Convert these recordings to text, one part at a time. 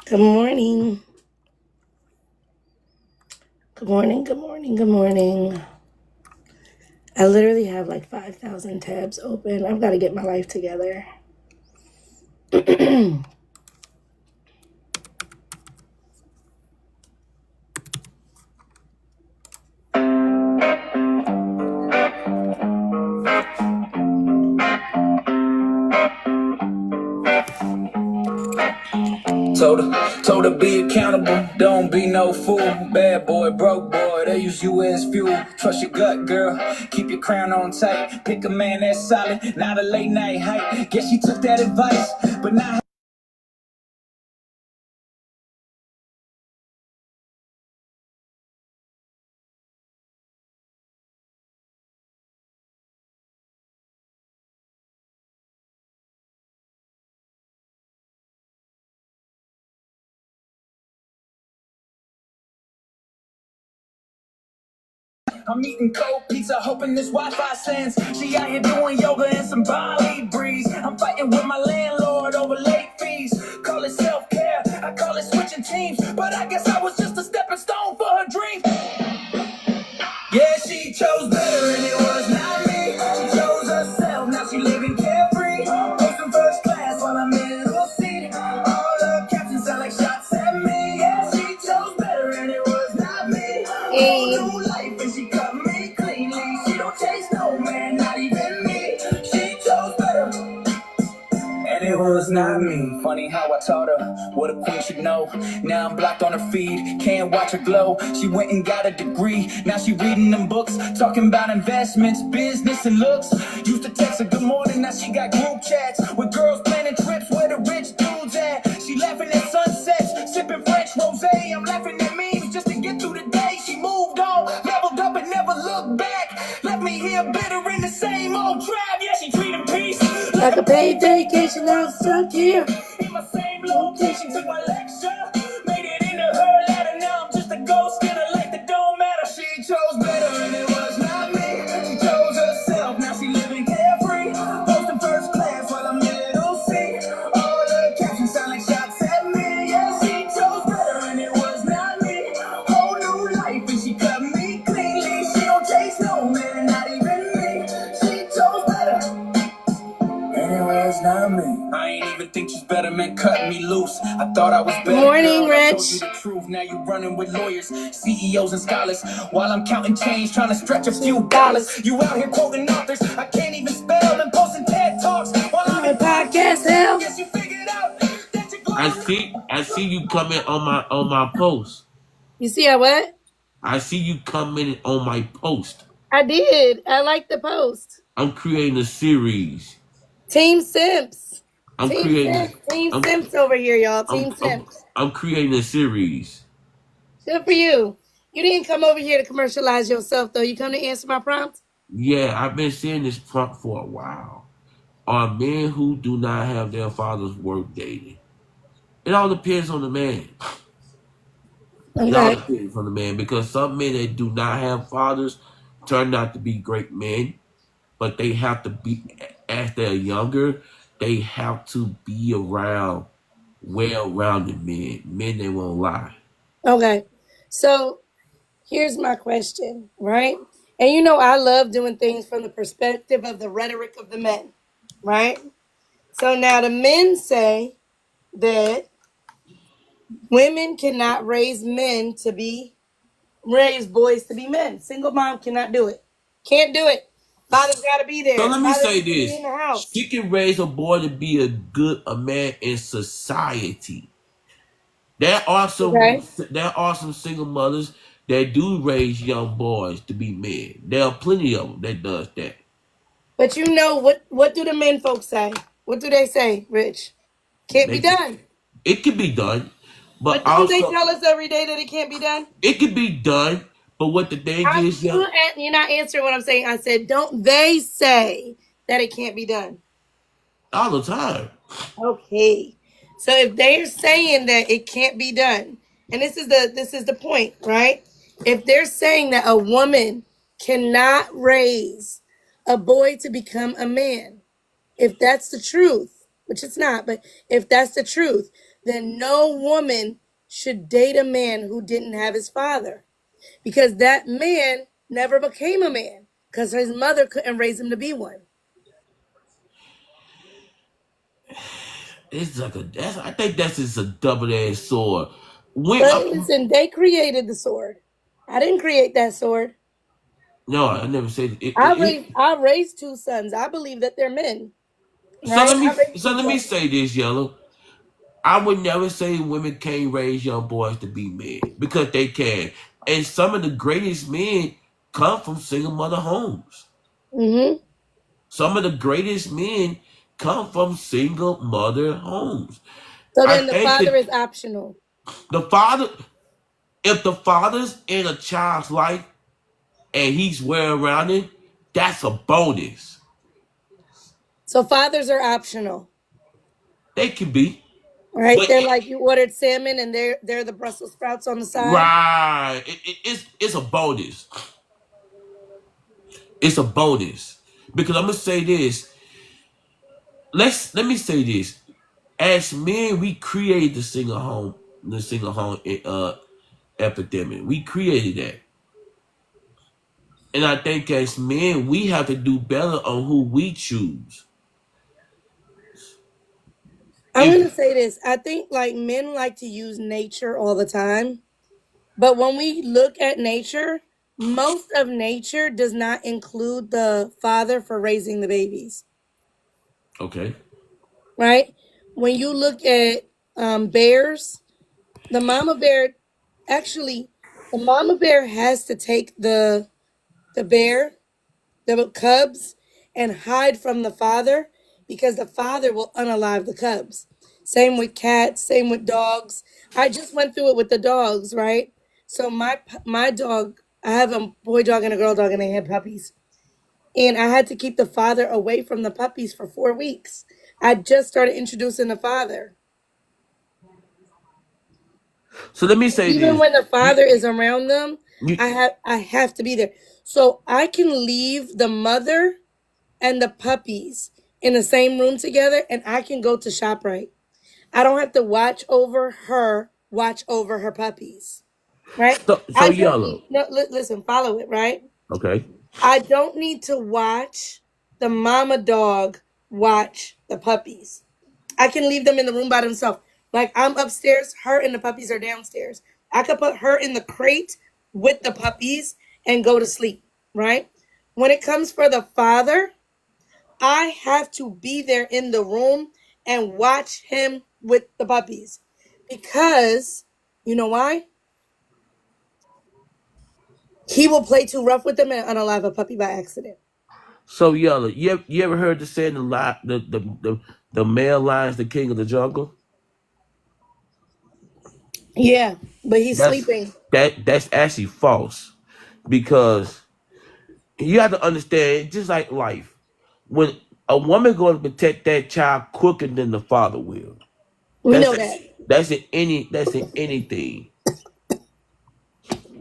Good morning. Good morning, good morning, good morning. I literally have like 5,000 tabs open. I've got to get my life together. Told her be accountable, don't be no fool. Bad boy, broke boy, they use you as fuel. Trust your gut, girl, keep your crown on tight. Pick a man that's solid, not a late night hype. Guess she took that advice, but now I'm eating cold pizza, hoping this Wi-Fi sends. She out here doing yoga and some Bali breeze. I'm fighting with my landlord over late fees. Call it self-care, I call it switching teams. But I guess I was just a stepping stone for her dream. Yeah, she chose better and it was not me. She chose herself, now she living carefree. Posting first class while I'm middle seat. All the captions sound like shots at me. Yeah, she chose better and it was not me. Whole new life and she cut me cleanly. She don't chase no man, not even me. She chose better. And it was not me. Funny how I taught her what a queen should know. Now I'm blocked on her feed, can't watch her glow. She went and got a degree, now she reading them books, talking about investments, business, and looks. Used to text her good morning, now she got group chats with girls planning trips where the rich dudes at. She laughing at sunsets, sipping French rosé. I'm laughing at memes just to get through the day. She moved on, leveled up and never looked back. Left me here bitter in the same old trap. Yeah, she treating peace Like a paid vacation, I was stuck here. in my same location, took my lecture, made it into her ladder. Now I'm just a ghost in a life that don't matter. She chose better and it was not me. She chose herself, now she living carefree. Posting first class while I'm middle seat. All the captions sound like shots at me. Yeah, she chose better and it was not me. Whole new life and she cut me cleanly. She don't chase no man, not even me. She chose better. Anyway, it's not me. I ain't even think she's better, man, cutting me loose. I thought I was better. Morning, girl. I told Rich. you the truth. Now you running with lawyers, CEOs, and scholars. While I'm counting change, trying to stretch a few dollars. You out here quoting authors I can't even spell and posting TED Talks while I'm My podcast hell. Guess you figured out that you're I see you comment on my post. You see I what? I see you commenting on my post. I did. I like the post. I'm creating a series. Team Simps. I'm Team creating Simps. Team I'm Simps over here, y'all. I'm Team I'm, Simps. I'm creating a series. Good for you. You didn't come over here to commercialize yourself, though. You come to answer my prompt? Yeah, I've been saying this prompt for a while. Are men who do not have their fathers worth dating? It all depends on the man. It all Okay. depends on the man because some men that do not have fathers turn out to be great men, but they have to be as they're younger. They have to be around well-rounded men that won't lie. Okay. So here's my question, right? And you know, I love doing things from the perspective of the rhetoric of the men, right? So now the men say that women cannot raise boys to be men. Single mom cannot do it. Can't do it. Father's got to be So there. let me Father say needs to be this: in the house. she can raise a boy to be a man in society. Okay. There are some single mothers that do raise young boys to be men. There are plenty of them that does that. But you know what do the men folks say? What do they say, Rich? Can't be They can, done. it can be done, but But don't they also tell us every day that it can't be done? it can be done. But what the thing is, yeah, You're not answering what I'm saying. I said, don't they say that it can't be done? all the time. Okay. So if they're saying that it can't be done, and this is the point, right? If they're saying that a woman cannot raise a boy to become a man, if that's the truth, which it's not, but if that's the truth, then no woman should date a man who didn't have his father, because that man never became a man because his mother couldn't raise him to be one. It's like I think that's just a double-edged sword. When But listen, they created the sword. I didn't create that sword. no, I never said it, I it, raised it. I raised two sons. I believe that they're men, So right? let me I raised so two let me sons. say this, Yellow. I would never say women can't raise young boys to be men because they can. And some of the greatest men come from single mother homes. Mm-hmm. Some of the greatest men come from single mother homes. So I then the think father that is optional. the father, if the father's in a child's life and he's well rounded, that's a bonus. So fathers are optional, They can be, right? but They're like you ordered salmon and they're the Brussels sprouts on the side. right, it's a bonus. It's a bonus because I'm gonna say this. Let me say this. As men, we created the single home epidemic. We created that. And I think as men, we have to do better on who we choose. I'm If gonna say this. I think like men like to use nature all the time. But when we look at nature, most of nature does not include the father for raising the babies, okay, right? When you look at bears, the mama bear actually, the mama bear has to take the bear, the cubs, and hide from the father because the father will unalive the cubs. Same with cats, same with dogs. I just went through it with the dogs, right? So my dog, I have a boy dog and a girl dog, and they had puppies. And I had to keep the father away from the puppies for 4 weeks. I just started introducing the father. so let me say Even this. when the You, father is around them, you, I have to be there. So I can leave the mother and the puppies in the same room together, and I can go to ShopRite. I don't have to watch over her puppies, right? so I don't need, yellow. no, listen, follow it, right? Okay. I don't need to watch the mama dog watch the puppies. I can leave them in the room by themselves. Like I'm upstairs, her and the puppies are downstairs. I could put her in the crate with the puppies and go to sleep, right? When it comes for the father, I have to be there in the room and watch him with the puppies because you know why? He will play too rough with them and unalive a puppy by accident. So yellow. You ever heard the saying the male lion's the king of the jungle? Yeah, but he's That's sleeping. that's actually false because you have to understand, just like life, when a woman going to protect that child quicker than the father will. We That's know that. that's in anything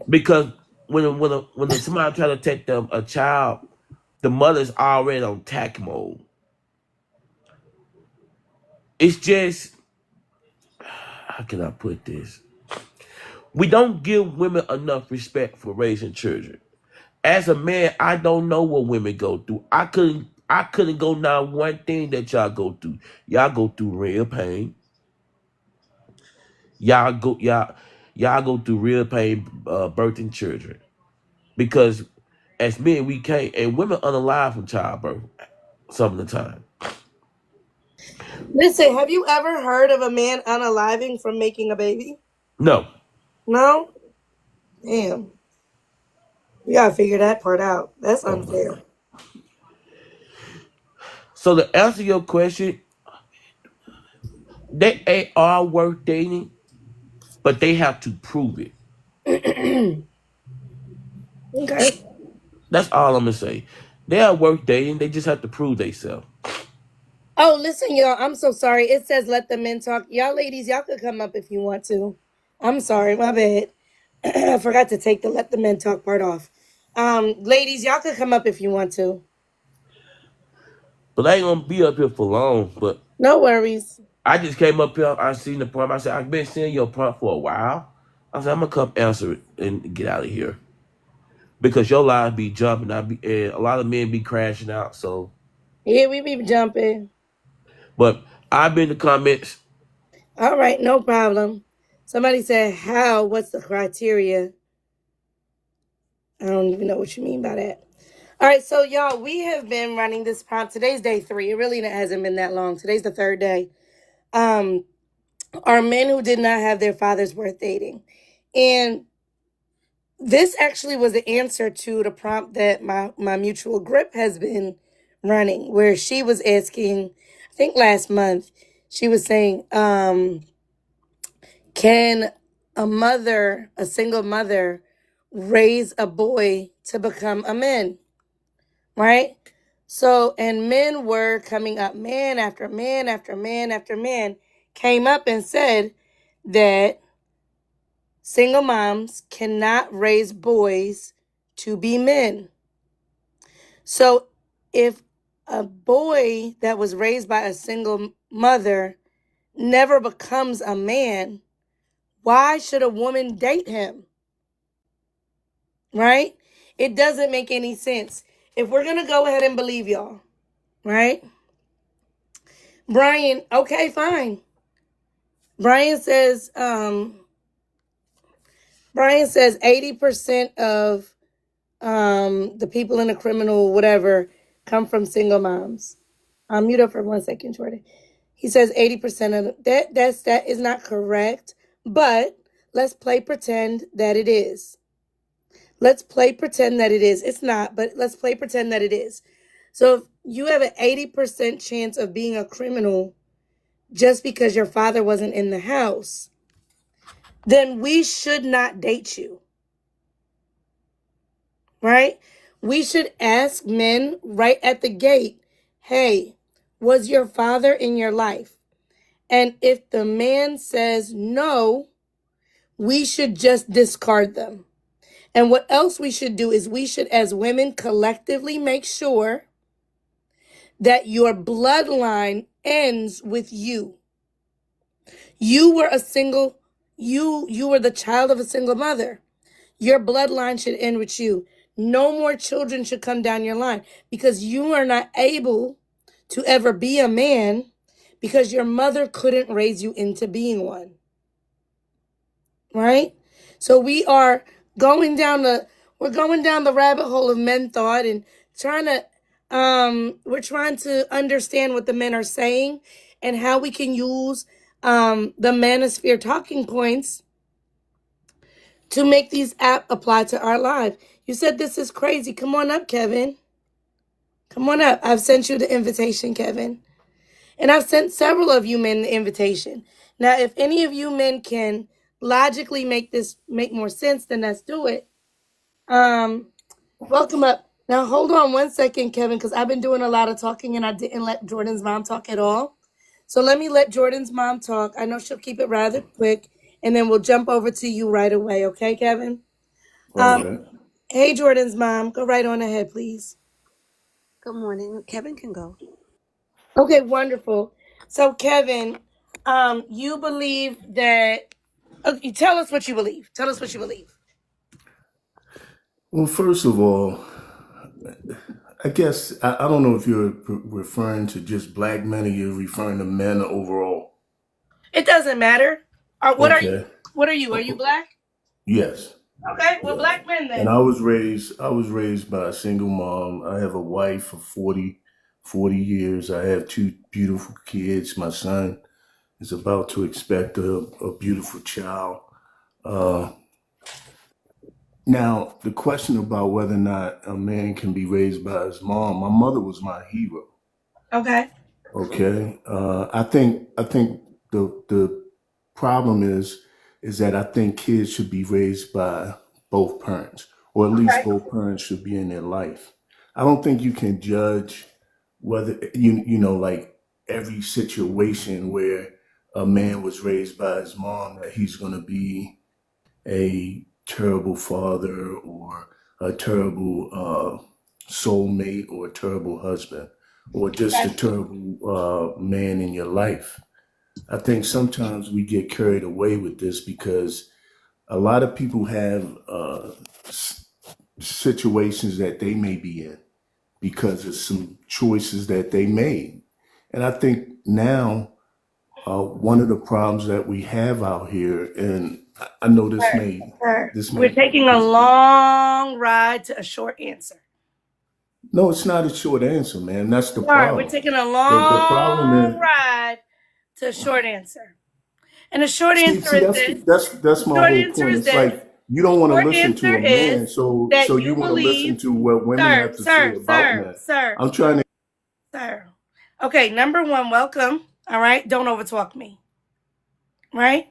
because when somebody try to take them a child, the mother's already on attack mode. It's just how can I put this? We don't give women enough respect for raising children. As a man, I don't know what women go through. I couldn't go down one thing that y'all go through. Y'all go through real pain. Y'all go through real pain birthing children. Because as men we can't and women unalive from childbirth some of the time. Listen, have you ever heard of a man unaliving from making a baby? No. No? Damn. We gotta figure that part out. That's Oh my unfair. god. So to answer your question, they ain't all worth dating, but they have to prove it. Okay. That's all I'm gonna say. They are worth dating. They just have to prove themselves. Oh, listen, y'all. I'm so sorry. It says let the men talk. Y'all ladies, y'all could come up if you want to. I'm sorry, my bad. I forgot to take the let the men talk part off. Ladies, y'all could come up if you want to. But I ain't gonna be up here for long. But No worries. I just came up here. I seen the prompt. I said, I've been seeing your prompt for a while. I said, I'm gonna come answer it and get out of here because your live be jumping. And a lot of men be crashing out. So, Yeah, we be jumping. but I've been in the comments. All right, no problem. Somebody said, how? What's the criteria? I don't even know what you mean by that. All right, so y'all, we have been running this prompt. Today's day 3. It really hasn't been that long. Today's the 3rd day. Are men who did not have their fathers worth dating? And this actually was the answer to the prompt that my mutual grip has been running, where she was asking, I think last month, she was saying, can a single mother, raise a boy to become a man? Right? So, and men were coming up, man after man after man after man came up and said that single moms cannot raise boys to be men. So, if a boy that was raised by a single mother never becomes a man, why should a woman date him? Right? It doesn't make any sense. If we're going to go ahead and believe y'all, right? Brian, okay, fine. Brian says 80% of the people in the criminal whatever come from single moms. I'll mute up for 1 second, Jordan. He says 80% of that is not correct, but let's play pretend that it is. Let's play pretend that it is. It's not, but let's play pretend that it is. So if you have an 80% chance of being a criminal just because your father wasn't in the house, then we should not date you. Right? We should ask men right at the gate, hey, was your father in your life? And if the man says no, we should just discard them. And what else we should do is we should, as women, collectively make sure that your bloodline ends with you. You were you were the child of a single mother. Your bloodline should end with you. No more children should come down your line because you are not able to ever be a man because your mother couldn't raise you into being one. Right? So we're going down the rabbit hole of men thought and we're trying to understand what the men are saying and how we can use the manosphere talking points to make these app apply to our life. You said this is crazy. Come on up, Kevin. Come on up. I've sent you the invitation, Kevin. And I've sent several of you men the invitation. Now, if any of you men can logically make this make more sense, then let's do it. Welcome up. Now, hold on 1 second, Kevin, because I've been doing a lot of talking and I didn't let Jordan's mom talk at all. So let me let Jordan's mom talk. I know she'll keep it rather quick, and then we'll jump over to you right away. Okay, Kevin? All right. Hey, Jordan's mom, go right on ahead, please. Good morning. Kevin can go. Okay, wonderful. So, Kevin, you believe that. Okay, tell us what you believe. Tell us what you believe. Well, first of all, I guess I don't know if you're referring to just black men or you're referring to men overall. It doesn't matter. What are you? Okay. What are you? Are you black? Yes. Okay, well, Yeah. black men And then. I was raised by a single mom. I have a wife of 40 years. I have two beautiful kids. My son is about to expect a beautiful child. Uh, Now, the question about whether or not a man can be raised by his mom, my mother was my hero. Okay. Okay, I think the problem is that I think kids should be raised by both parents, or at least Okay. both parents should be in their life. I don't think you can judge whether you know like every situation where a man was raised by his mom that he's going to be a terrible father or a terrible soulmate or a terrible husband. or just a terrible man in your life. I think sometimes we get carried away with this because a lot of people have situations that they may be in because of some choices that they made. And I think now one of the problems that we have out here, and I know Sir, this we're may, taking a this, long ride to a short answer. no, it's not a short answer, man. That's the Sir, we're problem. taking a The problem long is, ride to a short answer. And the short answer see, is that's this. that's The my short whole answer point. is It's this. like you don't want to Short listen to answer a is man, so that you you want to listen believe, to what women sir, have to say sir, about sir, men. sir, I'm trying to. sir. Okay, number one, welcome. All right, don't overtalk me. Right?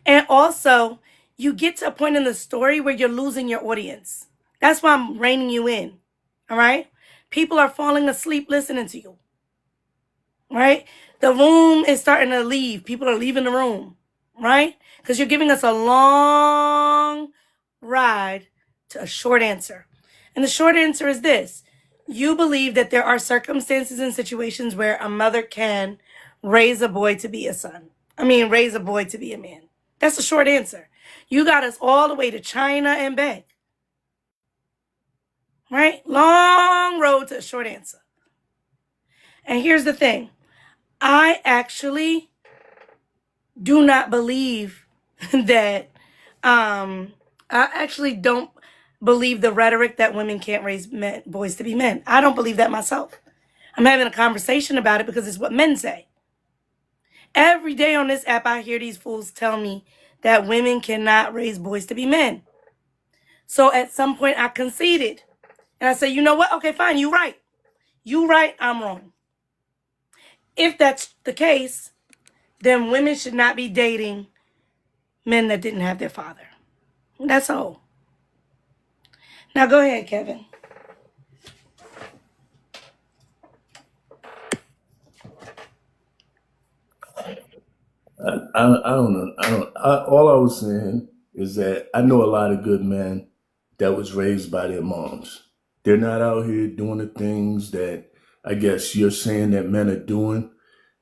And also, you get to a point in the story where you're losing your audience. That's why I'm reining you in. All right? People are falling asleep listening to you. Right? The room is starting to leave. People are leaving the room. Right? Because you're giving us a long ride to a short answer. And the short answer is this: you believe that there are circumstances and situations where a mother can raise a boy to be a son. I mean, raise a boy to be a man. That's the short answer. You got us all the way to China and back. Right? Long road to a short answer. And here's the thing: I actually do not believe that I actually don't believe the rhetoric that women can't raise boys to be men. I don't believe that myself. I'm having a conversation about it because it's what men say. Every day on this app, I hear these fools tell me that women cannot raise boys to be men. So at some point, I conceded. And I said, you know what? Okay, fine. You're right. You right. I'm wrong. If that's the case, then women should not be dating men that didn't have their father. That's all. Now go ahead, Kevin. I don't know. All I was saying is that I know a lot of good men that was raised by their moms. They're not out here doing the things that I guess you're saying that men are doing.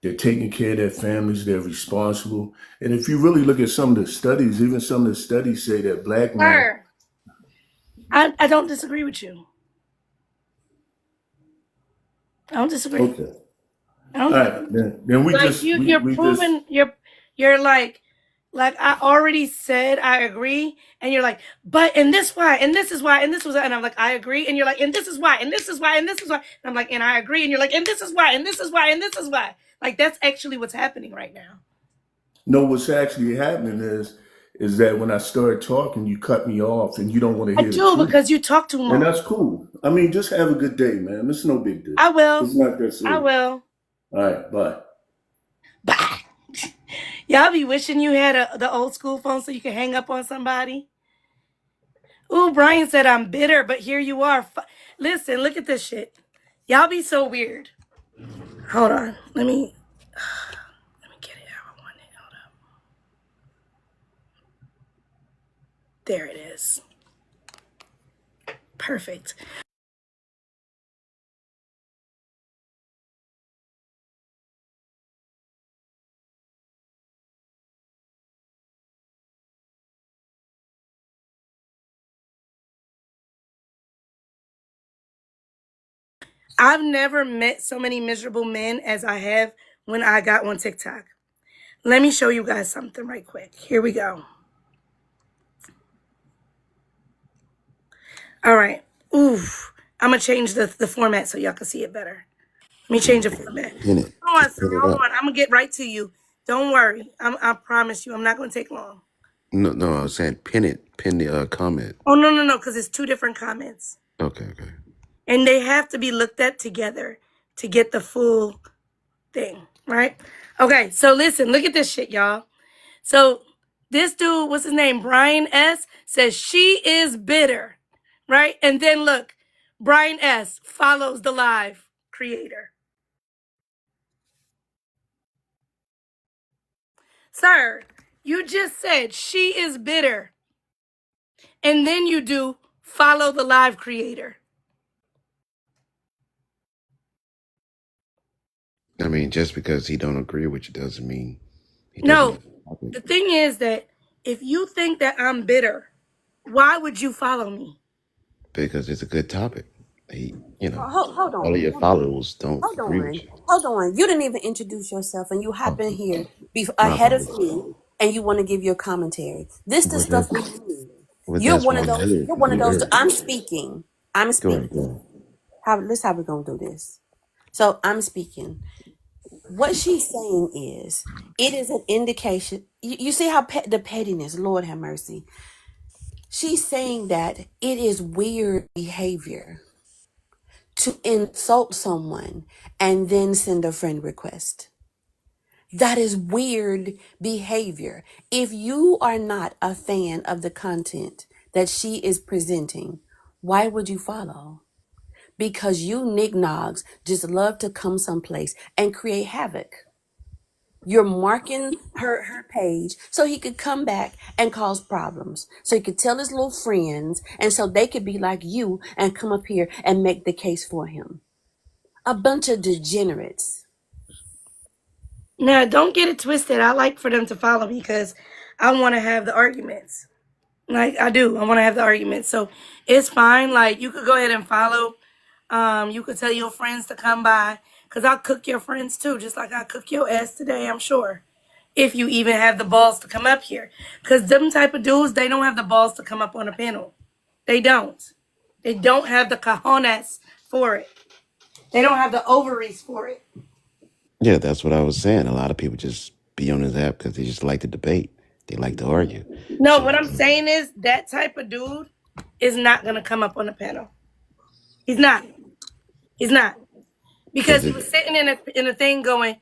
They're taking care of their families. They're responsible. And if you really look at some of the studies, even some of the studies say that black men. Sir, I don't disagree with you. I don't disagree. Okay. I don't All disagree. right. Then we Like just you're we just proving you're like I already said I agree, and you're like, but and this why, and this is why, and this was, and I'm like, I agree, and you're like, and this is why, and this is why, and this is why, and I'm like, and I agree, and you're like, and this is why, and this is why, and this is why. Like that's actually what's happening right now. know what's actually happening is that when I start talking, you cut me off and you don't want to I hear the do truth. because you talk too And much. that's cool. I mean, just have a good day, man. It's no big deal. I will. It's not that I serious. will. All right, bye. Bye. Y'all be wishing you had the old school phone so you can hang up on somebody. Ooh, Brian said I'm bitter, but here you are. Listen, look at this shit. Y'all be so weird. Hold on. Let me get it how I want it. Hold up. There it is. Perfect. I've never met so many miserable men as I have when I got on TikTok. Let me show you guys something right quick. Here we go. All right. Oof. I'm going to change the format so y'all can see it better. Let me change the format. Pin it. Hold on, Just sir. pin it Hold up. on. I'm going to get right to you. Don't worry. I promise you, I'm not going to take long. No, no, I was saying pin it. Pin the comment. Oh, no, no, no, because it's two different comments. Okay, okay. And they have to be looked at together to get the full thing, right? Okay, so listen, look at this shit, y'all. So this dude, what's his name? Brian S. says she is bitter, right? And then look, Brian S. follows the live creator. Sir, you just said she is bitter. And then you do follow the live creator. I mean, just because he don't agree with you doesn't mean he doesn't No, like the topic. the thing is that if you think that I'm bitter, why would you follow me? Because it's a good topic. He, you know, Hold all of on, your followers don't hold agree with on, you. hold on. You didn't even introduce yourself, and you hop Oh, in here my ahead of apologies. me, and you want to give your commentary. This the But stuff that's we do. but You're that's one why of I'm those. here You're to one of do those. earlier. I'm speaking. I'm Go ahead, go speaking. ahead. How we gonna do this? So I'm speaking. What she's saying is, it is an indication. You see how the pettiness. Lord have mercy. She's saying that it is weird behavior to insult someone and then send a friend request. That is weird behavior. If you are not a fan of the content that she is presenting, why would you follow? Because you nignogs just love to come someplace and create havoc. You're marking her page so he could come back and cause problems. So he could tell his little friends, and so they could be like you and come up here and make the case for him. A bunch of degenerates. Now, don't get it twisted. I like for them to follow me because I want to have the arguments. Like I do. I want to have the arguments. So it's fine. Like you could go ahead and follow. You could tell your friends to come by because I'll cook your friends too, just like I cook your ass today, I'm sure. If you even have the balls to come up here. Because them type of dudes, they don't have the balls to come up on a panel. They don't. They don't have the cojones for it. They don't have the ovaries for it. Yeah, that's what I was saying. A lot of people just be on this app because they just like to debate. They like to argue. No, what So, I'm saying is that type of dude is not gonna come up on the panel. He's not. He's not. Because because he was sitting in a thing going,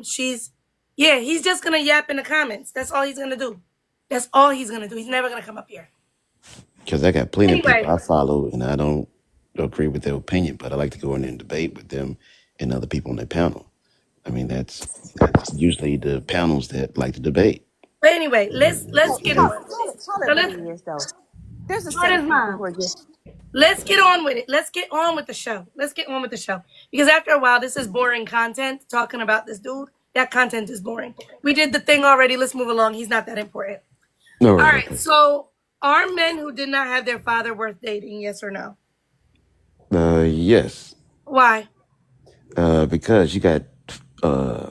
she's yeah, he's just gonna yap in the comments. That's all he's gonna do. That's all he's gonna do. He's never gonna come up here. I got plenty of people Anyway, I follow and I don't agree with their opinion, but I like to go in and debate with them and other people on their panel. I mean, that's usually the panels that like to debate. but anyway, let's That's what get they. on with it. Call So it what let's it is, though. There's a set of Jordan's people who mom. are just. Let's get on with it. Let's get on with the show. Let's get on with the show. Because after a while, this is boring content. Talking about this dude, that content is boring. We did the thing already. Let's move along. He's not that important. All All right, right. okay. So, are men who did not have their father worth dating? Yes or no? Yes, Why? because you got, uh,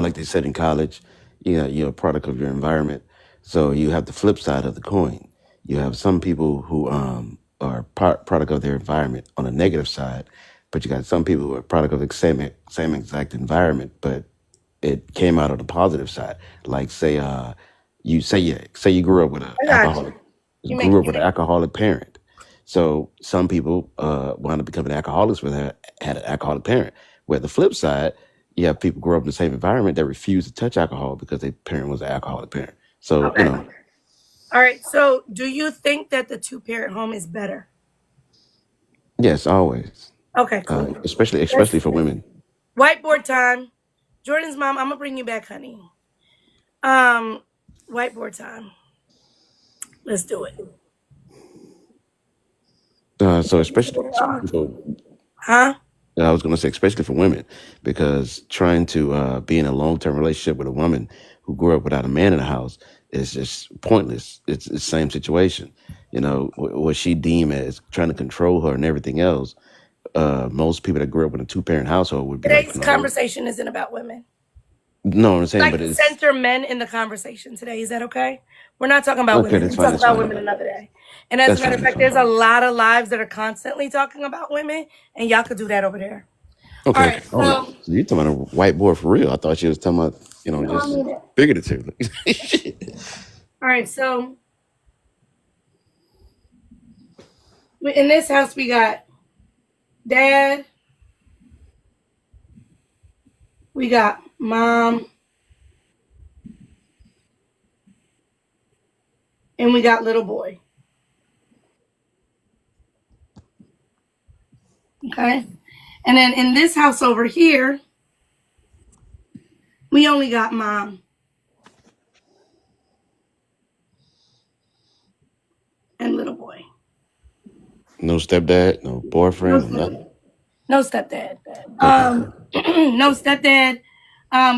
like they said in college, you're a product of your environment. So you have the flip side of the coin. You have some people who are product of their environment on a negative side, but you got some people who are product of the same exact environment, but it came out on the positive side. Like say you grew up with an I got you. alcoholic, You grew making up with an sense. alcoholic parent. So some people wound up becoming alcoholics with had an alcoholic parent. Where the flip side, you have people grow up in the same environment that refuse to touch alcohol because their parent was an alcoholic parent. So Okay. All right. So, do you think that the two-parent home is better? yes, always, Okay, cool. especially Let's for women. whiteboard time. Jordan's mom, I'm gonna bring you back, honey. Um, whiteboard time. Let's do it. So especially for Huh? I was going to say, especially for women, because trying to be in a long term relationship with a woman who grew up without a man in the house is just pointless. It's the same situation. What she deem as trying to control her and everything else. Most people that grew up in a 2-parent household would be like, Today's conversation isn't about women. no, I'm saying, Like but to it's center men in the conversation today. Is that okay? We're not talking about okay. women. That's We're fine. talking That's about fine. women another day. And as a That's matter fine. of That's fact, there's fine. a lot of lives that are constantly talking about women, and y'all could do that over there. All Okay. right. Oh, So, so you're talking about a whiteboard for real? I thought she was talking about, no, I just mean it. figuratively. All right. So, in this house, we got dad, we got mom, and we got little boy. Okay. And then in this house over here, we only got mom and little boy. No stepdad, no No boyfriend, no stepdad. nothing. No stepdad. Okay. No stepdad,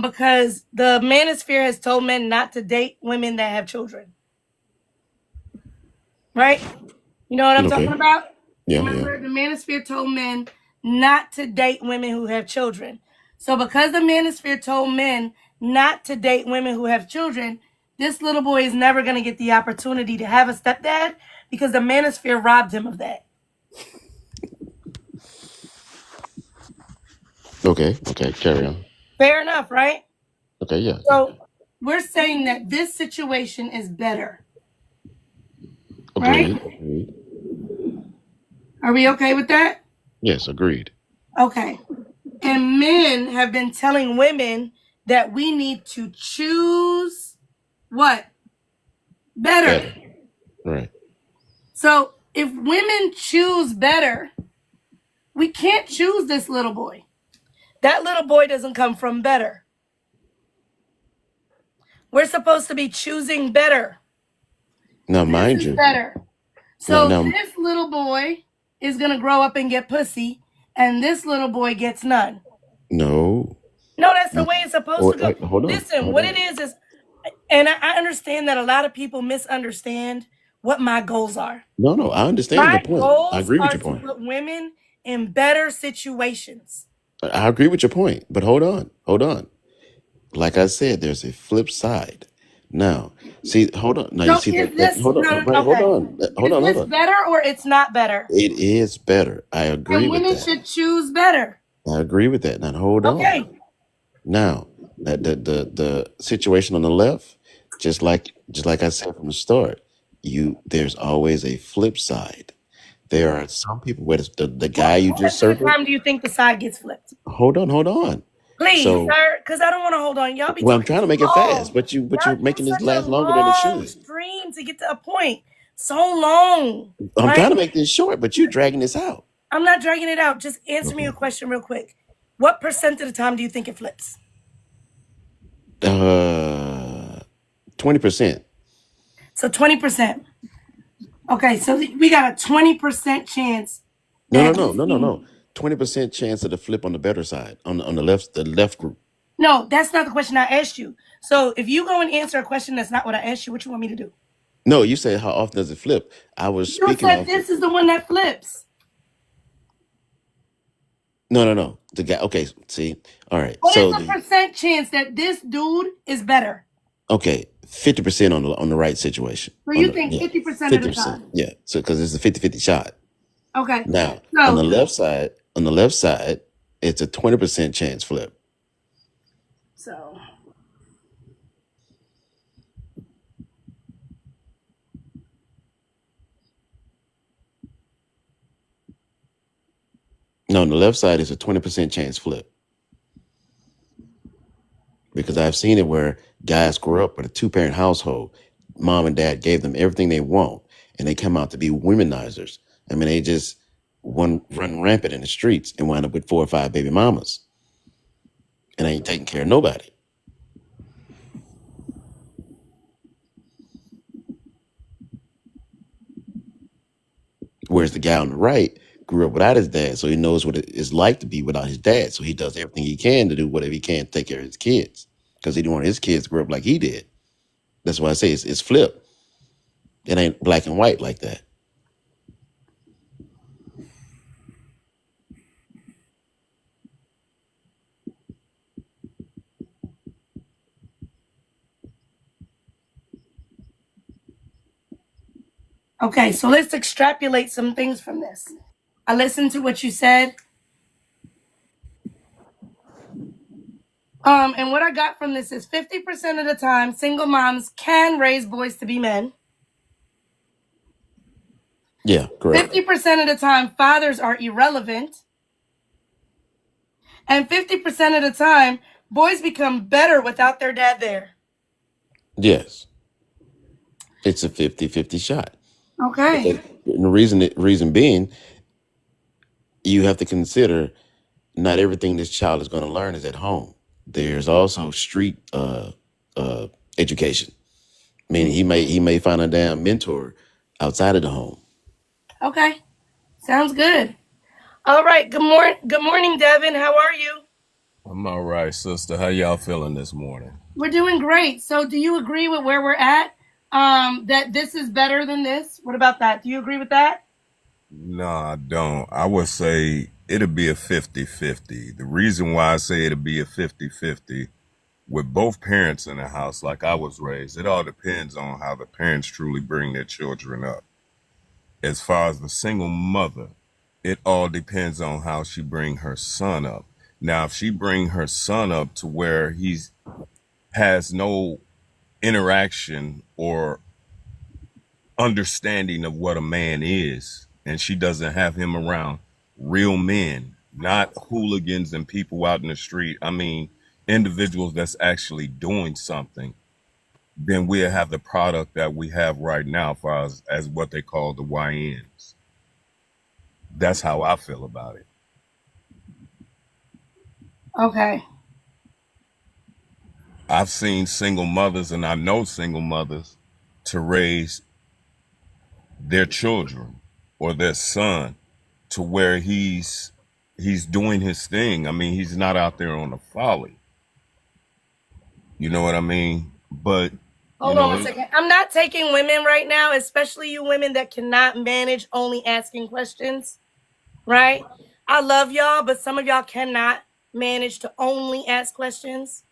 because the manosphere has told men not to date women that have children. Right? You know what I'm talking Okay. about? Yeah, yeah. Remember, the manosphere told men not to date women who have children. So because the manosphere told men not to date women who have children, this little boy is never going to get the opportunity to have a stepdad because the manosphere robbed him of that. Okay, okay. Carry on. Fair enough, right? Okay, yeah, yeah. So we're saying that this situation is better, right? Agreed. Agreed. Are we okay with that? Yes, agreed. Okay. And men have been telling women that we need to choose what? Better. Better. Right. So if women choose better, we can't choose this little boy. That little boy doesn't come from better. We're supposed to be choosing better. Now, This mind is you, better. now, So now, this little boy is going to grow up and get pussy, and this little boy gets none. no. No, that's the way it's supposed to go. Hold on. Listen, Hold what on. it is, and I understand that a lot of people misunderstand what my goals are. No, no. I understand your My point. I goals agree with are your to point. put women in better situations. I agree with your point. But hold on. Hold on. Like I said, there's a flip side. Now, see, hold on. Now you So see is that this hold on, no, right, hold okay? on. Hold Is on, hold this on. better or it's not better? It is better. I agree And with women that. should choose better. I agree with that. Now hold on. Okay. Now, that the situation on the left, just like I said from the start, there's always a flip side. There are some people where the guy you What just percent of the circled. time do you think the side gets flipped? Hold on. Please, So, sir, because I don't want to hold on. Y'all be well, I'm talking trying to too make it fast, long. but Y'all you're do making this such a last longer than it long should. stream to get to a point. So long, I'm right? trying to make this short, but you're dragging this out. I'm not dragging it out. Just answer me Okay. a question real quick. What percent of the time do you think it flips? 20%. So 20%. Okay, so we got a 20% chance No, no, that no, this no, no, no. dude. 20% chance of the flip on the better side, on the left group. No, that's not the question I asked you. So if you go and answer a question that's not what I asked you, what you want me to do? No, you said how often does it flip? I was You speaking said off. this is the one that flips. No, no, no. The guy. Okay, see. All right. What is So the percent chance that this dude is better? okay, 50% on the right situation. So On you the think yeah, 50% of the 50%. time? Yeah. So because it's a 50-50 shot. Okay. Now So on the left side, it's a 20% chance flip. so No, on the left side is a 20% chance flip. Because I've seen it where guys grow up with a two-parent household. Mom and dad gave them everything they want, and they come out to be womenizers. I mean, they just run rampant in the streets and wind up with 4 or 5 baby mamas and ain't taking care of nobody. Whereas the guy on the right grew up without his dad, so he knows what it is like to be without his dad. So he does everything he can to do whatever he can to take care of his kids because he didn't want his kids to grow up like he did. That's why I say it's flip. It ain't black and white like that. okay, so let's extrapolate some things from this. I listened to what you said. And what I got from this is 50% of the time, single moms can raise boys to be men. Yeah, correct. 50% of the time, fathers are irrelevant. And 50% of the time, boys become better without their dad there. Yes. It's a 50-50 shot. Okay. And the reason being, you have to consider not everything this child is going to learn is at home. There's also street education. Meaning he may find a damn mentor outside of the home. Okay. Sounds good. All right. Good morning, Devin. How are you? I'm all right, sister. How y'all feeling this morning? We're doing great. So, do you agree with where we're at? That this is better than this? What about that? Do you agree with that? No, I don't. I would say it'll be a 50-50. The reason why I say it'll be a 50-50, with both parents in the house, like I was raised, it all depends on how the parents truly bring their children up. As far as the single mother, it all depends on how she bring her son up. Now, if she bring her son up to where he's has no interaction or understanding of what a man is, and she doesn't have him around real men, not hooligans and people out in the street. I mean, individuals that's actually doing something, then we'll have the product that we have right now for us as what they call the YNs. That's how I feel about it. Okay. I've seen single mothers and I know single mothers to raise their children or their son to where he's doing his thing. I mean, he's not out there on a folly. You know what I mean? But you Hold on one know, second. I'm not taking women right now, especially you women that cannot manage only asking questions, right? I love y'all, but some of y'all cannot manage to only ask questions,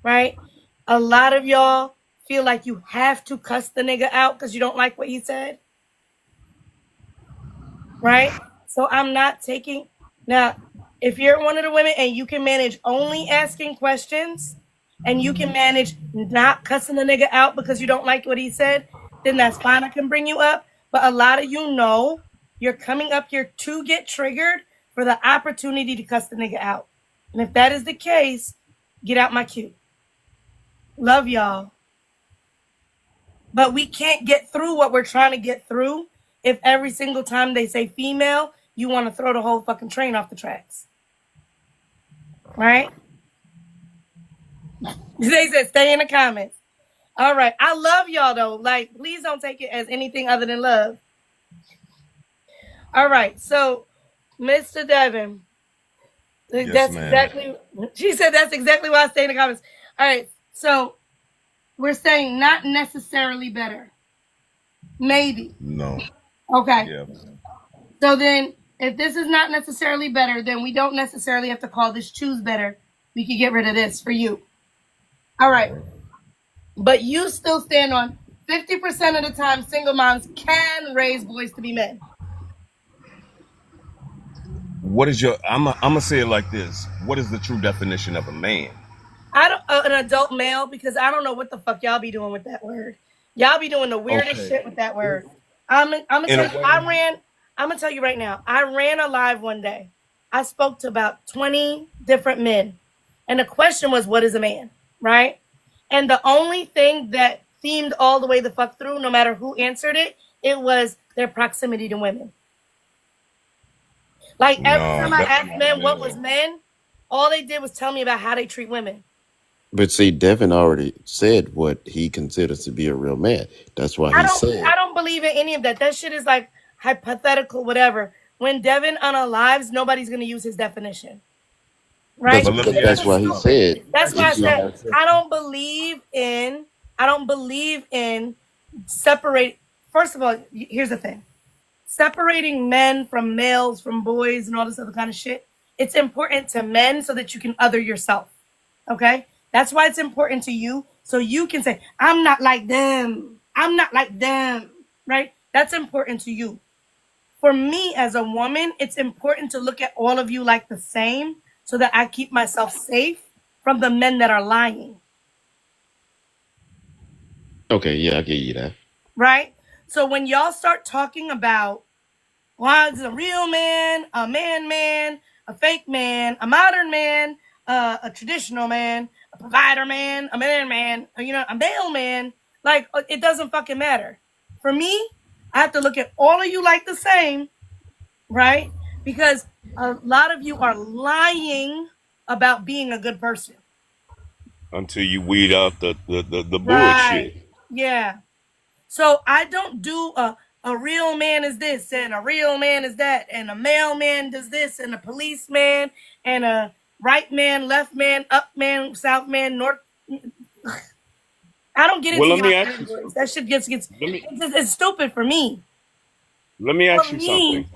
right? A lot of y'all feel like you have to cuss the nigga out because you don't like what he said, right? So I'm not taking now. If you're one of the women and you can manage only asking questions and you can manage not cussing the nigga out because you don't like what he said, then that's fine. I can bring you up. But a lot of you know you're coming up here to get triggered for the opportunity to cuss the nigga out. And if that is the case, get out my queue. Love y'all. But we can't get through what we're trying to get through if every single time they say female, you want to throw the whole fucking train off the tracks. Right? They said stay in the comments. All right. I love y'all though. Like, please don't take it as anything other than love. All right. So, Mr. Devin, yes, that's ma'am. exactly, she said that's exactly why I stay in the comments. All right. So, we're saying not necessarily better. Maybe. No. Okay. Yeah. So then, if this is not necessarily better, then we don't necessarily have to call this choose better. We could get rid of this for you. All right. But you still stand on 50% of the time single moms can raise boys to be men. What is your? I'm gonna say it like this. What is the true definition of a man? I don't an adult male because I don't know what the fuck y'all be doing with that word. Y'all be doing the weirdest Okay. shit with that word. I'm gonna In tell a you. way. I'm gonna tell you right now. I ran a live one day. I spoke to about 20 different men, and the question was, "What is a man?" Right? And the only thing that themed all the way the fuck through, no matter who answered it, it was their proximity to women. Like every No, time I that's asked not a men what was man. men, all they did was tell me about how they treat women. But see, Devin already said what he considers to be a real man. That's why he I said. don't believe in any of that. That shit is like hypothetical, whatever. When Devin unalives, nobody's gonna use his definition. Right? That's But let Because me Devin that's ask is you why he something. stupid. said. That's why I If you said have, I don't believe in separate. First of all, here's the thing: separating men from males, from boys, and all this other kind of shit. It's important to men so that you can other yourself. Okay, that's why it's important to you, so you can say, "I'm not like them. I'm not like them." Right? That's important to you. For me as a woman, it's important to look at all of you like the same so that I keep myself safe from the men that are lying, okay, yeah, I give you that. right? So when y'all start talking about what's a real man, a fake man, a modern man, a traditional man, a provider man, a man, a male man, like it doesn't fucking matter. For me, I have to look at all of you like the same, right? Because a lot of you are lying about being a good person. Until you weed out the Right. bullshit. Yeah. So I don't do a real man is this and a real man is that and a mailman does this and a policeman and right man, left man, up man, south man, north. I don't get Well, into let y'all me ask you categories. something. That shit gets Let me it's stupid for me. let me ask For you something. me,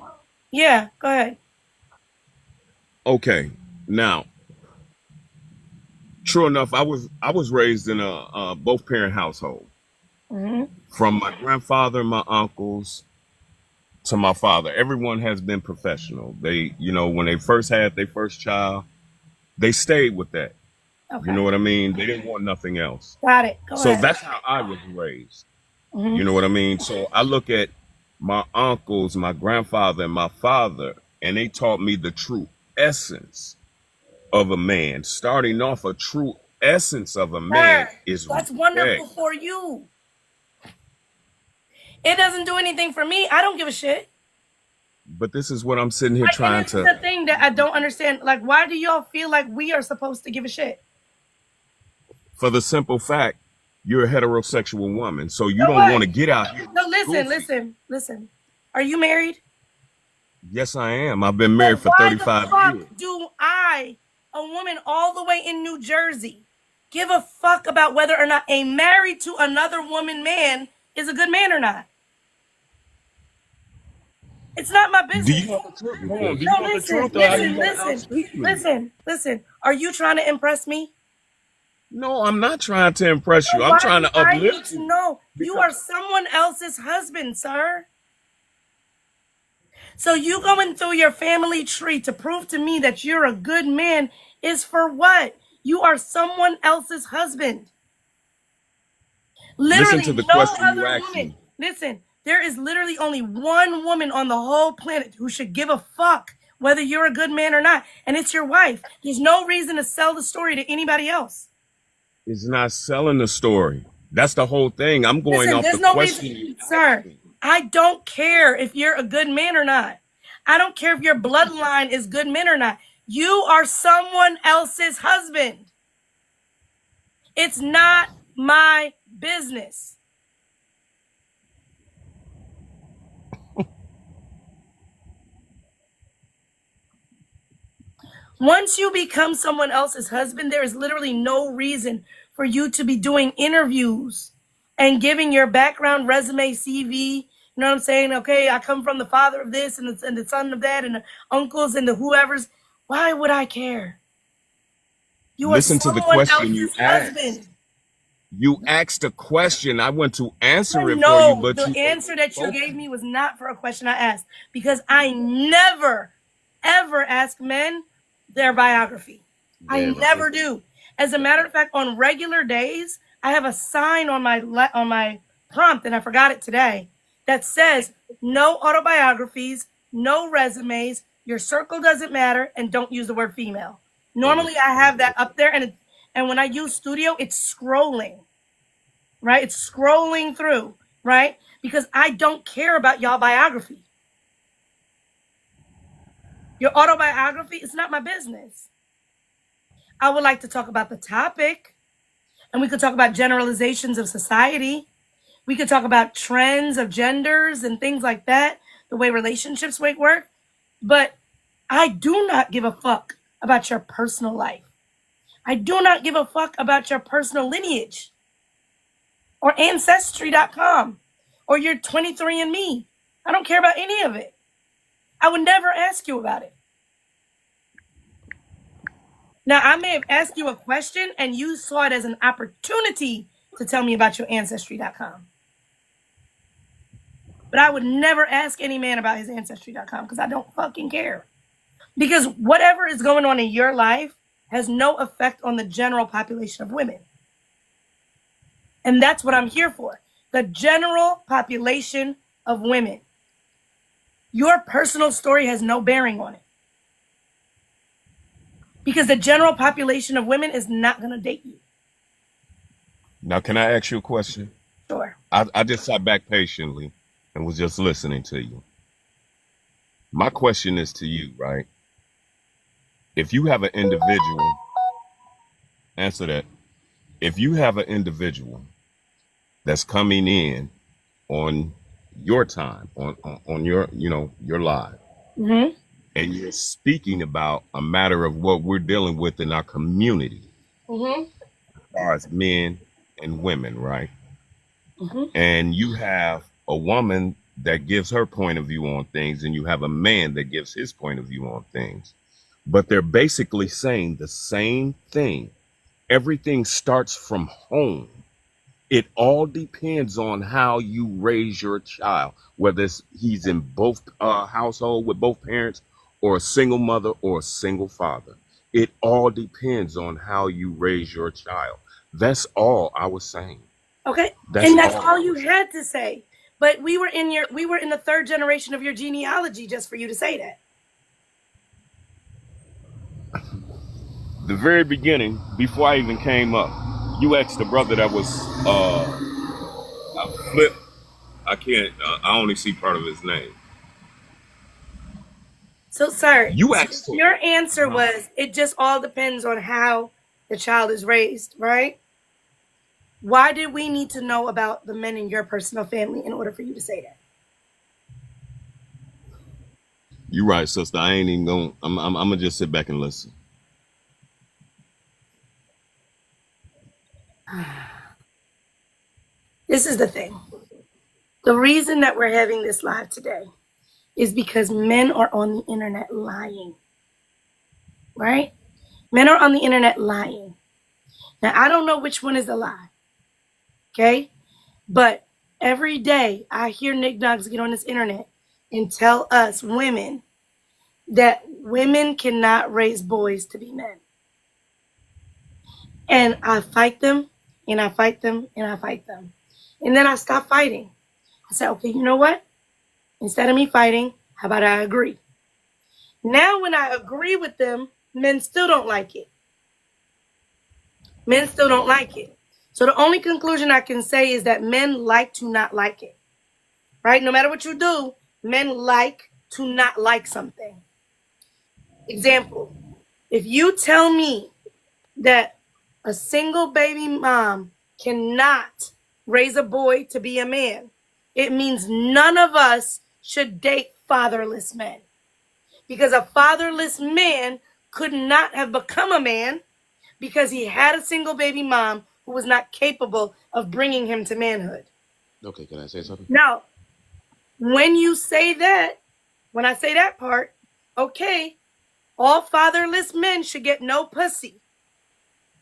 yeah. Go ahead. Okay, now, true enough, I was raised in a both parent household. Hmm. From my grandfather, my uncles, to my father, everyone has been professional. They, when they first had their first child, they stayed with that. You Okay, know what I mean? They didn't want nothing else. got it. Go So ahead. that's how I was raised. Hmm. You know what I mean? So I look at my uncles, my grandfather, and my father, and they taught me the true essence of a man. Starting off, a true essence of a man Sir, is that's respect. wonderful for you. It doesn't do anything for me. I don't give a shit. But this is what I'm sitting here Like, and trying this is to. the thing that I don't understand. Like, why do y'all feel like we are supposed to give a shit? For the simple fact, you're a heterosexual woman, so you So don't what? want to get out here No, listen, goofy. listen, listen. Are you married? Yes, I am. I've been So married for why the 35 fuck years. do I, a woman all the way in New Jersey, give a fuck about whether or not a married to another woman man is a good man or not? It's not my Do you business. want the truth? Hold on. Because Do you No, want the listen, truth, or are you listen, gonna listen, outspeak me? listen, listen. Are you trying to impress me? No, I'm not trying to impress you. So I'm why trying do to I need uplift to you. know? You Because are someone else's husband, sir. So you going through your family tree to prove to me that you're a good man is for what? You are someone else's husband. listen Literally to the no question you other asked woman. me. Listen, there is literally only one woman on the whole planet who should give a fuck whether you're a good man or not, and it's your wife. There's no reason to sell the story to anybody else. It's not selling the story. That's the whole thing. I'm going Listen, off there's the no reason, question you asked sir. me. I don't care if you're a good man or not. I don't care if your bloodline is good men or not. You are someone else's husband. It's not my business. Once you become someone else's husband, there is literally no reason for you to be doing interviews and giving your background, resume, CV. You know what I'm saying? Okay, I come from the father of this and the son of that and the uncles and the whoever's. Why would I care? You are Listen to the someone question you else's asked. husband. You asked a question. I went to I answer it for you, know but the you answer that you gave focused. me was not for a question I asked because I never, ever ask men their biography. I man, never do. As a matter of fact, on regular days, I have a sign on my prompt, and I forgot it today, that says no autobiographies, no resumes, your circle doesn't matter, and don't use the word female. Normally, I have that up there, and when I use Studio, it's scrolling, right? It's scrolling through, right? Because I don't care about y'all biography. Your autobiography is not my business. I would like to talk about the topic, and we could talk about generalizations of society. We could talk about trends of genders and things like that, the way relationships might work. But I do not give a fuck about your personal life. I do not give a fuck about your personal lineage or ancestry.com or your 23andMe. I don't care about any of it. I would never ask you about it. Now, I may have asked you a question and you saw it as an opportunity to tell me about your ancestry.com. But I would never ask any man about his ancestry.com because I don't fucking care. Because whatever is going on in your life has no effect on the general population of women. And that's what I'm here for. The general population of women. Your personal story has no bearing on it. Because the general population of women is not going to date you. Now, can I ask you a question? Sure. I just sat back patiently and was just listening to you. My question is to you, right? If you have an individual, answer that. If you have an individual that's coming in on your time, on your, your live, Mm-hmm. and you're speaking about a matter of what we're dealing with in our community, Mm-hmm. as far as men and women, right? Mm-hmm. And you have a woman that gives her point of view on things, and you have a man that gives his point of view on things. But they're basically saying the same thing. Everything starts from home. It all depends on how you raise your child, whether he's in both household with both parents, or a single mother or a single father. It all depends on how you raise your child. That's all I was saying. Okay, That's and that's all all I you was saying. had to say. But we were in the third generation of your genealogy just for you to say that. The very beginning, before I even came up, you asked the brother that was Flip. I can't. I only see part of his name. So, sir, You asked him. your answer Uh-huh. was it just all depends on how the child is raised, right? Why did we need to know about the men in your personal family in order for you to say You right, sister. I ain't even going. I'm gonna just sit back and listen. that? This is the thing. The reason that we're having this live today is because men are on the internet lying, right? Men are on the internet lying. Now, I don't know which one is a lie, okay? But every day I hear Nick Knox get on this internet and tell us women that women cannot raise boys to be men. And I fight them, and I fight them, and I fight them. And then I stop fighting. I said, okay, you know what? Instead of me fighting, how about I agree? Now, when I agree with them, men still don't like it. Men still don't like it. So the only conclusion I can say is that men like to not like it, right? No matter what you do, men like to not like something. Example, if you tell me that a single baby mom cannot raise a boy to be a man, it means none of us should date fatherless men. Because a fatherless man could not have become a man because he had a single baby mom who was not capable of bringing him to manhood. Okay, can I say something? Now, when you say that, when I say that part, okay, all fatherless men should get no pussy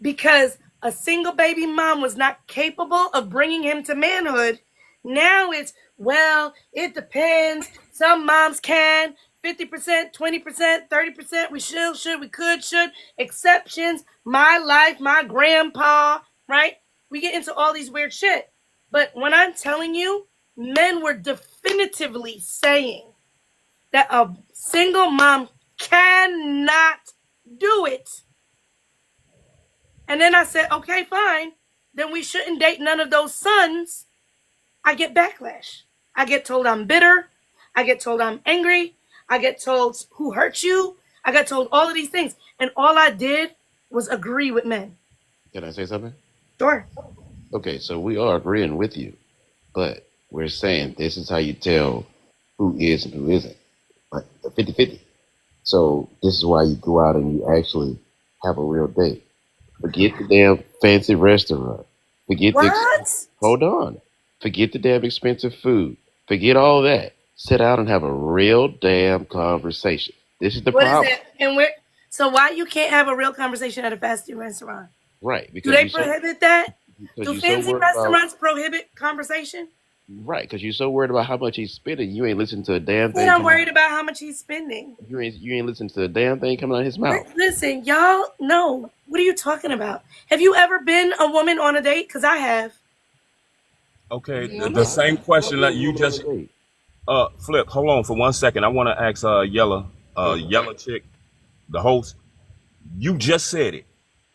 because a single baby mom was not capable of bringing him to manhood. Now it's, well, it depends. Some moms can, 50%, 20%, 30%. We should, we could, should. Exceptions, my life, my grandpa, right? We get into all these weird shit. But when I'm telling you, men were definitively saying that a single mom cannot do it. And then I said, okay, fine. Then we shouldn't date none of those sons. I get backlash. I get told I'm bitter. I get told I'm angry. I get told who hurt you. I got told all of these things. And all I did was agree with men. Can I say something? Sure. Okay, so we are agreeing with you, but we're saying this is how you tell who is and who isn't. Like 50-50. So this is why you go out and you actually have a real date. Forget the damn fancy restaurant. Forget the What? hold on. Forget the damn expensive food. Forget all that. Sit down and have a real damn conversation. This is the What is problem. that? And where? So why you can't have a real conversation at a fast food restaurant? Right, Do because they prohibit that? Do you're so fancy worried about restaurants prohibit conversation? right, because you're so worried about how much he's spending, you ain't listening to a damn Then thing I'm coming worried about how much he's spending. you ain't listening to a damn thing coming out of his mouth. Listen, y'all, no. What are you talking about? Have you ever been a woman on a date? Because I have. Okay, Hell the no. same I'll question be a that you woman on a just date. Flip. Hold on for 1 second. I want to ask yellow chick, the host. You just said it,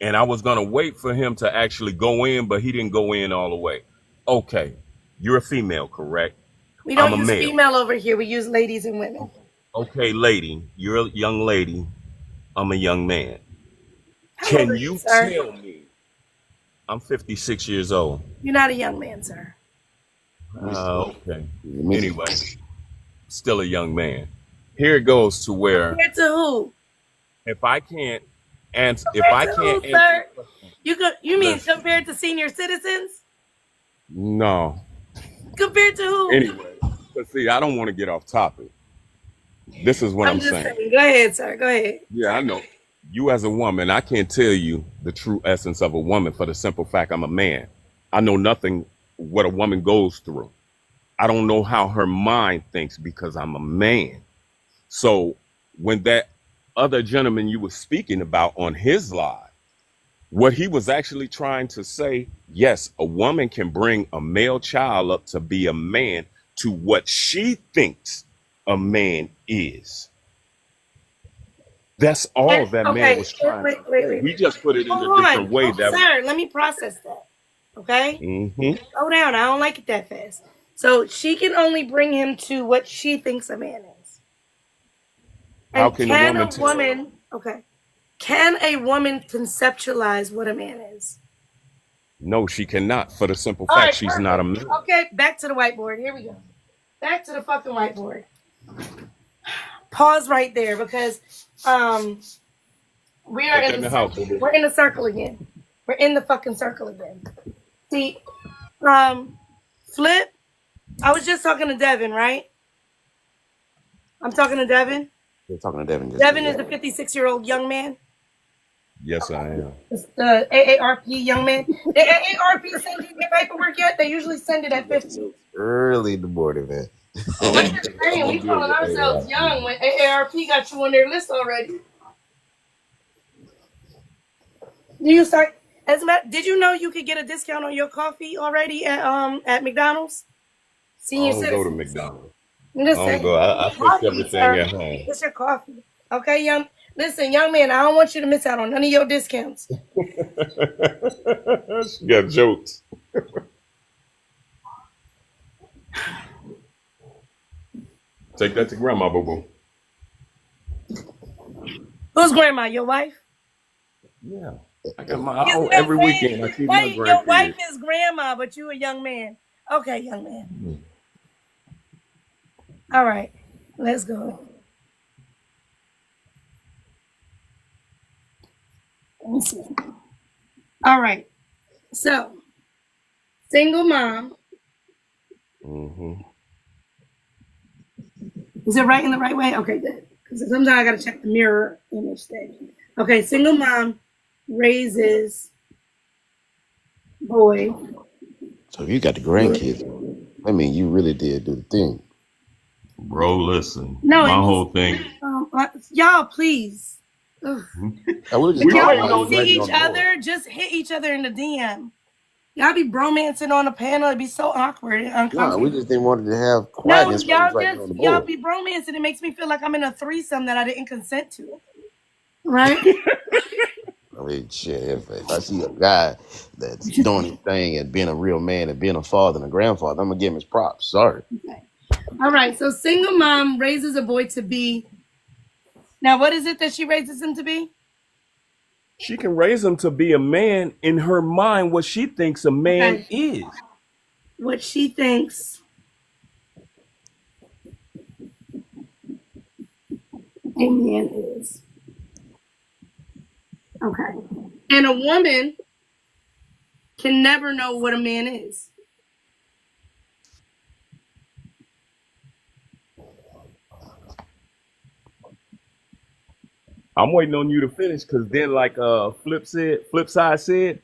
and I was gonna wait for him to actually go in, but he didn't go in all the way. Okay, you're a female, correct? We I'm don't a use male. female over here. We use ladies and women. Okay, lady, you're a young lady. I'm a young man. How old Can are you, you sir? tell me? I'm 56 years old. You're not a young man, sir. Let me see. Okay. Let me see. Anyway, still a young man. here it goes to where Compared to who? if I can't Compared to who, answer the sir? question, You mean listen, compared to senior citizens? no. Compared to who? Anyway, but see, I don't want to get off topic. This is what I'm I'm just saying. saying. Go ahead, sir. Go ahead. Yeah, I know. You as a woman, I can't tell you the true essence of a woman for the simple fact I'm a man. I know nothing what a woman goes through. I don't know how her mind thinks because I'm a man. So when that other gentleman you were speaking about on his live, what he was actually trying to say, yes, a woman can bring a male child up to be a man to what she thinks a man is. That's all that man Okay. was trying Wait, to wait, say. wait. He just put it in a Hold different on. way. Oh, That was, sir, let me process that. Okay? hmm Slow down. I don't like it that fast. So she can only bring him to what she thinks a man is. how And can a can woman a tell? woman, okay, can a woman conceptualize what a man is? No, she cannot for the simple All fact right, she's not a perfect. man. Okay, back to the whiteboard. Here we go. Back to the fucking whiteboard. Pause right there because um we are Take that in in the the house, circle. baby. We're in the circle again. We're in the fucking circle again. See, Flip, I was just talking to Devin, right? I'm talking to Devin. We're talking to Devin just Devin yeah. is the 56-year-old young man. Yes, I am. The AARP young man. The AARP send you your paperwork yet? They usually send it at 50. Early in the morning, man. I'm just saying, we I'm good calling with ourselves AARP. young when AARP got you on their list already. Do you start? As a matter, did you know you could get a discount on your coffee already at McDonald's? I Senior don't go to citizens. McDonald's. I'm I just don't saying. go. I fix Coffee, everything sir. at home. It's your coffee. Okay, young. Listen, young man, I don't want you to miss out on none of your discounts. She got jokes. Take that to grandma, boo boo. Who's grandma? Your wife? Yeah. I got my Yes, oh, what I'm every saying. weekend I keep my Wait, your wife grandkids. is grandma, but you a young man. Okay, young man. All right, let's go. Let me see. All right, so single mom. Mm-hmm. Is it right in the right way? Okay, good. Because sometimes I gotta check the mirror image thing. Okay, single mom raises boy. So if you got the grandkids, I mean, you really did do the thing. Bro, listen. No, My it was whole thing. y'all please. Ugh. I was just If We y'all talking waiting like want on to we see you. waiting each on the Lord. other, just hit each other in the DM. Y'all be bromancing on a panel. It'd be so awkward and No, we uncomfortable. just didn't want to have No, quietness while we was writing on the y'all board. be bromancing. It makes me feel like I'm in a threesome that I didn't consent to. Right? I mean, shit, if I see a guy that's doing his thing and being a real man and being a father and a grandfather, I'm gonna give him his props. Sorry. Okay. All right. So single mom raises a boy to be. Now, what is it that she raises him to be? She can raise him to be a man in her mind, what she thinks a man Okay. is. What she thinks a man is. Okay. And a woman can never know what a man is. I'm waiting on you to finish because then, like Flip Side said,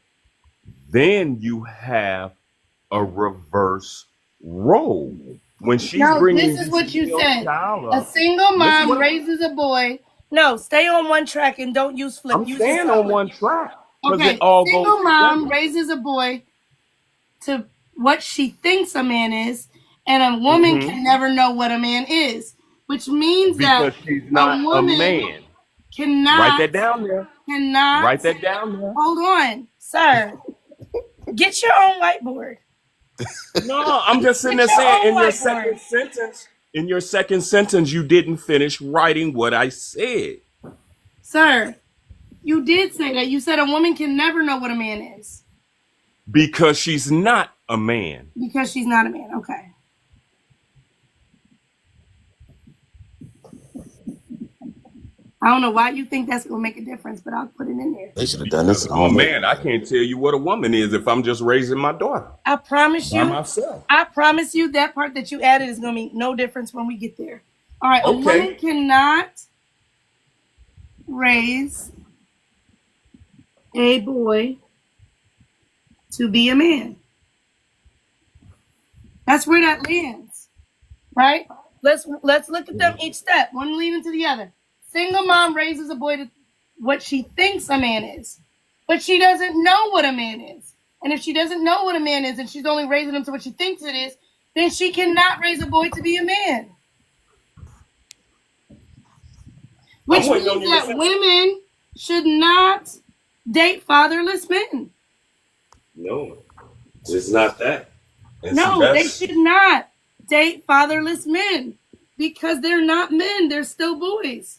then you have a reverse role. When she's No, bringing this is this what you male said. child A up, single listen mom what raises a boy. No, stay on one track and don't use flip. I'm Use staying yourself. on one track because it Okay, all goes single mom together. raises a boy to what she thinks a man is, and a woman Hmm. can never know what a man is, which means that Because she's a not a woman man. Write cannot, that down there. cannot, Write that down there. hold on, sir, get your own whiteboard. No, I'm just sitting Get there your saying own whiteboard. in your second sentence, you didn't finish writing what I said. Sir, you did say that. You said a woman can never know what a man is Because she's not a man. because she's not a man. Okay. I don't know why you think that's gonna make a difference, but I'll put it in there. They should have done this Because I'm a long ago. man. I can't tell you what a woman is if I'm just raising my daughter I promise by you. myself. I promise you that part that you added is gonna make no difference when we get there. All right, a Okay. woman cannot raise a boy to be a man. That's where that lands, right? Let's look at them each step, one leading to the other. Single mom raises a boy to what she thinks a man is, but she doesn't know what a man is. And if she doesn't know what a man is and she's only raising him to what she thinks it is, then she cannot raise a boy to be a man. Which means that women should not date fatherless men. No, it's not that. And No, they should not date fatherless men because they're not men, they're still boys.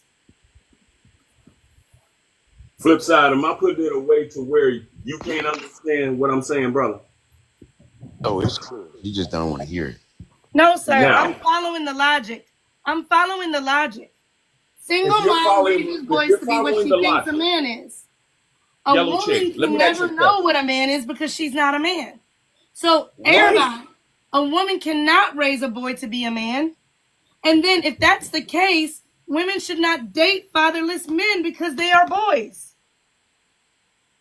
Flip side, am I putting it away to where you can't understand what I'm saying, brother? Oh, it's true. You just don't want to hear it. No, sir. Now- I'm following the logic. Single If you're mom following- raises if boys you're to be what following she the thinks logic. a man is. A Yellow woman chick, let can me ask you never a know question. what a man is because she's not a man. So, Right. everybody, a woman cannot raise a boy to be a man. And then, if that's the case, women should not date fatherless men because they are boys.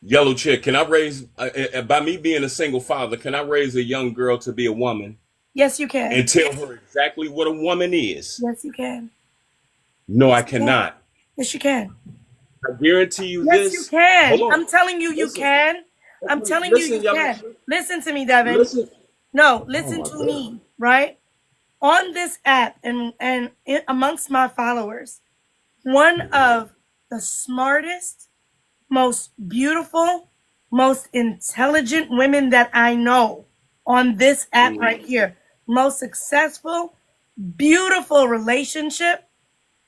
Yellow chick, can I raise, by me being a single father, can I raise a young girl to be a woman Yes, you can. and tell her exactly what a woman is? Yes, you can. No, I cannot. Yes, you can. I guarantee you Yes, this. you can. Hold on. I'm telling you, you Listen. can. I'm telling you, Listen, you yellow can. chick. Listen to me, Devin. Listen. No, listen my to God. me, right? On this app and amongst my followers, one of the smartest, most beautiful, most intelligent women that I know on this app right here, most successful, beautiful relationship.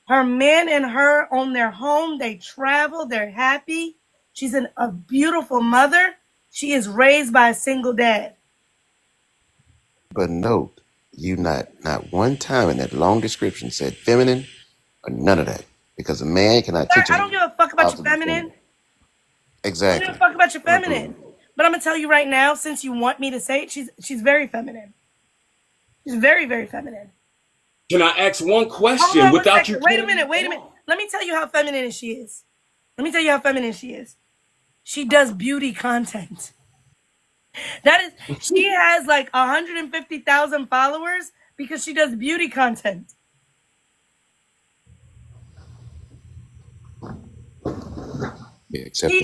Her man and her own their home. They travel. They're happy. She's a beautiful mother. She is raised by a single dad. But note, you not one time in that long description said feminine or none of that. Because a man cannot Sir, teach I don't give a fuck about your feminine. I don't Exactly. give a fuck about your feminine. But I'm gonna tell you right now, since you want me to say it, she's very feminine. She's very, very feminine. Can I ask one Hold question on one without second. you? Wait a minute. Let me tell you how feminine she is. She does beauty content. She has like 150,000 followers because she does beauty content. Yeah, except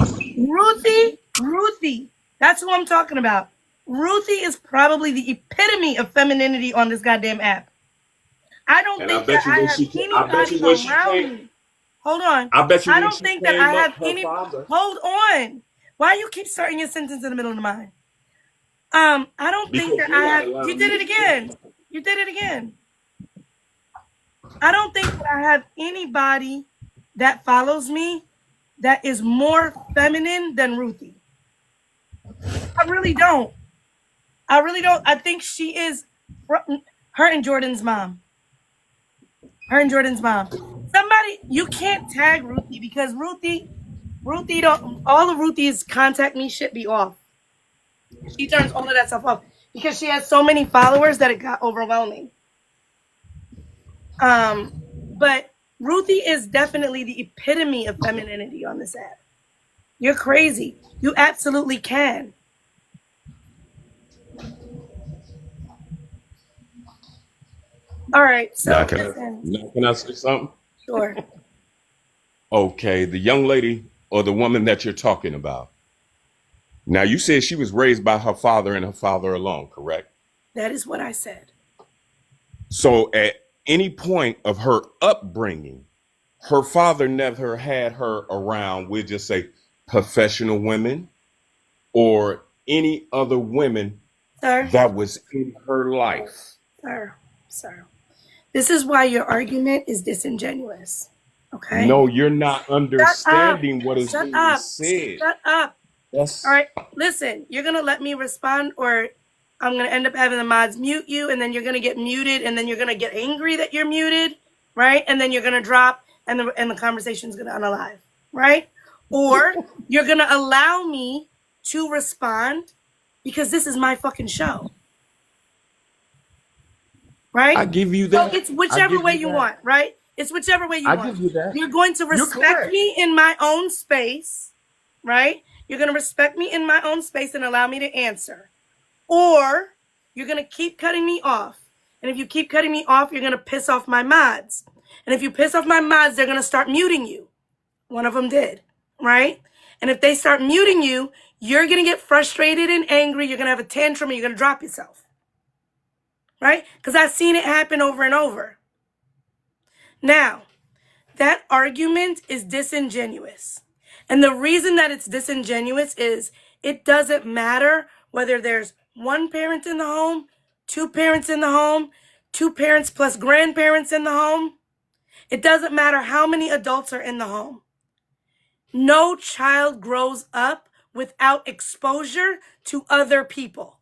Ruthie, that's who I'm talking about. Ruthie is probably the epitome of femininity on this goddamn app. I don't And think I bet that you I when have she came, I bet anybody you when she around came, me. Hold on. I bet you I when don't she think that came I up, have her any. father. Hold on. Why you keep starting your sentence in the middle of mine? I don't think Because that you're I not have. allowing You did me it to again. You did it again. I don't think that I have anybody that follows me that is more feminine than Ruthie. I really don't. I think she is her and Jordan's mom. Somebody, you can't tag Ruthie because Ruthie don't, all of Ruthie's contact me shit be off. She turns all of that stuff off because she has so many followers that it got overwhelming. But Ruthie is definitely the epitome of femininity on this app. You're crazy. You absolutely can. All right, so Now, listen. can I say something? Sure. Okay, the young lady or the woman that you're talking about. Now, you said she was raised by her father and her father alone, correct? That is what I said. So at any point of her upbringing, her father never had her around, we'll just say professional women or any other women Sir, that was in her life. sir. This is why your argument is disingenuous. Okay? No, you're not understanding what is being said. Shut up. That's All right. Listen, you're going to let me respond or I'm going to end up having the mods mute you and then you're going to get muted and then you're going to get angry that you're muted, right? And then you're going to drop and the conversation's gonna unalive, right? Or you're gonna allow me to respond because this is my fucking show, I right? give you So that. it's I whichever give way you you that. want, right? It's whichever way you I want. give you that. You're going to You're respect correct. me in my own space, right? You're going to respect me in my own space and allow me to answer. Or you're going to keep cutting me off. And if you keep cutting me off, you're going to piss off my mods. And if you piss off my mods, they're going to start muting you. One of them did, right? And if they start muting you, you're going to get frustrated and angry. You're going to have a tantrum and you're going to drop yourself, right? Because I've seen it happen over and over. Now, that argument is disingenuous. And the reason that it's disingenuous is it doesn't matter whether there's one parent in the home, two parents in the home, two parents plus grandparents in the home. It doesn't matter how many adults are in the home. No child grows up without exposure to other people.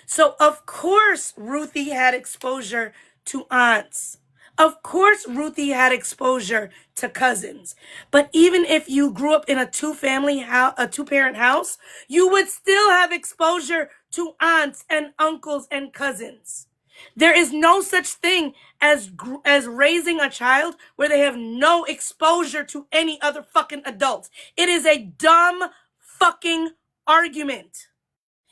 So, of course, Ruthie had exposure to aunts. Of course, Ruthie had exposure to cousins. But even if you grew up in a two-parent house, you would still have exposure to aunts and uncles and cousins. There is no such thing as raising a child where they have no exposure to any other fucking adults. It is a dumb fucking argument.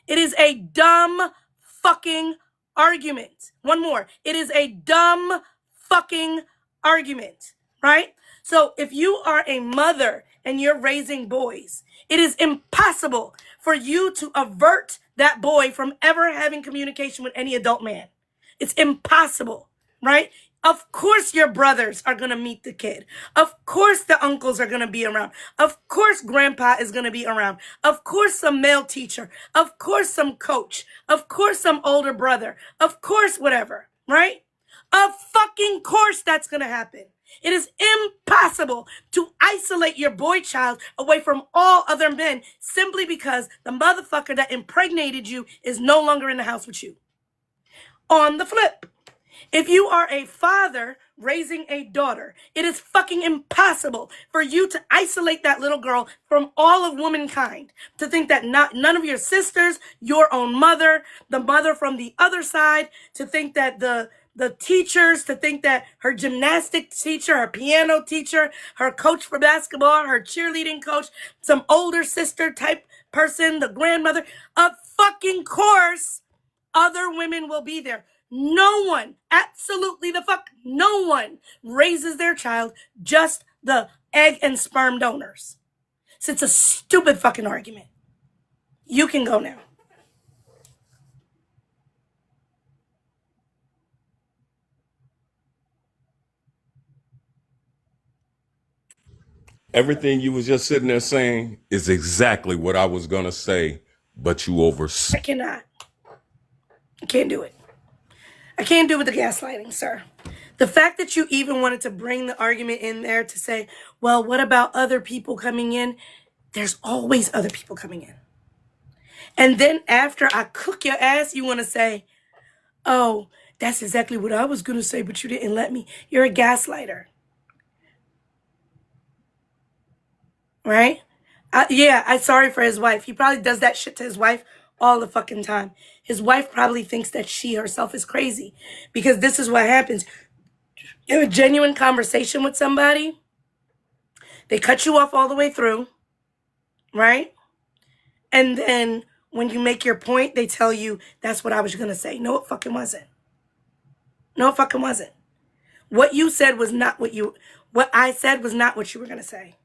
It is a dumb fucking argument. One more. It is a dumb fucking argument, right? So if you are a mother and you're raising boys, it is impossible for you to avert that boy from ever having communication with any adult man. It's impossible, right? Of course your brothers are going to meet the kid. Of course the uncles are going to be around. Of course grandpa is going to be around. Of course some male teacher. Of course some coach. Of course some older brother. Of course whatever, right? Of fucking course that's going to happen. It is impossible to isolate your boy child away from all other men simply because the motherfucker that impregnated you is no longer in the house with you. On the flip, if you are a father raising a daughter, it is fucking impossible for you to isolate that little girl from all of womankind. To think that none of your sisters, your own mother, the mother from the other side, to think that the teachers, to think that her gymnastics teacher, her piano teacher, her coach for basketball, her cheerleading coach, some older sister type person, the grandmother, of fucking course, other women will be there. No one, absolutely the fuck, no one raises their child, just the egg and sperm donors. So it's a stupid fucking argument. You can go now. Everything you was just sitting there saying is exactly what I was gonna say, but you I cannot. I can't do it. I can't do it with the gaslighting, sir. The fact that you even wanted to bring the argument in there to say, well, what about other people coming in? There's always other people coming in. And then after I cook your ass, you want to say, oh, that's exactly what I was going to say, but you didn't let me. You're a gaslighter, right? I'm sorry for his wife. He probably does that shit to his wife all the fucking time. His wife probably thinks that she herself is crazy because this is what happens. You have a genuine conversation with somebody. They cut you off all the way through, right? And then when you make your point, they tell you that's what I was going to say. No, it fucking wasn't. No, it fucking wasn't. What you said was not what I said was not what you were going to say.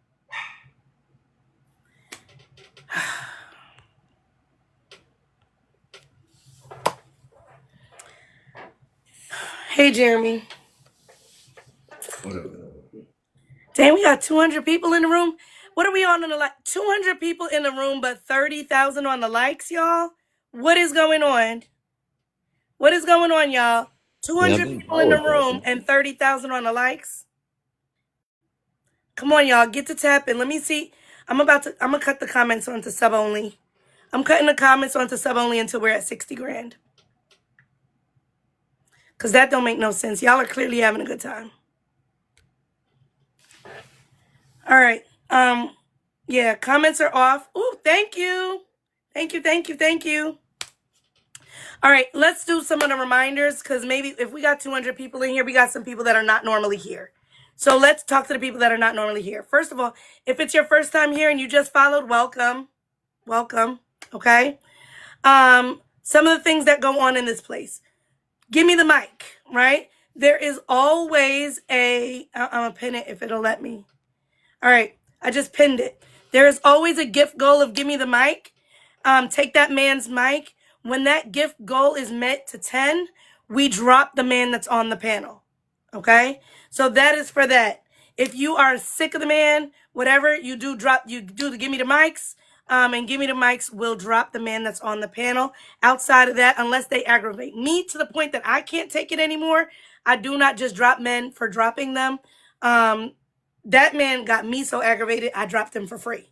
Hey, Jeremy. Damn, we got 200 people in the room. What are we on the 200 people in the room, but 30,000 on the likes, y'all? What is going on? What is going on, y'all? Yeah, I 200 think people in the power room talking. and 30,000 on the likes. Come on, y'all, get to tapping. Let me see. I'm gonna cut the comments onto sub only. I'm cutting the comments onto sub only until we're at 60 grand. Cause that don't make no sense. Y'all are clearly having a good time. All right. Yeah, comments are off. Ooh, thank you. Thank you, thank you, thank you. All right, let's do some of the reminders because maybe if we got 200 people in here, we got some people that are not normally here. So let's talk to the people that are not normally here. First of all, if it's your first time here and you just followed, welcome. Welcome. Okay. Some of the things that go on in this place. Give me the mic, right? There is always I'm gonna pin it if it'll let me. All right, I just pinned it. There is always a gift goal of give me the mic. Take that man's mic. When that gift goal is met to 10, we drop the man that's on the panel. Okay? So that is for that. If you are sick of the man, whatever, you do the give me the mics. And give me the mics will drop the man that's on the panel. Outside of that, unless they aggravate me to the point that I can't take it anymore, I do not just drop men for dropping them. That man got me so aggravated, I dropped him for free.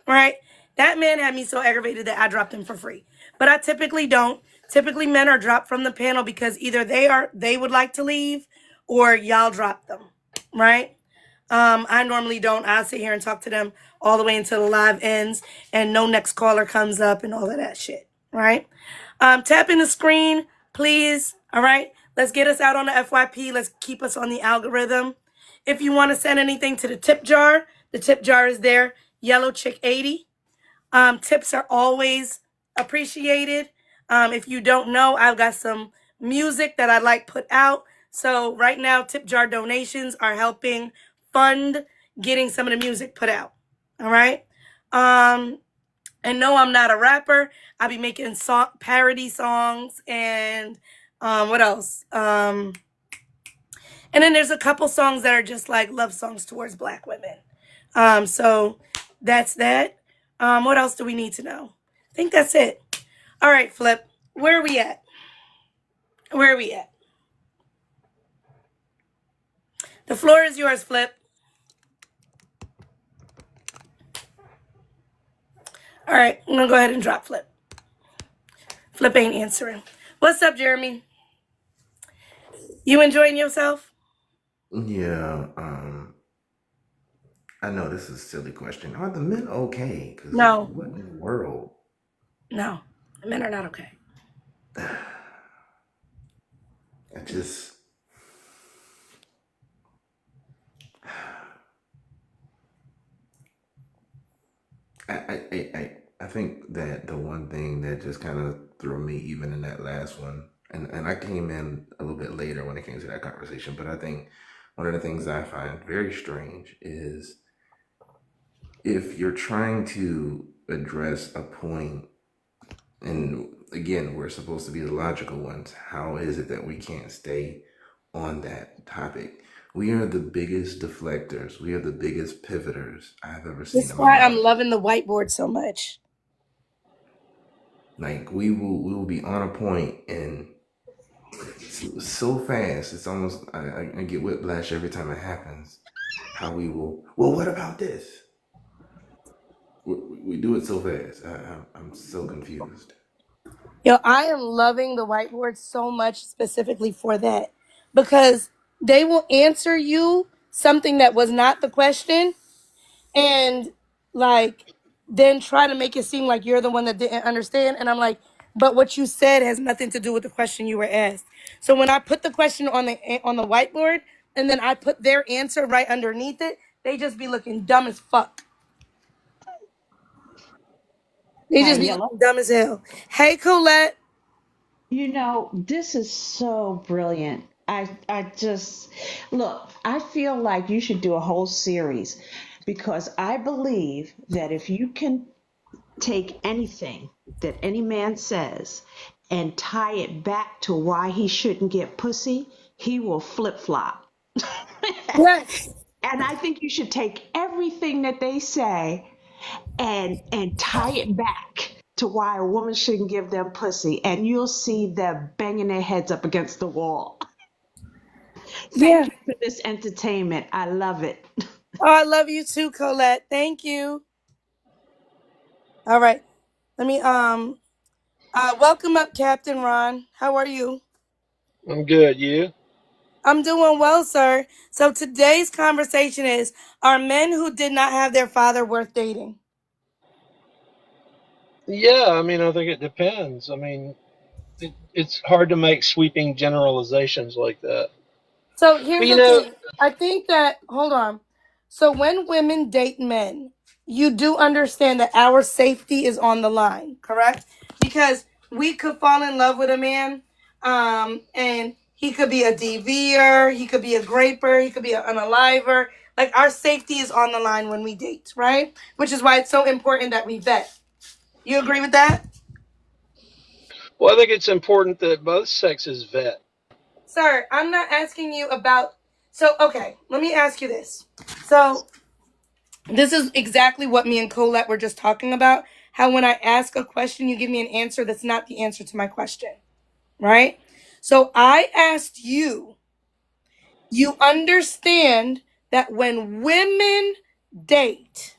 Right? That man had me so aggravated that I dropped him for free. But I typically don't. Typically, men are dropped from the panel because either they would like to leave or y'all drop them. Right? I normally don't. I'll sit here and talk to them all the way until the live ends and no next caller comes up and all of that shit. Right? Tap in the screen, please. All right? Let's get us out on the FYP. Let's keep us on the algorithm. If you want to send anything to the tip jar is there. Yellow Chick 80. Tips are always appreciated. If you don't know, I've got some music that I'd like put out. So right now, tip jar donations are helping fund getting some of the music put out. All right. And no, I'm not a rapper. I'll be making parody songs and what else? And then there's a couple songs that are just like love songs towards Black women. So that's that. What else do we need to know? I think that's it. All right, Flip. Where are we at? Where are we at? The floor is yours, Flip. All right, I'm gonna go ahead and drop Flip. Flip ain't answering. What's up, Jeremy? You enjoying yourself? Yeah, I know this is a silly question. Are the men okay? Because No, what in the world? no. The men are not okay. I just, I think that the one thing that just kind of threw me, even in that last one, and I came in a little bit later when it came to that conversation, but I think one of the things I find very strange is if you're trying to address a point, and again, we're supposed to be the logical ones, how is it that we can't stay on that topic? We are the biggest deflectors. We are the biggest pivoters I've ever seen That's in my why I'm life. loving the whiteboard so much. Like we will be on a point and so fast. It's almost I get whiplash every time it happens. How we will. Well, what about this? We do it so fast. I'm so confused. Yo, I am loving the whiteboard so much specifically for that because they will answer you something that was not the question and like then try to make it seem like you're the one that didn't understand. And I'm like, but what you said has nothing to do with the question you were asked. So when I put the question on the whiteboard and then I put their answer right underneath it, they just be looking dumb as fuck. They Hi, just be Yellow. looking dumb as hell. Hey, Colette. This is so brilliant. I just look, I feel like you should do a whole series because I believe that if you can take anything that any man says and tie it back to why he shouldn't get pussy, he will flip-flop. Yes. And I think you should take everything that they say and tie it back to why a woman shouldn't give them pussy, and you'll see them banging their heads up against the wall. Thank Yeah. you for this entertainment. I love it. Oh, I love you too, Colette. Thank you. All right. Let me welcome up Captain Ron. How are you? I'm good, you? I'm doing well, sir. So today's conversation is, are men who did not have their father worth dating? Yeah, I mean, I think it depends. I mean, it's hard to make sweeping generalizations like that. So here's But you the know, thing. I think that, hold on. So when women date men, you do understand that our safety is on the line, correct? Because we could fall in love with a man, and he could be a DVer, he could be a graper, he could be an unaliver. Like our safety is on the line when we date, right? Which is why it's so important that we vet. You agree with that? well, I think it's important that both sexes vet. Sir, I'm not asking you about. So, okay, let me ask you this. So, this is exactly what me and Colette were just talking about. How when I ask a question, you give me an answer that's not the answer to my question, right? So, I asked you, you understand that when women date,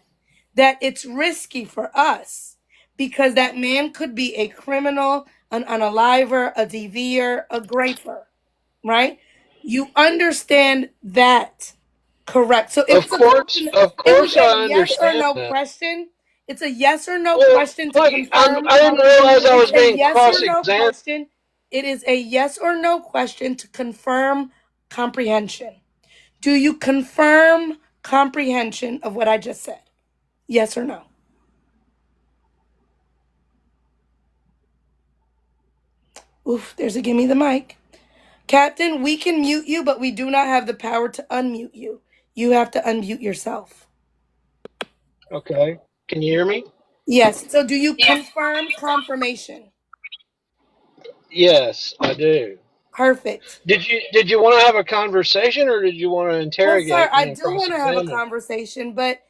that it's risky for us because that man could be a criminal, an unaliver, a DVer, a graper, right? You understand that, correct? So if it's a question, Of it was course, a I yes or understand no that. question. It's a yes or no Well, question to wait, confirm. I didn't realize I It's was a being yes or no cross-examined. question. It is a yes or no question to confirm comprehension. Do you confirm comprehension of what I just said? Yes or no? Oof, there's a give me the mic. Captain, we can mute you, but we do not have the power to unmute you. You have to unmute yourself. Okay, can you hear me? Yes. So do you confirm confirmation? Yes, I do. Perfect. Did you want to have a conversation or did you want to Well, sir, interrogate I me and do want to have a cross-examine? conversation, but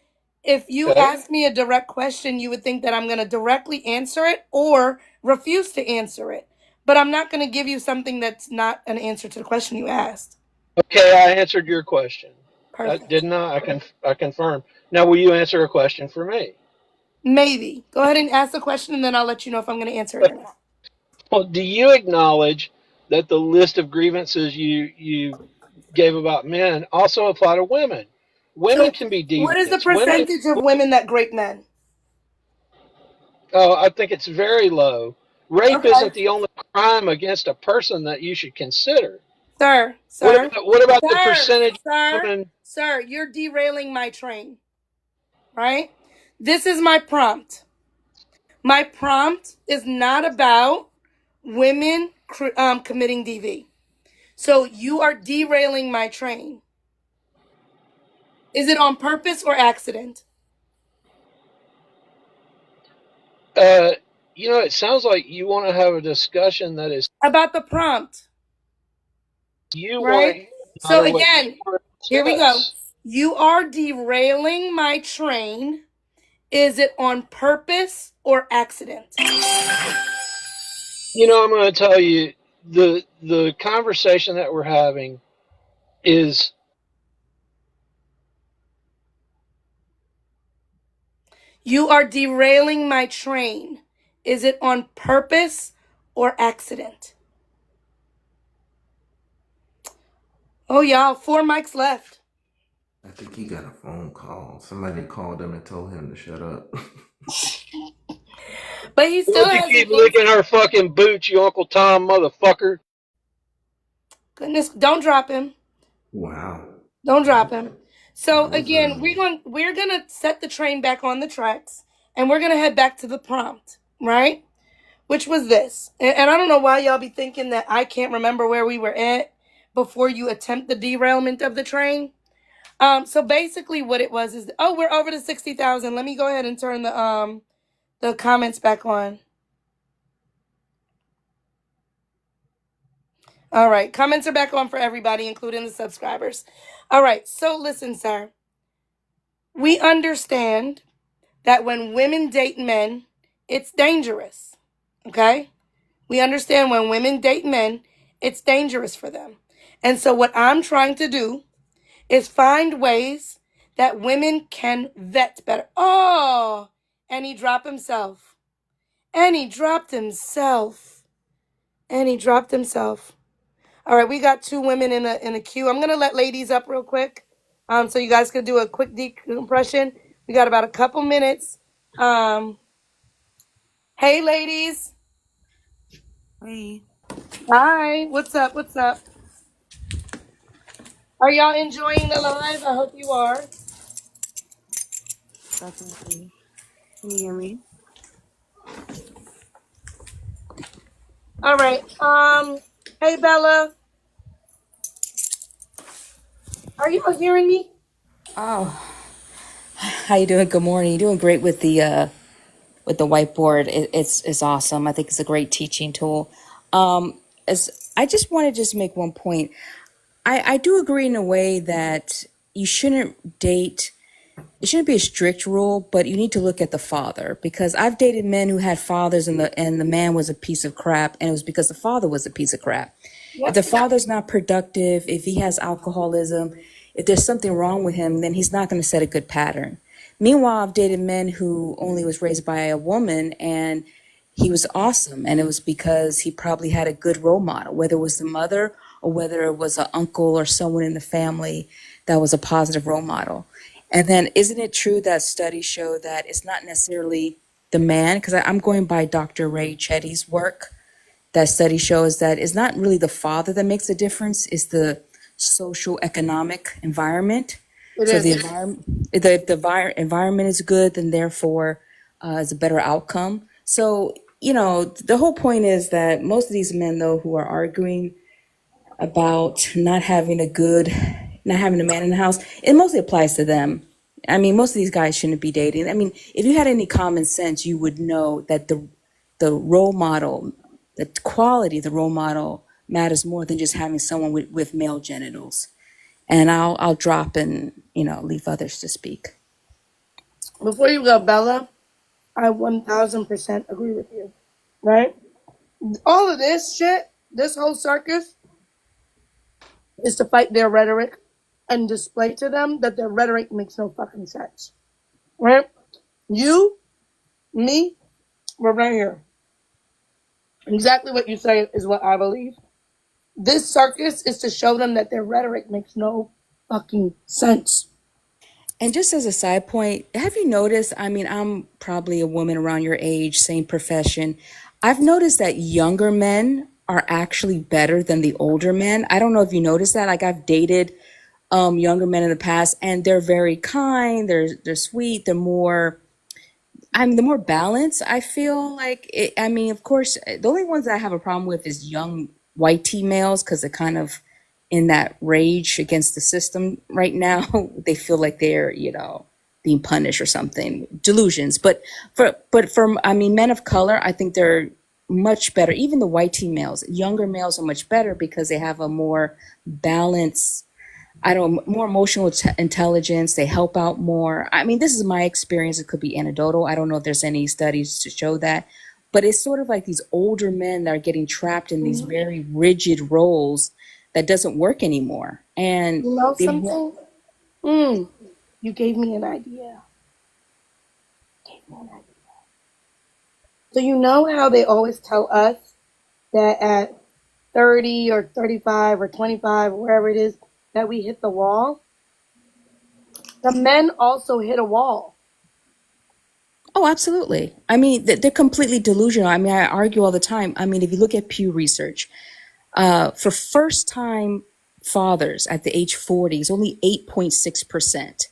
if you Okay. ask me a direct question, you would think that I'm going to directly answer it or refuse to answer it. But I'm not going to give you something that's not an answer to the question you asked. Okay, I answered your question. Perfect. Didn't I? I confirm. Now, will you answer a question for me? Maybe. Go ahead and ask the question, and then I'll let you know if I'm going to answer it or not. Well, do you acknowledge that the list of grievances you gave about men also apply to women? Women So, can be what is the deviants. percentage of women that grape men? Oh, I think it's very low. Rape Okay. isn't the only crime against a person that you should consider. Sir, sir, What about the sir, percentage of sir, women? sir, you're derailing my train, right? This is my prompt. My prompt is not about women committing DV. So you are derailing my train. Is it on purpose or accident? Uh, it sounds like you want to have a discussion that is About the prompt, you want right? to So honor what you again, want to here we go. discuss. You are derailing my train. Is it on purpose or accident? I'm going to tell you the conversation that we're having is You are derailing my train. Is it on purpose or accident? Oh, y'all, 4 mics left. I think he got a phone call. Somebody called him and told him to shut up. But he still would you hasn't keep answered. licking her fucking boots, you Uncle Tom motherfucker? Goodness, don't drop him. Wow. Don't drop him. So That was again, we're gonna set the train back on the tracks, and we're gonna head back to the prompt, right? Which was this, and I don't know why y'all be thinking that I can't remember where we were at before you attempt the derailment of the train. So basically, what it was is, oh, we're over to 60,000. Let me go ahead and turn the comments back on. All right, comments are back on for everybody, including the subscribers. All right, so listen, sir. We understand that when women date men, it's dangerous. Okay? We understand when women date men, it's dangerous for them. And so, what I'm trying to do is find ways that women can vet better. Oh, and he dropped himself. And he dropped himself. And he dropped himself. All right, we got two women in a queue. I'm gonna let ladies up real quick, so you guys could do a quick decompression. We got about a couple minutes. Um, hey, ladies. Hey, Hi. What's up? What's up? Are y'all enjoying the live? I hope you are. definitely. Can you hear me? All right. Hey, Bella. Are you hearing me? Oh, how you doing? Good morning. You're doing great with the whiteboard. It's awesome. I think it's a great teaching tool. As I just want to just make one point. I do agree in a way that you shouldn't date. It shouldn't be a strict rule, but you need to look at the father, because I've dated men who had fathers and the man was a piece of crap, and it was because the father was a piece of crap. If Yep. the father's not productive, if he has alcoholism, if there's something wrong with him, then he's not going to set a good pattern. Meanwhile, I've dated men who only was raised by a woman and he was awesome. And it was because he probably had a good role model, whether it was the mother or whether it was an uncle or someone in the family that was a positive role model. And then, isn't it true that studies show that it's not necessarily the man? Because I'm going by Dr. Ray Chetty's work. That study shows that it's not really the father that makes a difference, it's the social economic environment. It So the is. environment, if the environment is good, then therefore is a better outcome. So, the whole point is that most of these men, though, who are arguing about not having a man in the house, it mostly applies to them. I mean, most of these guys shouldn't be dating. I mean, if you had any common sense, you would know that the role model, the quality of the role model matters more than just having someone with male genitals. And I'll drop and, leave others to speak. Before you go, Bella, I 1000% agree with you. Right? All of this shit, this whole circus, is to fight their rhetoric and display to them that their rhetoric makes no fucking sense. Right? You, me, we're right here. Exactly what you say is what I believe. This circus is to show them that their rhetoric makes no fucking sense. And just as a side point, have you noticed? I mean, I'm probably a woman around your age, same profession. I've noticed that younger men are actually better than the older men. I don't know if you noticed that. Like, I've dated younger men in the past, and they're very kind. They're sweet. The more balanced I feel like it. I mean, of course, the only ones that I have a problem with is young white teen males, because they're kind of in that rage against the system right now. They feel like they're, being punished or something, delusions. But for I mean, men of color, I think they're much better. Even the white teen males, younger males are much better because they have a more balanced, I don't more emotional intelligence. They help out more. I mean, this is my experience. It could be anecdotal. I don't know if there's any studies to show that, but it's sort of like these older men that are getting trapped in these very rigid roles that doesn't work anymore. And You know they want, something? Mm, you gave me an idea. So you know how they always tell us that at 30 or 35 or 25, wherever it is, that we hit the wall? The men also hit a wall. oh, absolutely. I mean, they're completely delusional. I mean, I argue all the time. I mean, if you look at Pew Research, for first time fathers at the age 40 is only 8.6%.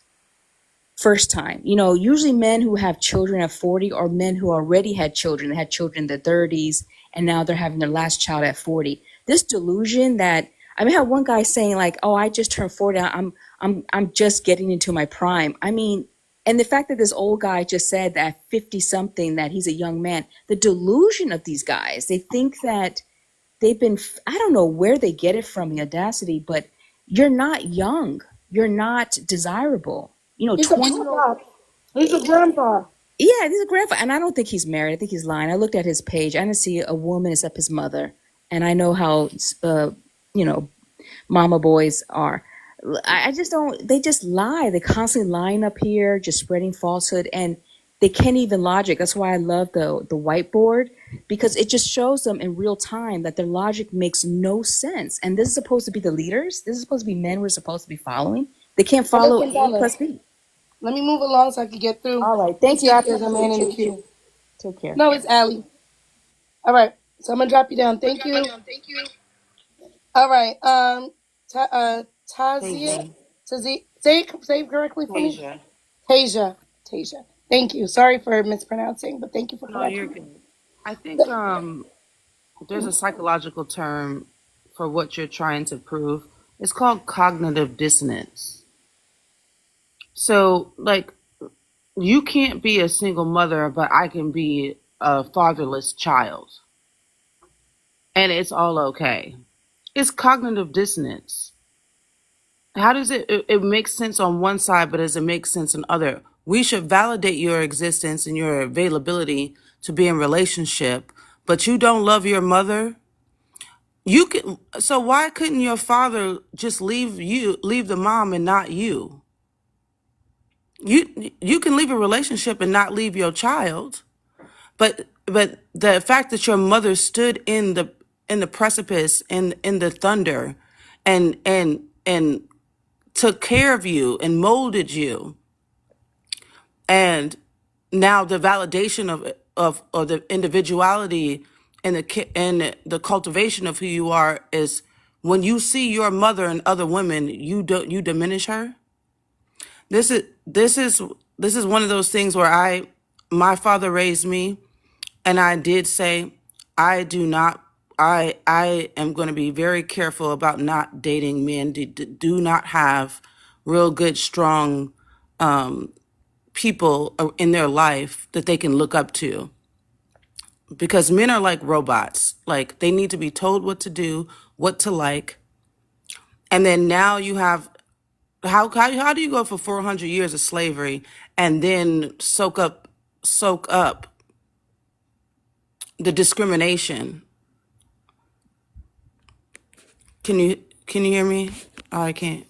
First time. Usually men who have children at 40 are men who already had children. They had children in their 30s and now they're having their last child at 40. This delusion that I mean, I had one guy saying like, "Oh, I just turned 40. I'm just getting into my prime." I mean, and the fact that this old guy just said that at 50 something that he's a young man, the delusion of these guys. They think that I don't know where they get it from, the audacity, but you're not young. You're not desirable. He's a 20-year-old. grandpa. He's a grandpa. Yeah, he's a grandpa. And I don't think he's married. I think he's lying. I looked at his page. I didn't see a woman except his mother. And I know how, you know, mama boys are. I just don't, they just lie. They constantly lying up here, just spreading falsehood. And they can't even logic. That's why I love the whiteboard, because it just shows them in real time that their logic makes no sense. And this is supposed to be the leaders. This is supposed to be men we're supposed to be following. They can't Well, follow listen, A Bella, plus B. let me move along so I can get through. All right. Let me Thank you. see I if there's a man appreciate in the you. queue. Take care. No, it's Allie. All right. So I'm gonna drop you down. Thank you. All right. Tazia, Tasia. say it correctly for me. Tasia. Tasia. Tasia. Thank you. Sorry for mispronouncing, but thank you for No, you're correcting me. good. I think there's a psychological term for what you're trying to prove. It's called cognitive dissonance. So, like, you can't be a single mother, but I can be a fatherless child, and it's all okay. It's cognitive dissonance. How does it makes sense on one side, but does it make sense on other? We should validate your existence and your availability to be in relationship, but you don't love your mother. You can, so why couldn't your father just leave the mom and not you? You can leave a relationship and not leave your child, but the fact that your mother stood in the precipice in the thunder and took care of you and molded you, and now the validation of the individuality and the cultivation of who you are is when you see your mother and other women, you diminish her. This is this is this is one of those things where my father raised me, and I did say I do not. I am going to be very careful about not dating men do not have real good strong people in their life that they can look up to, because men are like robots. Like, they need to be told what to do, what to like. And then now you have, how do you go for 400 years of slavery and then soak up the discrimination? Can you hear me? Oh, I can't.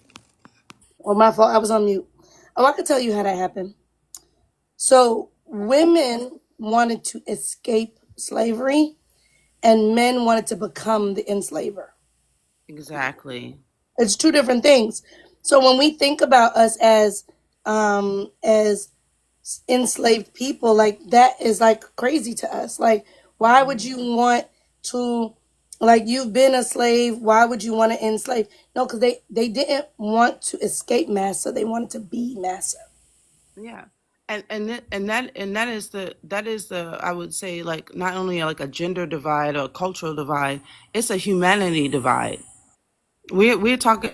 Oh, my fault. I was on mute. Oh, I could tell you how that happened. So women wanted to escape slavery, and men wanted to become the enslaver. Exactly. It's two different things. So when we think about us as enslaved people, like, that is like crazy to us. Like, why would you want to, like, you've been a slave, why would you want to enslave? No, because they didn't want to escape massa, they wanted to be massa. Yeah. And that is the I would say, like, not only like a gender divide or a cultural divide, it's a humanity divide. We're talking.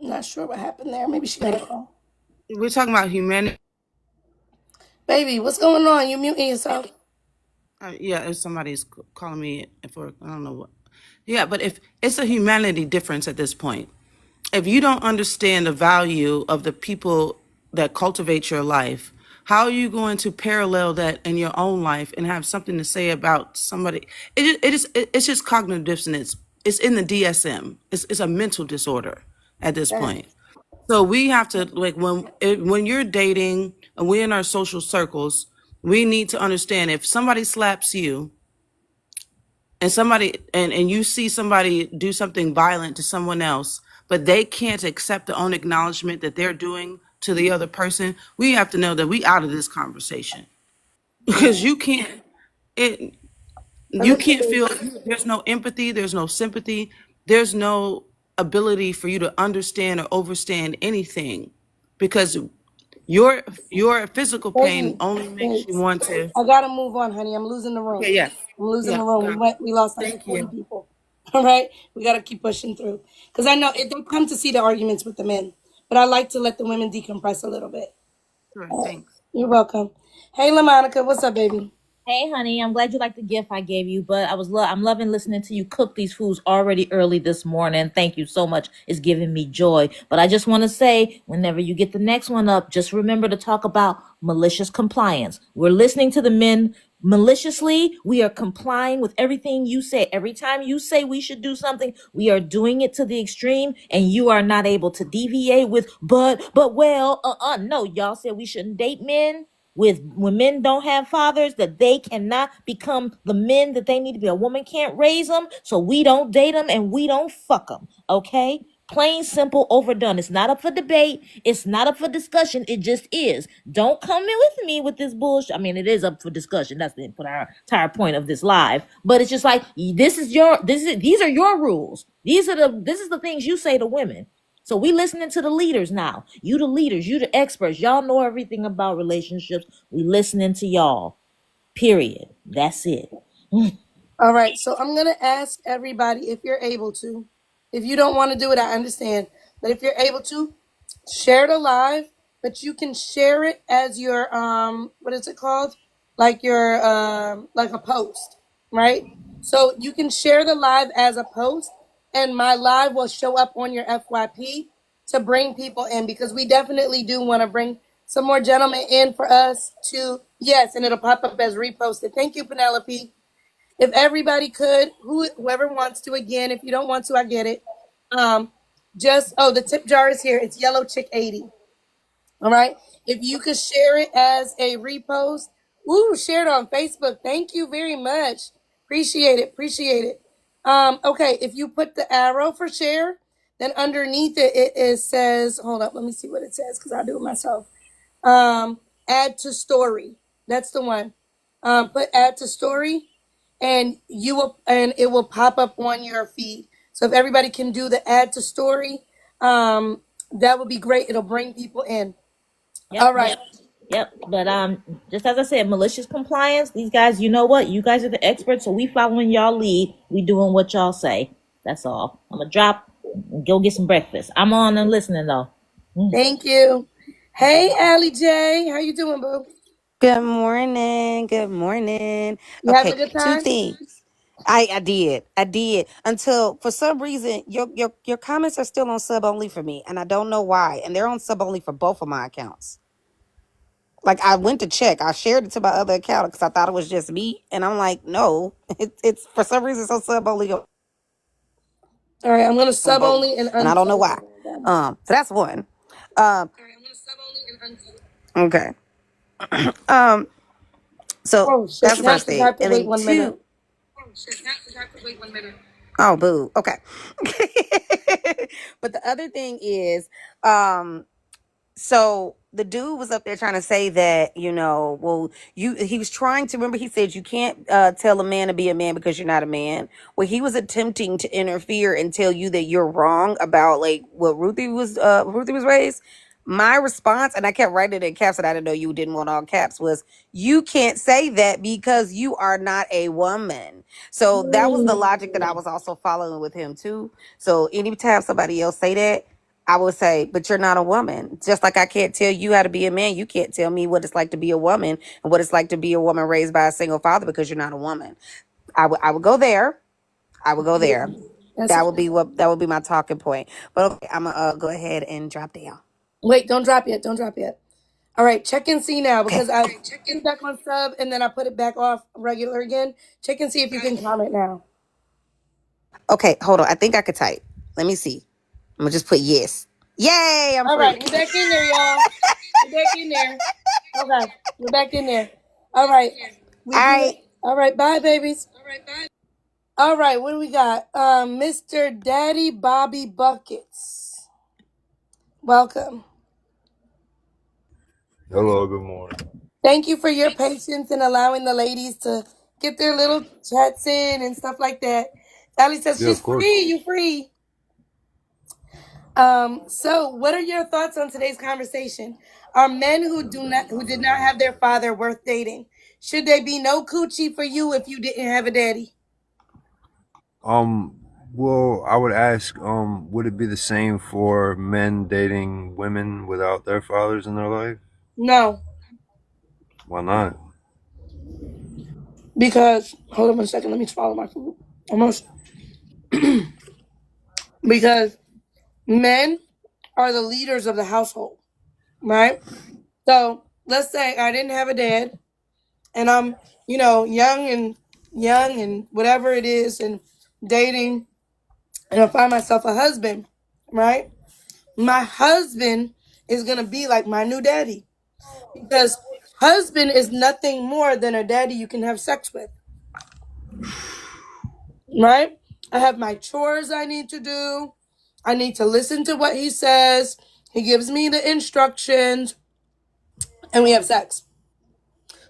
I'm not sure what happened there. Maybe she got a call. We're talking about humanity. Baby, what's going on? You muting yourself. Yeah, if somebody's calling me for, I don't know what. Yeah, but if it's a humanity difference at this point, if you don't understand the value of the people that cultivate your life, how are you going to parallel that in your own life and have something to say about somebody? It's just cognitive dissonance. It's in the DSM. It's a mental disorder at this point. So we have to, like, when you're dating and we're in our social circles, we need to understand, if somebody slaps you and you see somebody do something violent to someone else, but they can't accept the own acknowledgement that they're doing to the other person, we have to know that we out of this conversation. Because it But you listen, can't feel, there's no empathy, there's no sympathy, there's no ability for you to understand or overstand anything, because your your physical pain baby, only makes you thanks. want to. I gotta move on, honey. I'm losing the room. Okay, yeah. I'm losing Yeah, the room. We lost like thank 40 you. people. All right, we gotta keep pushing through because I know they come to see the arguments with the men, but I like to let the women decompress a little bit. Sure, thanks. You're welcome. Hey, LaMonica, what's up, baby? Hey, honey, I'm glad you like the gift I gave you, but I'm loving listening to you cook these foods already early this morning. Thank you so much. It's giving me joy. But I just want to say, whenever you get the next one up, just remember to talk about malicious compliance. We're listening to the men maliciously. We are complying with everything you say. Every time you say we should do something, we are doing it to the extreme, and you are not able to deviate with, but well, no, y'all said we shouldn't date men. with when men don't have fathers, that they cannot become the men that they need to be. A woman can't raise them, so we don't date them and we don't fuck them. Okay? Plain, simple, overdone. It's not up for debate. It's not up for discussion. It just is. Don't come in with me with this bullshit. I mean, it is up for discussion. That's the entire point of this live. But it's just like these are your rules. This is the things you say to women. So we listening to the leaders now. You the leaders, you the experts. Y'all know everything about relationships. We listening to y'all. Period. That's it. All right, so I'm going to ask everybody if you're able to. If you don't want to do it, I understand. But if you're able to, share it live, but you can share it as your what is it called? Like your like a post, right? So you can share the live as a post and my live will show up on your FYP to bring people in because we definitely do want to bring some more gentlemen in for us to yes, and it'll pop up as reposted. Thank you, Penelope. If everybody could, whoever wants to, again, if you don't want to, I get it. Just the tip jar is here. It's Yellow Chick 80. All right. If you could share it as a repost, share it on Facebook. Thank you very much. Appreciate it. Appreciate it. Okay, if you put the arrow for share, then underneath it says, hold up, let me see what it says because I'll do it myself. Add to story. That's the one. Put add to story and it will pop up on your feed. So if everybody can do the add to story, that would be great. It'll bring people in. All Yep, right. yep. But just as I said, malicious compliance. These guys, you know what? You guys are the experts, so we following y'all lead. We doing what y'all say. That's all. I'm gonna drop and go get some breakfast. I'm on and listening though. Thank you. Hey, Allie J, how you doing, boo? Good morning. Good morning. You having a Okay, good two time? things. I did until for some reason your comments are still on sub only for me, and I don't know why. And they're on sub only for both of my accounts. Like I went to check, I shared it to my other account because I thought it was just me, and I'm like, no, it's for some reason it's on sub only All right, I'm gonna on sub both, only and and I don't know unsub. why. So that's one. Um, okay. Um, so Oh shit! that's the Now I first thing, forgot to and wait then 1 minute. two. Oh, boo. Okay. But the other thing is, um, so the dude was up there trying to say that, well, he was trying to remember, he said you can't tell a man to be a man because you're not a man. Well, he was attempting to interfere and tell you that you're wrong about like what Ruthie was raised. My response, and I kept writing it in caps, and I didn't know you didn't want all caps, was you can't say that because you are not a woman. So that was the logic that I was also following with him too. So anytime somebody else say that, I would say, but you're not a woman. Just like I can't tell you how to be a man, you can't tell me what it's like to be a woman and what it's like to be a woman raised by a single father because you're not a woman. I would go there. I would go there. That's That would be my talking point. But okay, I'm gonna go ahead and drop down. wait. Don't drop yet. Don't drop yet. All right, check and see now Okay. because I put it back on sub and then I put it back off regular again. Check and see if you can comment now. Okay, hold on. I think I could type. Let me see. I'm gonna just put yes. Yay, I'm All free. right, we're back in there, y'all. We're back in there. Okay, we're back in there. All right, we All good. right. All right, bye, babies. All right, what do we got? Mr. Daddy Bobby Buckets. Welcome. Hello, good morning. Thank you for your patience and allowing the ladies to get their little chats in and stuff like that. Allie says Yeah, she's of course. free. You free. So what are your thoughts on today's conversation? Are men who did not have their father worth dating? Should there be no coochie for you if you didn't have a daddy? Well, I would ask, would it be the same for men dating women without their fathers in their life? No, Why not? because hold on 1 second. Let me swallow my food. Almost because men are the leaders of the household, right? So let's say I didn't have a dad, and I'm young and whatever it is, and dating, and I find myself a husband, right? My husband is gonna be like my new daddy because Husband is nothing more than a daddy you can have sex with. Right? I have my chores I need to do. I need to listen to what he says. He gives me the instructions, and we have sex.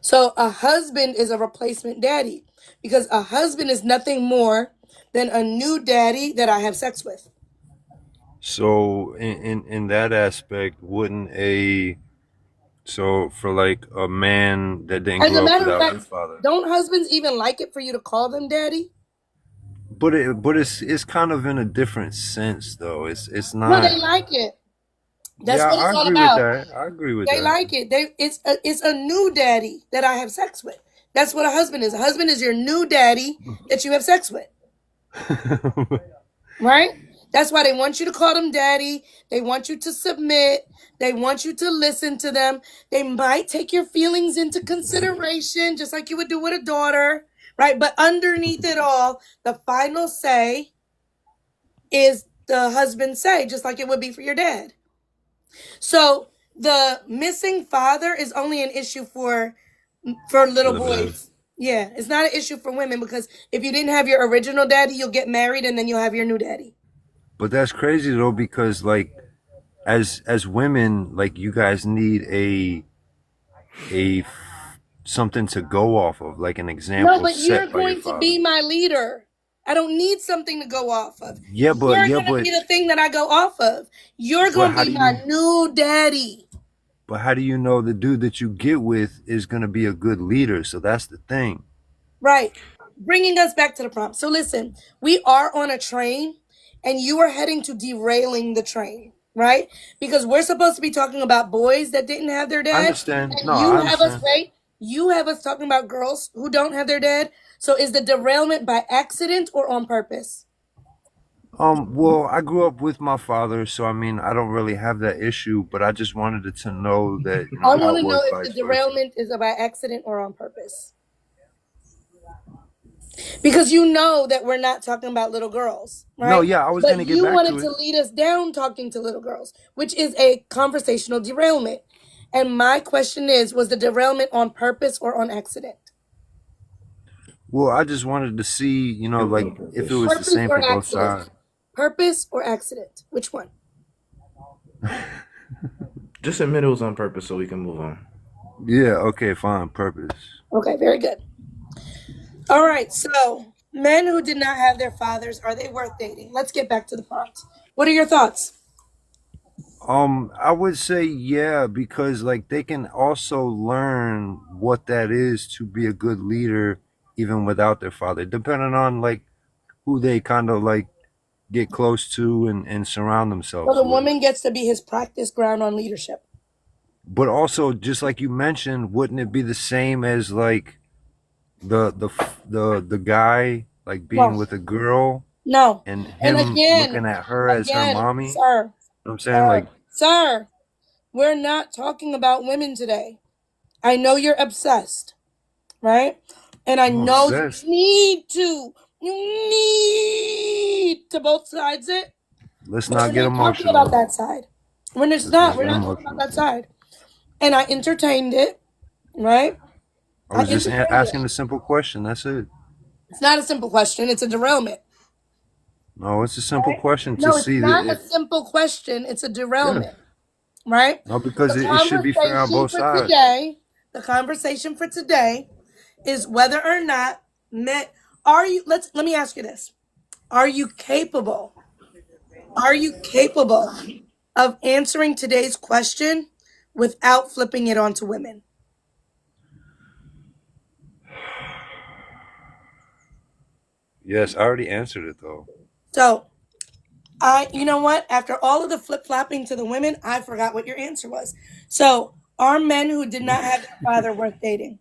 So a husband is a replacement daddy because a husband is nothing more than a new daddy that I have sex with. So in that aspect, wouldn't a so for like a man that didn't As a grow up matter of without their fact, father, don't husbands even like it for you to call them daddy? but it's kind of in a different sense though. It's No, not. they like it. That's Yeah, what I it's all agree with about. that. I agree with They that. like it. It's a new daddy that I have sex with. That's what a husband is. A husband is your new daddy that you have sex with, right? That's why they want you to call them daddy. They want you to submit. They want you to listen to them. They might take your feelings into consideration, just like you would do with a daughter, right? But underneath it all, the final say is the husband's say, just like it would be for your dad. So the missing father is only an issue for little For the men. boys. Yeah, it's not an issue for women because if you didn't have your original daddy, you'll get married and then you'll have your new daddy. But that's crazy though, because like as women, like you guys need a something to go off of, like an No, example but you're set by your going to father. be my leader. I don't need something to go off of. Yeah, but You're yeah, going to but be the thing that I go off of. You're but going to how be do my you new daddy. but how do you know the dude that you get with is gonna be a good leader? So that's the thing. Right. Bringing us back to the prompt. So listen, we are on a train and you are heading to derailing the train, right? Because we're supposed to be talking about boys that didn't have their I dad understand. No, and I you have us understand. wait. You have us talking about girls who don't have their dad. So is the derailment by accident or on purpose? Well, I grew up with my father, so I mean, I don't really have that issue, but I just wanted to know that, I how want it to know was if the vice versa. derailment is by accident or on purpose. Because you know that we're not talking about little girls, No, right? yeah, I was But gonna get you back wanted to to it. lead us down talking to little girls, which is a conversational derailment. And my question is, was the derailment on purpose or on accident? Well, I just wanted to see, It was like on if it purpose. was the Purpose same for or both accident? sides. Purpose or accident? Which one? Just admit it was on purpose so we can move on. Yeah, okay, fine, purpose. Okay, very good. All right, so men who did not have their fathers, are they worth dating? Let's get back to the prompt. What are your thoughts? I would say yeah, because like they can also learn what that is to be a good leader even without their father, depending on like who they kind of like get close to and surround So themselves the with. woman gets to be his practice ground on leadership. But also, just like you mentioned, wouldn't it be the same as like the guy like being No, with a girl no. and And him looking at her as her mommy? You sir, know what I'm saying? Like, sir, we're not talking about women today. I know you're obsessed, right? And I I'm know you obsessed. need to both sides it, Let's but we're not get not talking about emotional. that side. When it's Let's not, not we're get not talking about emotional. that side. And I entertained it, right? I I was just entertained asking it. a simple question. That's it. It's not a simple question, it's a derailment. No, it's a simple Right? question to No, it's see that not a it. simple question, it's a Yeah. derailment, right? No, because The it should be fair on conversation both for sides. today, the conversation for today is whether or not men are you let me ask you this. Are you capable? Are you capable of answering today's question without flipping it onto women? Yes, I already answered it though. So, you know what? After all of the flip flopping to the women, I forgot what your answer was. So, are men who did not have their father worth dating?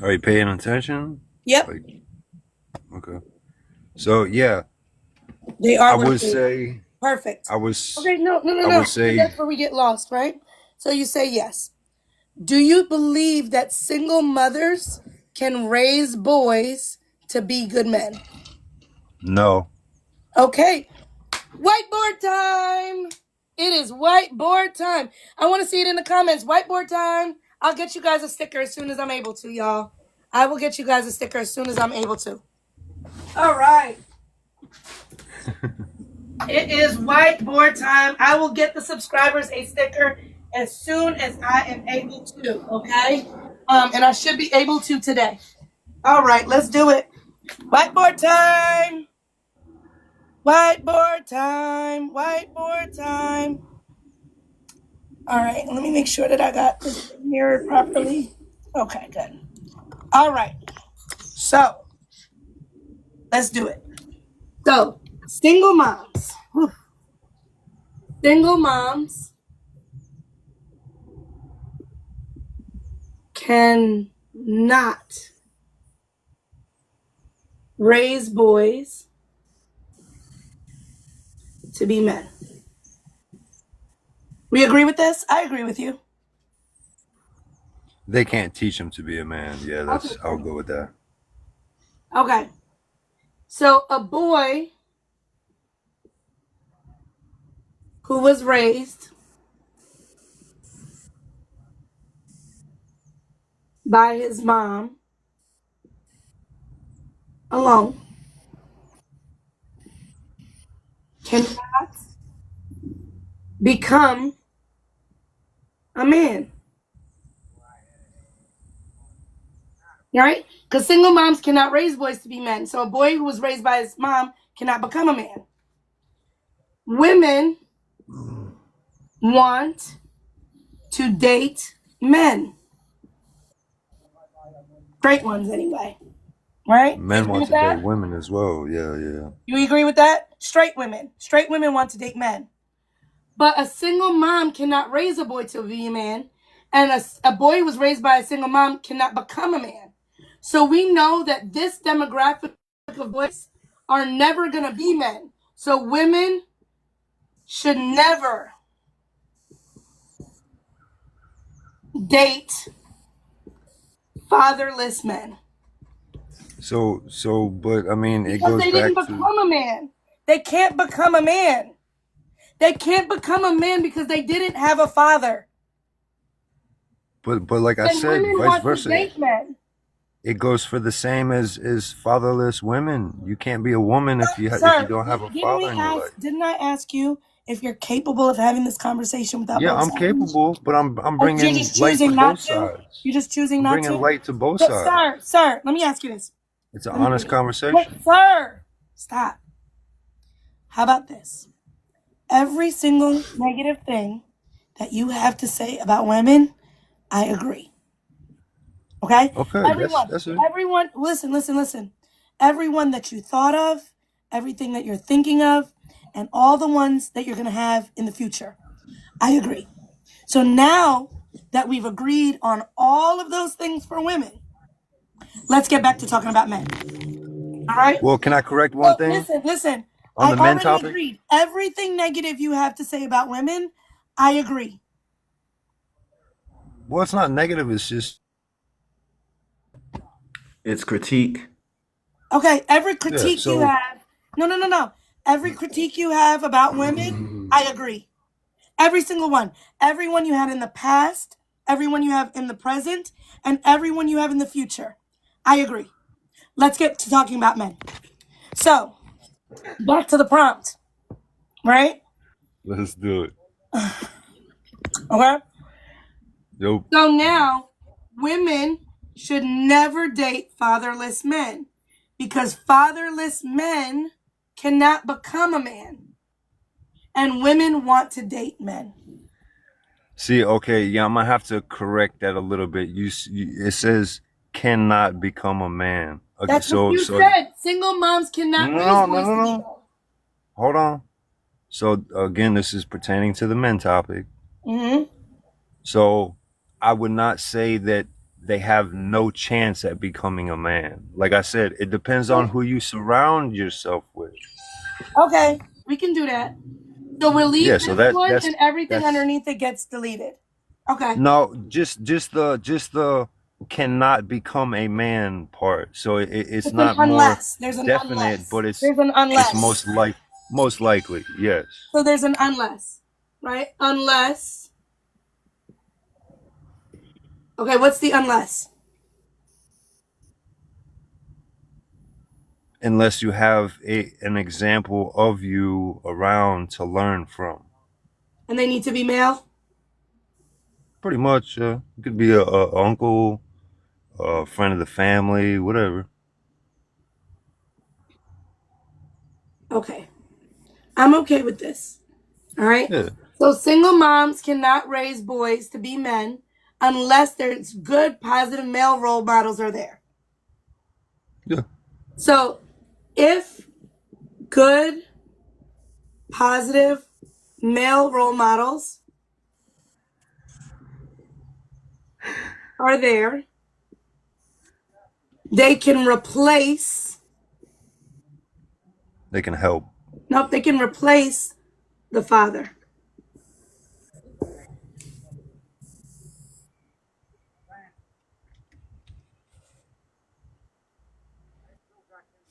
Are you paying attention? Yep, Like, okay. So yeah, they I are worth would dating. say Perfect. I was Okay, no, no, no, I no. would Because say that's where we get lost, right? So you say yes. Do you believe that single mothers can raise boys to be good men? no. Okay, whiteboard time. It is whiteboard time. I want to see it in the comments. Whiteboard time. I'll get you guys a sticker as soon as I'm able to, y'all. I will get you guys a sticker as soon as I'm able to. All right. It is whiteboard time. I will get the subscribers a sticker as soon as I am able to, okay? And I should be able to today. All right, let's do it. Whiteboard time. Whiteboard time. Whiteboard time. All right, let me make sure that I got this mirrored properly. Okay, good. All right, so let's do it. So, single moms. Whew. Single moms cannot raise boys to be men. We agree with this? I agree with you. They can't teach him to be a man. Yeah, Okay. I'll go with that. Okay. So a boy who was raised by his mom alone cannot become a man. Right? Because single moms cannot raise boys to be men. So a boy who was raised by his mom cannot become a man. Women want to date men. Great ones, anyway. Right? You Men agree want with to date that? women as well. Yeah, yeah. You agree with that? Straight women. Straight women want to date men. But a single mom cannot raise a boy to be a man. And a boy who was raised by a single mom cannot become a man. So we know that this demographic of boys are never going to be men. So women should never date fatherless men. But I mean, it Because goes they didn't back become to. a man. They can't become a man. They can't become a man because they didn't have a father. But like I And said, women vice want to versa. date men. It goes for the same as fatherless women. You can't be a woman if you Sir, don't have a didn't we father in your ask? life. Didn't I ask you if you're capable of having this conversation without Yeah, both I'm sides? capable, but I'm Oh, you're bringing just light to choosing both not to. sides. You're just choosing I'm not bringing to. light to both But sides. sir, let me ask you this. It's an Let me honest do this. But conversation. sir, stop. How about this? Every single negative thing that you have to say about women, I agree. Okay? Okay, that's it. Everyone, listen. Everyone that you thought of, everything that you're thinking of, and all the ones that you're going to have in the future. I agree. So now that we've agreed on all of those things for women, let's get back to talking about men. All right? Well, can I correct one So thing listen. on I the men already topic? agreed. Everything negative you have to say about women, I agree. Well, it's not negative. It's just It's critique. Okay, every yeah. critique you So have, no. Every critique you have about women, I agree. Every single one. Everyone you had in the past, everyone you have in the present, and everyone you have in the future. I agree. Let's get to talking about men. So, back to the prompt, right? let's do it. Okay. Yo, So now, women should never date fatherless men because fatherless men cannot become a man, and women want to date men. see, okay, yeah, I'm gonna have to correct that a little bit. It says cannot become a man. Okay, That's what you so said. Single moms no, cannot raise no, no, boys no, to be no. Hold on. So again, this is pertaining to the men topic. men. So I would not say that they have no chance at becoming a man. Like I said, it depends on who you surround yourself with. Okay, we can do that. So we'll Yeah, leave so this one and everything that's underneath it gets deleted. Okay. no, just the cannot become a man part. So it's It's an not more unless. There's an definite, unless. but There's an it's unless. most likely, yes. So there's an unless. right? Unless, okay, what's the unless? Unless you have an example of you around to learn from. And they need to be male? Pretty much, it could be a uncle, a friend of the family, whatever. Okay. I'm okay with this. All right. Yeah, So single moms cannot raise boys to be men unless there's good, positive male role models are there. yeah. So if good, positive male role models are there, they can replace, They can help. nope, they can replace the father.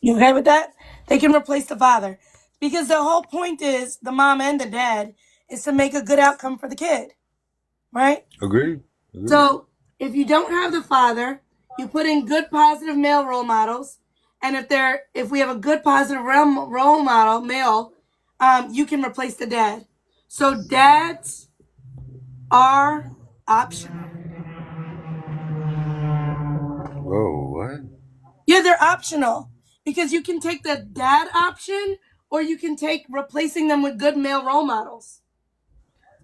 You okay with that? They can replace the father. Because the whole point is the mom and the dad is to make a good outcome for the kid, right? Agreed. Agreed. So if you don't have the father, you put in good positive male role models. And if we have a good positive role model, male, you can replace the dad. So dads are optional. Whoa, what? Yeah, they're optional because you can take the dad option or you can take replacing them with good male role models.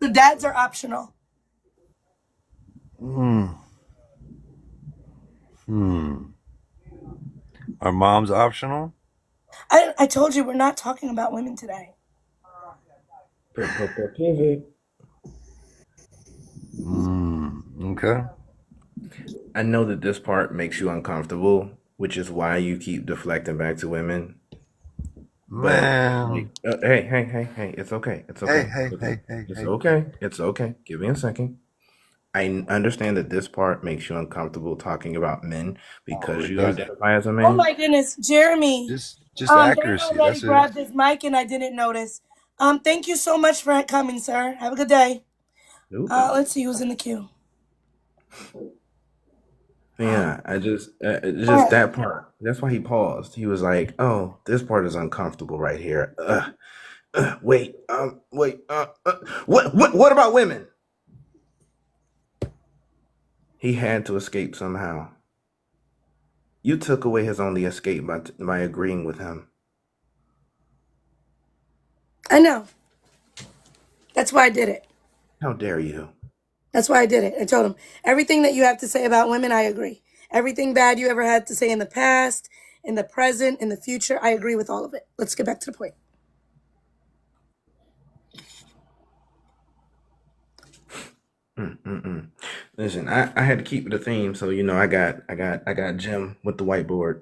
The dads are optional. Hmm. Hmm. Are moms optional? I told you we're not talking about women today. Pivot. Hmm. Okay. I know that this part makes you uncomfortable, which is why you keep deflecting back to women. But Man. hey, it's okay. It's Hey, okay. hey, It's okay. hey, hey, It's hey. okay. It's okay. Give me a second. I understand that this part makes you uncomfortable talking about men Oh, because it you doesn't. identify as a Oh man. my goodness, Jeremy. Just They accuracy. already That's it. grabbed his mic and I didn't notice. Thank you so much for coming, sir. Have a good day. Ooh. Let's see who's in the queue. Yeah, Go just ahead. that part. That's why he paused. He was like, "Oh, this part is uncomfortable right here." Wait. What about women? He had to escape somehow. You took away his only escape by agreeing with him. I know. That's why I did it. How dare you? That's why I did it. I told him everything that you have to say about women, I agree. Everything bad you ever had to say in the past, in the present, in the future, I agree with all of it. Let's get back to the point. Mm-mm-mm. Listen, I had to keep it a theme, so I got Jim with the whiteboard.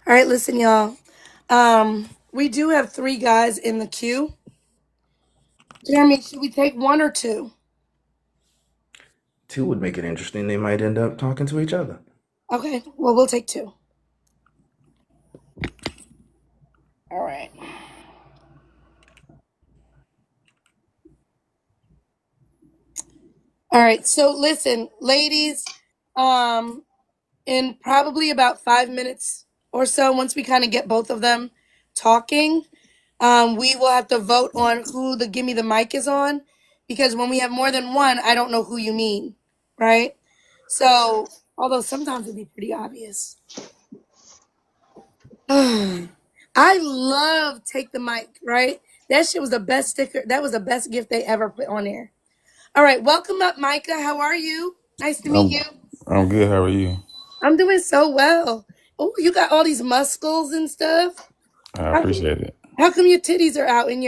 All right, listen, y'all. We do have three guys in the queue. Jeremy, should we take one or two? Two would make it interesting. They might end up talking to each other. Okay, well, we'll take two. All right. All right. So listen, ladies, um, in probably about 5 minutes or so, once we kind of get both of them talking, we will have to vote on who the give me the mic is on. Because when we have more than one, I don't know who you mean. Right? So although sometimes it'd be pretty obvious. I love Take the Mic, right? That shit was the best sticker. That was the best gift they ever put on there. All right, welcome up, Micah. How are you? Nice to meet I'm you. I'm good. How are you? I'm doing so well. Oh, you got all these muscles and stuff. I How come, appreciate it. how come your titties are out in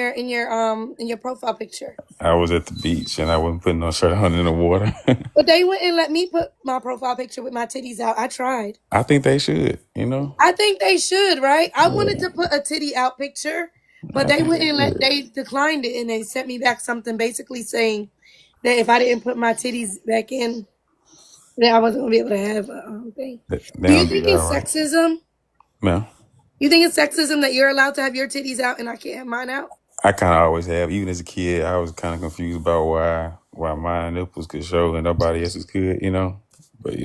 your profile picture? I was at the beach and I wasn't putting no shirt on in the water. But they wouldn't let me put my profile picture with my titties out. I tried. I think they should, you know? I think they should, right? I wanted Yeah, to put a titty out picture, but I they think they wouldn't let. should. They declined it, and they sent me back something basically saying that if I didn't put my titties back in, then I wasn't gonna be able to have a thing. They Do you don't do think that it's right. sexism? No. You think it's sexism that you're allowed to have your titties out and I can't have mine out? I kind of always have. Even as a kid, I was kind of confused about why my nipples could show and nobody else's could, you know. But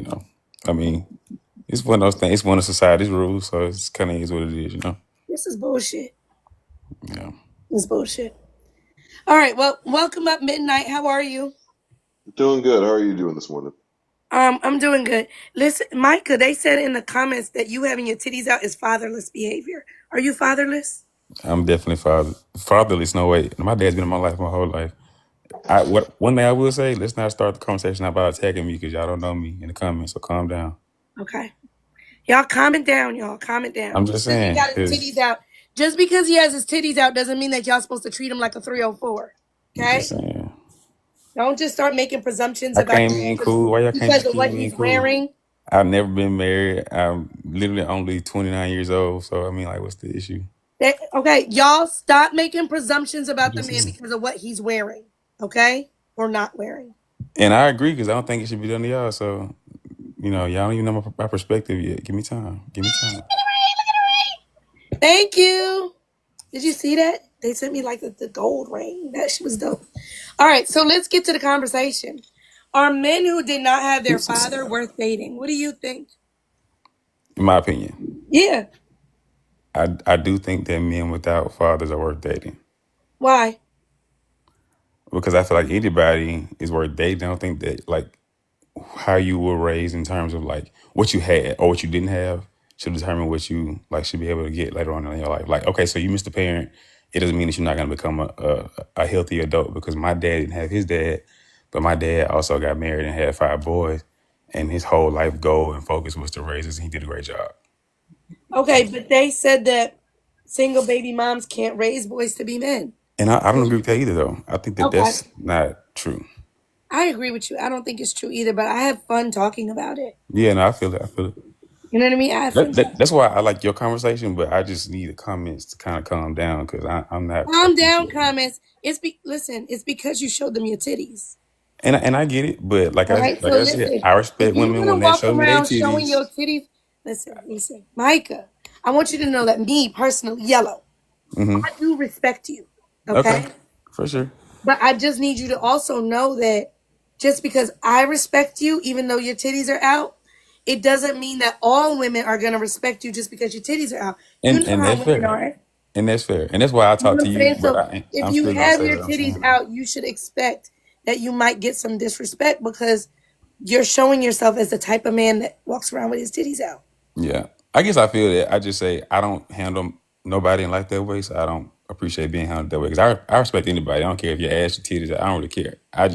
I mean, it's one of those things. It's one of society's rules, so it's kind of is what it is, you know. This is bullshit. Yeah. This is bullshit. All right. Well, welcome up, Midnight. How are you? Doing good. How are you doing this morning? I'm doing good. Listen, Micah, they said in the comments that you having your titties out is fatherless behavior. Are you fatherless? I'm definitely fatherless. No way. My dad's been in my life my whole life. One thing I will say, let's not start the conversation about attacking me because y'all don't know me in the comments. So calm down. Okay. Y'all calm it down, y'all. Calm it down. I'm Just just because he saying, got his titties out, just because he has his titties out doesn't mean that y'all supposed to treat him like a 304. just Okay? saying. Don't just start making presumptions I about can't him be in just cool. Why y'all can't because just of keep what me in he's cool? wearing. I've never been married. I'm literally only 29 years old. So I mean, like, what's the issue? Okay, y'all stop making presumptions I'm about the just man saying. because of what he's wearing. Okay? Or not wearing. And I agree because I don't think it should be done to y'all. So y'all don't even know my perspective yet. Give me time. Give me time. Thank you. Did you see that? They sent me like the gold ring. That shit was dope. All right, so let's get to the conversation. Are men who did not have their father worth dating? What do you think? In my opinion, Yeah. I do think that men without fathers are worth dating Why? because I feel like anybody is worth dating. I don't think that like how you were raised in terms of like what you had or what you didn't have should determine what you like should be able to get later on in your life. Like, okay, so you missed a parent. It doesn't mean that you're not going to become a healthy adult because my dad didn't have his dad, but my dad also got married and had 5 boys, and his whole life goal and focus was to raise us, and he did a great job. Okay, but they said that single baby moms can't raise boys to be men. And I don't agree with that either, though. I think that Okay. that's not true. I agree with you. I don't think it's true either, but I have fun talking about it. Yeah, no, I feel it. I feel it. You know what I mean? I have fun talking. That's why I like your conversation, but I just need the comments to kind of calm down because I'm not Calm down, appreciating it. comments. Listen, it's because you showed them your titties. And I get it, but All right, so like I said, listen, I if respect you're women gonna when they walk show me their around showing titties. your titties, listen, Micah, I want you to know that me personally, Yellow, Hmm. I do respect you, Okay, okay? for sure. But I just need you to also know that just because I respect you, even though your titties are out, it doesn't mean that all women are gonna respect you just because your titties are out. You know And how that's women fair. are. And that's fair. And that's why I You talk know to what I'm you, saying? but So if I'm you still gonna have say your what I'm titties saying. out, you should expect that you might get some disrespect because you're showing yourself as the type of man that walks around with his titties out. Yeah. I guess I feel that. I just say I don't handle nobody in life that way, so I don't appreciate being handled that way. Because I respect anybody. I don't care if your ass, your titties, I don't really care. I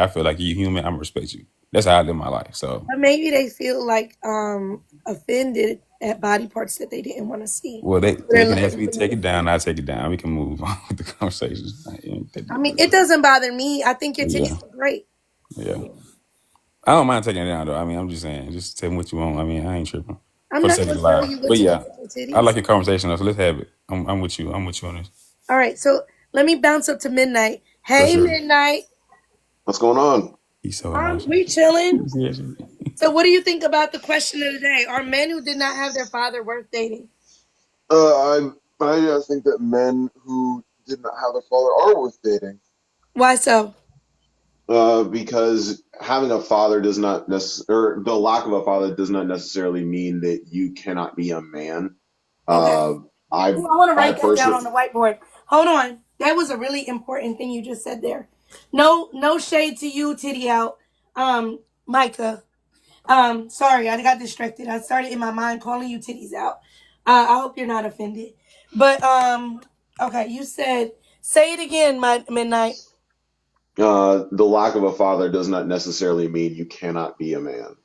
feel like you're human, I'm gonna respect you. That's how I live my life. So But maybe they feel like offended at body parts that they didn't want to see. well So they they're can ask looking me for to you take to it see. down, I take it down. We can move on with the conversation. I mean, it doesn't bother me. I think your Yeah. titties look great. Yeah. I don't mind taking it down though. I mean, I'm just saying, just tell me what you want. I mean, I ain't tripping I'm for the not sake of gonna the tell live. you what But to do yeah, with your I titties. like your conversation though, so let's have it. I'm with you. I'm with you on this. All right, so let me bounce up to Midnight. For Hey, sure. Midnight. What's going on? He's so emotional. We chilling. Yes. So, what do you think about the question of the day? Are men who did not have their father worth dating? I think that men who did not have a father are worth dating. Why so? Because having a father does not or the lack of a father does not necessarily mean that you cannot be a man. Okay. Uh, I Ooh, I want to I write that down on personally the whiteboard. Hold on. That was a really important thing you just said there. No shade to you, titty out. Micah. Sorry, I got distracted. I started in my mind calling you titties out. I hope you're not offended. But okay, you said say it again, my Midnight. the lack of a father does not necessarily mean you cannot be a man.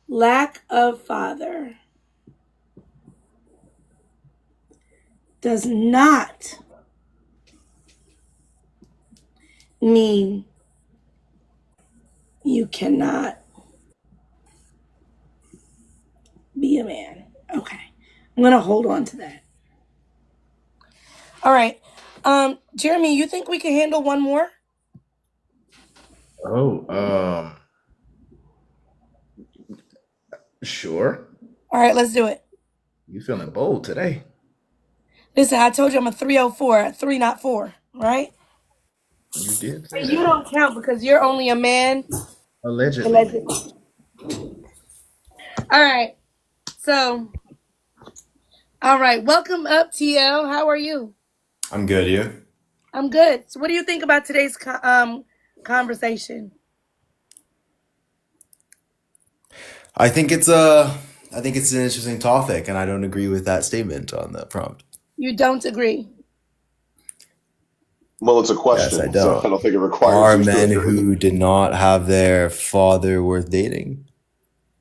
Lack of father does not mean you cannot be a man. Okay. I'm gonna hold on to that. All right. Jeremy, you think we can handle one more? Oh, sure. All right, let's do it. You feeling bold today? Listen, I told you I'm a 304, a 3 not 4. right? You did say You that. don't count because you're only a man. Allegedly. Allegedly. All right. So, all right. Welcome up, TL. How are you? I'm good, you? I'm good. So, what do you think about today's conversation? I think it's I think it's an interesting topic, and I don't agree with that statement on the prompt. You don't agree. Well, it's a Yes, I question, so I don't. don't think it requires Are you to men agree. who did not have their father worth dating?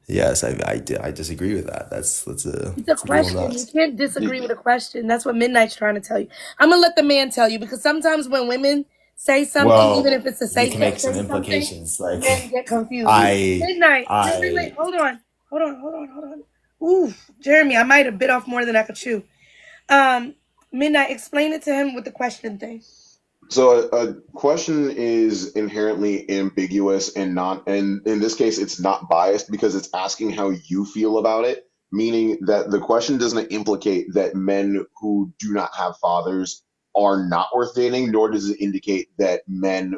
Yes, I disagree with that. It's a Let's agree on question. You that. can't disagree with a question. That's what Midnight's trying to tell you. I'm gonna let the man tell you because sometimes when women say something, even Well, if it's to you say can make some say something, implications. Like, men get confused. I, Midnight. Wait, wait, wait. I, Hold on. Ooh, Jeremy, I might have bit off more than I could chew. Um, Midnight, explain it to him with the question thing. So a question is inherently ambiguous and not, and in this case, it's not biased because it's asking how you feel about it, meaning that the question doesn't implicate that men who do not have fathers are not worth dating, nor does it indicate that men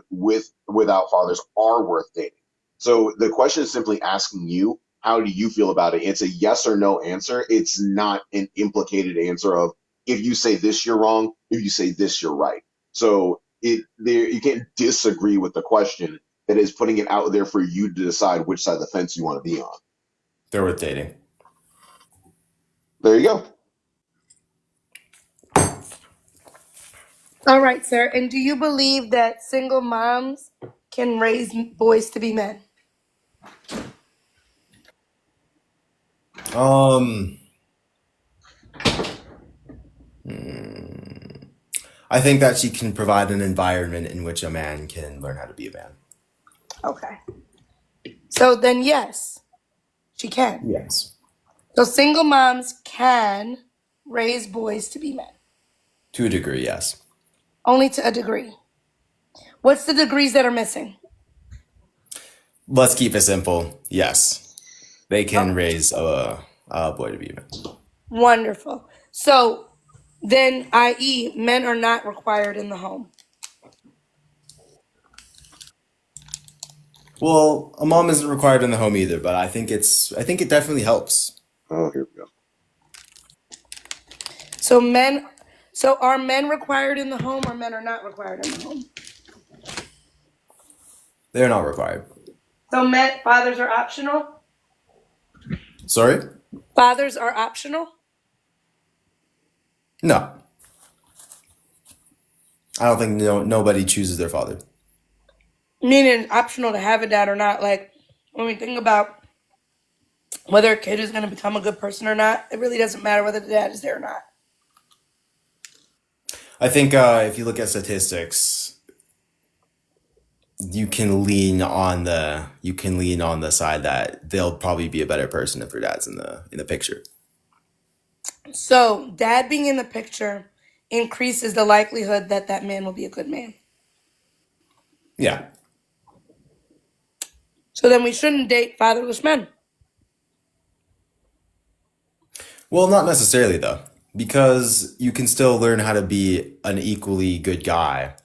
without fathers are worth dating. So the question is simply asking you, how do you feel about it? It's a yes or no answer. It's not an implicated answer of if you say this, you're wrong. If you say this, you're right. So you can't disagree with the question that is putting it out there for you to decide which side of the fence you want to be on. they're worth dating. There you go. All right, sir. And do you believe that single moms can raise boys to be men? Um, I think that she can provide an environment in which a man can learn how to be a man. Okay. So then, yes, she can. Yes. So single moms can raise boys to be men, To a degree, yes. only to a degree. What's the degrees that are missing? Let's keep it simple. Yes. They can Okay. raise a boy to be a man. Wonderful. So then, i.e., men are not required in the home. Well, a mom isn't required in the home either, but I think it definitely helps. Oh, here we go. So men, so are men required in the home or men are not required in the home? They're not required. So men, fathers are optional? Sorry? Fathers are optional? No. I don't think nobody chooses their father. Meaning optional to have a dad or not. Like when we think about whether a kid is going to become a good person or not, it really doesn't matter whether the dad is there or not. I think if you look at statistics, you can lean on the side that they'll probably be a better person if their dad's in the picture. So dad being in the picture increases the likelihood that that man will be a good man. Yeah. So then we shouldn't date fatherless men. Well, not necessarily though, because you can still learn how to be an equally good guy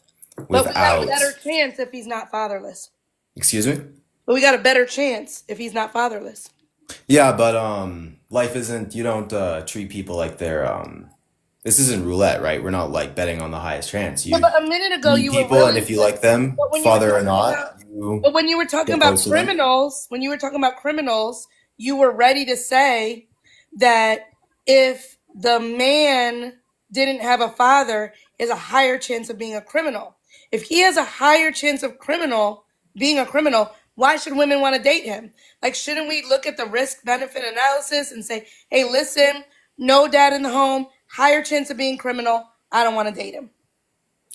But we got a without. better chance if he's not fatherless. Excuse me? But we got a better chance if he's not fatherless. Yeah, but life isn't. You don't treat people like they're. This isn't roulette, right? We're not like betting on the highest chance. Yeah, You but a minute ago meet you were people, and really if you like them, but when you were father or talking not, about you but when you were talking get about close to them. criminals, you were ready to say that if the man didn't have a father, he has a higher chance of being a criminal. If he has a higher chance of being a criminal, why should women want to date him? Like, shouldn't we look at the risk benefit analysis and say, hey, listen, no dad in the home, higher chance of being criminal. I don't want to date him.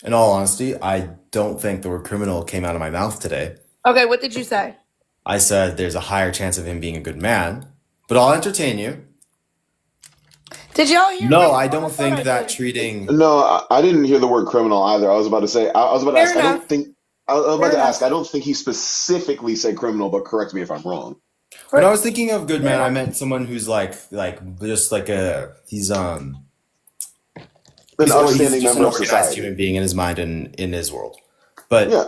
In all honesty, I don't think the word criminal came out of my mouth today. Okay, what did you say? I said there's a higher chance of him being a good man, but I'll entertain you. Did y'all hear me? No, I Oh, I don't thought think I that did. treating. No, I didn't hear the word criminal either. I was about to say, I was about to Fair ask, enough. I was about Fair to enough. ask, I don't think he specifically said criminal, but correct me if I'm wrong. When Fair I was thinking of good man, I enough. meant someone who's like just like a he's an He's upstanding just an member of organized society. human being in his mind and in his world. But Yeah.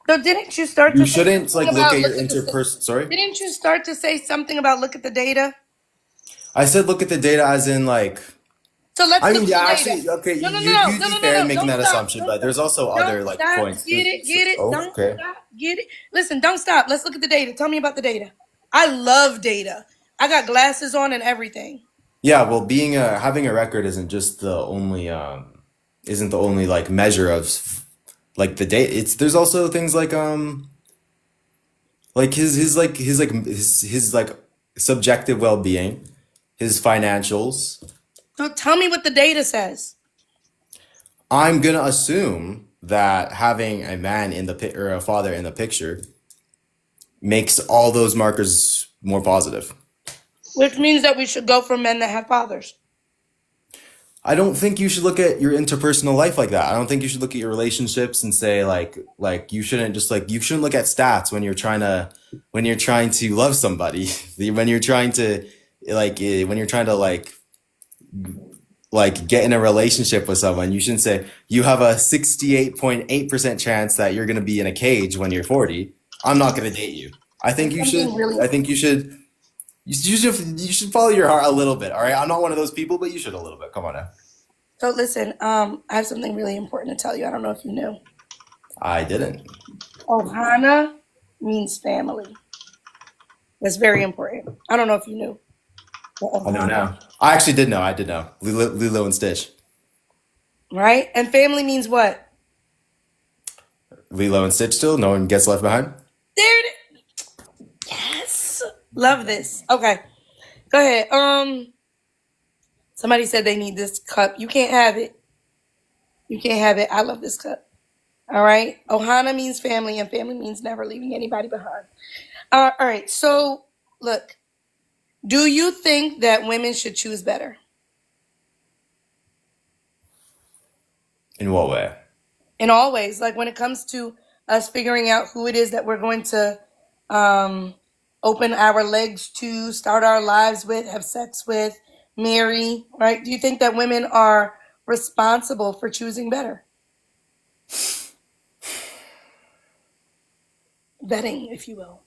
So didn't you start you to say shouldn't something like look about at your look at the interperson. Sorry, didn't you start to say something about look at the data? I said look at the data as in like. So let's I look mean, at yeah, the data. actually, okay, No, no, no, no, you'd no, be no, no, fair in no. making Don't that stop. assumption, Don't but stop. there's also Don't other like stop. points. Get it, get it. Don't Okay. stop. Get it. Listen, don't stop. Let's look at the data. Tell me about the data. I love data. I got glasses on and everything. Yeah, well, being a having a record isn't the only like measure of like the date. It's there's also things like his like subjective well-being, his financials. So tell me what the data says. I'm gonna assume that having a man in the or a father in the picture makes all those markers more positive. Which means that we should go for men that have fathers. I don't think you should look at your interpersonal life like that. I don't think you should look at your relationships and say like you shouldn't just like you shouldn't look at stats when you're trying to love somebody. When you're trying to when you're trying to like get in a relationship with someone, you shouldn't say you have a 68.8% chance that you're going to be in a cage when you're 40. I'm not going to date you. I think There's you something should really I think you should follow your heart a little bit, all right? I'm not one of those people, but you should a little bit. Come on now. So listen, I have something really important to tell you. I don't know if you knew. I didn't. Ohana means family. That's very important. I don't know if you knew. But I know Ohana, now. I actually did know. I did know. Lilo and Stitch. right? And family means what? Lilo and Stitch still? No one gets left behind? There it is. Yes. Love this. Okay. Go ahead. Somebody said they need this cup. You can't have it. You can't have it. I love this cup. All right. Ohana means family, and family means never leaving anybody behind. All right. So, look, do you think that women should choose better? In what way? In all ways, like when it comes to us figuring out who it is that we're going to um, open our legs to, start our lives with, have sex with, marry, right? Do you think that women are responsible for choosing better? Vetting, if you will.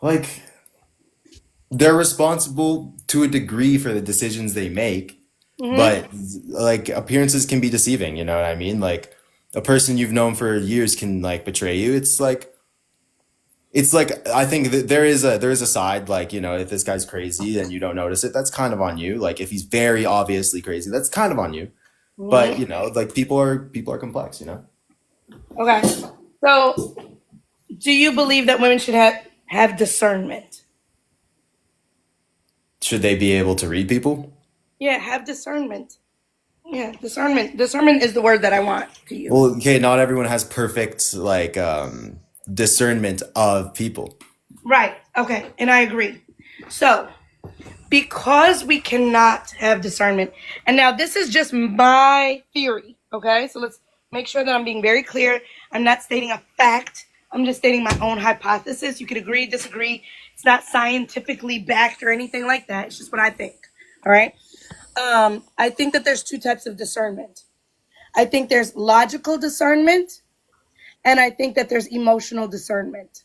Like, they're responsible to a degree for the decisions they make, Mm-hmm. but like appearances can be deceiving, you know what I mean? Like a person you've known for years can like betray you. It's like I think that there is a side like, you know, if this guy's crazy and you don't notice it, that's kind of on you. Like if he's very obviously crazy, that's kind of on you. But, Mm-hmm. you know, like people are complex, you know. Okay. So, do you believe that women should have discernment? Should they be able to read people? Yeah, have discernment. Yeah, discernment. Discernment is the word that I want to use. Well, okay, not everyone has perfect like discernment of people. Right. Okay. And I agree. So, because we cannot have discernment, and now this is just my theory, okay? So let's make sure that I'm being very clear. I'm not stating a fact, I'm just stating my own hypothesis. You could agree, disagree. It's not scientifically backed or anything like that. It's just what I think. All right. I think that there's two types of discernment. I think there's logical discernment, and I think that there's emotional discernment.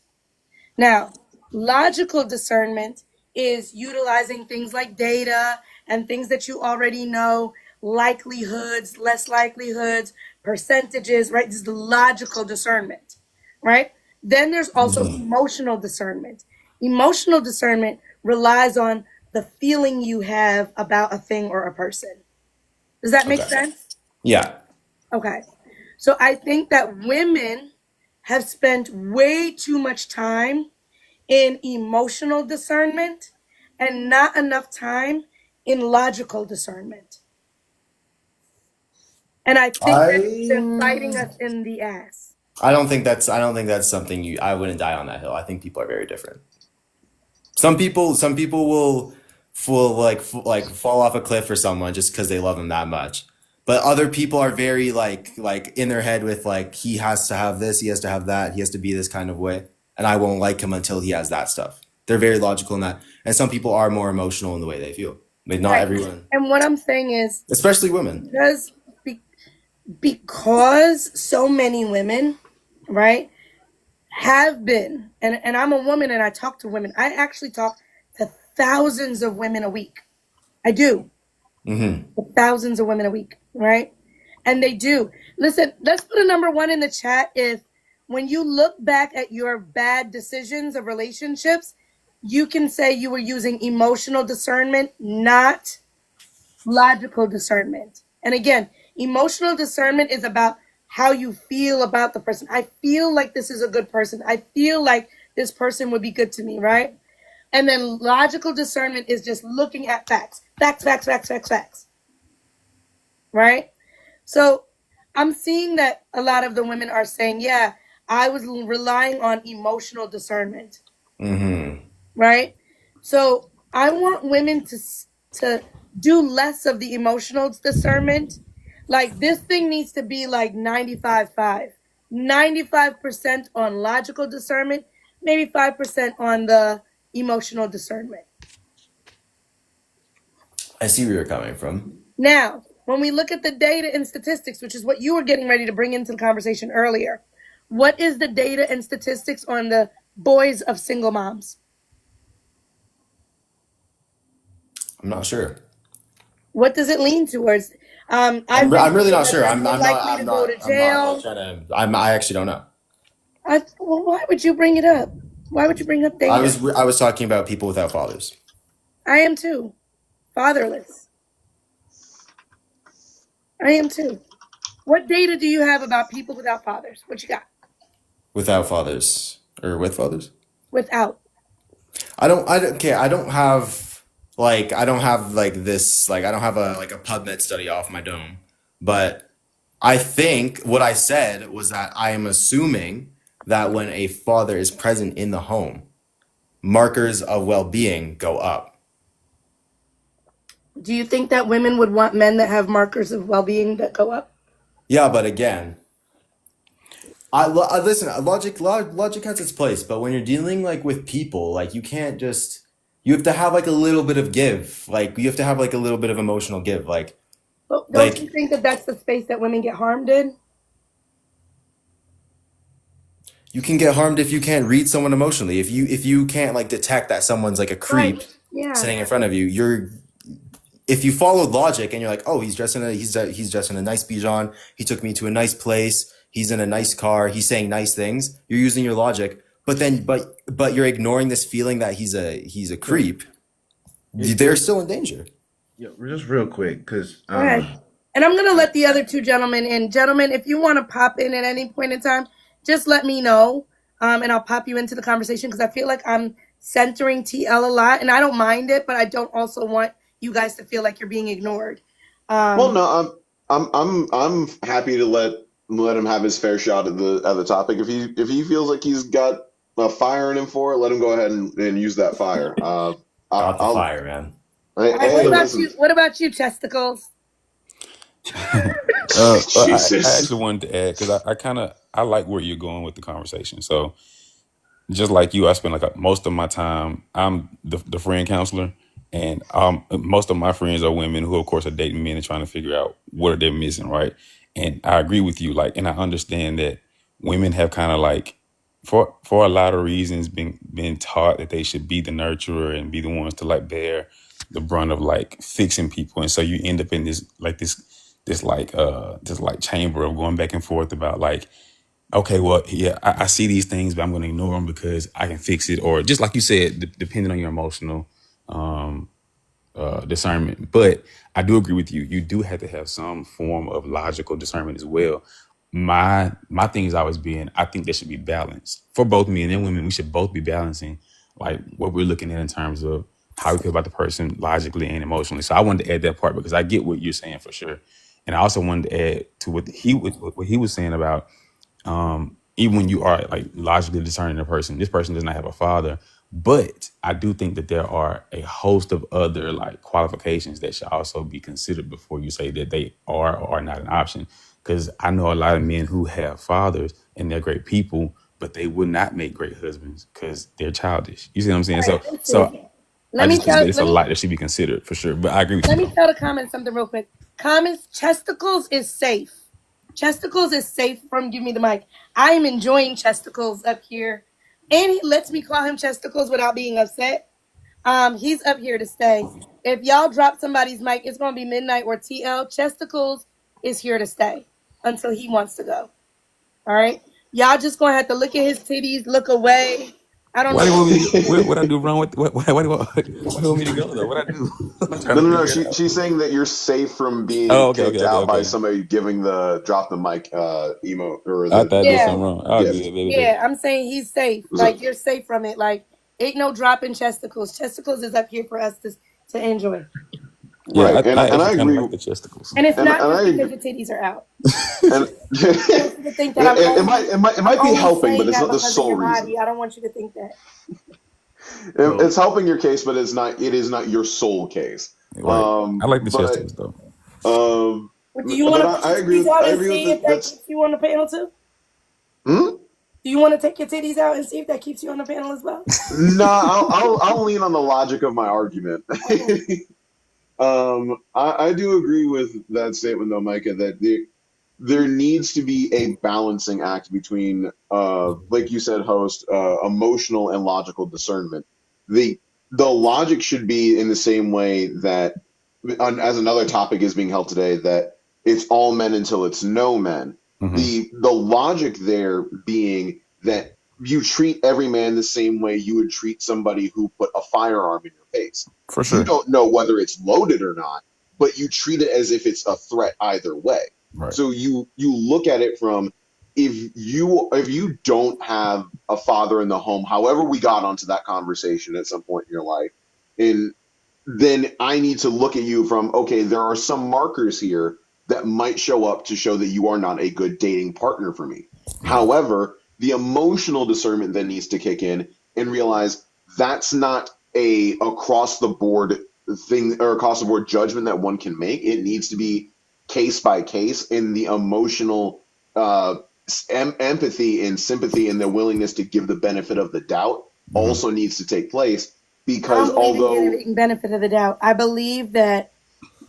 Now, logical discernment is utilizing things like data and things that you already know, likelihoods, less likelihoods, percentages, right? This is the logical discernment, right? Then there's also emotional discernment. Emotional discernment relies on the feeling you have about a thing or a person. Does that make Okay. sense? Yeah. Okay. So I think that women have spent way too much time in emotional discernment and not enough time in logical discernment. And I think that it's biting I us in the ass. I don't think that's something you I wouldn't die on that hill. I think people are very different. Some people will like fall off a cliff for someone just because they love them that much. But other people are very like in their head with like he has to have this, he has to have that, he has to be this kind of way, and I won't like him until he has that stuff. They're very logical in that. And some people are more emotional in the way they feel. Like not Right. everyone, And what I'm saying is especially women. because be, because so many women, right, have been, and I'm a woman and I talk to women. I actually talk to thousands of women a week. I do. Mm-hmm. Thousands of women a week, right? And they do. Listen, let's put a number one in the chat if when you look back at your bad decisions of relationships, you can say you were using emotional discernment, not logical discernment. And again, emotional discernment is about how you feel about the person. I feel like this is a good person. I feel like this person would be good to me, right? And then logical discernment is just looking at facts. Facts, facts, facts, facts, facts. Right? So I'm seeing that a lot of the women are saying, yeah, I was relying on emotional discernment. Mm-hmm. Right? So I want women to do less of the emotional discernment. Like this thing needs to be like 95-5. 95% on logical discernment, maybe 5% on the emotional discernment. I see where you're coming from. Now, when we look at the data and statistics, which is what you were getting ready to bring into the conversation earlier, what is the data and statistics on the boys of single moms? I'm not sure. What does it lean towards? I've been I'm really told not that sure. they're more likely to go to I'm not like jail. trying to. I actually don't know. Well, why would you bring it up? Why would you bring up data? I was talking about people without fathers. I am too. Fatherless. I am too. What data do you have about people without fathers? What you got? Without fathers or with fathers. Without. I don't. Okay. I don't have like this. Like I don't have a PubMed study off my dome. But I think what I said was that I am assuming that when a father is present in the home, markers of well-being go up. Do you think that women would want men that have markers of well-being that go up? Yeah, but again, I listen. Logic has its place, but when you're dealing like with people, like you can't just. You have to have like a little bit of give. Like you have to have like a little bit of emotional give. But don't you Like think that that's the space that women get harmed in? you can get harmed if you can't read someone emotionally. If you can't like detect that someone's like a Right. creep Yeah. sitting in front of you, you're if you followed logic and you're like, oh, he's dressed in a nice bijan. He took me to a nice place. He's in a nice car. He's saying nice things. You're using your logic, but you're ignoring this feeling that he's a creep. They're still in danger. Yeah, just real quick, because All right. And I'm going to let the other two gentlemen in. Gentlemen, if you want to pop in at any point in time, just let me know. And I'll pop you into the conversation because I feel like I'm centering TL a lot. And I don't mind it, but I don't also want you guys to feel like you're being ignored. Well, no, I'm happy to let him have his fair shot at the topic. If he feels like he's got a fire in him for it, let him go ahead and use that fire. Got the I'll fire, man. All right, hey, what about listen, you? What about you, testicles? I Jesus. actually wanted to add because I like where you're going with the conversation. So just like you, I spend like most of my time. I'm the friend counselor, and most of my friends are women who, of course, are dating men and trying to figure out what are they missing, right? And I agree with you, like, and I understand that women have kind of like, for a lot of reasons, been taught that they should be the nurturer and be the ones to like bear the brunt of like fixing people, and so you end up in this like chamber of going back and forth about like, okay, well, yeah, I see these things, but I'm going to ignore them because I can fix it. Or just like you said, depending on your emotional discernment. But I do agree with you. You do have to have some form of logical discernment as well. My thing is always being, I think there should be balance for both men and women. We should both be balancing like what we're looking at in terms of how we feel about the person logically and emotionally. So I wanted to add that part because I get what you're saying for sure. And I also wanted to add to what he was saying about even when you are like logically discerning a person, this person does not have a father. But I do think that there are a host of other like qualifications that should also be considered before you say that they are or are not an option. Because I know a lot of men who have fathers and they're great people, but they would not make great husbands because they're childish. You see what I'm saying? All right, listen. I Let me just think tell that it's a lot that should be considered for sure. But I agree with you let me though. tell the comments something real quick. Comments, chesticles is safe. Chesticles is safe from give me the mic. I am enjoying chesticles up here. And he lets me call him chesticles without being upset. He's up here to stay. If y'all drop somebody's mic, it's gonna be midnight or TL. Chesticles is here to stay until he wants to go. All right. Y'all just gonna have to look at his titties, look away. I don't Why know do you what want to me do to? with it. What I do wrong with? Why do why do you want me to go though? What I do? I'm trying No, to no, no. figure it out. She's saying that you're safe from being Oh, okay, kicked okay, okay, out by okay. somebody giving the drop the mic emo or I thought I did Yeah, something wrong. Oh, gift. good, baby. yeah. I'm saying he's safe. So Like you're safe from it. Like ain't no dropping chesticles. Chesticles is up here for us to enjoy. Yeah, right, I and I actually kind of agree, like the chesticles. And it's and not and just I because agree, your titties are out. and I don't want you to think that it might I'm be only helping, but saying it's that not the because of sole your reason. body. I don't want you to think that. It's Well, helping your case, but it's not. It is not your sole case. right. I like the But chesticles though. Well, do you want but to put I your agree titties with out I and agree with see this. if that keeps you on the panel too? Hmm? Do you want to take your titties out and see if that keeps you on the panel as well? No, I'll lean on the logic of my argument. Okay. I do agree with that statement though, Micah, that there needs to be a balancing act between like you said, host, emotional and logical discernment. The the logic should be in the same way that as another topic is being held today, that it's all men until it's no men. Hmm. The logic there being that you treat every man the same way you would treat somebody who put a firearm in your face. For You sure. don't know whether it's loaded or not, but you treat it as if it's a threat either way. Right. So you look at it from, if you don't have a father in the home, however we got onto that conversation at some point in your life, and then I need to look at you from, okay, there are some markers here that might show up to show that you are not a good dating partner for me. Right. However, the emotional discernment then needs to kick in and realize that's not a across the board thing or across the board judgment that one can make. It needs to be case by case, and the emotional uh, empathy and sympathy and the willingness to give the benefit of the doubt Hmm. also needs to take place, I because don't believe in although giving benefit of the doubt. I believe that.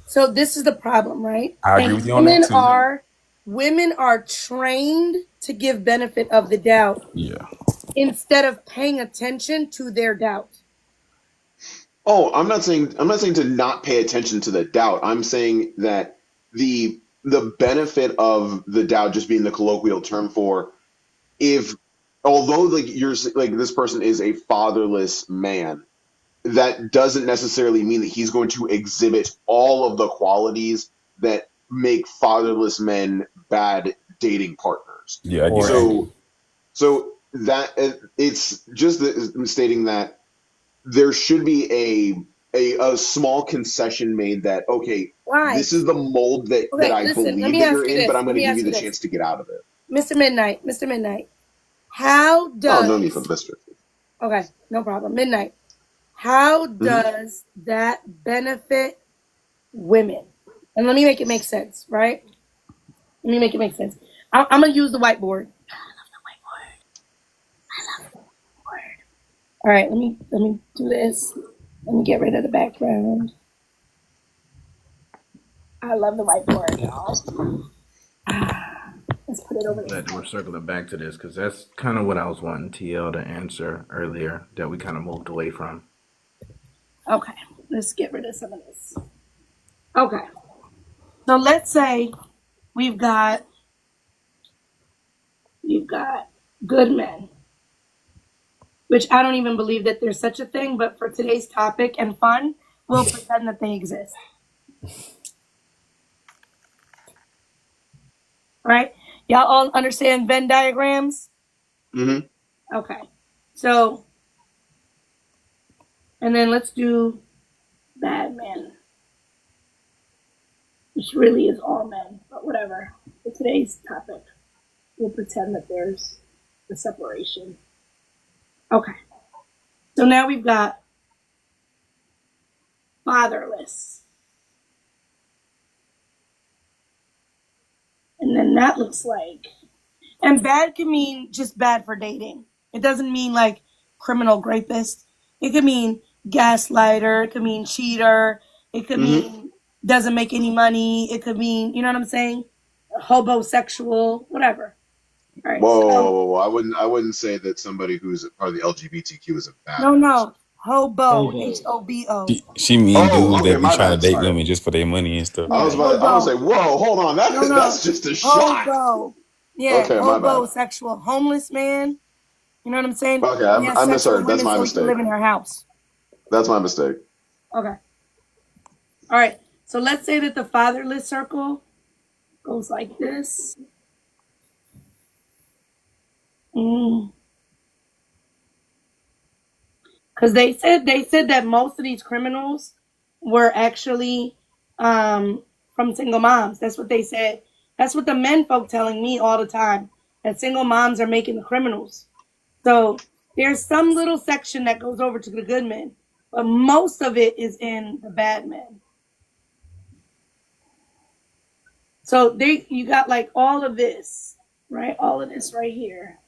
So this is the problem, right? I agree And with you on that too. women are trained to give benefit of the doubt Yeah. instead of paying attention to their doubt. Oh, I'm not saying to not pay attention to the doubt. I'm saying that the benefit of the doubt just being the colloquial term for, if although like you're like this person is a fatherless man, that doesn't necessarily mean that he's going to exhibit all of the qualities that make fatherless men bad dating partners. Yeah, I get Or what you ex- mean. So that it's just stating that there should be a small concession made that, okay, Why? this is the mold that Okay, I listen, let believe me that you're ask you in, but this. I'm going Let to me give you ask you the this. chance to get out of it. Mr. Midnight, how Oh, no need for does the mystery. okay, no problem. Midnight. How Hmm. does that benefit women? And let me make it make sense, right? Let me make it make sense. I'm gonna use the whiteboard. All right, let me do this. Let me get rid of the background. I love the whiteboard, y'all. Let's put it I'm over there. glad that we're circling back to this because that's kind of what I was wanting TL to answer earlier that we kind of moved away from. Okay, let's get rid of some of this. Okay, so let's say we've got good men, which I don't even believe that there's such a thing, but for today's topic and fun, we'll pretend that they exist. All right, y'all all understand Venn diagrams? Hmm. Okay, so and then let's do bad men, which really is all men, but whatever. For today's topic, we'll pretend that there's the separation. Okay. So now we've got fatherless. And then that looks like, and bad can mean just bad for dating. It doesn't mean like criminal rapist. It could mean gaslighter. It could mean cheater. It could Mm-hmm. mean doesn't make any money. It could mean, you know what I'm saying? Hobosexual, whatever. All right. Whoa, whoa, So whoa, whoa. I wouldn't say that somebody who's part of the LGBTQ is a bad person. no. Hobo. Hobo. Hobo. She mean Oh, dudes okay, that be my trying to bad. date Sorry. women just for their money and stuff. Yeah, I was hobo. gonna say, whoa, hold on, No. that's just a shot. Hobo. Yeah, Okay, my bad. hobosexual. Homeless man. You know what I'm saying? Okay, He has I sex with misheard. That's women my so he can mistake. live in her house. That's my mistake. Okay. All right. So let's say that the fatherless circle goes like this. Because they said that most of these criminals were actually from single moms. That's what they said. That's what the men folk telling me all the time. That single moms are making the criminals. So there's some little section that goes over to the good men, but most of it is in the bad men. So you got like all of this, right? All of this right here,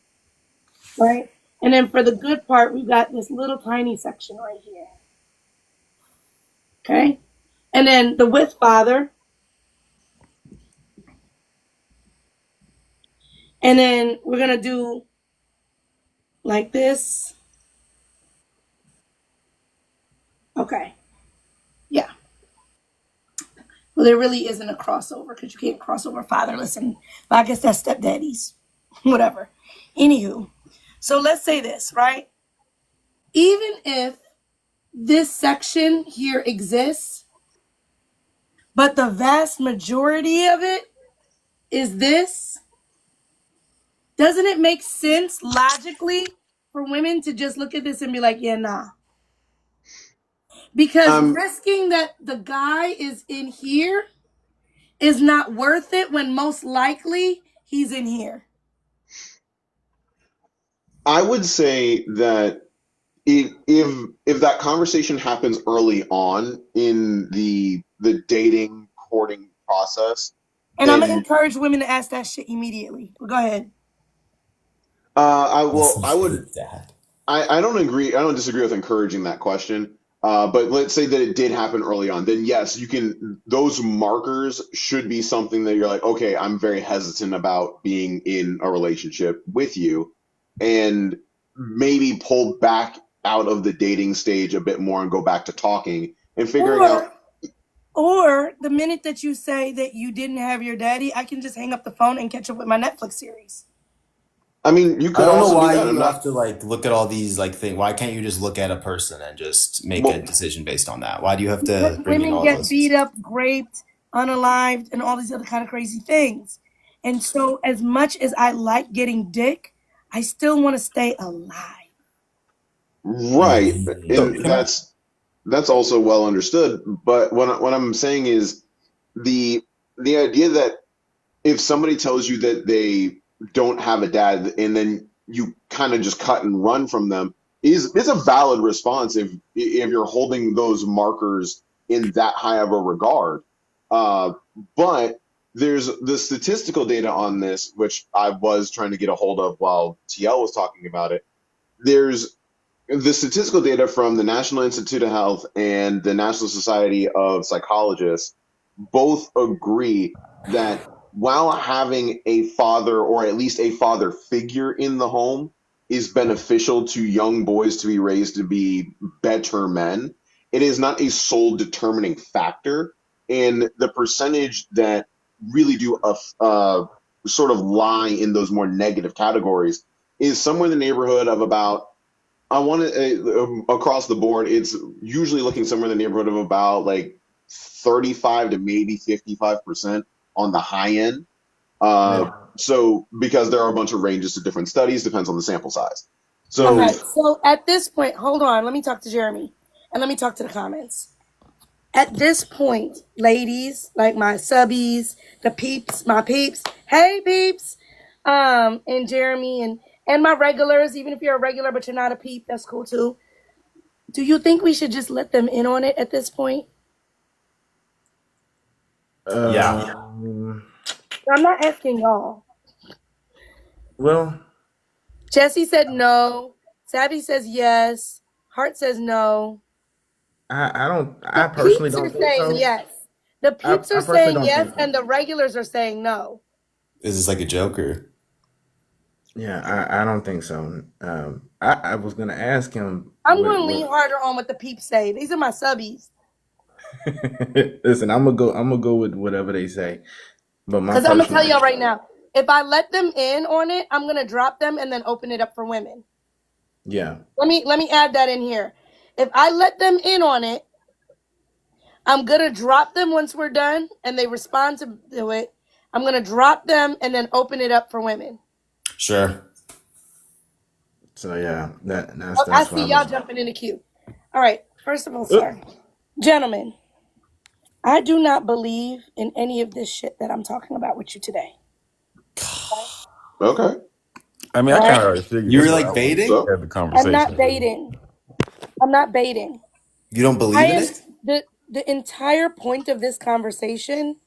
right? And then for the good part, we got this little tiny section right here. Okay? And then the with father. And then we're going to do like this. Okay. Yeah. Well, there really isn't a crossover because you can't cross over fatherless and, but I guess that's stepdaddies. Whatever. Anywho. So let's say this, right? Even if this section here exists, but the vast majority of it is this, doesn't it make sense logically for women to just look at this and be like, yeah, nah? Because Um, risking that the guy is in here is not worth it when most likely he's in here. I would say that if that conversation happens early on in the dating courting process, And I'm gonna then encourage women to ask that shit immediately. But go ahead. I would Dad. I don't agree. I don't disagree with encouraging that question. But let's say that it did happen early on. Then yes, you can. Those markers should be something that you're like, okay, I'm very hesitant about being in a relationship with you, and maybe pull back out of the dating stage a bit more and go back to talking and figuring out. Or or the minute that you say that you didn't have your daddy, I can just hang up the phone and catch up with my Netflix series. I mean, you I could don't know also do why that. I'm you not. have to like look at all these like things. Why can't you just look at a person and just make a Well, decision based on that? Why do you have Because to bring in women all get beat those? up, raped, unalived, and all these other kind of crazy things. And so as much as I like getting dick, I still want to stay alive. right, So and can I? that's also well understood. But what I'm saying is the the idea that if somebody tells you that they don't have a dad and then you kind of just cut and run from them is a valid response if you're holding those markers in that high of a regard. Uh, but there's the statistical data on this, which I was trying to get a hold of while TL was talking about it. There's the statistical data from the National Institute of Health and the National Society of Psychologists both agree that while having a father or at least a father figure in the home is beneficial to young boys to be raised to be better men, it is not a sole determining factor. And the percentage that really do sort of lie in those more negative categories is somewhere in the neighborhood of about I want to across the board. It's usually looking somewhere in the neighborhood of about like 35 to maybe 55% on the high end. Yeah. So because there are a bunch of ranges to different studies, depends on the sample size. Okay, So so at this point, hold on. Let me talk to Jeremy and let me talk to the comments. At this point, ladies, like my subbies, the peeps, my peeps, hey peeps, and Jeremy and my regulars, even if you're a regular but you're not a peep, that's cool too. Do you think we should just let them in on it at this point? Yeah. Um. I'm not asking y'all. Well, Jesse said no. Savvy says yes. Hart says no. The I personally peeps are don't think saying so. yes. The peeps I are personally saying don't yes, think so. and the regulars are saying no. Is this like a joke or? Yeah, I don't think so. I was gonna ask him I'm going to what. lean harder on what the peeps say. These are my subbies. Listen, I'm gonna go with whatever they say. But my Because I'm going to personal tell y'all answer, right now, if I let them in on it, I'm going to drop them and then open it up for women. yeah, Let me add that in here. If I let them in on it, I'm going to drop them once we're done and they respond to it. I'm going to drop them and then open it up for women. Sure. so yeah, Oh, I that's what see I y'all was. jumping in the queue. All right. First of all, Uh, sir, gentlemen, I do not believe in any of this shit that I'm talking about with you today. Okay. I mean, All I kind right. of already figured You that's were why I like wanted baiting? to have the I'm conversation. not baiting. I'm not baiting. You don't I believe in am it? the entire point of this conversation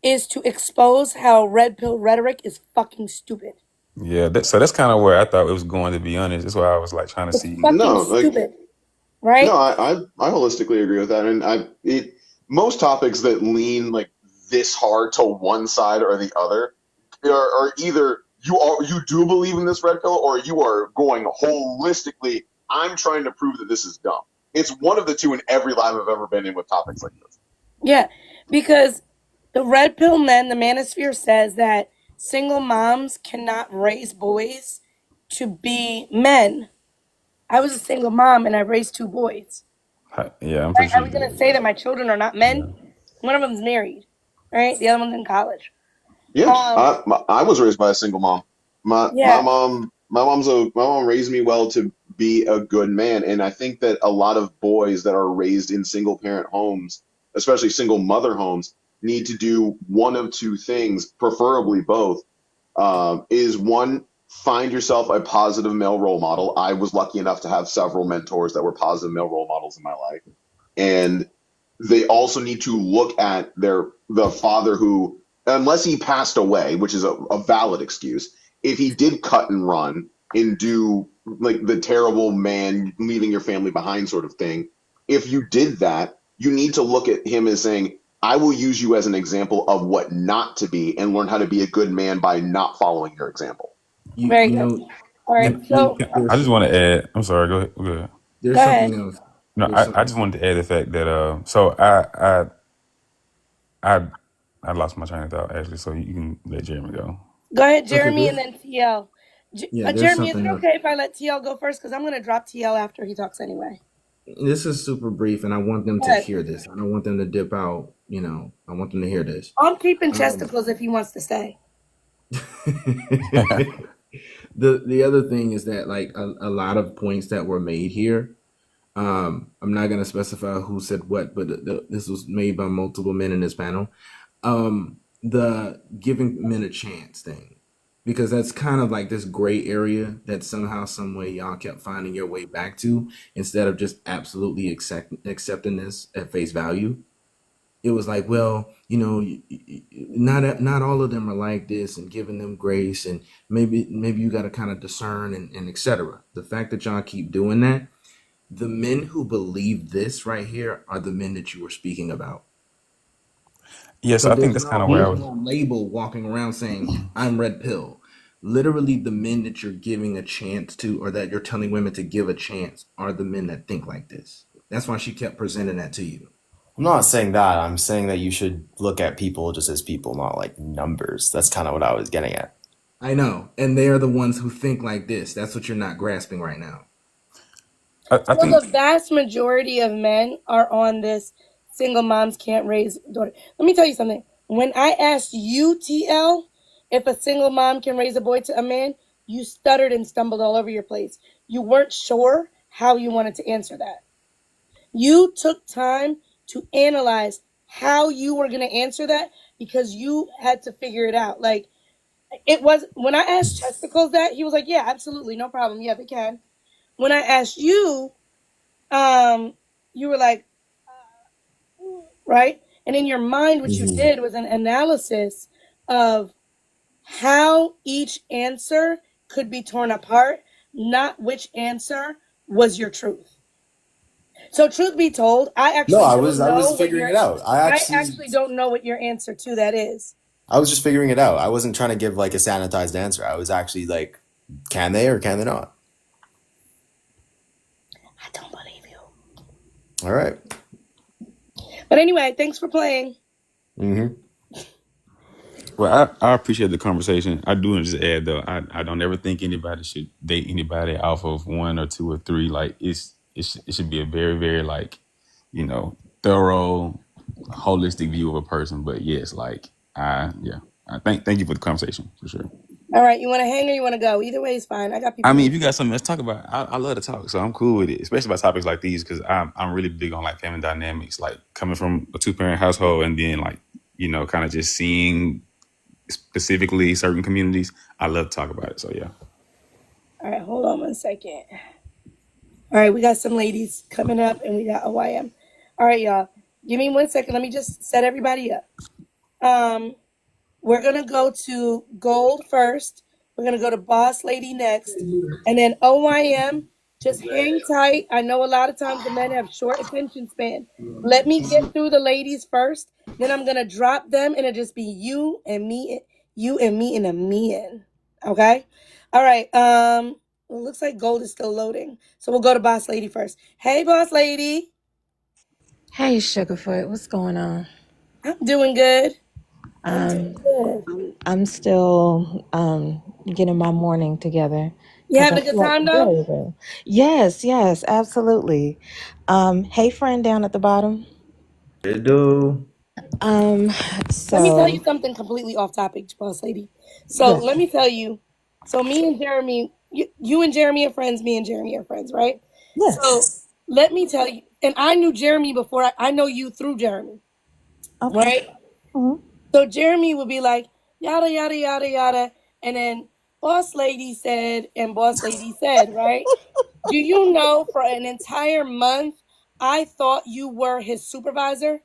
is to expose how red pill rhetoric is fucking stupid. Yeah, so that's kind of where I thought it was going. To be honest, that's why I was like trying to It's see. fucking No, like stupid, no, right? I holistically agree with that, and most topics that lean like this hard to one side or the other are either you do believe in this red pill or you are going holistically. I'm trying to prove that this is dumb. It's one of the two in every live I've ever been in with topics like this. Yeah, because the red pill men, the manosphere says that single moms cannot raise boys to be men. I was a single mom and I raised two boys. Yeah, I'm Right? pretty sure Are you we going to did. say that my children are not Yeah. men? One of them's married, right? The other one's in college. Yeah, Um, I was raised by a single mom. yeah, My mom raised me well to be a good man, and I think that a lot of boys that are raised in single parent homes, especially single mother homes, need to do one of two things, preferably both. Is one, find yourself a positive male role model. I was lucky enough to have several mentors that were positive male role models in my life, and they also need to look at the father who, unless he passed away, which is a valid excuse, if he did cut and run and do like the terrible man leaving your family behind sort of thing, if you did that, you need to look at him as saying, I will use you as an example of what not to be and learn how to be a good man by not following your example. very you good. know, All right, so I there's just want to add. I'm sorry. Go ahead. Go ahead. go something ahead. else. No, There's I something. just wanted to add the fact that so I I lost my train of thought actually. So you can let Jeremy go. Go ahead, Okay, Jeremy, and then TL. yeah, there's Jeremy, is it something else. okay if I let TL go first? Because I'm going to drop TL after he talks anyway. This is super brief, and I want them Go to ahead. hear this. I don't want them to dip out. I want them to hear this. I'm keeping Um, chesticles if he wants to stay. the other thing is that like a lot of points that were made here. I'm not gonna specify who said what, but this was made by multiple men in this panel. The giving men a chance thing, because that's kind of like this gray area that somehow, some way, y'all kept finding your way back to instead of just absolutely accepting this at face value. It was like, well, not all of them are like this, and giving them grace, and maybe you got to kind of discern and etc. The fact that y'all keep doing that, the men who believe this right here are the men that you were speaking about. Yeah, so So I think that's kind of where I there's was. no label walking around saying I'm red pill. Literally, the men that you're giving a chance to, or that you're telling women to give a chance, are the men that think like this. That's why she kept presenting that to you. I'm not saying that. I'm saying that you should look at people just as people, not like numbers. That's kind of what I was getting at. I know, and they are the ones who think like this. That's what you're not grasping right now. I Well, think the vast majority of men are on this single moms can't raise daughter. Let me tell you something. When I asked you, TL, if a single mom can raise a boy to a man, you stuttered and stumbled all over your place. You weren't sure how you wanted to answer that. You took time to analyze how you were going to answer that because you had to figure it out. Like, it was when I asked Chesticles that, he was like, yeah, absolutely, no problem. Yeah, they can. When I asked you, um, you were like, right? And in your mind, what you Mhm. did was an analysis of how each answer could be torn apart, not which answer was your truth. So truth be told, I No, actually don't I know was what figuring your it out. I actually don't know what your answer to that is. I was just figuring it out. I wasn't trying to give like a sanitized answer. I was actually like, can they or can they not? I don't believe you. All right. But anyway, thanks for playing. Mm-hmm. Well, I appreciate the conversation. I do want to just add though, I don't ever think anybody should date anybody off of one or two or three. Like it should be a very, very like, thorough, holistic view of a person. But yes, like I thank you for the conversation for sure. All right, you want to hang or you want to go? Either way is fine. I got I people mean, waiting. if you got something, let's talk about. I love to talk, so I'm cool with it, especially about topics like these because I'm really big on like family dynamics, like coming from a 2-parent household and then like kind of just seeing specifically certain communities. I love to talk about it. So yeah. All right, hold on 1 second. All right, we got some ladies coming up and we got OYM. All right, y'all. Give me 1 second. Let me just set everybody up. We're gonna go to Gold first. We're gonna go to Boss Lady next, and then OYM. Just hang tight. I know a lot of times the men have short attention span. Let me get through the ladies first. Then I'm gonna drop them, and it'll just be you and me, and a me in. Okay. All right. It looks like Gold is still loading, so we'll go to Boss Lady first. Hey, Boss Lady. Hey, Sugarfoot, what's going on? I'm doing good. I'm Um, doing good. I'm still getting my morning together You because I having a good feel like time though? very, very. Yes, yes, absolutely. Hey, friend down at the bottom. They do. Um, Let me tell you so something completely off topic, boss lady. So yes, let me tell you. So me and Jeremy, you and Jeremy are friends. Me and Jeremy are friends, right? So yes. let me tell you. And I knew Jeremy before. I know you through Jeremy, Okay. right? hmm So Jeremy would be like yada yada yada yada, and then boss lady said, and boss lady said, right? Do you know for an entire month, I thought you were his supervisor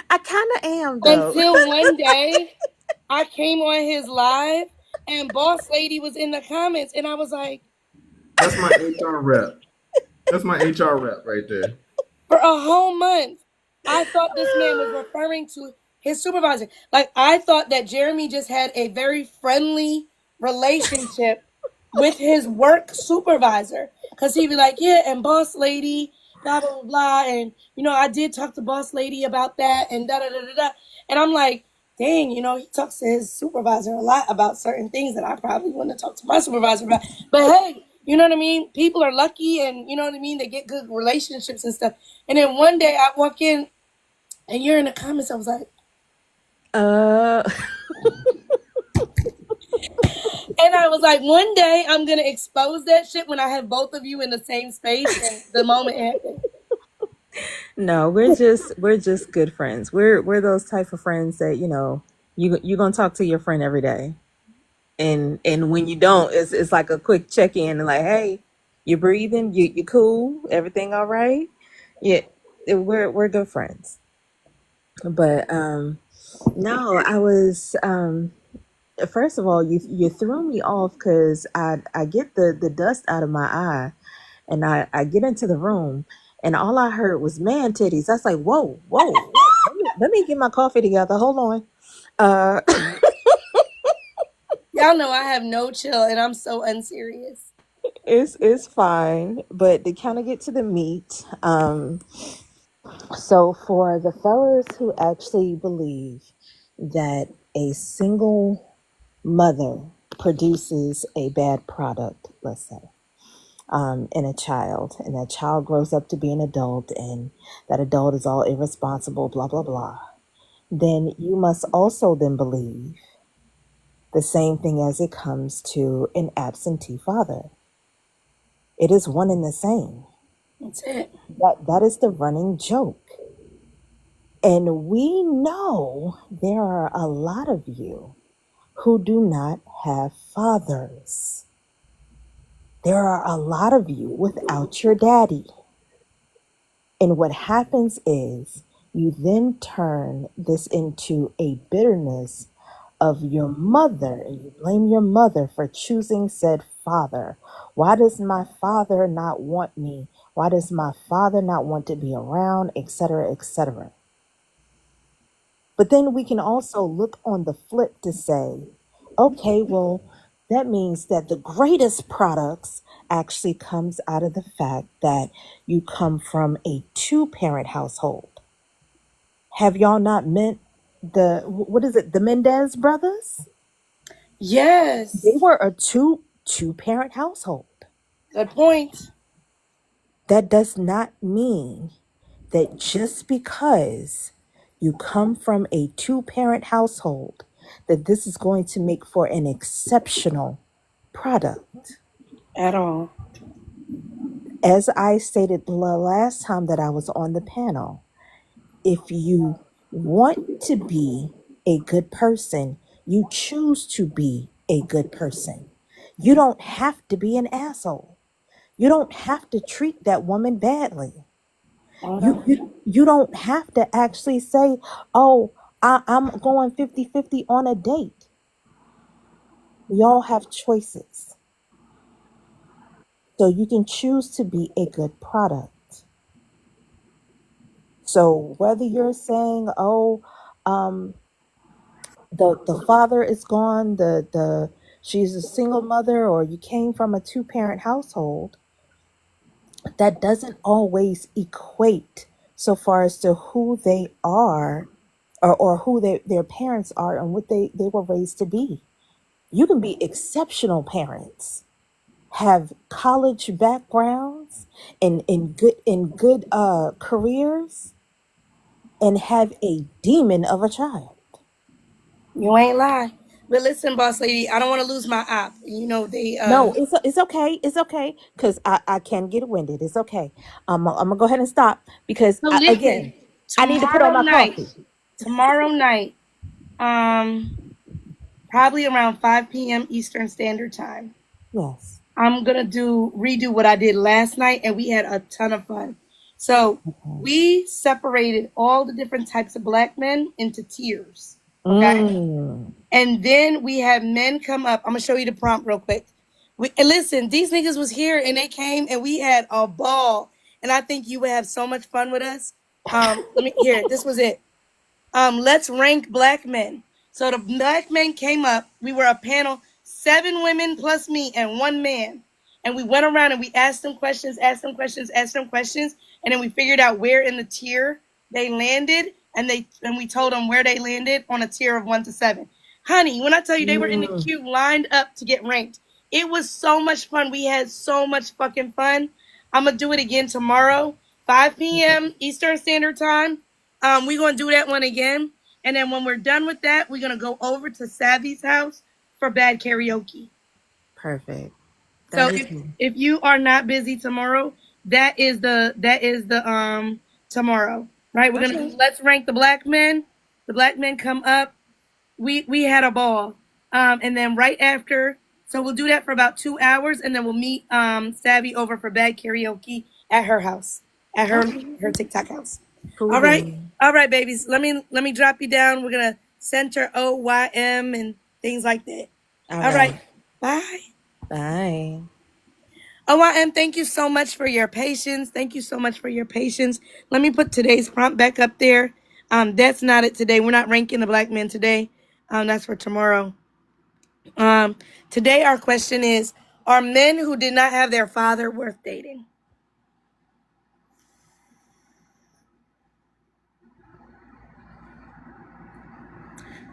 I kind of am though. until one day I came on his live and Boss Lady was in the comments and I was like, That's my HR rep. That's my HR rep right there. for a whole month, I thought this man was referring to his supervisor. Like I thought that Jeremy just had a very friendly relationship with his work supervisor. Cause he'd be like, yeah, and boss lady, blah blah blah blah. And I did talk to boss lady about that and da da da da da. And I'm like, dang, he talks to his supervisor a lot about certain things that I probably wouldn't have talked to my supervisor about. But hey, you know what I mean? People are lucky and you know what I mean? They get good relationships and stuff. And then one day I walk in and you're in the comments. I was like, uh, and I was like, one day I'm gonna expose that shit when I have both of you in the same space and the moment happened. no, we're just good friends. We're those type of friends that you're gonna talk to your friend every day. And when you don't, it's like a quick check in and like, hey, you breathing, you cool, everything all right? Yeah, we're good friends. But no, I was first of all, you threw me off because I get the dust out of my eye and I get into the room and all I heard was man titties. I was like, whoa, whoa, whoa. Let me get my coffee together. Hold on. Uh Y'all know I have no chill and I'm so unserious. it's fine, but to kind of get to the meat, so for the fellas who actually believe that a single mother produces a bad product, let's say, in a child, and that child grows up to be an adult, and that adult is all irresponsible, blah blah blah, then you must also then believe the same thing as it comes to an absentee father. It is one and the same. That's it. That is the running joke. And we know there are a lot of you who do not have fathers. There are a lot of you without your daddy. And what happens is you then turn this into a bitterness of your mother, and you blame your mother for choosing said father? Why does my father not want me? Why does my father not want to be around, etc., etc.? But then we can also look on the flip to say, okay, well, that means that the greatest products actually comes out of the fact that you come from a two-parent household. Have y'all not met what is it, the Mendez brothers? They Yes. were a two-parent household. Good point. That does not mean that just because you come from a two-parent household that this is going to make for an exceptional product. At all. As I stated the last time that I was on the panel, if you want to be a good person, you choose to be a good person. You don't have to be an asshole. You don't have to treat that woman badly. Hold You on. you, you don't have to actually say, oh, I'm going 50-50 on a date. We all have choices. So you can choose to be a good product. So whether you're saying, oh, um, the father is gone, the she's a single mother, or you came from a two-parent household, that doesn't always equate so far as to who they are, or who their parents are and what they were raised to be. You can be exceptional parents, have college backgrounds and good careers, and have a demon of a child. You ain't lie. But listen, boss lady, I don't want to lose my op. You know, they No, it's okay. It's okay because I can get winded. It's okay. I'm gonna go ahead and stop because so listen, again, I need to put on my coffee. tomorrow night, um, probably around 5 p.m. Eastern Standard Time. Yes. I'm gonna do redo what I did last night, and we had a ton of fun. So Okay. we separated all the different types of black men into tiers. Okay. Mm, And then we had men come up. I'm gonna show you the prompt real quick. And listen, these niggas was here and they came and we had a ball. And I think you would have so much fun with us. Let me here. This was it. Let's rank black men. So the black men came up. We were a panel, 7 women plus me and 1 man. And we went around and we asked them questions, asked them questions, asked them questions, and then we figured out where in the tier they landed, and we told them where they landed on a tier of 1 to 7. Honey, when I tell you they were in the mm, queue lined up to get ranked, it was so much fun. We had so much fucking fun. I'm gonna do it again tomorrow, 5 p.m. Eastern Standard Time. We're gonna do that one again, and then when we're done with that, we're gonna go over to Savvy's house for bad karaoke. perfect. So That is if you are not busy tomorrow, that is the tomorrow, right? We're gonna okay. do let's rank the black men. The black men come up. We had a ball, and then right after, so we'll do that for about 2 hours, and then we'll meet Savvy over for bad karaoke at her house, at Okay. her TikTok house. Cool All right, bean. all right, babies. Let me drop you down. We're gonna center OYM and things like that. All All right, right. bye. Bye. OYM, thank you so much for your patience. Thank you so much for your patience. Let me put today's prompt back up there. That's not it today. We're not ranking the black men today. That's for tomorrow. Um, Today our question is: are men who did not have their father worth dating?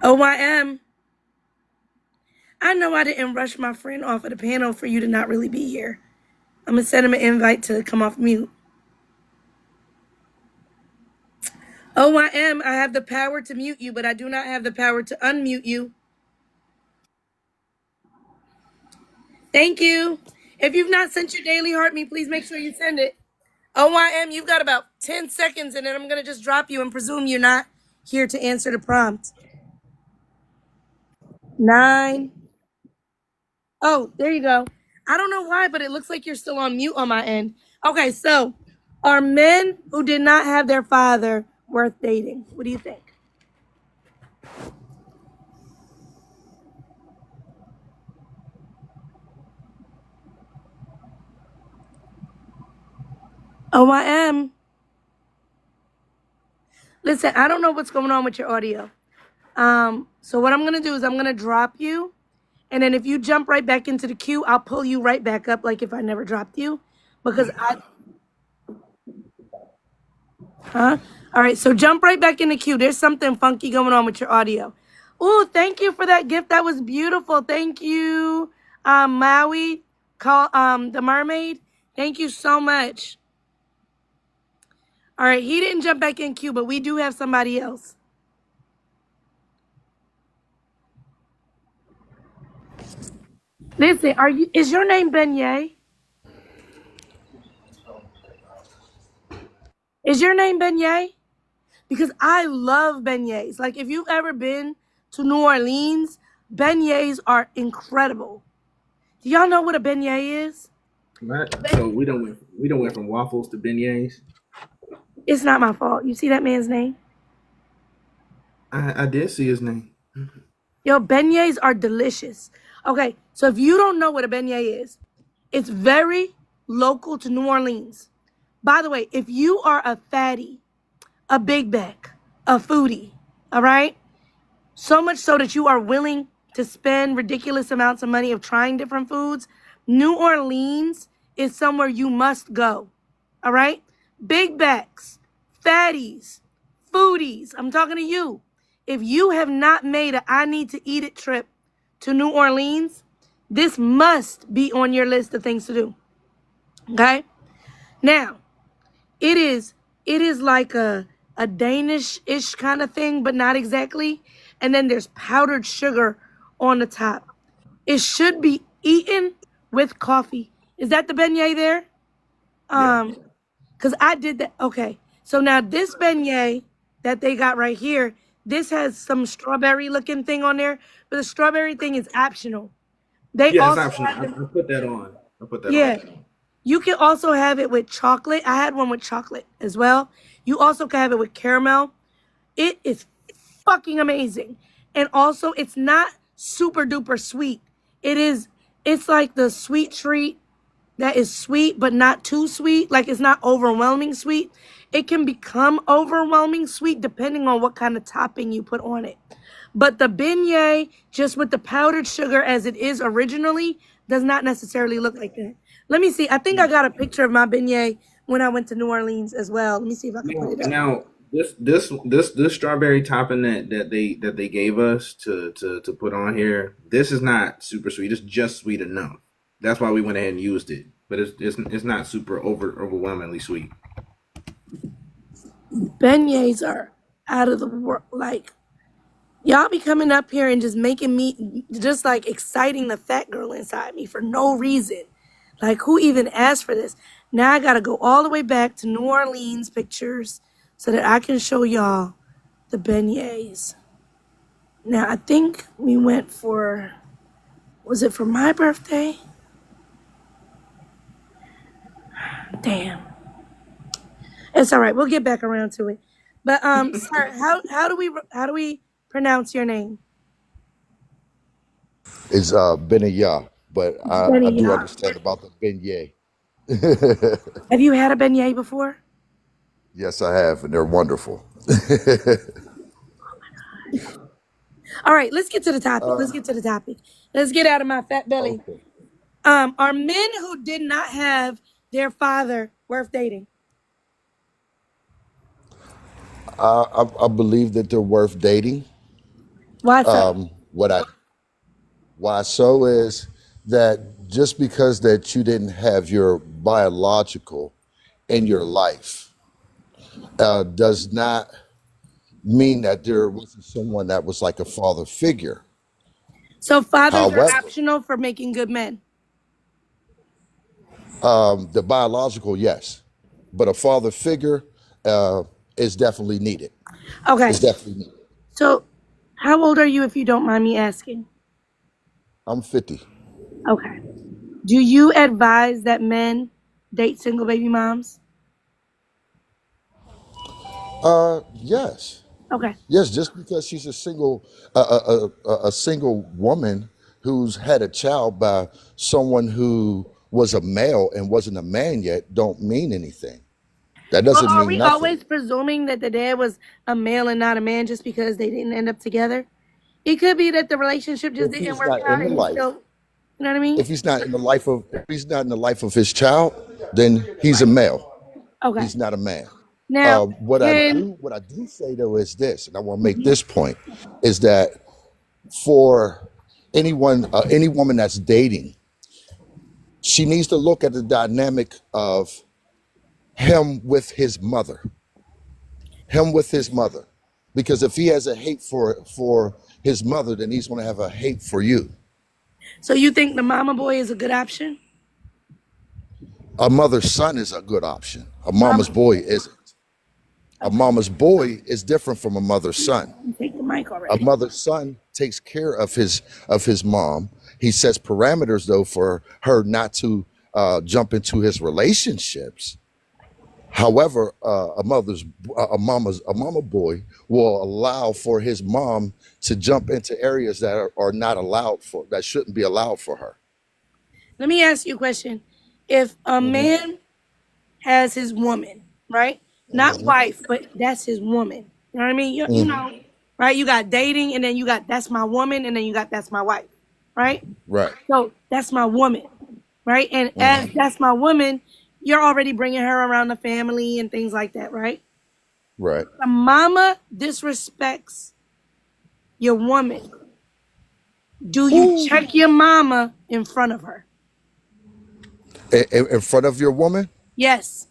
OYM, I know I didn't rush my friend off of the panel for you to not really be here. I'm gonna send him an invite to come off mute. OYM, I have the power to mute you, but I do not have the power to unmute you. Thank you. If you've not sent your daily heart me, please make sure you send it. OYM, you've got about 10 seconds, and then I'm going to just drop you and presume you're not here to answer the prompt. 9. Oh, there you go. I don't know why, but it looks like you're still on mute on my end. Okay, so are men who did not have their father worth dating? What do you think? Oh, I am. Listen, I don't know what's going on with your audio. So what I'm gonna do is I'm gonna drop you, and then if you jump right back into the queue, I'll pull you right back up, like if I never dropped you, because I, huh? All right, so jump right back in the queue. There's something funky going on with your audio. Oh, thank you for that gift. That was beautiful. Thank you, Maui, call the mermaid. Thank you so much. All right, he didn't jump back in queue, but we do have somebody else. Listen, are you? Is your name Beignet? Is your name Beignet? Because I love beignets. Like if you've ever been to New Orleans, beignets are incredible. Do y'all know what a beignet is? Right. So we don't went from waffles to beignets. It's not my fault. You see that man's name? I did see his name. Yo, beignets are delicious. Okay, so if you don't know what a beignet is, it's very local to New Orleans. By the way, if you are a fatty, a big back, a foodie, all right? So much so that you are willing to spend ridiculous amounts of money of trying different foods, New Orleans is somewhere you must go. All right? Big backs, fatties, foodies. I'm talking to you. If you have not made a I need to eat it trip to New Orleans, this must be on your list of things to do. Okay? Now, it is like a Danish-ish kind of thing, but not exactly. And then there's powdered sugar on the top. It should be eaten with coffee. Is that the beignet there? Yeah. Because I did that. Okay. So now this beignet that they got right here, this has some strawberry looking thing on there, but the strawberry thing is optional. They Yeah, it's also optional. have them, I put that on. I put that on. yeah. You can also have it with chocolate. I had one with chocolate as well. You also can have it with caramel. It is fucking amazing. And also, it's not super duper sweet. It's like the sweet treat that is sweet, but not too sweet. Like, it's not overwhelming sweet. It can become overwhelming sweet depending on what kind of topping you put on it. But the beignet, just with the powdered sugar as it is originally, does not necessarily look like that. Let me see. I think I got a picture of my beignet when I went to New Orleans as well. Let me see if I can put Now, it up. now this strawberry topping that they gave us to put on here. This is not super sweet. It's just sweet enough. That's why we went ahead and used it. But it's not super overwhelmingly sweet. Beignets are out of the world. Like, y'all be coming up here and just making me, just like exciting the fat girl inside me for no reason. Like, who even asked for this? Now I gotta go all the way back to New Orleans pictures so that I can show y'all the beignets. Now, I think we went for, was it for my birthday? Damn. It's all right. We'll get back around to it. But sir, how do we pronounce your name? It's Benaya, but I Benny do Yah. understand about the beignet. Have you had a beignet before? Yes, I have, and they're wonderful. All right, let's get to the topic. Let's get to the topic. Let's get out of my fat belly. Okay. Are men who did not have their father worth dating? I believe that they're worth dating. Why so? What I Why so is that just because that you didn't have your biological in your life does not mean that there wasn't someone that was like a father figure. So fathers are However, optional for making good men. the biological, yes, but a father figure uh, is definitely needed. Okay. It's definitely needed. So how old are you if you don't mind me asking? I'm 50. Okay. Do you advise that men date single baby moms? Yes. Okay. Yes, just because she's a single woman who's had a child by someone who was a male and wasn't a man yet, don't mean anything. That Well, doesn't are mean we nothing. always presuming that the dad was a male and not a man just because they didn't end up together? It could be that the relationship just If didn't he's work not out in the and he life, still, you know what I mean? if he's not in the life of his child, then he's a male. Okay. He's not a man. Now, can What I do say though is this, and I want to make this point, is that for any woman that's dating, she needs to look at the dynamic of him with his mother, him with his mother, because if he has a hate for his mother, then he's going to have a hate for you. so you think the mama boy is a good option? A mother's son is a good option. A mama's Mama. boy isn't. A Okay. mama's boy is different from a mother's son. You take the mic A already. mother's son takes care of his mom. He sets parameters though for her not to jump into his relationships. However, a mama boy will allow for his mom to jump into areas that are not allowed for, that shouldn't be allowed for her. Let me ask you a question. If a Hmm. man has his woman, right? Not Hmm. wife, but that's his woman. You know what I mean? You Hmm. know, right? You got dating, and then you got that's my woman, and then you got that's my wife, right? Right. So that's my woman, right? And as Hmm. that's my woman, you're already bringing her around the family and things like that, right? Right. The mama disrespects your woman. Do you check your mama in front of her? In front of your woman? Yes.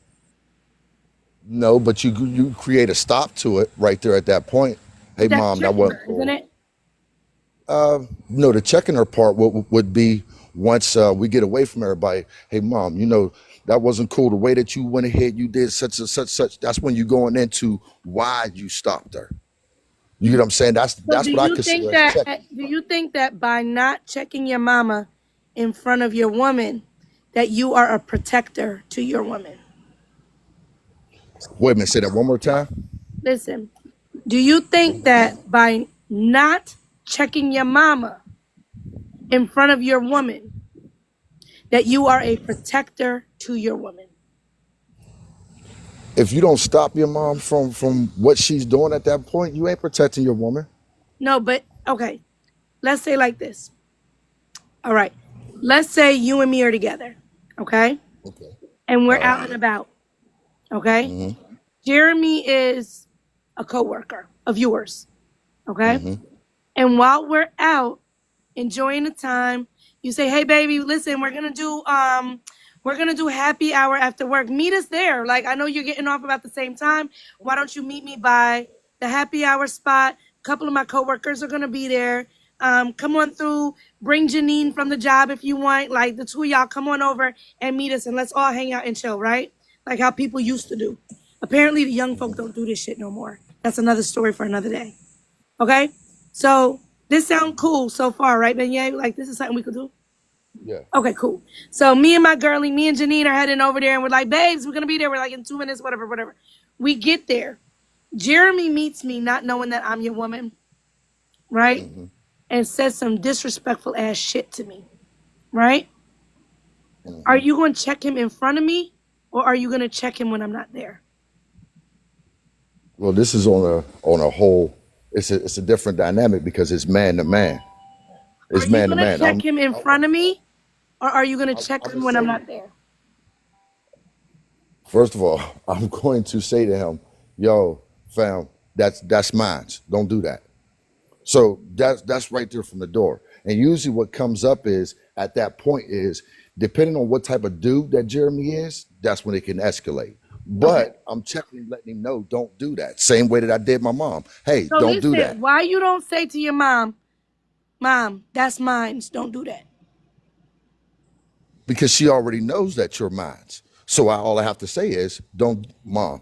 No, but you create a stop to it right there at that point. Hey, But that's mom, that checking wasn't her, isn't cool. it? No, the checking her part would be once we get away from everybody. Hey, mom, that wasn't cool. The way that you went ahead, you did such and such such. That's when you're going into why you stopped her. You get what I'm saying? So That's what I consider as checking. do you think that by not checking your mama in front of your woman, that you are a protector to your woman? Wait a minute, say that one more time. Listen, do you think that by not checking your mama in front of your woman, that you are a protector to your woman? If you don't stop your mom from what she's doing at that point, you ain't protecting your woman. No, but okay, let's say like this. All right. Let's say you and me are together, okay? Okay. And we're All right. out and about, okay? Mm-hmm. Jeremy is a coworker of yours, okay? Mm-hmm. And while we're out enjoying the time, you say, "Hey baby, listen, we're going to do happy hour after work. Meet us there. Like I know you're getting off about the same time. Why don't you meet me by the happy hour spot? A couple of my coworkers are going to be there. Come on through. Bring Janine from the job if you want. Like the two of y'all come on over and meet us and let's all hang out and chill, right? Like how people used to do. Apparently the young folk don't do this shit no more. That's another story for another day. Okay? So this sounds cool so far, right, Benyay? Like this is something we could do? Yeah. Okay, cool. So me and my girlie, me and Janine are heading over there and we're like, babes, we're gonna be there. We're like in 2 minutes, whatever, whatever. We get there. Jeremy meets me not knowing that I'm your woman, right? Mm-hmm. And says some disrespectful ass shit to me, right? Are Mm-hmm. you gonna check him in front of me or are you gonna check him when I'm not there? Well, this is on a whole. It's a different dynamic because it's man to man. Are It's you man to gonna man. check him in front of me or are you gonna check I'm him gonna when I'm say not there? first of all, I'm going to say to him, "Yo, fam, that's mine. Don't do that." So that's right there from the door. And usually, what comes up is at that point is depending on what type of dude that Jeremy is. That's when it can escalate. Okay. But I'm checking, letting him know, don't do that. Same way that I did my mom. Hey, So don't do that. listen, why you don't say to your mom, Mom, that's mine. Don't do that. Because she already knows that you're mine. So all I have to say is, don't, mom,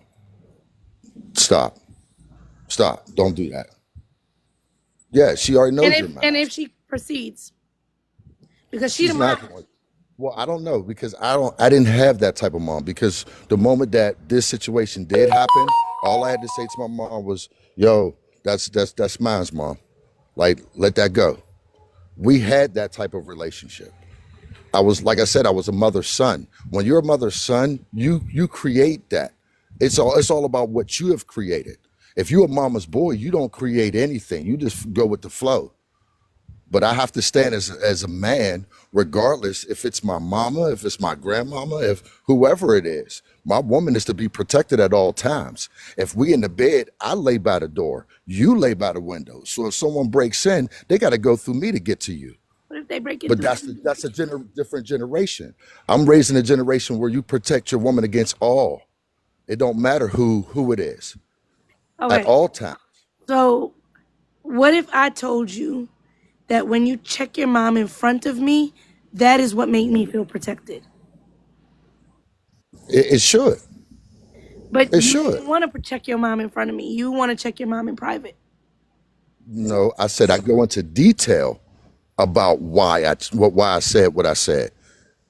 stop, stop, don't do that. Yeah, she already And knows you're if mine. and if she proceeds, because she the She's not mom. going. Well, I don't know because I didn't have that type of mom because the moment that this situation did happen, all I had to say to my mom was, "Yo, that's mine's mom. Like, let that go." We had that type of relationship. I was like I said, I was a mother's son. When you're a mother's son, you create that. It's all about what you have created. If you're a mama's boy, you don't create anything. You just go with the flow. But I have to stand as a man, regardless if it's my mama, if it's my grandmama, if whoever it is. My woman is to be protected at all times. If we in the bed, I lay by the door, you lay by the window. So if someone breaks in, they got to go through me to get to you. What if they break it But through? that's a different generation. I'm raising a generation where you protect your woman against all. It don't matter who it is at Okay. all times. So what if I told you that when you check your mom in front of me, that is what made me feel protected? It should. But It you should. didn't want to check your mom in front of me. You want to check your mom in private. No, I said I go into detail about why I said what I said.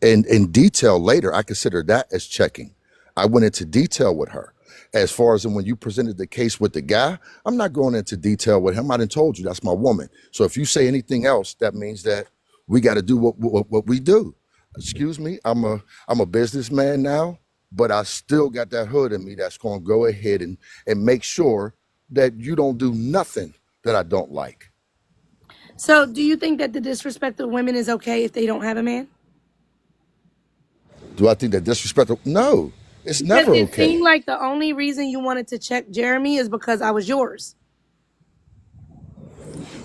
And in detail later, I consider that as checking. I went into detail with her. As far as when you presented the case with the guy, I'm not going into detail with him. I done told you that's my woman. So if you say anything else, that means that we got to do what we do. Excuse me, I'm a businessman now, but I still got that hood in me that's going to go ahead and make sure that you don't do nothing that I don't like. So do you think that the disrespect of women is okay if they don't have a man? Do I think that disrespectful? No, it's Because never it okay. seemed like the only reason you wanted to check Jeremy is because I was yours.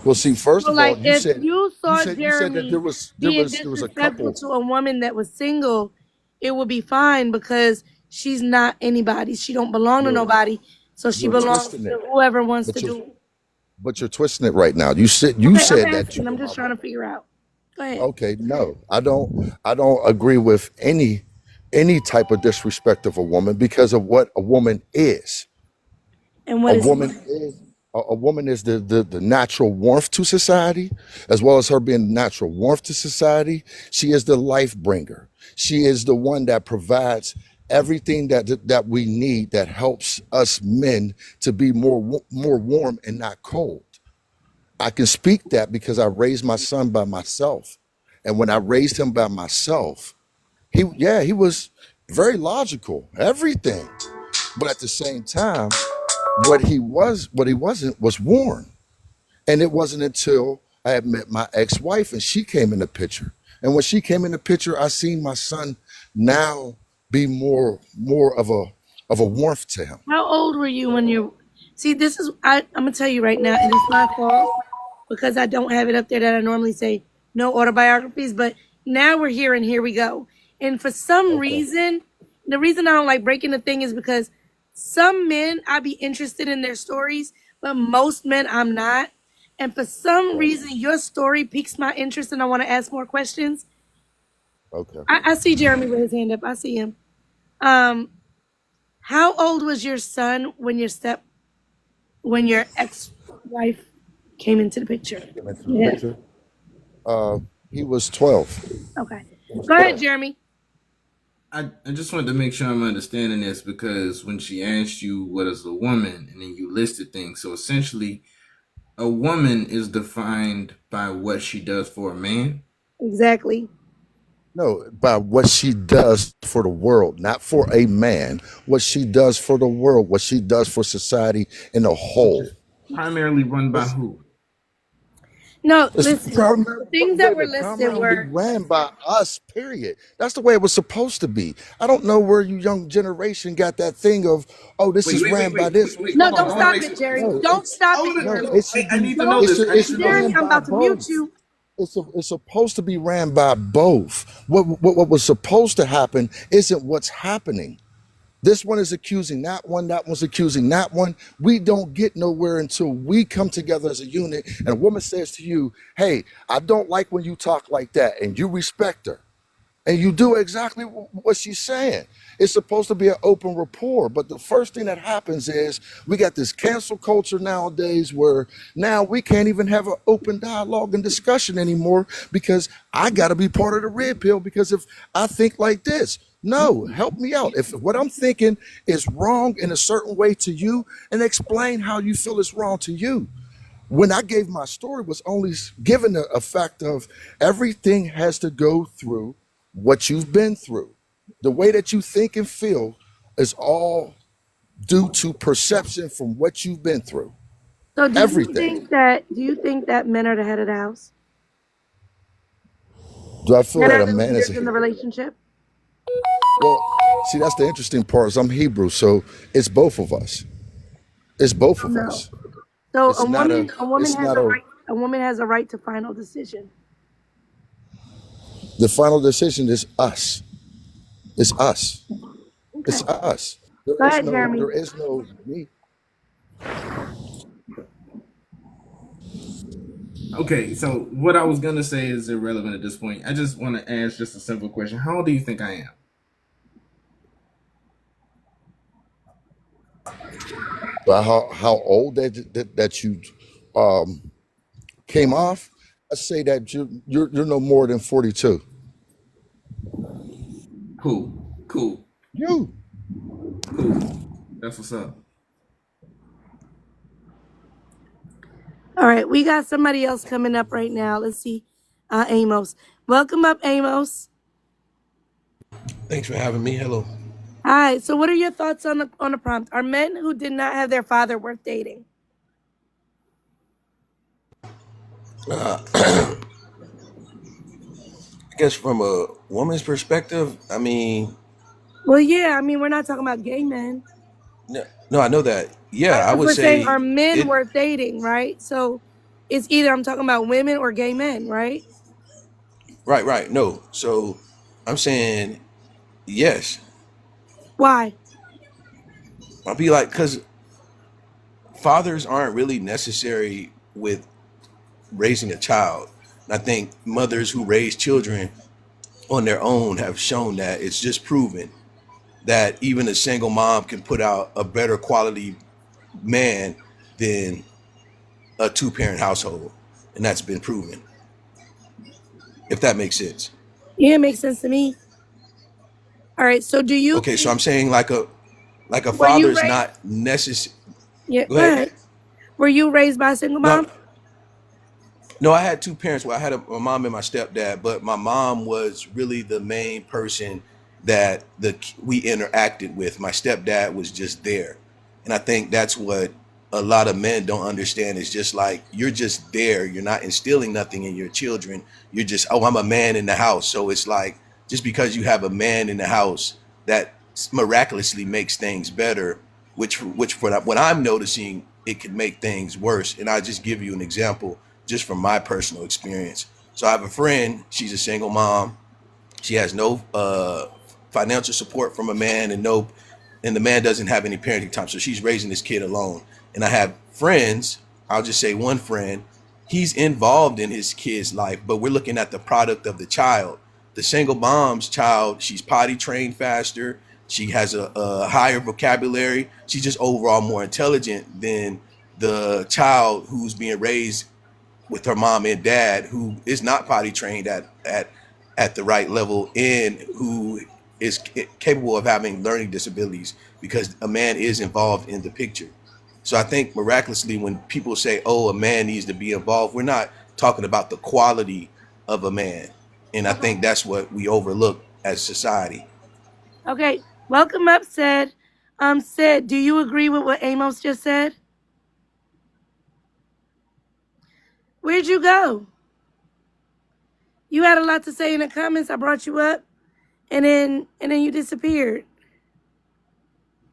Well, see, first So of all, like you if said you you saw said you said that there Jeremy was there being was there was a disrespectful couple. to a woman that was single, it would be fine because she's not anybody. She don't belong to You're nobody. So she you're belongs twisting to it, whoever wants to but you're do it. but you're twisting it right now. You Okay, I'm said that you asking. I'm were my just trying to woman. figure out. Go ahead. Okay, no, I don't agree with any type of disrespect of a woman because of what a woman is. And A what is woman is a woman is the natural warmth to society, as well as her being natural warmth to society. She is the life bringer. She is the one that provides everything that we need that helps us men to be more warm and not cold. I can speak that because I raised my son by myself. And when I raised him by myself, he was very logical, everything. But at the same time, what he wasn't was warm. And it wasn't until I had met my ex-wife and she came in the picture. And when she came in the picture, I seen my son now be more of a warmth to him. how old were you when you see this is I'm gonna tell you right now, and it's my fault because I don't have it up there that I normally say no autobiographies, but now we're here and here we go. And for some Okay. reason, the reason I don't like breaking the thing is because some men I'd be interested in their stories, but most men I'm not. And for some Right. reason, your story piques my interest and I want to ask more questions. Okay. I see Jeremy with his hand up. I see him. Um, how old was your son when your ex-wife came into the picture? Came into the Yeah. picture. Uh, he was 12. Okay. He was Go ahead, 12. Jeremy. I just wanted to make sure I'm understanding this because when she asked you what is a woman and then you listed things, so essentially a woman is defined by what she does for a man. Exactly. No, by what she does for the world, not for a man. What she does for the world, what she does for society in a Which whole. is primarily run by who? No, It's listen. The things that were listed primarily were ran by us, period. That's the way it was supposed to be. I don't know where you young generation got that thing of, oh, this Wait, is wait, wait, ran by wait, this. wait, wait. no. Hold on. Don't I want to stop make it, sure. Jerry. No, Don't stop it, no, Jeremy. it should I be, need to know this. I need it to should be know Jeremy, this. ran I'm by about to mute both. you. It's supposed to be ran by both. What was supposed to happen isn't what's happening. This one is accusing that one's accusing that one. We don't get nowhere until we come together as a unit and a woman says to you, hey, I don't like when you talk like that, and you respect her and you do exactly what she's saying. It's supposed to be an open rapport, but the first thing that happens is we got this cancel culture nowadays where now we can't even have an open dialogue and discussion anymore because I got to be part of the red pill because if I think like this, no, help me out. If what I'm thinking is wrong in a certain way to you, and explain how you feel it's wrong to you. When I gave my story was only given a fact of everything has to go through what you've been through. The way that you think and feel is all due to perception from what you've been through. So Everything. do you think that men are the head of the house? Do I feel Men that are a the man is leaders a in the relationship? well? See, that's the interesting part. Is I'm Hebrew, so it's both of us. It's both Oh of no. us. So It's not a. a woman It's has not a a. right to final decision. The final decision is us. It's us. Okay. It's us. There Go is ahead, no. Jeremy. There is no me. Okay, so what I was gonna say is irrelevant at this point. I just want to ask just a simple question. How old do you think I am? But how old that you um came off? I say that you're no more than 42. Cool, cool, You. cool. That's what's up. All right, we got somebody else coming up right now. Let's see. Amos. Welcome up, Amos. Thanks for having me. Hello. Hi. So what are your thoughts on the prompt? Are men who did not have their father worth dating? I guess from a woman's perspective, I mean, Well, yeah, I mean, we're not talking about gay men. no, no, I know that. Yeah, I Because would we're saying are say men it. worth dating, right? So it's either I'm talking about women or gay men, right? Right, right. No, so I'm saying yes. Why? I'll be like, because fathers aren't really necessary with raising a child. And I think mothers who raise children on their own have shown that it's just proven that even a single mom can put out a better quality man than a two-parent household, and that's been proven. If that makes sense. Yeah, it makes sense to me. All right. So do you Okay, so think I'm saying like a were you father's raised? not necessary. Yeah, Go go ahead. ahead. Were you raised by a single No, mom? no, I had two parents. Well, I had a mom and my stepdad, but my mom was really the main person that we interacted with. My stepdad was just there, and I think that's what a lot of men don't understand. Is just like you're just there. You're not instilling nothing in your children. You're just, oh, I'm a man in the house. So it's like just because you have a man in the house that miraculously makes things better, which for what I'm noticing, it could make things worse. And I'll just give you an example just from my personal experience. So I have a friend, she's a single mom. She has no financial support from a man and the man doesn't have any parenting time. So she's raising this kid alone. And I have friends, I'll just say one friend, he's involved in his kid's life, but we're looking at the product of the child. The single mom's child, she's potty trained faster. She has a higher vocabulary. She's just overall more intelligent than the child who's being raised with her mom and dad who is not potty trained at the right level and who is capable of having learning disabilities because a man is involved in the picture. So I think miraculously when people say, oh, a man needs to be involved, we're not talking about the quality of a man. And I Okay. think that's what we overlook as society. Okay. Welcome up, Sid. Sid, do you agree with what Amos just said? Where'd you go? You had a lot to say in the comments. I brought you up, and then you disappeared.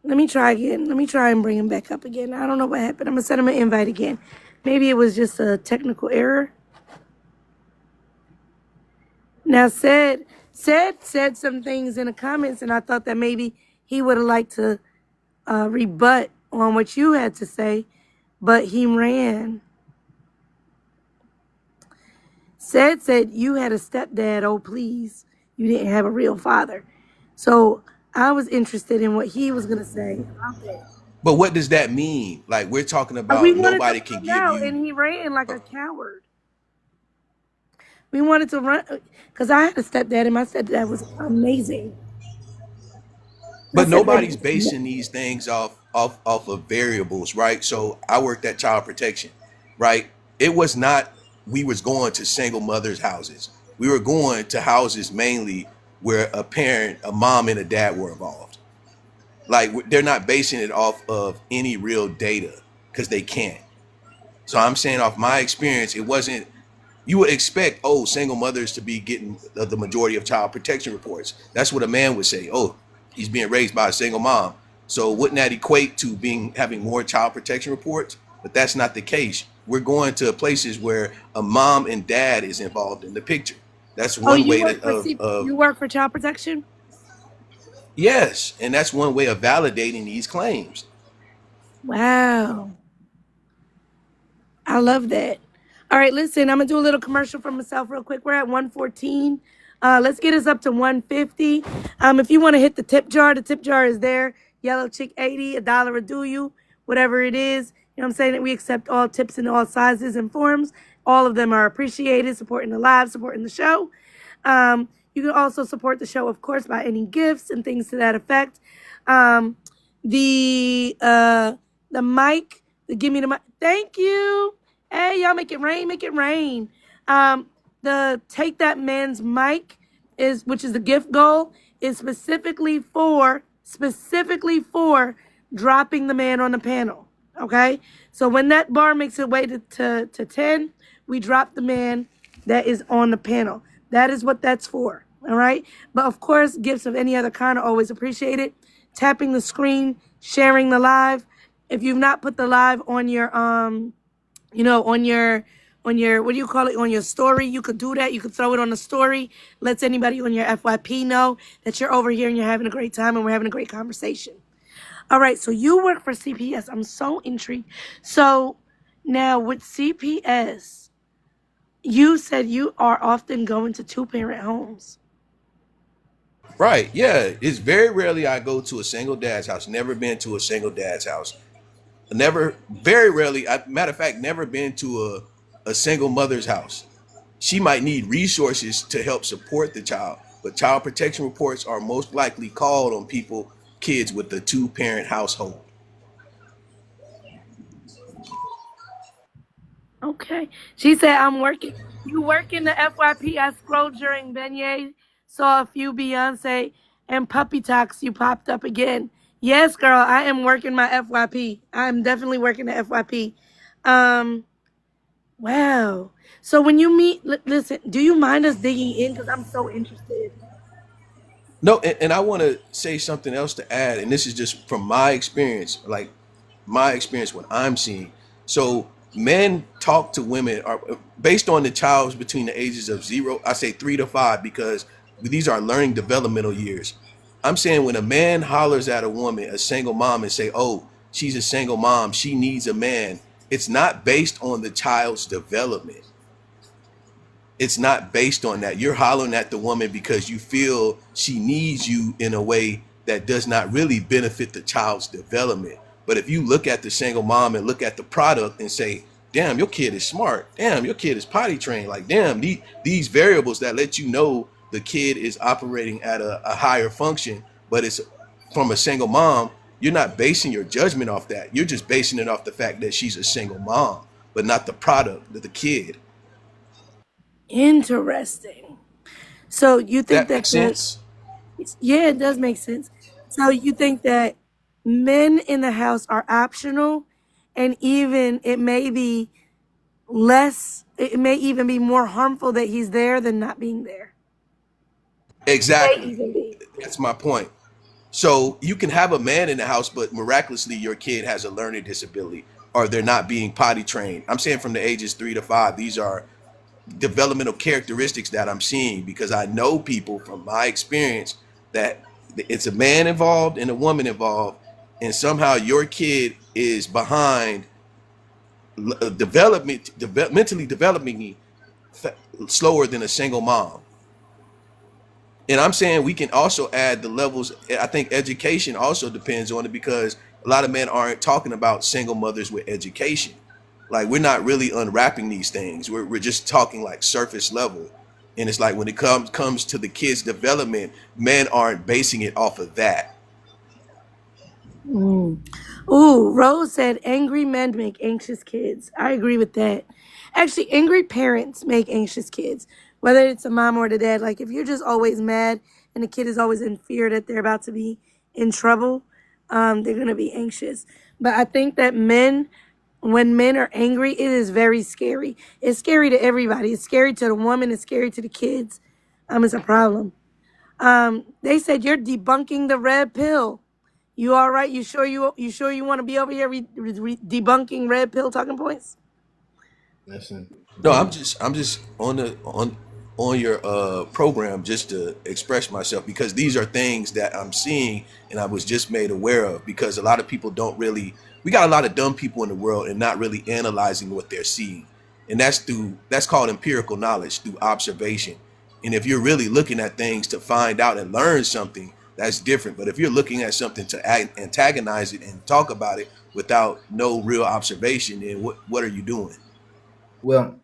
Let me try again. Let me try and bring him back up again. I don't know what happened. I'm gonna send him an invite again. Maybe it was just a technical error. Now, said some things in the comments, and I thought that maybe he would have liked to rebut on what you had to say, but he ran. Said you had a stepdad. Oh, please, you didn't have a real father. So I was interested in what he was gonna say about that. But what does that mean? Like we're talking We about wanted to nobody can find give out, you. and he ran like a coward. We wanted to run because I had a stepdad, and my stepdad was amazing. My But stepdad nobody's was basing these things off of variables, right? So I worked at child protection, right? It was not we was going to single mothers' houses. We were going to houses mainly where a parent, a mom and a dad were involved. Like they're not basing it off of any real data because they can't. So I'm saying off my experience, it wasn't. You would expect, oh, single mothers to be getting the majority of child protection reports. That's what a man would say. Oh, he's being raised by a single mom. So wouldn't that equate to being having more child protection reports? But that's not the case. We're going to places where a mom and dad is involved in the picture. That's Oh, one way to, you work for child protection? yes, and that's one way of validating these claims. Wow. I love that. All right, listen, I'm gonna do a little commercial for myself real quick. We're at 114. Let's get us up to 150. If you want to hit the tip jar is there. Yellow chick 80, $1 a do you, whatever it is. You know what I'm saying? We accept all tips in all sizes and forms. All of them are appreciated, supporting the live, supporting the show. You can also support the show, of course, by any gifts and things to that effect. Um, the mic, give me the mic. Thank you. Hey, y'all, make it rain, make it rain. The Take That Man's Mic which is the gift goal, is specifically for dropping the man on the panel. Okay, so when that bar makes its way to 10, we drop the man that is on the panel. That is what that's for. All right, but of course, gifts of any other kind are always appreciated. Tapping the screen, sharing the live. If you've not put the live on your on your what do you call it, on your story, you could do that. You could throw it on the story. Lets anybody on your FYP know that you're over here and you're having a great time and we're having a great conversation. All right, so you work for CPS. I'm so intrigued. So now with CPS, you said you are often going to two-parent homes. Right. Yeah. It's very rarely I go to a single dad's house. Never been to a single dad's house. Never, very rarely. Matter of fact, never been to a single mother's house. She might need resources to help support the child, but child protection reports are most likely called on kids with a two-parent household. Okay. She said, I'm working. You work in the FYP. I scrolled during Beignet, saw a few Beyonce and Puppy Talks. You popped up again. Yes, girl, I am working my FYP. I'm definitely working the FYP. Um, wow. So when you meet, listen, do you mind us digging in? Because I'm so interested. No, and I want to say something else to add, and this is just from my experience, like my experience what I'm seeing. So men talk to women are based on the child's between the ages of 0, I say 3 to 5, because these are learning developmental years. I'm saying when a man hollers at a woman, a single mom, and say, "Oh, she's a single mom, she needs a man," it's not based on the child's development. It's not based on that. You're hollering at the woman because you feel she needs you in a way that does not really benefit the child's development. But if you look at the single mom and look at the product and say, damn, your kid is smart. Damn, your kid is potty trained. Like, damn, these variables that let you know the kid is operating at a higher function, but it's from a single mom, you're not basing your judgment off that. You're just basing it off the fact that she's a single mom, but not the product, the kid. Interesting. So you think That that makes sense. yeah, it does make sense. So you think that men in the house are optional, and even it may even be more harmful that he's there than not being there. May Exactly. even be. That's my point. So you can have a man in the house, but miraculously your kid has a learning disability or they're not being potty trained. I'm saying from the ages 3 to 5, these are developmental characteristics that I'm seeing because I know people from my experience that it's a man involved and a woman involved, and somehow your kid is behind mentally developing slower than a single mom. And I'm saying we can also add the levels. I think education also depends on it because a lot of men aren't talking about single mothers with education. Like we're not really unwrapping these things. We're just talking like surface level. And it's like when it comes to the kids' development, men aren't basing it off of that. Mm. Ooh, Rose said angry men make anxious kids. I agree with that. Actually, angry parents make anxious kids, whether it's a mom or the dad. Like if you're just always mad and the kid is always in fear that they're about to be in trouble, they're gonna be anxious. But I think that men, when men are angry, it is very scary. It's scary to everybody. It's scary to the woman. It's scary to the kids. It's a problem. They said you're debunking the red pill. You all right? You sure you want to be over here debunking red pill talking points? Listen, No, the I'm just on your program just to express myself because these are things that I'm seeing and I was just made aware of because a lot of people don't really we got a lot of dumb people in the world and not really analyzing what they're seeing. And that's called empirical knowledge through observation. And if you're really looking at things to find out and learn something, that's different. But if you're looking at something to antagonize it and talk about it without no real observation, then what are you doing? well,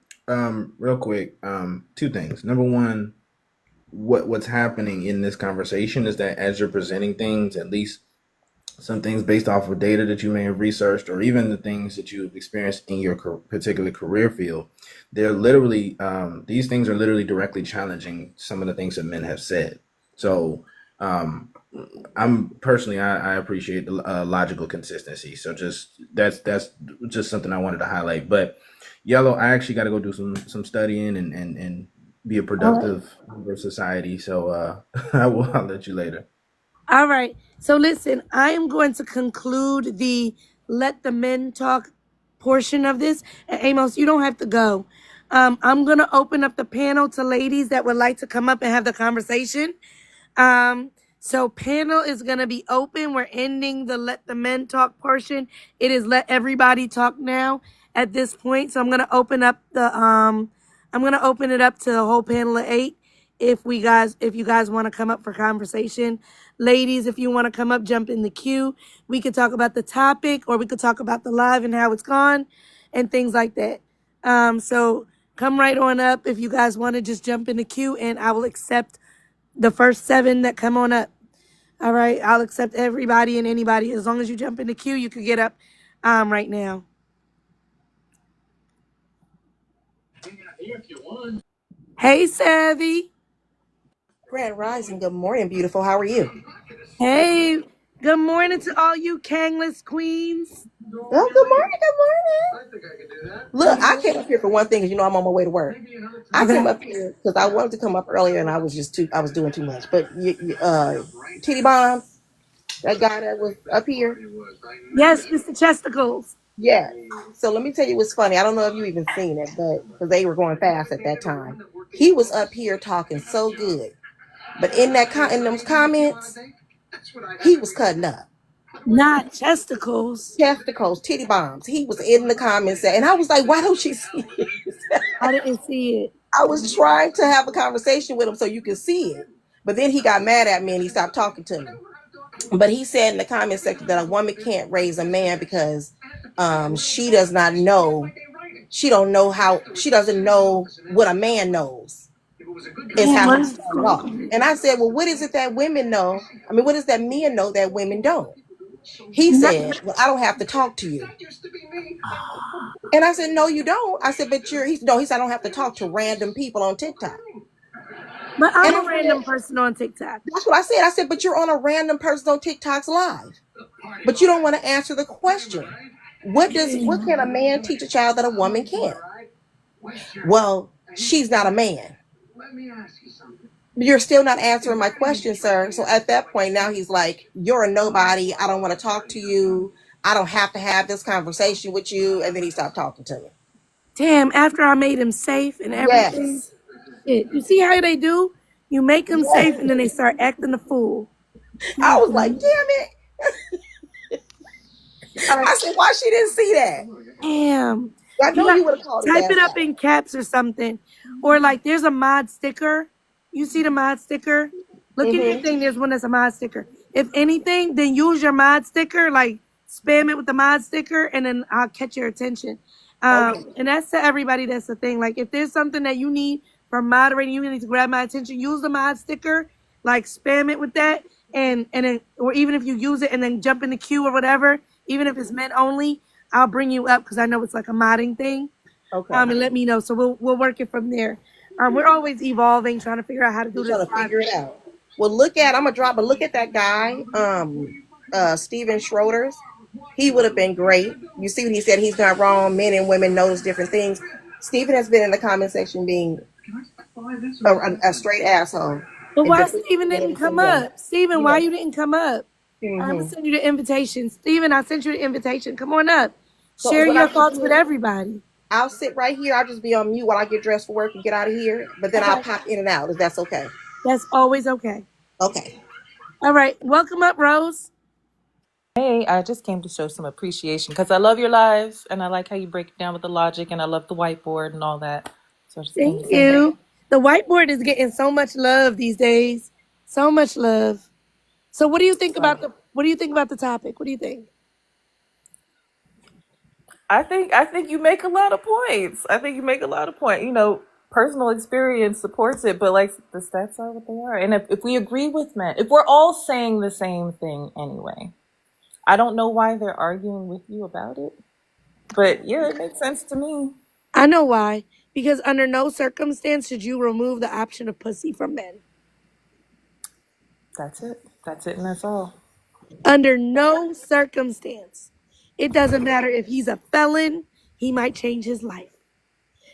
real quick, two things. Number one, what's happening in this conversation is that as you're presenting things, at least some things based off of data that you may have researched, or even the things that you've experienced in your particular career field, they're literally these things are literally directly challenging some of the things that men have said. So I'm personally, I appreciate the logical consistency. So just that's just something I wanted to highlight. But Yellow, I actually got to go do some studying and be a All right. productive member of society. So I'll let you later. All right. So listen, I am going to conclude the let the men talk portion of this. And Amos, you don't have to go. I'm going to open up the panel to ladies that would like to come up and have the conversation. So panel is gonna be open. We're ending the let the men talk portion. It is let everybody talk now at this point. So I'm gonna open it up to the whole panel of 8. If you guys want to come up for conversation, ladies, if you want to come up, jump in the queue. We could talk about the topic, or we could talk about the live and how it's gone, and things like that. So come right on up if you guys want to just jump in the queue, and I will accept the first 7 that come on up. All right, I'll accept everybody and anybody as long as you jump in the queue. You can get up right now. Hey, Savvy. Grand Rising, good morning, beautiful. How are you? Hey, good morning to all you Kangless queens. Oh, good morning, good morning. Look, I came up here for one thing because you know I'm on my way to work. I came Okay. up here because I wanted to come up earlier and I was doing too much. But Titty Bomb, that guy that was up here, Yes, Mr. Chesticles. yeah. So let me tell you what's funny. I don't know if you even seen it, but because they were going fast at that time, he was up here talking so good, but in those comments, he was cutting up. Not Chesticles. Testicles, titty bombs. He was in the comments, and I was like, "Why don't you see this?" I didn't see it. I was trying to have a conversation with him so you could see it, but then he got mad at me and he stopped talking to me. But he said in the comment section that a woman can't raise a man because she does not know, she doesn't know what a man knows. Is Damn, how what he is started going off. on? And I said, well, what is it that women know? I mean, what is that men know that women don't? He Not, said, well, I don't have to talk to you. And I said, no, you don't. I said, but he said, I don't have to talk to random people on TikTok. but I'm And a I random said, person on TikTok. that's what I said. I said, but you're on a random person on TikTok's live. But you don't want to answer the question. What can a man teach a child that a woman can't? Well, she's not a man. You're still not answering my question, sir. So at that point, now he's like, you're a nobody. I don't want to talk to you. I don't have to have this conversation with you. And then he stopped talking to me. Damn, after I made him safe and everything. Yes. Shit. You see how they do? You make them safe Yes. and then they start acting a fool. I God was like, damn damn it. it. I said, why she didn't see that? Damn. I You know got you would have called his type ass it up out. in caps or something. Or like there's a mod sticker. You see the mod sticker? Look in your Mm-hmm. thing, there's one that's a mod sticker. If anything, then use your mod sticker, like spam it with the mod sticker, and then I'll catch your attention. Okay. And that's to everybody, that's the thing. Like if there's something that you need from moderating, you need to grab my attention, use the mod sticker, like spam it with that, and then or even if you use it and then jump in the queue or whatever, even if it's men only, I'll bring you up because I know it's like a modding thing. Okay. And let me know. So we'll work it from there. We're always evolving, trying to figure out how to do We're this trying to live figure it thing. out. Well, look at, I'm gonna drop, but look at that guy. Steven Schroeder's, he would have been great. You see what he said? He's not wrong. Men and women notice different things. Stephen has been in the comment section being a straight asshole. But And why Steven didn't come up? Steven, why yeah. you didn't come up? I'm gonna Mm-hmm. send you the invitation. Steven, I sent you the invitation. Come on up. So Share what your I should thoughts do with is everybody. I'll sit right here. I'll just be on mute while I get dressed for work and get out of here. But then I'll Okay. pop in and out if that's okay. That's always okay. Okay. All right. Welcome up, Rose. Hey, I just came to show some appreciation because I love your lives and I like how you break it down with the logic and I love the whiteboard and all that. So I just came Thank to say hey. you. The whiteboard is getting so much love these days. So much love. So what do you think about the topic? What do you think? I think you make a lot of points. I think you make a lot of points. You know, personal experience supports it, but like the stats are what they are. And if we agree with men, if we're all saying the same thing anyway, I don't know why they're arguing with you about it. But yeah, it makes sense to me. I know why. Because under no circumstance should you remove the option of pussy from men. That's it. That's it and that's all. Under no circumstance. It doesn't matter if he's a felon, he might change his life.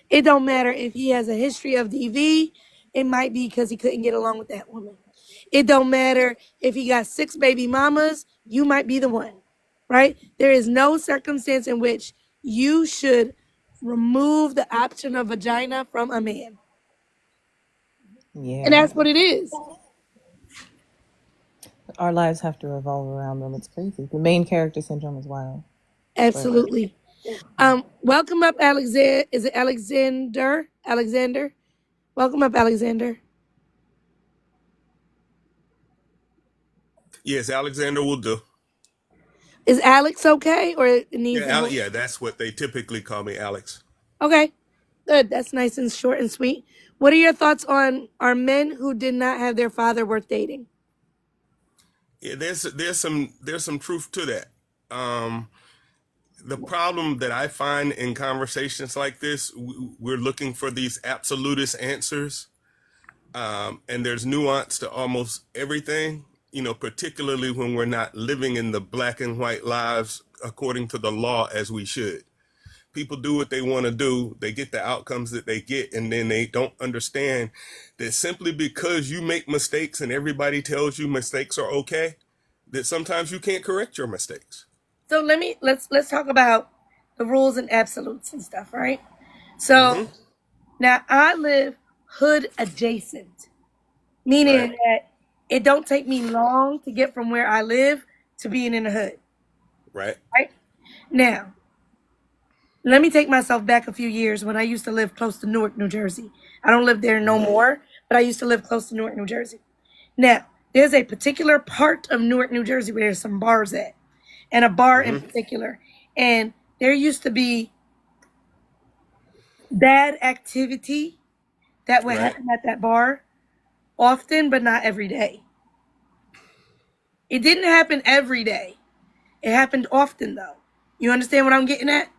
It don't matter if he has a history of DV, it might be because he couldn't get along with that woman. It don't matter if he got 6 baby mamas, you might be the one, right? There is no circumstance in which you should remove the option of vagina from a man. And Yeah. that's what it is. Our lives have to revolve around them. It's crazy. The main character syndrome is wild. But Absolutely. Welcome up, Alexander. Is it Alexander? Alexander? Welcome up, Alexander. Yes, Alexander will do. Is Alex okay, or it needs Yeah, more? yeah, that's what they typically call me, Alex. Okay, good. That's nice and short and sweet. What are your thoughts on our men who did not have their father worth dating? Yeah, there's some truth to that. Um, the problem that I find in conversations like this, we're looking for these absolutist answers, and there's nuance to almost everything. You know, particularly when we're not living in the black and white lives according to the law as we should. People do what they want to do, they get the outcomes that they get, and then they don't understand that simply because you make mistakes and everybody tells you mistakes are okay, that sometimes you can't correct your mistakes. So let's talk about the rules and absolutes and stuff, right? So Mm-hmm. now I live hood adjacent, Right. meaning that it don't take me long to get from where I live to being in the hood, Right. right? Now, let me take myself back a few years when I used to live close to Newark, New Jersey. I don't live there no Mm-hmm. more, but I used to live close to Newark, New Jersey. Now, there's a particular part of Newark, New Jersey where there's some bars at, and a bar in Mm-hmm. particular. And there used to be bad activity that would Right. happen at that bar often, but not every day. It didn't happen every day. It happened often, though. You understand what I'm getting at?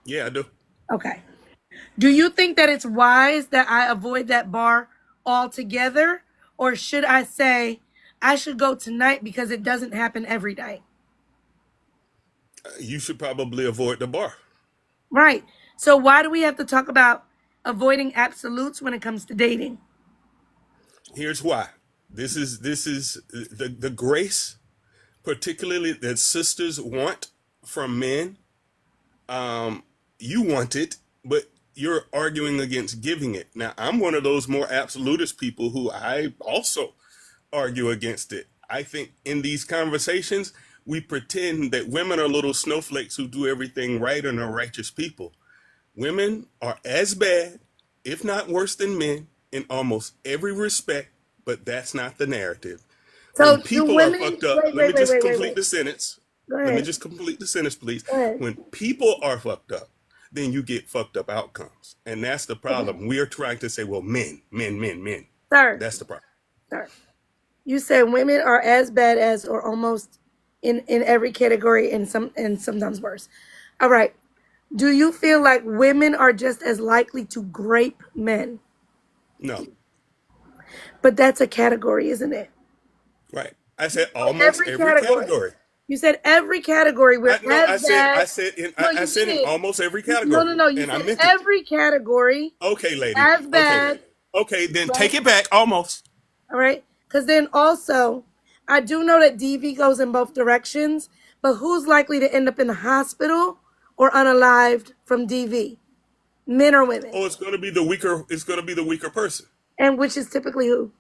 Yeah, I do. Okay. Do you think that it's wise that I avoid that bar altogether? Or should I say I should go tonight because it doesn't happen every night? You should probably avoid the bar. Right. So why do we have to talk about avoiding absolutes when it comes to dating? Here's why. This is the grace, particularly that sisters want from men. You want it, but you're arguing against giving it. Now, I'm one of those more absolutist people who I also argue against it. I think in these conversations, we pretend that women are little snowflakes who do everything right and are righteous people. Women are as bad, if not worse than men, in almost every respect, but that's not the narrative. So When do people are women fucked up, wait, let wait, me wait, just wait, wait, complete wait. the sentence. Go Let me ahead. just complete the sentence, please. Go ahead. When people are fucked up, then you get fucked up outcomes. And that's the Okay. problem. We are trying to say, well, men. Sir, That's the problem. sir. You said women are as bad as or almost in every category and sometimes worse. All right. Do you feel like women are just as likely to grape men? No, But that's a category, isn't it? right. I said almost Every every category. category. You said every category where I no, as bad. No, I you said in didn't. almost every No, no, category, no. You and I said meant it. every category Okay, lady. as Okay, lady. bad, Okay, then right? take it back. Almost. All right. Because then also, I do know that DV goes in both directions, but who's likely to end up in the hospital or unalived from DV? Men or women? Oh, it's going to be the weaker. It's going to be the weaker person, And which is typically who?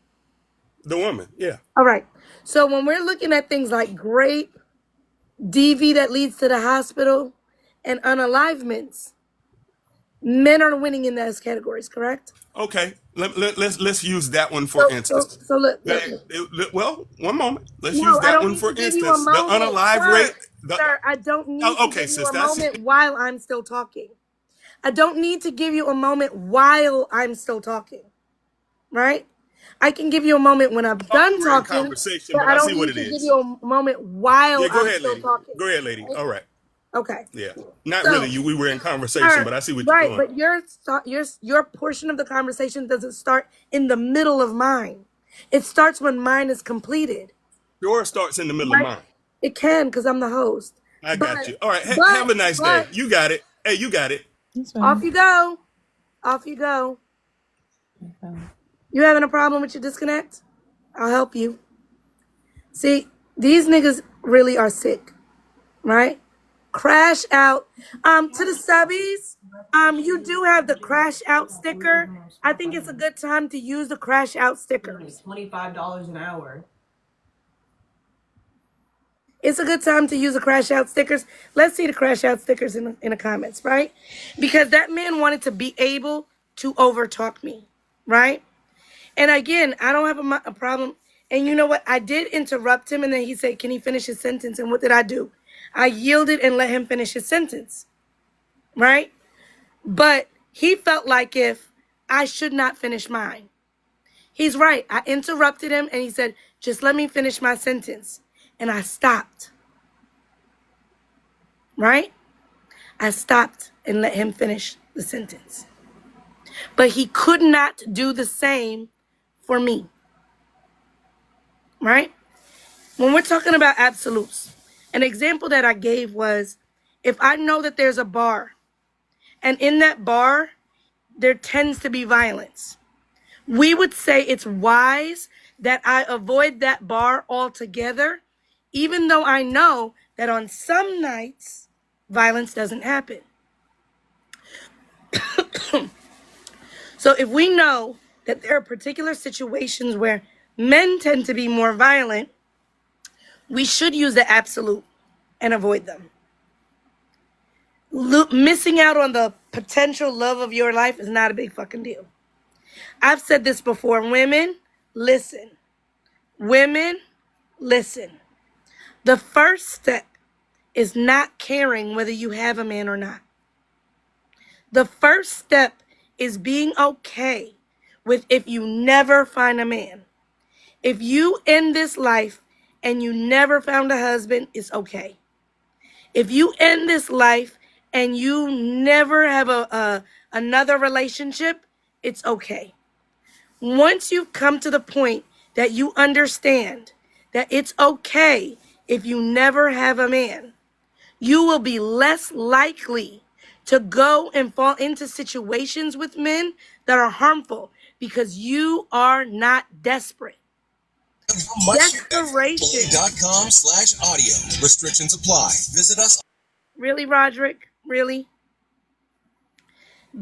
the woman. Yeah. All right. So when we're looking at things like grape, DV that leads to the hospital, and unalivements, men are winning in those categories, correct? Okay. Let's use that one for instance. So look, That, look, look. well, one moment. Let's use No, I that don't one need to for give you a instance. The moment, unalive sir. rate. The Sir, I don't need oh, to okay, give you sis. a That's moment while I'm still talking. I don't need to give you a moment while I'm still talking, right? I can give you a moment when I'm thought we done were in talking, conversation, but but I I don't see what need it to give is. you a moment while Yeah, go I'm ahead, still lady. talking. Go ahead, lady. Right? All right. Okay. Yeah. Not really. So, You. We were in conversation, sir, but I see what you're right, doing. but your portion of the conversation doesn't start in the middle of mine. It starts when mine is completed. Yours starts in the middle of Right? mine. It can because I'm the host. I But got you. All right. but Have a nice day. but You got it. Hey, you got it. That's off fine. you go. Off you go. You having a problem with your disconnect? I'll help you. See, these niggas really are sick, right? Crash out. To the subbies, you do have the crash out sticker. I think it's a good time to use the crash out stickers. $25 an hour. It's a good time to use the crash out stickers. Let's see the crash out stickers in the comments, right? Because that man wanted to be able to overtalk me, right? And again, I don't have a problem. And you know what? I did interrupt him, and then he said, "Can he finish his sentence?" And what did I do? I yielded and let him finish his sentence, right? But he felt like if I should not finish mine. He's right. I interrupted him, and he said, "Just let me finish my sentence." And I stopped, right? I stopped and let him finish the sentence. But he could not do the same for me, right? When we're talking about absolutes, an example that I gave was if I know that there's a bar and in that bar, there tends to be violence, we would say it's wise that I avoid that bar altogether, even though I know that on some nights, violence doesn't happen. So if we know that there are particular situations where men tend to be more violent, we should use the absolute and avoid them. Missing out on the potential love of your life is not a big fucking deal. I've said this before. Women, listen. Women, listen. The first step is not caring whether you have a man or not. The first step is being okay with if you never find a man. If you end this life and you never found a husband, it's okay. If you end this life and you never have another relationship, it's okay. Once you've come to the point that you understand that it's okay if you never have a man, you will be less likely to go and fall into situations with men that are harmful because you are not desperate. Desperation. com/audio. Restrictions apply. Visit us. Really, Roderick? Really?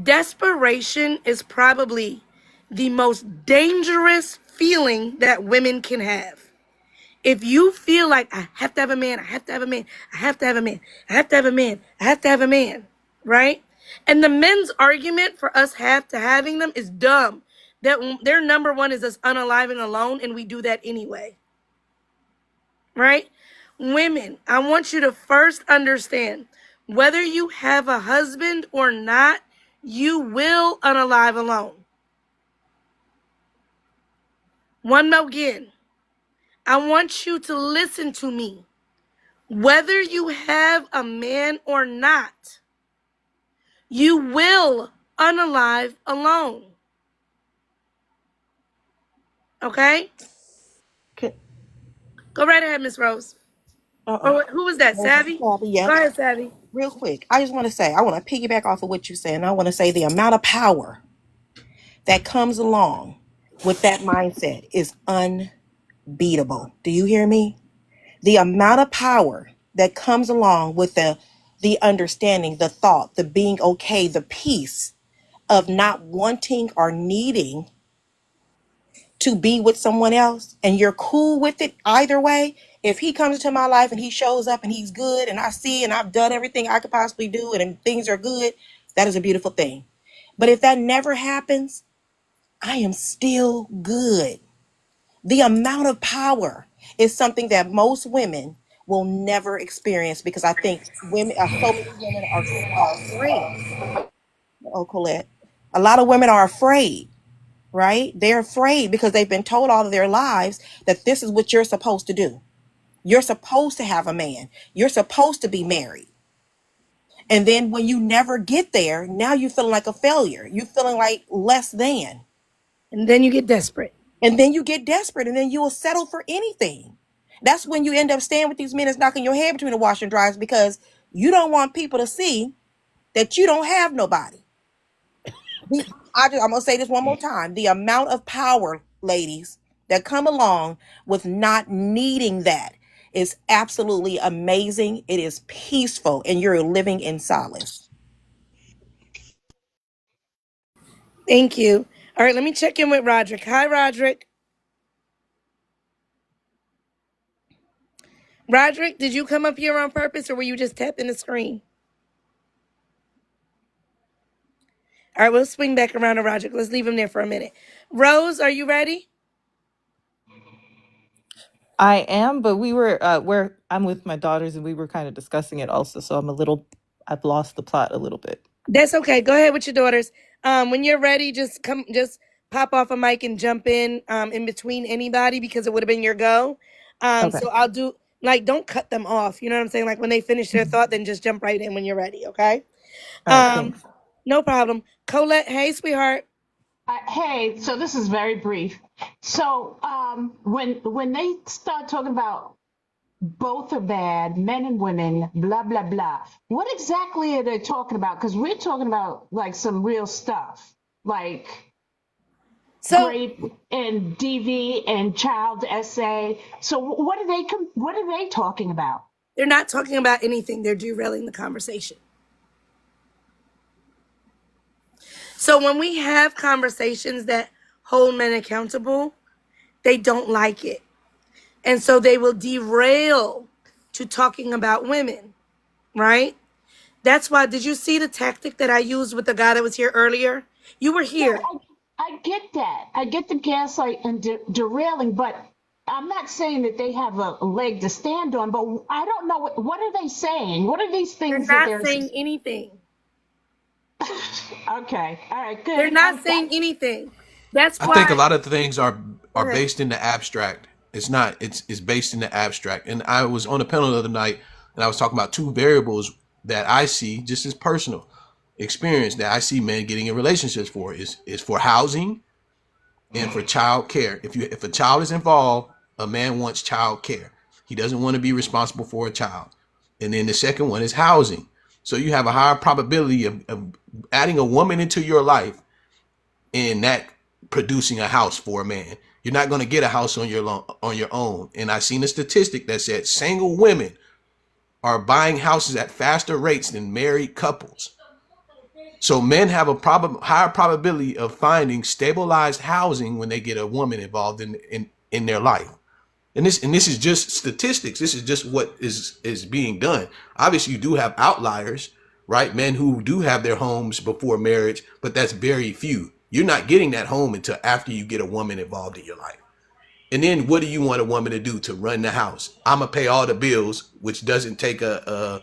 Desperation is probably the most dangerous feeling that women can have. If you feel like I have to have a man, I have to have a man, I have to have a man, I have to have a man, I have to have a man, right? And the men's argument for us having them is dumb. That their number one is us unaliving alone, and we do that anyway. Right? Women, I want you to first understand whether you have a husband or not, you will unalive alone. One more again. I want you to listen to me. Whether you have a man or not, you will unalive alone. Okay? Okay. Go right ahead, Miss Rose. Oh, who was that? Savvy? Go Yep. ahead, Savvy. Real quick, I just want to say, I want to piggyback off of what you said, and I want to say the amount of power that comes along with that mindset is unbeatable. Do you hear me? The amount of power that comes along with the understanding, the thought, the being okay, the peace of not wanting or needing to be with someone else, and you're cool with it either way. If he comes into my life and he shows up and he's good and I see and I've done everything I could possibly do and things are good, that is a beautiful thing. But if that never happens, I am still good. The amount of power is something that most women will never experience, because I think women, so many women are afraid. Oh, Colette, a lot of women are afraid, right? They're afraid because they've been told all of their lives that this is what you're supposed to do. You're supposed to have a man. You're supposed to be married. And then when you never get there, now you're feeling like a failure. You're feeling like less than. And then you get desperate. And then you get desperate, and then you will settle for anything. That's when you end up staying with these men that's knocking your head between the washer and dryers, because you don't want people to see that you don't have nobody. I'm gonna say this one more time. The amount of power, ladies, that come along with not needing that is absolutely amazing. It is peaceful, and you're living in solace. Thank you. All right, let me check in with Roderick. Hi, Roderick. Roderick, did you come up here on purpose or were you just tapping the screen? All right, we'll swing back around to Roderick. Let's leave him there for a minute. Rose, are you ready? I am, but we were where I'm with my daughters and we were kind of discussing it also, so I've lost the plot a little bit. That's okay. Go ahead with your daughters. When you're ready, just pop off a mic and jump in between anybody, because it would have been your go. Okay. So I'll do, like, don't cut them off. You know what I'm saying? Like, when they finish their thought, then just jump right in when you're ready. Okay. All right, thanks. No problem. Colette, hey, sweetheart. Hey, so this is very brief. So when they start talking about both are bad, men and women, blah blah blah, what exactly are they talking about? Because we're talking about like some real stuff, like So rape and DV and child essay. So what are they talking about? they're not talking about anything. They're derailing the conversation. So when we have conversations that hold men accountable, they don't like it. And so they will derail to talking about women, right? That's why, did you see the tactic that I used with the guy that was here earlier? You were No, here. I get that. I get the gaslight and derailing, but I'm not saying that they have a leg to stand on. But I don't know what are they saying? What are these They're things that not they're? saying anything. Okay, all right, They're good. not saying anything. That's I think a why. lot of the things are Go are ahead. based in the abstract. It's not. It's based in the abstract. And I was on a panel the other night, and I was talking about two variables that I see just as personal experience that I see men getting in relationships for is for housing and for child care. If a child is involved, a man wants child care. He doesn't want to be responsible for a child. And then the second one is housing. So you have a higher probability of adding a woman into your life and that producing a house for a man. You're not going to get a house on your own. And I seen a statistic that said single women are buying houses at faster rates than married couples. So men have a higher probability of finding stabilized housing when they get a woman involved in their life. And this is just statistics. This is just what is being done. Obviously, you do have outliers, right? Men who do have their homes before marriage, but that's very few. You're not getting that home until after you get a woman involved in your life. And then what do you want a woman to do to run the house? I'm gonna pay all the bills, which doesn't take a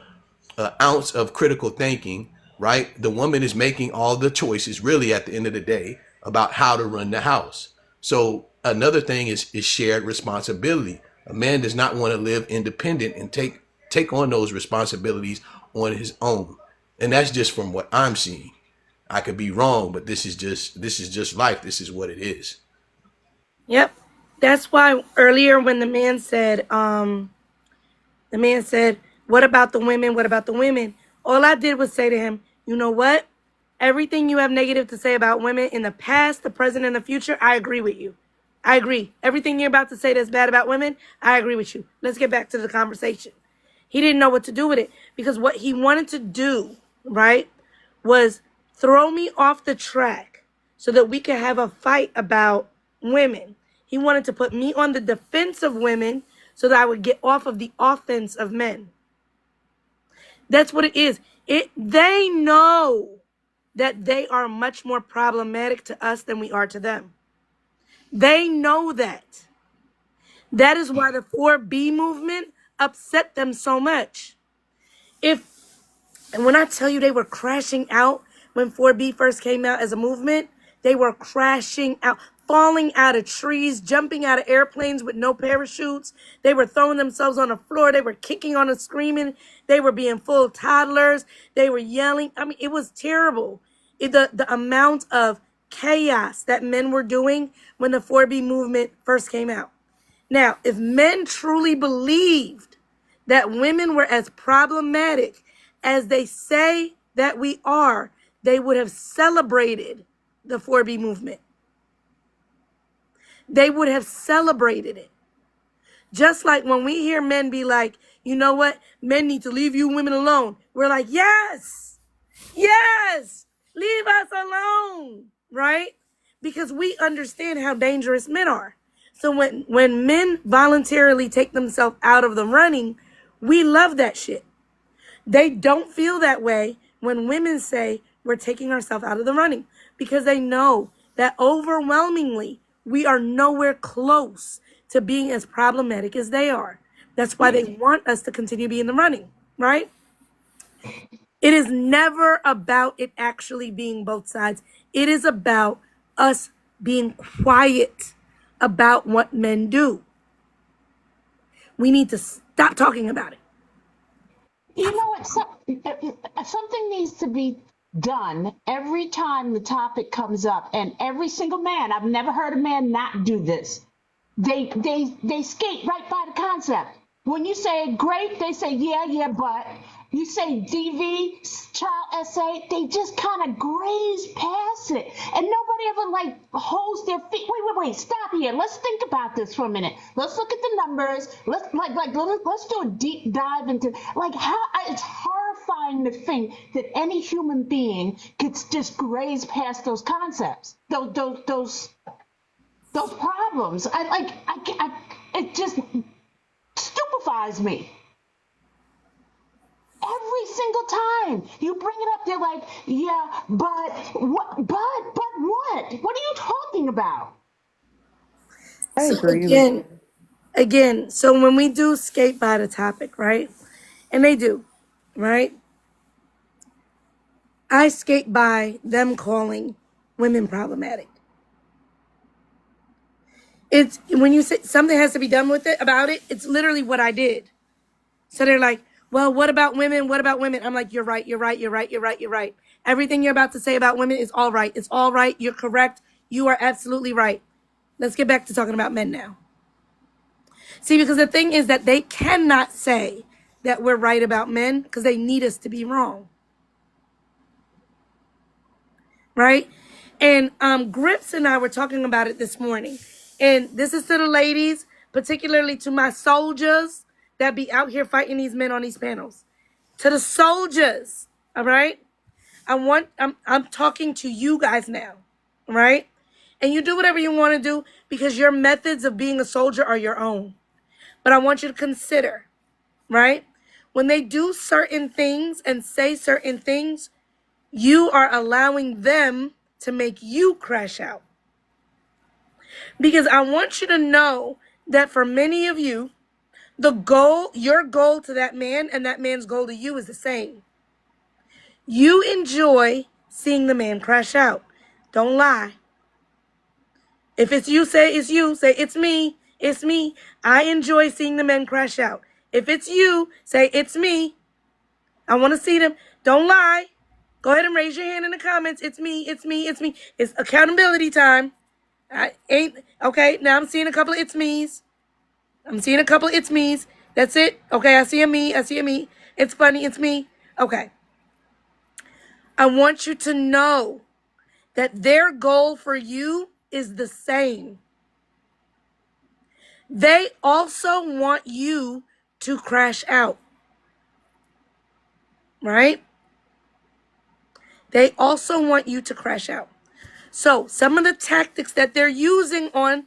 ounce of critical thinking, right? The woman is making all the choices really at the end of the day about how to run the house. So another thing is shared responsibility. A man does not want to live independent and take on those responsibilities on his own. And that's just from what I'm seeing. I could be wrong, but this is just life. This is what it is. Yep. That's why earlier when the man said, The man said, what about the women? What about the women? All I did was say to him, you know what? Everything you have negative to say about women in the past, the present, and the future, I agree with you. I agree. Everything you're about to say that's bad about women, I agree with you. Let's get back to the conversation. He didn't know what to do with it because what he wanted to do, right, was throw me off the track so that we could have a fight about women. He wanted to put me on the defense of women so that I would get off of the offense of men. That's what it is. They know that they are much more problematic to us than we are to them. They know that. That is why the 4B movement upset them so much. And when I tell you they were crashing out when 4B first came out as a movement, they were crashing out, falling out of trees, jumping out of airplanes with no parachutes. They were throwing themselves on the floor. They were kicking on and screaming. They were being full toddlers. They were yelling. I mean, it was terrible. The amount of chaos that men were doing when the 4B movement first came out. Now, if men truly believed that women were as problematic as they say that we are, they would have celebrated the 4B movement. They would have celebrated it. Just like when we hear men be like, you know what? Men need to leave you women alone. We're like, yes, yes, leave us alone, right? Because we understand how dangerous men are. So when men voluntarily take themselves out of the running, we love that shit. They don't feel that way when women say we're taking ourselves out of the running because they know that overwhelmingly we are nowhere close to being as problematic as they are. That's why they want us to continue being in the running, right? It is never about it actually being both sides. It is about us being quiet about what men do. We need to stop talking about it. You know what? Something needs to be done every time the topic comes up, and every single man. I've never heard a man not do this. They skate right by the concept. When you say great, they say yeah, but you say DV, child essay, they just kind of graze past it, and nobody ever like holds their feet. Wait, stop here. Let's think about this for a minute. Let's look at the numbers. Let's do a deep dive into like how it's horrifying to think that any human being could just graze past those concepts, those problems. It just stupefies me. Every single time you bring it up, they're like, yeah, but what? But what? What are you talking about? I So agree with again, so when we do skate by the topic, right? And they do, right? I skate by them calling women problematic. It's when you say something has to be done with it about it, it's literally what I did. So they're like, well, what about women? What about women? I'm like, you're right, you're right, you're right, you're right, you're right. Everything you're about to say about women is all right. It's all right. You're correct. You are absolutely right. Let's get back to talking about men now. See, because the thing is that they cannot say that we're right about men because they need us to be wrong. Right? And Grips and I were talking about it this morning. And this is to the ladies, particularly to my soldiers that be out here fighting these men on these panels. To the soldiers, all right? I'm talking to you guys now, right? And you do whatever you want to do because your methods of being a soldier are your own. But I want you to consider, right? When they do certain things and say certain things, you are allowing them to make you crash out. Because I want you to know that for many of you, your goal to that man and that man's goal to you is the same. You enjoy seeing the man crash out. Don't lie. If it's you, say it's you. Say it's me. It's me. I enjoy seeing the men crash out. If it's you, say it's me. I want to see them. Don't lie. Go ahead and raise your hand in the comments. It's me. It's me. It's me. It's accountability time. I ain't okay. Now I'm seeing a couple of it's me's. I'm seeing a couple of it's me's. That's it? Okay, I see a me. I see a me. It's funny. It's me. Okay. I want you to know that their goal for you is the same. They also want you to crash out, right? They also want you to crash out. So some of the tactics that they're using on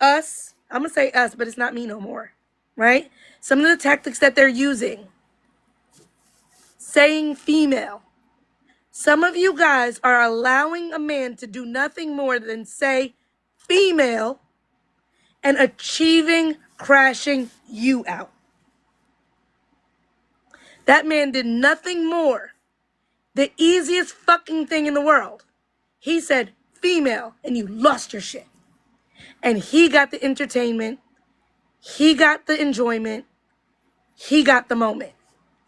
us, I'm going to say us, but it's not me no more, right? Some of the tactics that they're using, saying female. Some of you guys are allowing a man to do nothing more than say female and achieving crashing you out. That man did nothing more. The easiest fucking thing in the world. He said female and you lost your shit. And he got the entertainment. He got the enjoyment. He got the moment.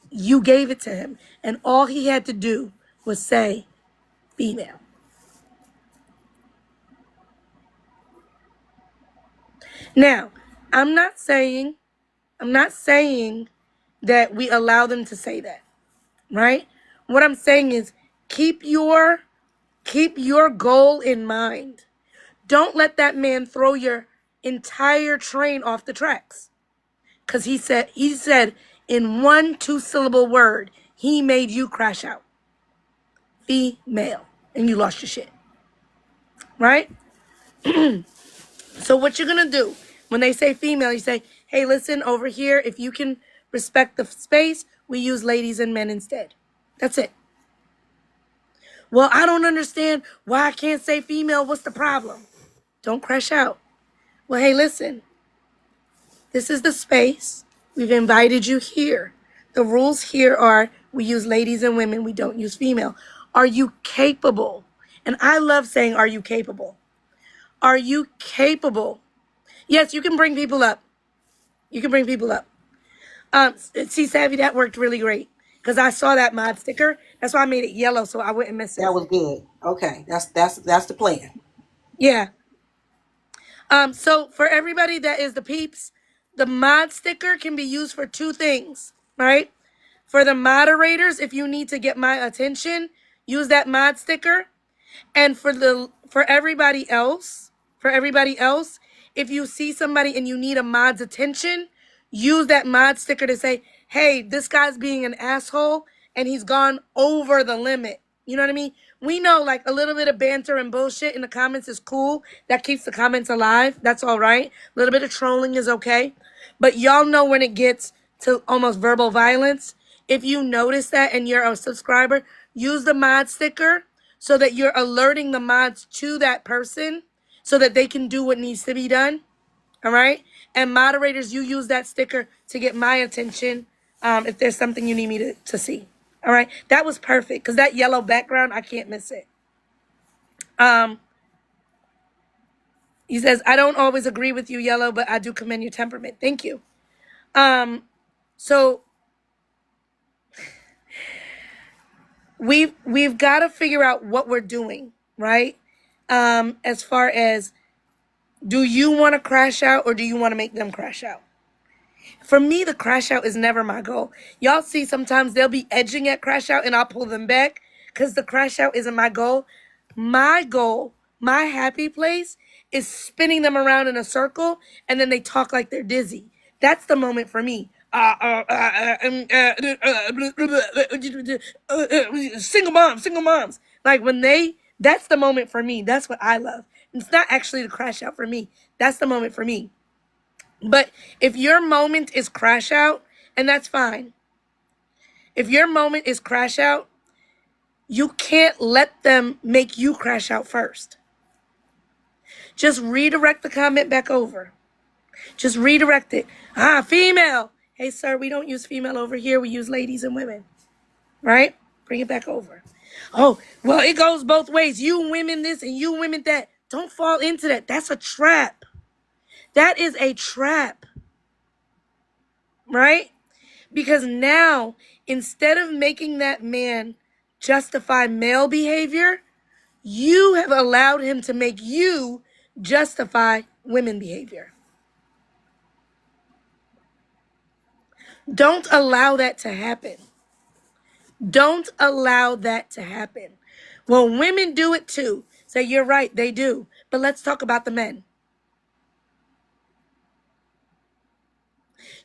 You gave it to him. And all he had to do was say female. Now, I'm not saying that we allow them to say that, right? What I'm saying is keep your goal in mind. Don't let that man throw your entire train off the tracks. Cause he said in one 2-syllable word, he made you crash out. Female. And you lost your shit. Right? So what you're gonna do when they say female, you say, hey, listen, over here, if you can respect the space, we use ladies and men instead. That's it. Well, I don't understand why I can't say female. What's the problem? Don't crash out. Well, hey, listen, this is the space. We've invited you here. The rules here are we use ladies and women. We don't use female. Are you capable? And I love saying, are you capable? Are you capable? Yes, you can bring people up. You can bring people up. See, Savvy, that worked really great because I saw that mod sticker. That's why I made it yellow so I wouldn't miss it. That was good. Okay, that's the plan. Yeah. So for everybody that is the peeps, the mod sticker can be used for 2 things, right? For the moderators, if you need to get my attention, use that mod sticker. And for everybody else, if you see somebody and you need a mod's attention, use that mod sticker to say, hey, this guy's being an asshole and he's gone over the limit. You know what I mean? We know like a little bit of banter and bullshit in the comments is cool. That keeps the comments alive. That's all right. A little bit of trolling is okay. But y'all know when it gets to almost verbal violence. If you notice that and you're a subscriber, use the mod sticker so that you're alerting the mods to that person so that they can do what needs to be done. All right? And moderators, you use that sticker to get my attention if there's something you need me to see. All right? That was perfect because that yellow background, I can't miss it. He says, I don't always agree with you, Yellow, but I do commend your temperament. Thank you. So we've got to figure out what we're doing, right? As far as, do you want to crash out or do you want to make them crash out? For me, the crash out is never my goal. Y'all see sometimes they'll be edging at crash out and I'll pull them back because the crash out isn't my goal. My goal, my happy place is spinning them around in a circle and then they talk like they're dizzy. That's the moment for me. Single moms. Like that's the moment for me. That's what I love. It's not actually the crash out for me. That's the moment for me. But if your moment is crash out, and that's fine. If your moment is crash out, you can't let them make you crash out first. Just redirect the comment back over. Just redirect it. Female. Hey, sir, we don't use female over here. We use ladies and women. Right? Bring it back over. Oh, well, it goes both ways. You women this and you women that. Don't fall into that. That's a trap. That is a trap. Right? Because now, instead of making that man justify male behavior, you have allowed him to make you justify women behavior. Don't allow that to happen. Don't allow that to happen. Well, women do it too. Say, you're right, they do. But let's talk about the men.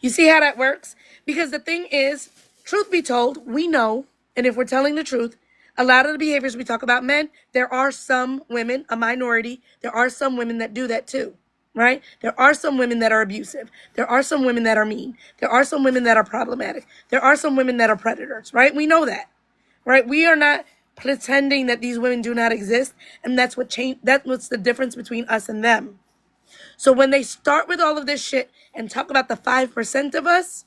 You see how that works? Because the thing is, truth be told, we know, and if we're telling the truth, a lot of the behaviors we talk about men, there are some women, a minority, there are some women that do that too, right? There are some women that are abusive. There are some women that are mean. There are some women that are problematic. There are some women that are predators, right? We know that, right? We are not pretending that these women do not exist, and that's what change. That's what's the difference between us and them. So when they start with all of this shit and talk about the 5% of us,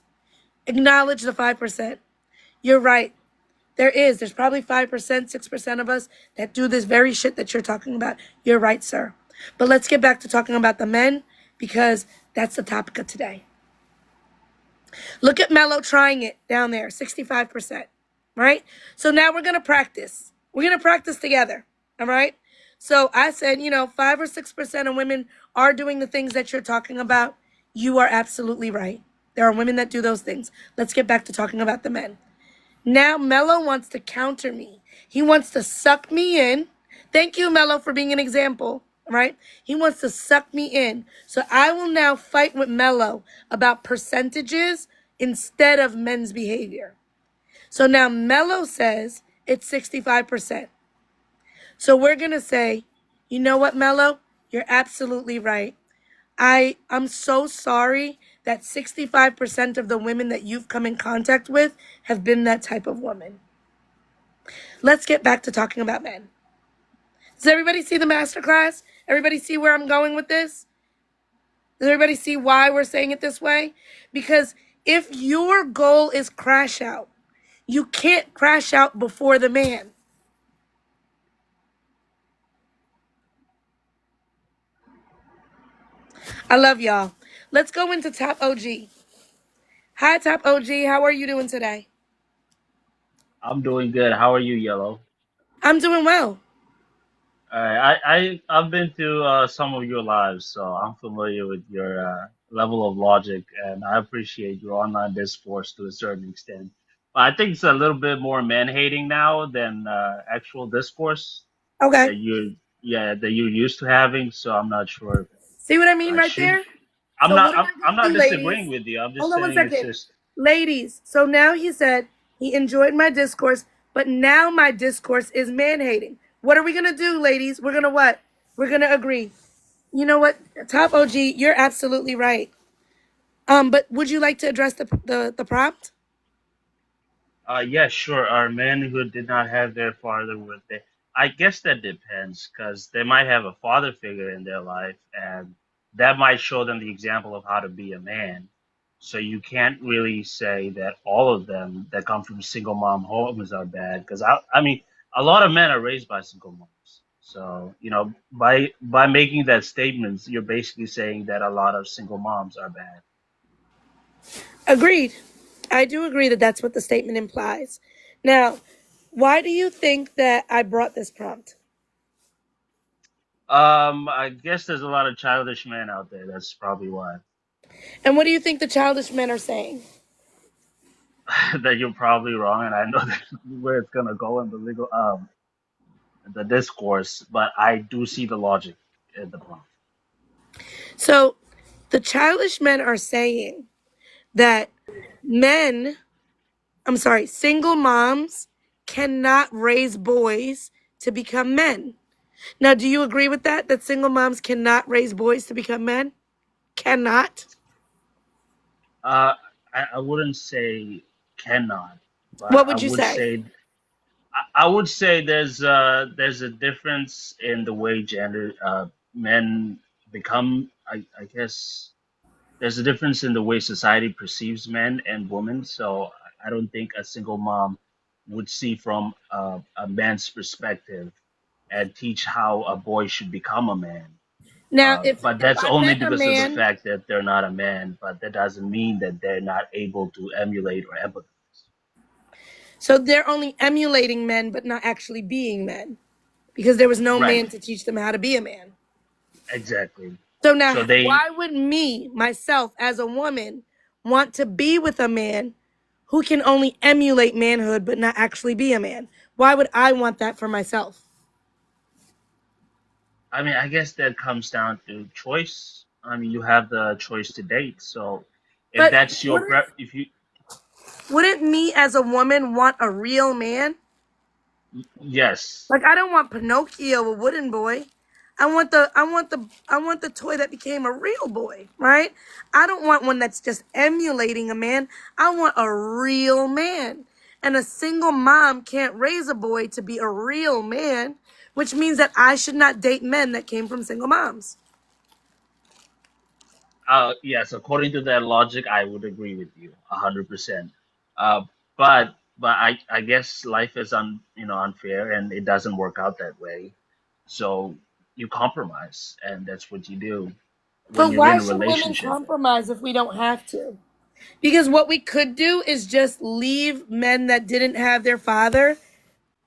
acknowledge the 5%. You're right. There's probably 5%, 6% of us that do this very shit that you're talking about. You're right, sir. But let's get back to talking about the men because that's the topic of today. Look at Mello trying it down there, 65%, right? So now we're going to practice. We're going to practice together, all right? So I said, 5 or 6% of women are doing the things that you're talking about. You are absolutely right. There are women that do those things. Let's get back to talking about the men. Now Mello wants to counter me. He wants to suck me in. Thank you, Mello, for being an example, right? He wants to suck me in. So I will now fight with Mello about percentages instead of men's behavior. So now Mello says it's 65%. So we're going to say, you know what, Mello? You're absolutely right. I'm so sorry that 65% of the women that you've come in contact with have been that type of woman. Let's get back to talking about men. Does everybody see the masterclass? Everybody see where I'm going with this? Does everybody see why we're saying it this way? Because if your goal is crash out, you can't crash out before the man. I love y'all. Let's go into Top OG. Hi, Top OG. How are you doing today? I'm doing good. How are you, Yellow? I'm doing well. I've been to some of your lives, so I'm familiar with your level of logic, and I appreciate your online discourse to a certain extent. But I think it's a little bit more man hating now than actual discourse Okay. that you're used to having. So I'm not sure if See what I mean I right should. there? So what am I I'm going to not do, ladies? disagreeing with you. I'm just Hold on one saying it's second. just. Ladies, so now he said he enjoyed my discourse, but now my discourse is man-hating. What are we going to do, ladies? We're going to what? We're going to agree. You know what? Top OG, you're absolutely right. But would you like to address the prompt? Yeah, sure. Are men who did not have their father with they? I guess that depends, because they might have a father figure in their life, and that might show them the example of how to be a man. So you can't really say that all of them that come from single mom homes are bad, because I mean, a lot of men are raised by single moms. So by making that statement, you're basically saying that a lot of single moms are bad. Agreed. I do agree that that's what the statement implies. Now, why do you think that I brought this prompt? I guess there's a lot of childish men out there. That's probably why. And what do you think the childish men are saying? That you're probably wrong, and I know that's where it's gonna go in the legal the discourse, but I do see the logic in the prompt. So, the childish men are saying that men, single moms cannot raise boys to become men. Now, do you agree with that? That single moms cannot raise boys to become men? Cannot? Uh, I wouldn't say cannot, but What would you say? I would say there's a difference in the way gender men become. I guess there's a difference in the way society perceives men and women. So I don't think a single mom would see from a man's perspective and teach how a boy should become a man. Now, But if that's I only met a because of the man, fact that they're not a man. But that doesn't mean that they're not able to emulate or empathize. so they're only emulating men but not actually being men because there was no Right. man to teach them how to be a man. Exactly. So now, So they why would me, myself, as a woman, want to be with a man who can only emulate manhood but not actually be a man? Why would I want that for myself? I mean, I guess that comes down to choice. I mean, you have the choice to date. So if But that's your if you wouldn't me as a woman want a real man? yes, Like I don't want Pinocchio, a wooden boy. I want the toy that became a real boy, right? I don't want one that's just emulating a man. I want a real man. And a single mom can't raise a boy to be a real man, which means that I should not date men that came from single moms. yes, according to that logic, I would agree with you 100%. Uh, but I guess life is unfair and it doesn't work out that way. So you compromise, and that's what you do when But you're in why a should women relationship. compromise if we don't have to? Because what we could do is just leave men that didn't have their father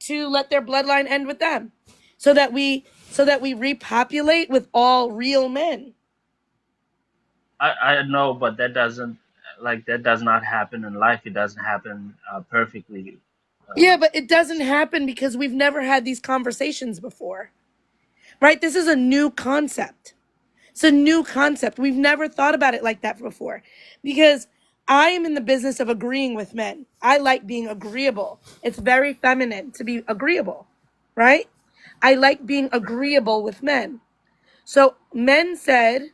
to let their bloodline end with them, so that we repopulate with all real men. I know, but that does not happen in life. It doesn't happen perfectly. Yeah, Uh, but it doesn't happen because we've never had these conversations before, right? This is a new concept. It's a new concept. We've never thought about it like that before, because I am in the business of agreeing with men. I like being agreeable. It's very feminine to be agreeable, right? I like being agreeable with men. So men said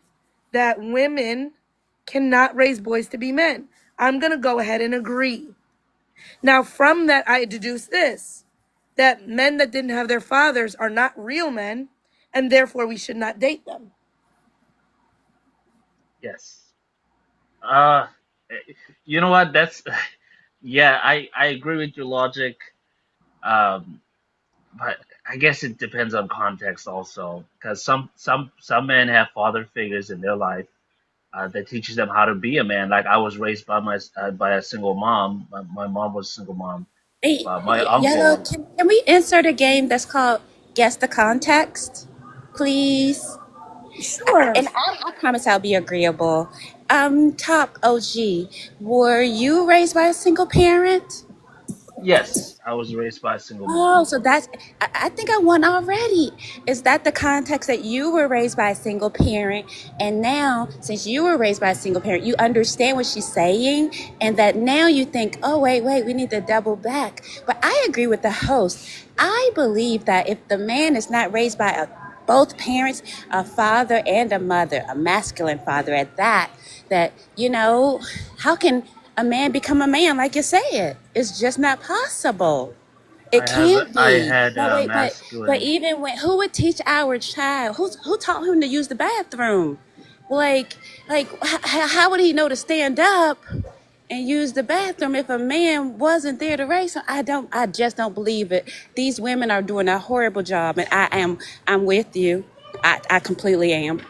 that women cannot raise boys to be men. I'm going to go ahead and agree. Now, from that, I deduce this, that men that didn't have their fathers are not real men, and therefore we should not date them. yes. Uh, you know what? That's yeah. I agree with your logic. Um, but I guess it depends on context also, because some men have father figures in their life that teaches them how to be a man. Like I was raised by a single mom. My mom was a single mom. Hey, My Yellow, uncle. can we insert a game that's called Guess the Context, please? Sure. And I promise I'll be agreeable. Top OG, were you raised by a single parent? Yes, I was raised by a single Oh, mom. so I think I won already. Is that the context that you were raised by a single parent? And now, since you were raised by a single parent, you understand what she's saying, and that now you think, oh, wait, we need to double back. But I agree with the host. I believe that if the man is not raised by both parents, a father and a mother, a masculine father at that, how can a man become a man like you said? It's just not possible. It can't I be. had No, wait, but masculine. even when who would teach our child? Who taught him to use the bathroom? Like, how would he know to stand up and use the bathroom if a man wasn't there to raise him? I just don't believe it. These women are doing a horrible job, and I'm with you. I completely am.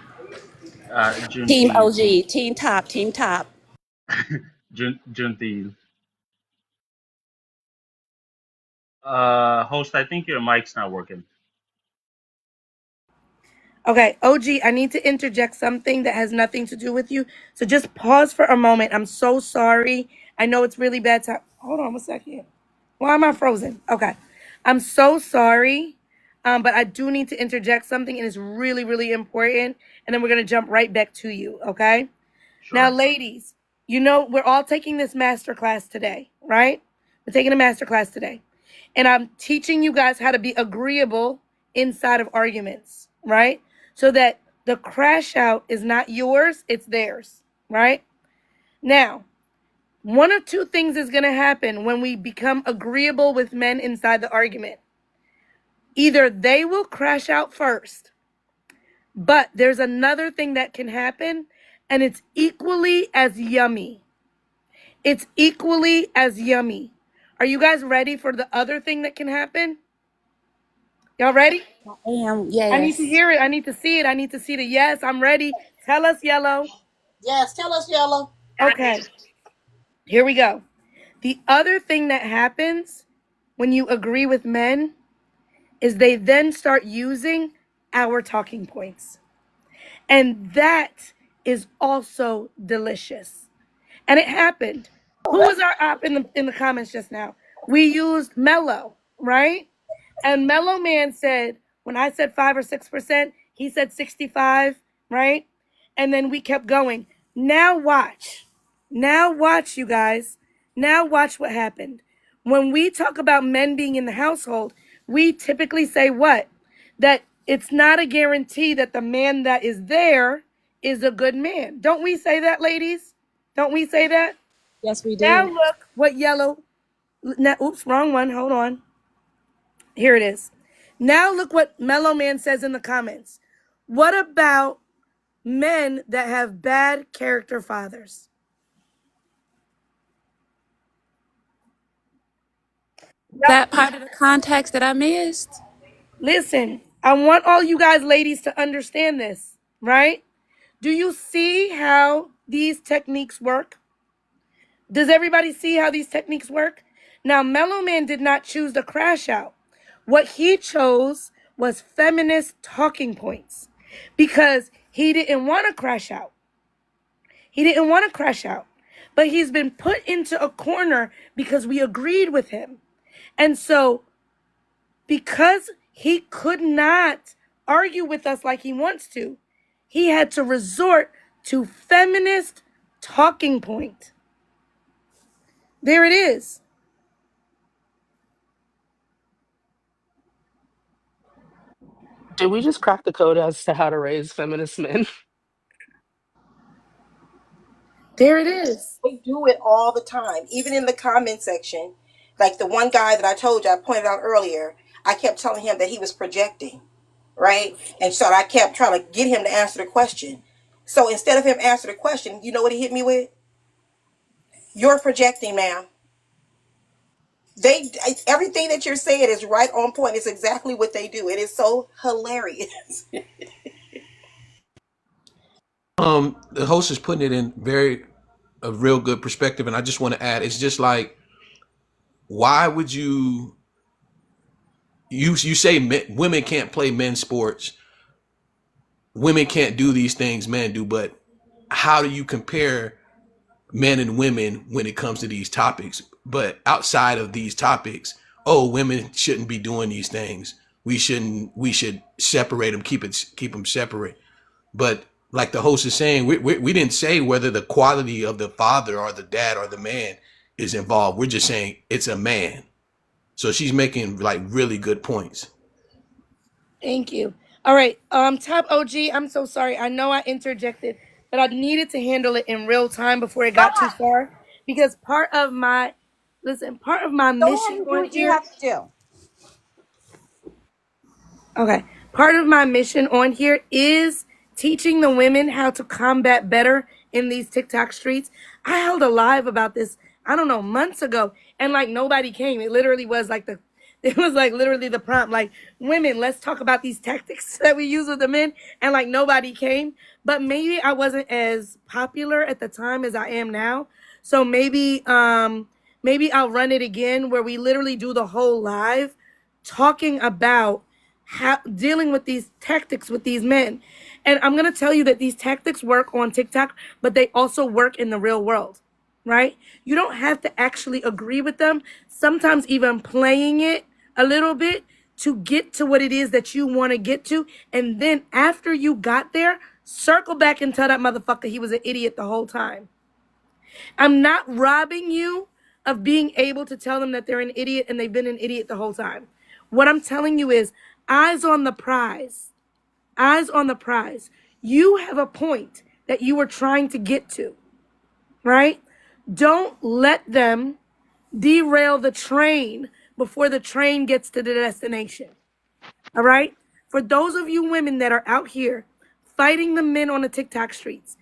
Team Juneteenth. OG, team top. Juneteenth. Host, I think your mic's not working. Okay, OG, I need to interject something that has nothing to do with you. So just pause for a moment. I'm so sorry. I know it's really bad time. Hold on 1 second. Why am I frozen? Okay. I'm so sorry. But I do need to interject something, and it's really, really important. And then we're going to jump right back to you. Okay. Now, Sure. ladies, we're all taking this master class today, right? We're taking a master class today. And I'm teaching you guys how to be agreeable inside of arguments, right? So that the crash out is not yours, it's theirs, right? Now, one of two things is going to happen when we become agreeable with men inside the argument. Either they will crash out first, but there's another thing that can happen, and it's equally as yummy. It's equally as yummy. Are you guys ready for the other thing that can happen? Y'all ready? I am, I need to yes. hear it. I need to see it. I need to see the yes. I'm ready. Tell us, Yellow. Yes, tell us, Yellow. Okay, here we go. The other thing that happens when you agree with men is they then start using our talking points. And that is also delicious. And it happened. Who was our op in the comments just now? We used Mellow, right? And Mellow Man said, when I said 5 or 6%, he said 65, right? And then we kept going. Now watch. Now watch, you guys. Now watch what happened. When we talk about men being in the household, we typically say what? That it's not a guarantee that the man that is there is a good man. Don't we say that, ladies? Don't we say that? Yes, we Now do. look what yellow. Now, oops, wrong one. Hold on. Here it is. Now look what Mellow Man says in the comments. What about men that have bad character fathers? That part of the context that I missed. Listen, I want all you guys ladies to understand this, right? Do you see how these techniques work? Does everybody see how these techniques work? Now, Mellow Man did not choose the crash out. What he chose was feminist talking points because he didn't want to crash out. He didn't want to crash out, but he's been put into a corner because we agreed with him. And so, because he could not argue with us like he wants to, he had to resort to feminist talking point. There it is. Did we just crack the code as to how to raise feminist men? There it is. They do it all the time, even in the comment section. Like the one guy that I told you, I pointed out earlier, I kept telling him that he was projecting, right? And so I kept trying to get him to answer the question. So instead of him answering the question, you know what he hit me with? You're projecting, ma'am. They everything that you're saying is right on point. It's exactly what they do. It is so hilarious. The host is putting it in a real good perspective, and I just want to add, it's just like, why would you say women can't play men's sports, women can't do these things men do, but how do you compare men and women when it comes to these topics? But outside of these topics, oh, women shouldn't be doing these things. We should separate them, keep them separate. But like the host is saying, we didn't say whether the quality of the father or the dad or the man is involved. We're just saying it's a man. So she's making like really good points. Thank you. All right. Top OG, I'm so sorry. I know I interjected, but I needed to handle it in real time before it got too far because part of my Go ahead mission and do on what you here. have to do. Okay. Part of my mission on here is teaching the women how to combat better in these TikTok streets. I held a live about this, I don't know, months ago, and like nobody came. It literally was like it was like literally the prompt, like, women, let's talk about these tactics that we use with the men, and like nobody came. But maybe I wasn't as popular at the time as I am now. So maybe I'll run it again where we literally do the whole live talking about how dealing with these tactics with these men. And I'm going to tell you that these tactics work on TikTok, but they also work in the real world, right? You don't have to actually agree with them. Sometimes even playing it a little bit to get to what it is that you want to get to. And then after you got there, circle back and tell that motherfucker he was an idiot the whole time. I'm not robbing you of being able to tell them that they're an idiot and they've been an idiot the whole time. What I'm telling you is eyes on the prize. Eyes on the prize. You have a point that you were trying to get to, right? Don't let them derail the train before the train gets to the destination. All right? For those of you women that are out here fighting the men on the TikTok streets,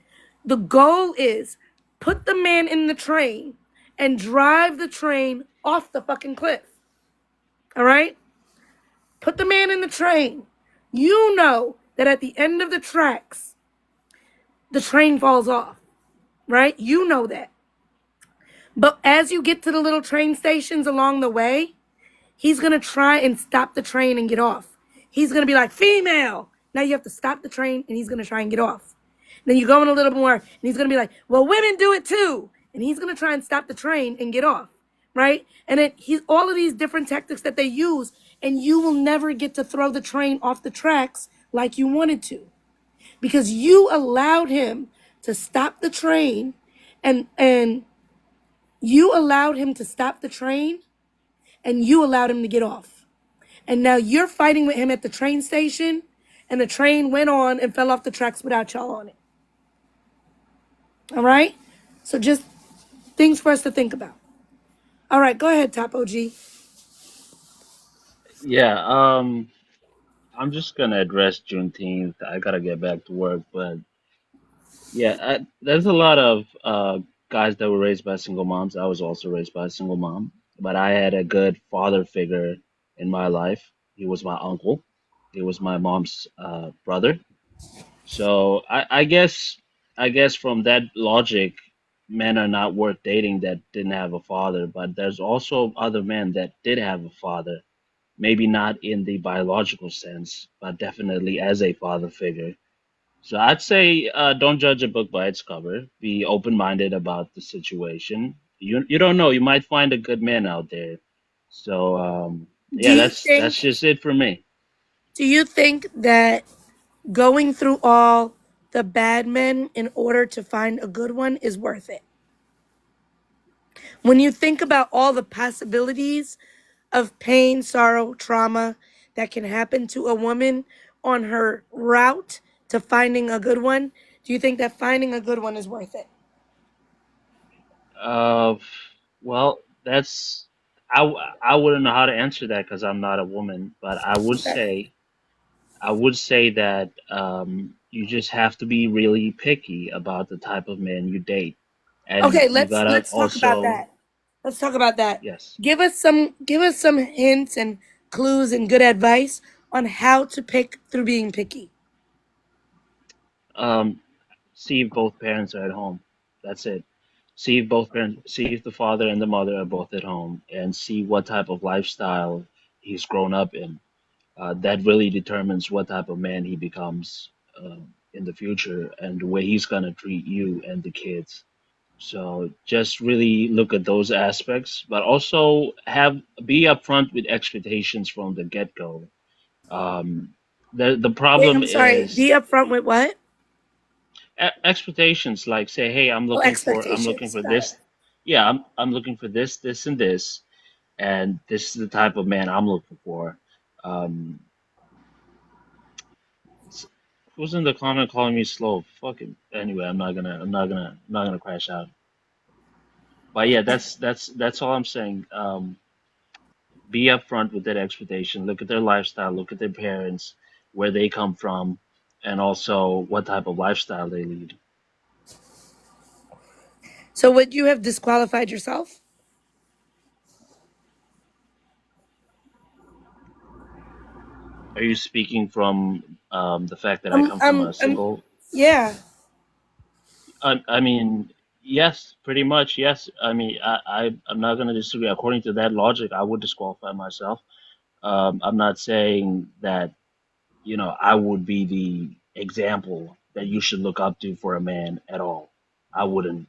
the goal is put the man in the train and drive the train off the fucking cliff. All right? Put the man in the train. You know that at the end of the tracks, the train falls off, right? You know that. But as you get to the little train stations along the way, he's going to try and stop the train and get off. He's going to be like, female. Now you have to stop the train and he's going to try and get off. Then you go in a little more and he's going to be like, well, women do it too. and he's going to try and stop the train and get off, right? And he's all of these different tactics that they use, and you will never get to throw the train off the tracks like you wanted to, because you allowed him to stop the train, and you allowed him to stop the train, and you allowed him to get off. And now you're fighting with him at the train station, and the train went on and fell off the tracks without y'all on it. All right? So just things for us to think about. All right, go ahead, Top OG. Yeah, I'm just gonna address Juneteenth. I gotta get back to work, but yeah, there's a lot of guys that were raised by single moms. I was also raised by a single mom, but I had a good father figure in my life. He was my uncle. He was my mom's brother. So I guess from that logic, men are not worth dating that didn't have a father. But there's also other men that did have a father, maybe not in the biological sense, but definitely as a father figure. So I'd say don't judge a book by its cover. Be open-minded about the situation. You don't know. You might find a good man out there. So Do yeah, you that's think just it for me. do you think that going through all the bad men in order to find a good one is worth it? When you think about all the possibilities of pain, sorrow, trauma that can happen to a woman on her route to finding a good one, do you think that finding a good one is worth it? Uh, well, that's I wouldn't know how to answer that because I'm not a woman, but I would say that you just have to be really picky about the type of man you date, and Okay, you let's gotta let's talk about also that. Let's talk about that. yes. Give us some hints and clues and good advice on how to pick through being picky. Um, See if both parents are at home. That's it. See if both parents, see if the father and the mother are both at home, and see what type of lifestyle he's grown up in. That really determines what type of man he becomes in the future and the way he's gonna treat you and the kids. So just really look at those aspects, but also be upfront with expectations from the get go. Um, the Wait, problem I'm sorry. is Be upfront with what? expectations, like say, hey, i'm Oh, looking for i'm looking expectations. for Got it. this. Yeah, I'm looking for this and this, and this is the type of man I'm looking for. um s- who's in the comment calling me slow? Fucking anyway, I'm not gonna crash out. But yeah, that's all I'm saying. Be upfront with that expectation. Look at their lifestyle, look at their parents, where they come from, and also what type of lifestyle they lead. So would you have disqualified yourself? Are you speaking from the fact that I come from a single? Yeah. I mean, yes, pretty much, yes. I mean, I'm not going to disagree. According to that logic, I would disqualify myself. I'm not saying that, I would be the example that you should look up to for a man at all. I wouldn't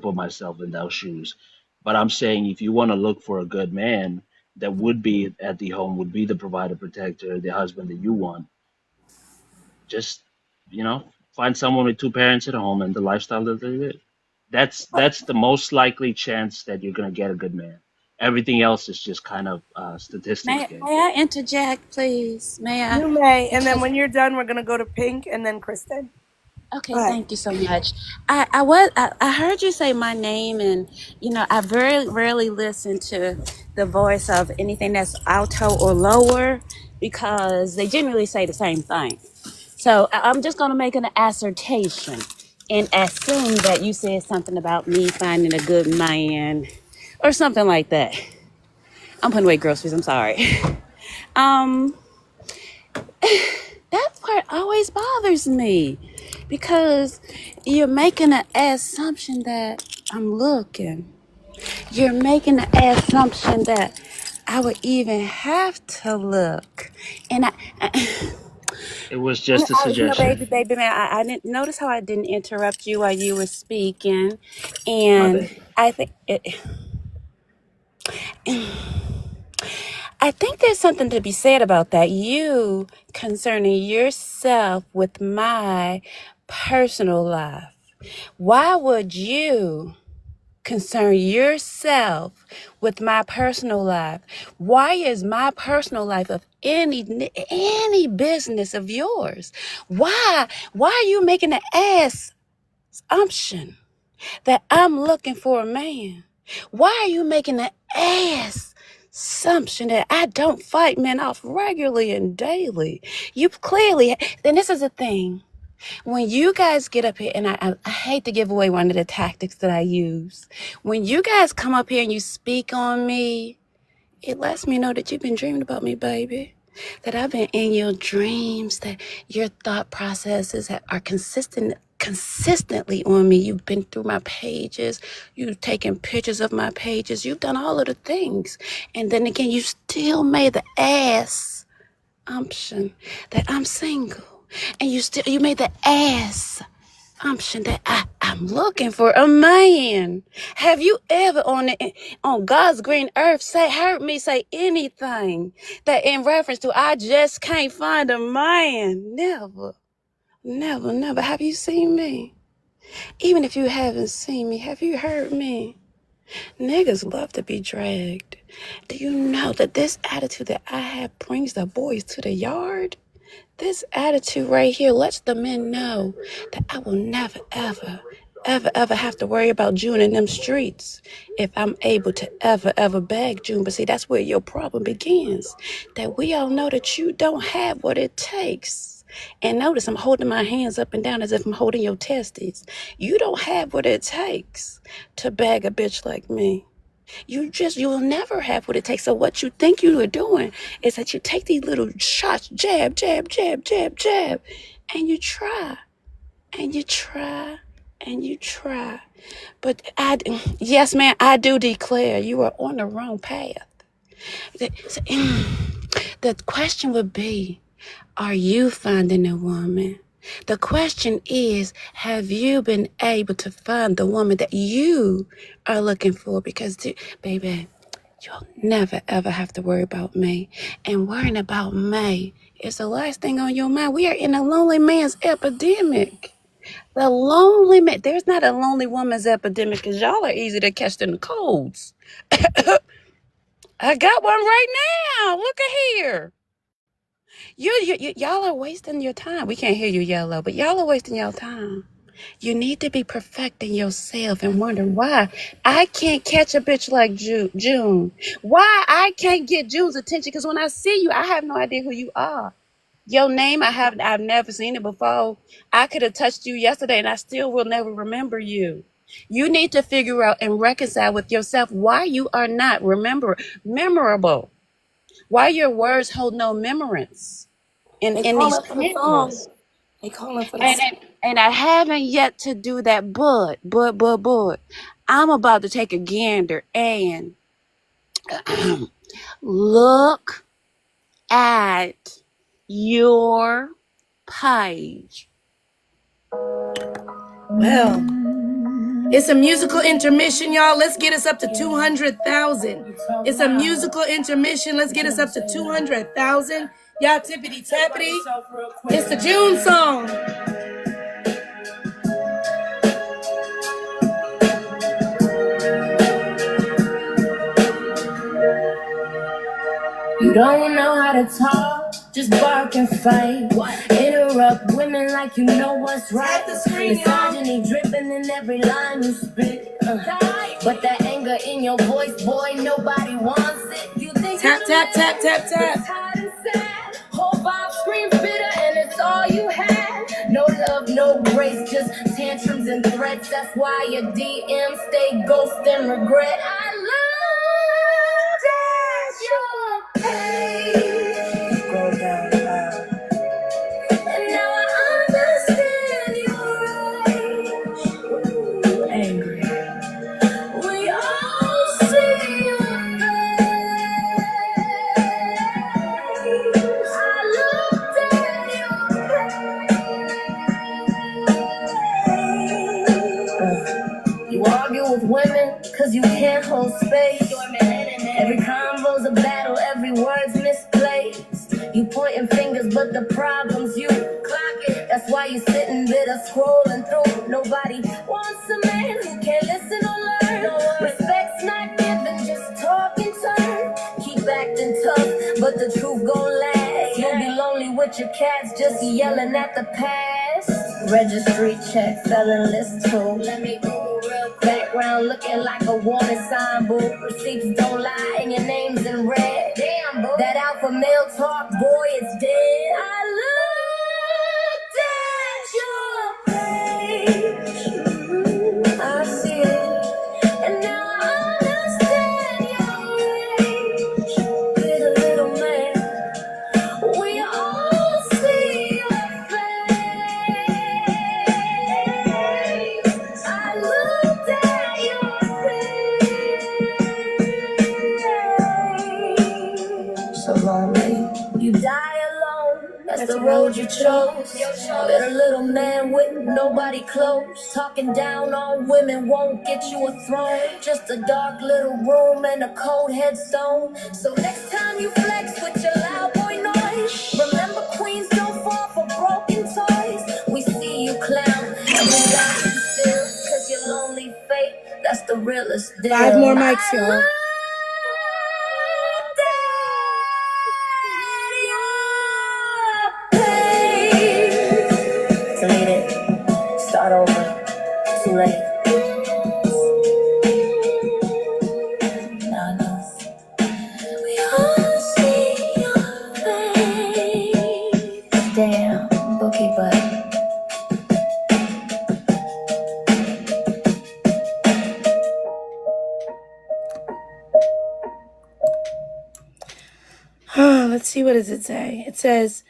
put myself in those shoes. But I'm saying if you want to look for a good man that would be at the home, would be the provider, protector, the husband that you want, just find someone with two parents at home and the lifestyle that they live. That's the most likely chance that you're gonna get a good man. Everything else is just kind of statistics game. May I interject, please? May I? You may. And then Because when you're done, we're gonna go to Pink and then Kristen. Go okay, ahead. thank you so much. I heard you say my name, and I very rarely listen to the voice of anything that's alto or lower because they generally say the same thing. So I'm just gonna make an assertion and assume that you said something about me finding a good man or something like that. I'm putting away groceries. I'm sorry. Um, that part always bothers me because you're making an assumption that I'm looking. You're making an assumption that I would even have to look. And It was just a No, suggestion. baby, man. I didn't notice how I didn't interrupt you while you were speaking, My and bad. I think I think there's something to be said about that. You concerning yourself with my personal life. Why would you concern yourself with my personal life? Why is my personal life of any business of yours? Why are you making an assumption that I'm looking for a man? Why are you making an assumption that I don't fight men off regularly and daily? You clearly, then this is the thing. When you guys get up here, and I hate to give away one of the tactics that I use, when you guys come up here and you speak on me, it lets me know that you've been dreaming about me, baby. That I've been in your dreams, that your thought processes are consistently on me. You've been through my pages, you've taken pictures of my pages, you've done all of the things. And then again, you still made the assumption that I'm single. And you made the assumption that I'm looking for a man. Have you ever on God's green earth heard me say anything that in reference to I just can't find a man? Never, never, never. Have you seen me? Even if you haven't seen me, have you heard me? Niggas love to be dragged. Do you know that this attitude that I have brings the boys to the yard? This attitude right here lets the men know that I will never, ever have to worry about June in them streets if I'm able to ever beg June. But see, that's where your problem begins. That we all know that you don't have what it takes. And notice I'm holding my hands up and down as if I'm holding your testes. You don't have what it takes to bag a bitch like me. You will never have what it takes. So what you think you are doing is that you take these little shots, jab, jab, jab, jab, jab, and you try, and you try, and you try. But yes, man, I do declare you are on the wrong path. The question would be, are you finding a woman? The question is, have you been able to find the woman that you are looking for? Because, baby, you'll never, ever have to worry about me. And worrying about me is the last thing on your mind. We are in a lonely man's epidemic. The lonely man. There's not a lonely woman's epidemic because y'all are easy to catch in the colds. I got one right now. Look at here. Y'all are wasting your time. We can't hear you, Yellow, but y'all are wasting your time. You need to be perfecting yourself and wondering why I can't catch a bitch like June. Why I can't get June's attention? Because when I see you, I have no idea who you are. Your name, I've never seen it before. I could have touched you yesterday and I still will never remember you. You need to figure out and reconcile with yourself why you are not memorable. Why your words hold no memorance in these For the song. cameras. They calling for the And, song. and and I haven't yet to do that, but I'm about to take a gander and look at your page. Well, it's a musical intermission, y'all. Let's get us up to 200,000. It's a musical intermission. Let's get us up to 200,000. Y'all tippity tappity. It's the June song. You don't know how to talk, just bark and fight. Interrupt women like you know what's right. Misogyny dripping in every line you spit. But that anger in your voice, boy, nobody wants it. You think tap, tap, tap, tap, tap. Whole vibe screams bitter and it's all you had. No love, no grace, just tantrums and threats. That's why your DM stay ghost and regret. I love that your page. Scroll down loud. And now I understand your rage. Angry. We all see your face. I looked at your cause you can't hold space. Every convo's a battle, every word's misplaced. You pointing fingers, but the problem's you. Clock it. That's why you sitting bitter, scrolling through. Nobody wants a man who can't listen or learn. No respect's not given, just talk and turn. Keep acting tough, but the truth gon' last. You'll be lonely with your cats, just yelling at the past. Registry check, felon list too. Let me Google real quick. Background looking like a wanted sign, boo. Receipts don't lie, and your name's in red. Damn, boo. That alpha male talk, boy, it's dead. I looked at your page. I see it, and now I understand your rage. Little man. We all see your face. I looked at your face. So lonely. You die alone. That's the road you chose. Been a little man with nobody close. Talking down on women won't get you a throne. Just a dark little room and a cold headstone. So next time you flex with your loud boy noise, remember queens don't fall for broken toys. We see you clown and we got you still. Cause your lonely fate, that's the realest deal. 5 more mics, y'all. Delete it. Start over. Too late. Now I know. We all see your face. Damn, bookkeeper. Let's see, what does it say? It says,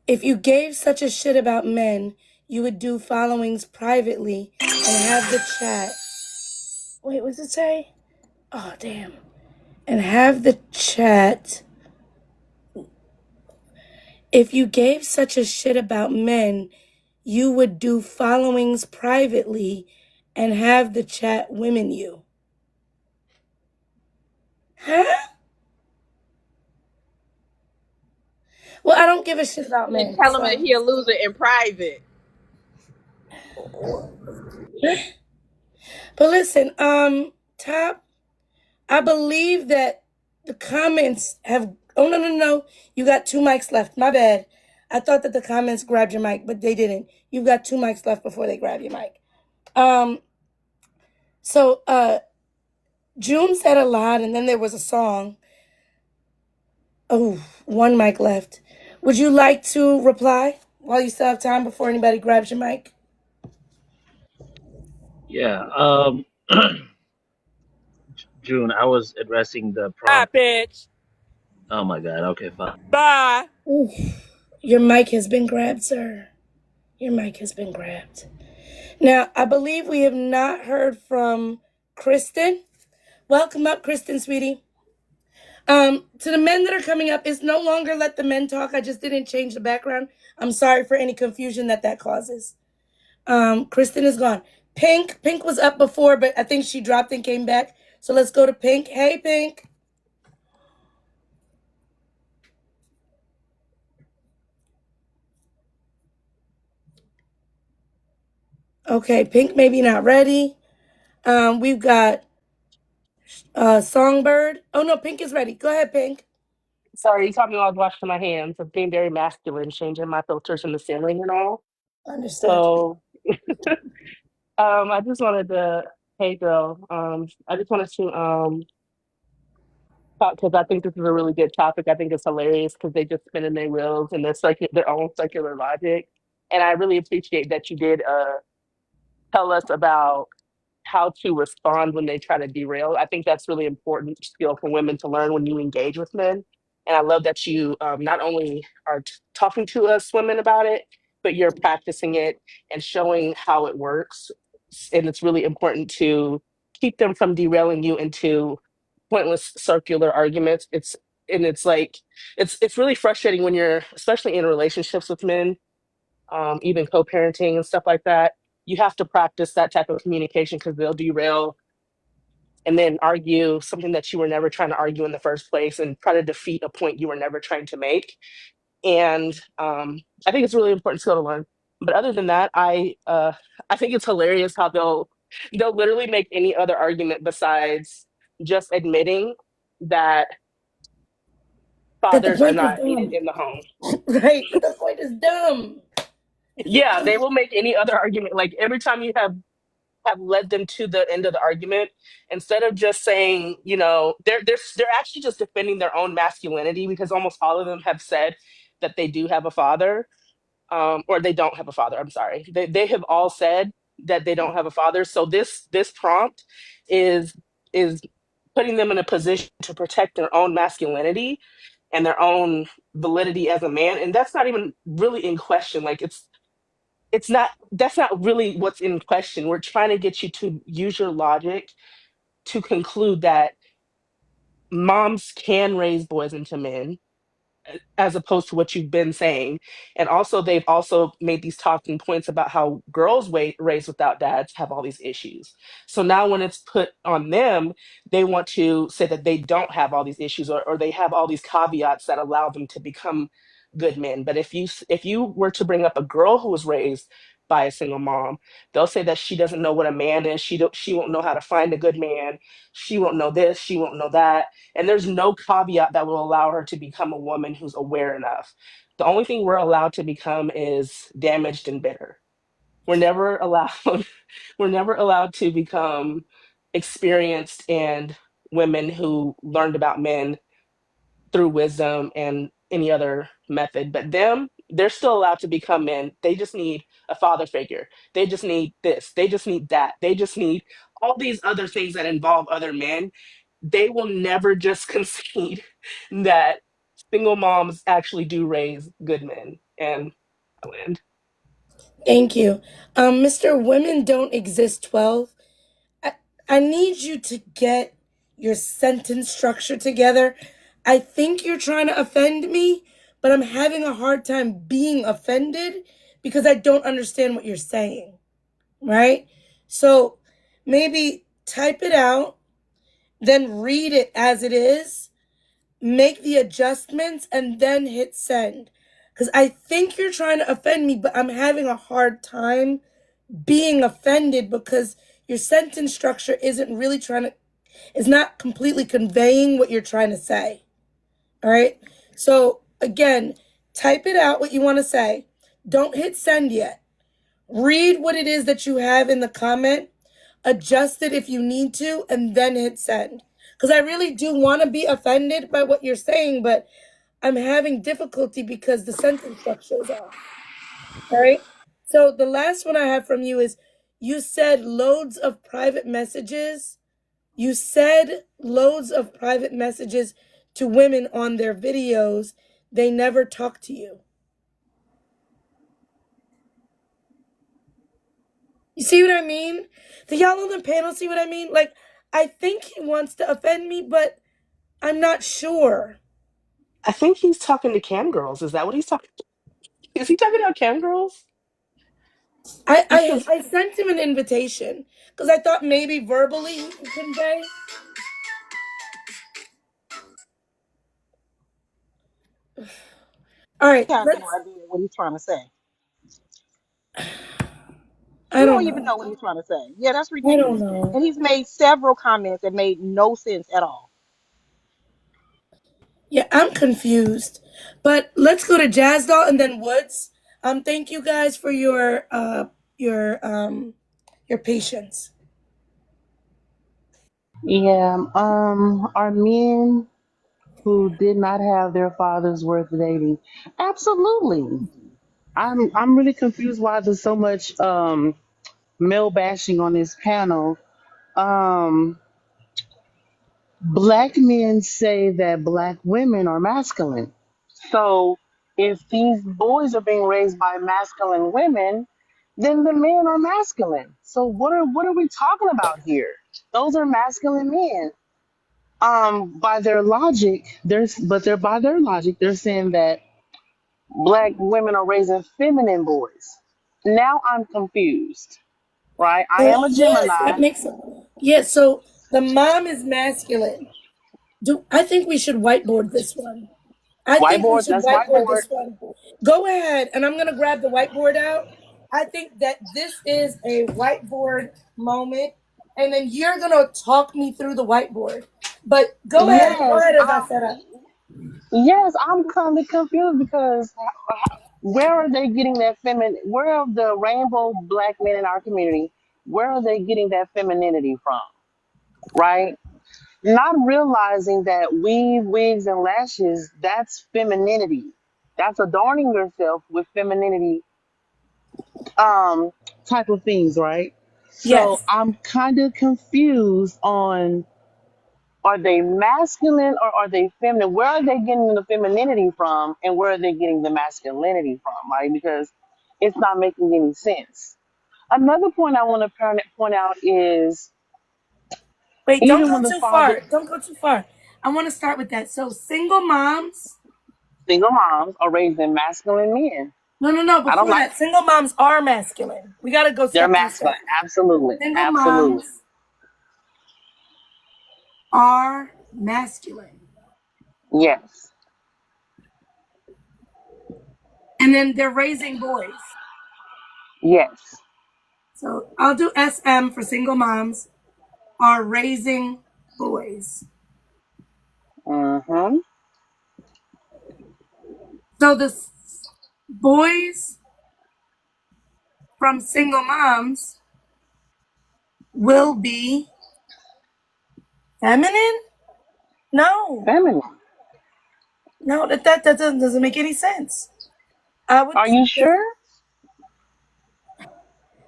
if you gave such a shit about men, you would do followings privately and have the chat. Wait, what does it say? Oh, damn. And have the chat. If you gave such a shit about men, you would do followings privately and have the chat women you. Huh? Well, I don't give a shit about And men, tell him that so. he'll lose it in private. But listen, Top, I believe that the comments have. Oh, no, no, no. You got 2 mics left. My bad. I thought that the comments grabbed your mic, but they didn't. You've got 2 mics left before they grab your mic. So, June said a lot, and then there was a song. Oh, 1 mic left. Would you like to reply while you still have time before anybody grabs your mic? Yeah. June, I was addressing the Bye, problem. bitch. Oh my God. Okay, fine. Bye. Oof. Your mic has been grabbed, sir. Your mic has been grabbed. Now, I believe we have not heard from Kristen. Welcome up, Kristen, sweetie. To the men that are coming up, it's no longer let the men talk. I just didn't change the background. I'm sorry for any confusion that causes. Kristen is gone. Pink was up before, but I think she dropped and came back. So let's go to Pink. Hey, Pink. Okay, Pink maybe not ready. We've got Songbird. Oh no, Pink is ready. Go ahead, Pink. Sorry, you caught me while I was washing my hands of being very masculine, changing my filters in the ceiling and all. Understood. So I just wanted to, hey girl, I just wanted to talk because I think this is a really good topic. I think it's hilarious because they just spin in their wheels and their own circular logic. And I really appreciate that you did tell us about how to respond when they try to derail. I think that's really important skill for women to learn when you engage with men. And I love that you not only are talking to us women about it, but you're practicing it and showing how it works. And it's really important to keep them from derailing you into pointless circular arguments. It's like it's really frustrating when you're especially in relationships with men, even co-parenting and stuff like that. You have to practice that type of communication because they'll derail and then argue something that you were never trying to argue in the first place and try to defeat a point you were never trying to make. And I think it's really important skill to learn. But other than that, I think it's hilarious how they'll literally make any other argument besides just admitting that That the fathers are point is not needed dumb. in the home. Right? But the point is dumb. Yeah, they will make any other argument. Like every time you have led them to the end of the argument, instead of just saying, they're actually just defending their own masculinity, because almost all of them have said that they do have a father, or they don't have a father. I'm sorry. They have all said that they don't have a father. So this prompt is is putting them in a position to protect their own masculinity and their own validity as a man. And that's not even really in question. Like it's not that's not really what's in question. We're trying to get you to use your logic to conclude that moms can raise boys into men, as opposed to what you've been saying. And also, they've also made these talking points about how girls raised without dads have all these issues. So now, when it's put on them, they want to say that they don't have all these issues, or they have all these caveats that allow them to become good men. But if you were to bring up a girl who was raised by a single mom, they'll say that she doesn't know what a man is. She won't know how to find a good man. She won't know this. She won't know that, and there's no caveat that will allow her to become a woman who's aware enough. The only thing we're allowed to become is damaged and bitter. We're never allowed we're never allowed to become experienced and women who learned about men through wisdom and any other method. But they're still allowed to become men. They just need a father figure. They just need this. They just need that. They just need all these other things that involve other men. They will never just concede that single moms actually do raise good men. And I land. Thank you. Mr. Women Don't Exist 12. I, I need you to get your sentence structure together. I think you're trying to offend me, but I'm having a hard time being offended because I don't understand what you're saying, right? So maybe type it out, then read it as it is, make the adjustments, and then hit send. Because I think you're trying to offend me, but I'm having a hard time being offended because your sentence structure isn't really is not completely conveying what you're trying to say. All right. So again, type it out what you want to say. Don't hit send yet. Read what it is that you have in the comment, adjust it if you need to, and then hit send. Because I really do want to be offended by what you're saying, but I'm having difficulty because the sentence structure is off. All right. So the last one I have from you is you said loads of private messages. You said loads of private messages to women on their videos. They never talk to you. You see what I mean? Do y'all on the panel see what I mean? Like, I think he wants to offend me, but I'm not sure. I think he's talking to cam girls. Is that what he's talking? Is he talking about cam girls? I, I, Because I sent him an invitation because I thought maybe verbally he could convey. All right, Have no let's. idea what he's trying to say. I He don't don't even know. know what he's trying to say. Yeah, that's I don't ridiculous. know. And he's made several comments that made no sense at all. Yeah, I'm confused. But let's go to Jazz Doll and then Woods. Thank you guys for your your patience. Yeah, are men who did not have their fathers worth dating? Absolutely. I'm really confused why there's so much male bashing on this panel. Um, Black men say that black women are masculine. So if these boys are being raised by masculine women, then the men are masculine. So what are we talking about here? Those are masculine men. By their logic, they're by their logic, they're saying that black women are raising feminine boys. Now I'm confused, right? I am a Yes, that Gemini. makes yeah. So The mom is masculine. I think we should whiteboard this one. I think we Whiteboard, should that's whiteboard whiteboard. this one. Go ahead, and I'm gonna grab the whiteboard out. I think that this is a whiteboard moment, and then you're gonna talk me through the whiteboard. But go Yes, ahead as I set up. yes, I'm kind of confused because where are they getting that feminine? Where are the rainbow black men in our community? Where are they getting that femininity from? Right? Not realizing that weave, wigs, and lashes, that's femininity. That's adorning yourself with femininity um type of things, right? So Yes. I'm kind of confused on, are they masculine or are they feminine? Where are they getting the femininity from and where are they getting the masculinity from, right? Because it's not making any sense. Another point I want to point out is Wait, don't even go when the too father, far. Don't go too far. I want to start with that. So, single moms. single moms are raising masculine men. No, no, no. I don't Before like, that, single moms are masculine. We got to go they're step through masculine. step. Absolutely. Single Absolutely. moms are masculine. Yes. And then they're raising boys. Yes. So I'll do SM for single moms are raising boys. Mm-hmm. So the boys from single moms will be feminine? No, Feminine. no, that doesn't make any sense. I would Are think you that, sure?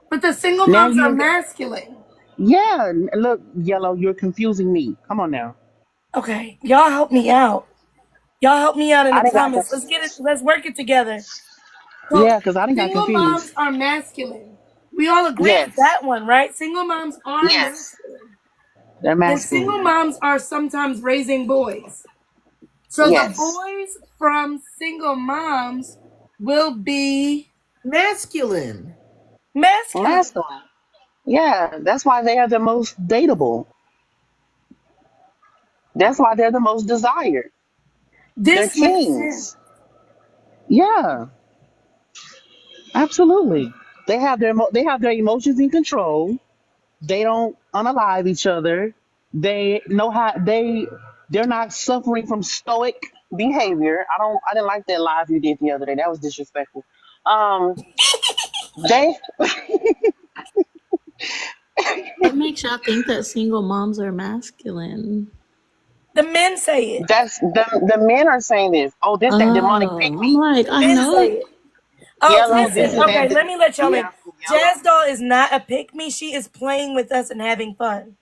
but the single Now moms are you're, masculine. yeah, look, Yellow, you're confusing me. Come on now. Okay, y'all help me out. Y'all help me out in I the didn't got comments. this. Let's get it. Let's work it together. So Yeah, because I didn't got single moms confused. are masculine. We all agree with Yes. that one, right? Single moms are Yes. masculine. They're Then single masculine. moms are sometimes raising boys. So the Yes. boys from single moms will be Masculine. masculine. Masculine. Yeah, that's why they are the most dateable. That's why they're the most desired. They're This makes sense. kings. Yeah, absolutely. They have their emotions in control. They don't unalive each other. They know how they're not suffering from stoic behavior. I didn't like that live you did the other day. That was disrespectful. Um they What makes y'all think that single moms are masculine? The men say it. that's the men are saying this. Oh, this that demonic pick Oh, I'm me. like, The I men know say it. it. Oh, Yellow, this listen. is Okay. that Okay, let me let y'all in. yeah, yellow. Jazz Doll is not a pick me. She is playing with us and having fun.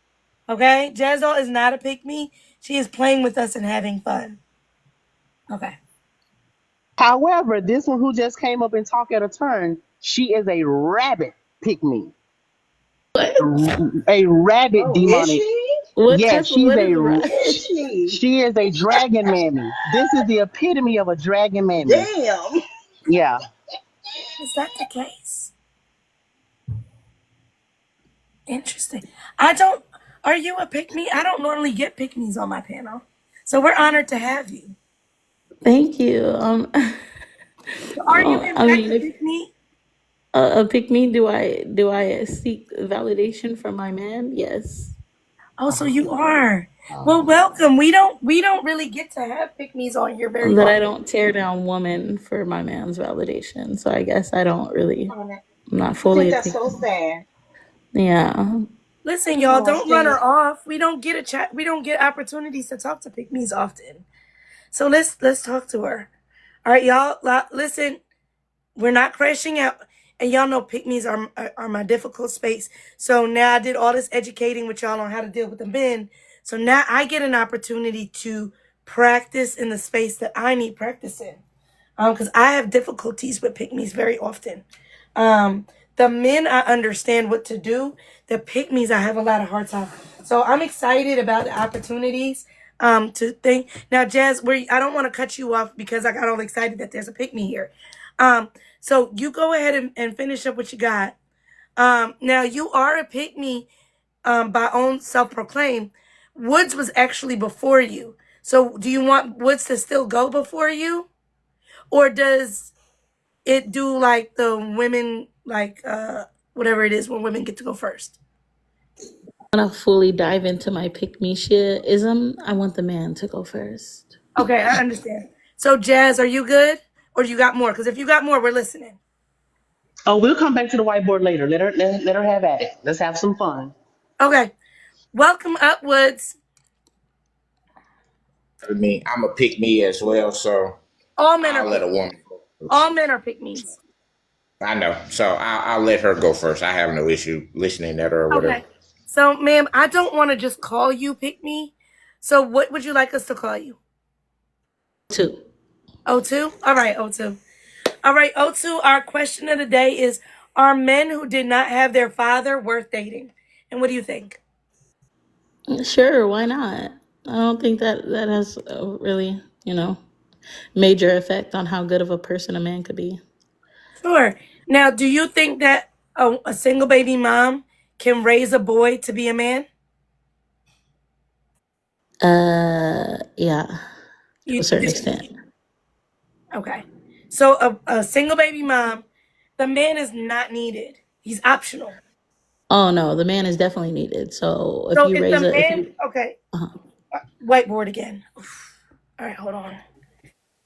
Okay? Jazz Doll is not a pick me. She is playing with us and having fun. Okay. However, this one who just came up and talked at a turn, she is a rabbit pick me. What? A rabbit Oh, is demonic. she? What Yes, type of what is right? Is she? she is a dragon mammy. This is the epitome of a dragon mammy. Damn. Yeah. Is that the case? Interesting. I don't. Are you a pick me? I don't normally get pick me's on my panel. So we're honored to have you. Thank you. Are you in I fact mean, a if pick me? pick me, do I seek validation from my man? Yes. Oh, so you are. Well, welcome. We don't really get to have pick me's on here very That I often. don't tear down woman for my man's validation. So I guess I don't really. Oh, no. I'm not I fully think a that's pick so me. sad. Yeah. Listen, y'all, Oh, don't run Stan. her off. We don't get a chat. We don't get opportunities to talk to pick me's often. So let's talk to her. All right, y'all. Listen, we're not crashing out. And y'all know pick me's are my difficult space. So now I did all this educating with y'all on how to deal with the men. So now I get an opportunity to practice in the space that I need practice in. Because I have difficulties with pick me's very often. Um, the men I understand what to do. The pick me's I have a lot of hard time. So I'm excited about the opportunities to think. Now, Jazz, I don't want to cut you off because I got all excited that there's a pick me here. So you go ahead and finish up what you got. Now you are a pick me. by own self-proclaimed, Woods was actually before you. So do you want Woods to still go before you? Or does it do like the women, like whatever it is when women get to go first? I want to fully dive into my pick me shit-ism. I want the man to go first. Okay, I understand. So Jazz, are you good? Or you got more? Because if you got more, we're listening. Oh, we'll come back to the whiteboard later. Let her have at it. Let's have some fun. Okay. Welcome up, Woods. I mean, I'm a pick me as well, so All men are I'll let pick a me. woman go All first. men are pick me's. I know, so I'll let her go first. I have no issue listening at her or whatever. Okay. So, ma'am, I don't want to just call you pick me. So, what would you like us to call you? Two. O2? All right, O2. All right, O2, our question of the day is, are men who did not have their father worth dating? And what do you think? Sure, why not? I don't think that has a really, major effect on how good of a person a man could be. Sure. Now, do you think that a single baby mom can raise a boy to be a man? Yeah, to a You certain do. extent. Okay. So, a single baby mom, the man is not needed. He's optional. Oh no, the man is definitely needed. So if So, you if the raise a, if man, you, okay, uh whiteboard again. All right, hold on.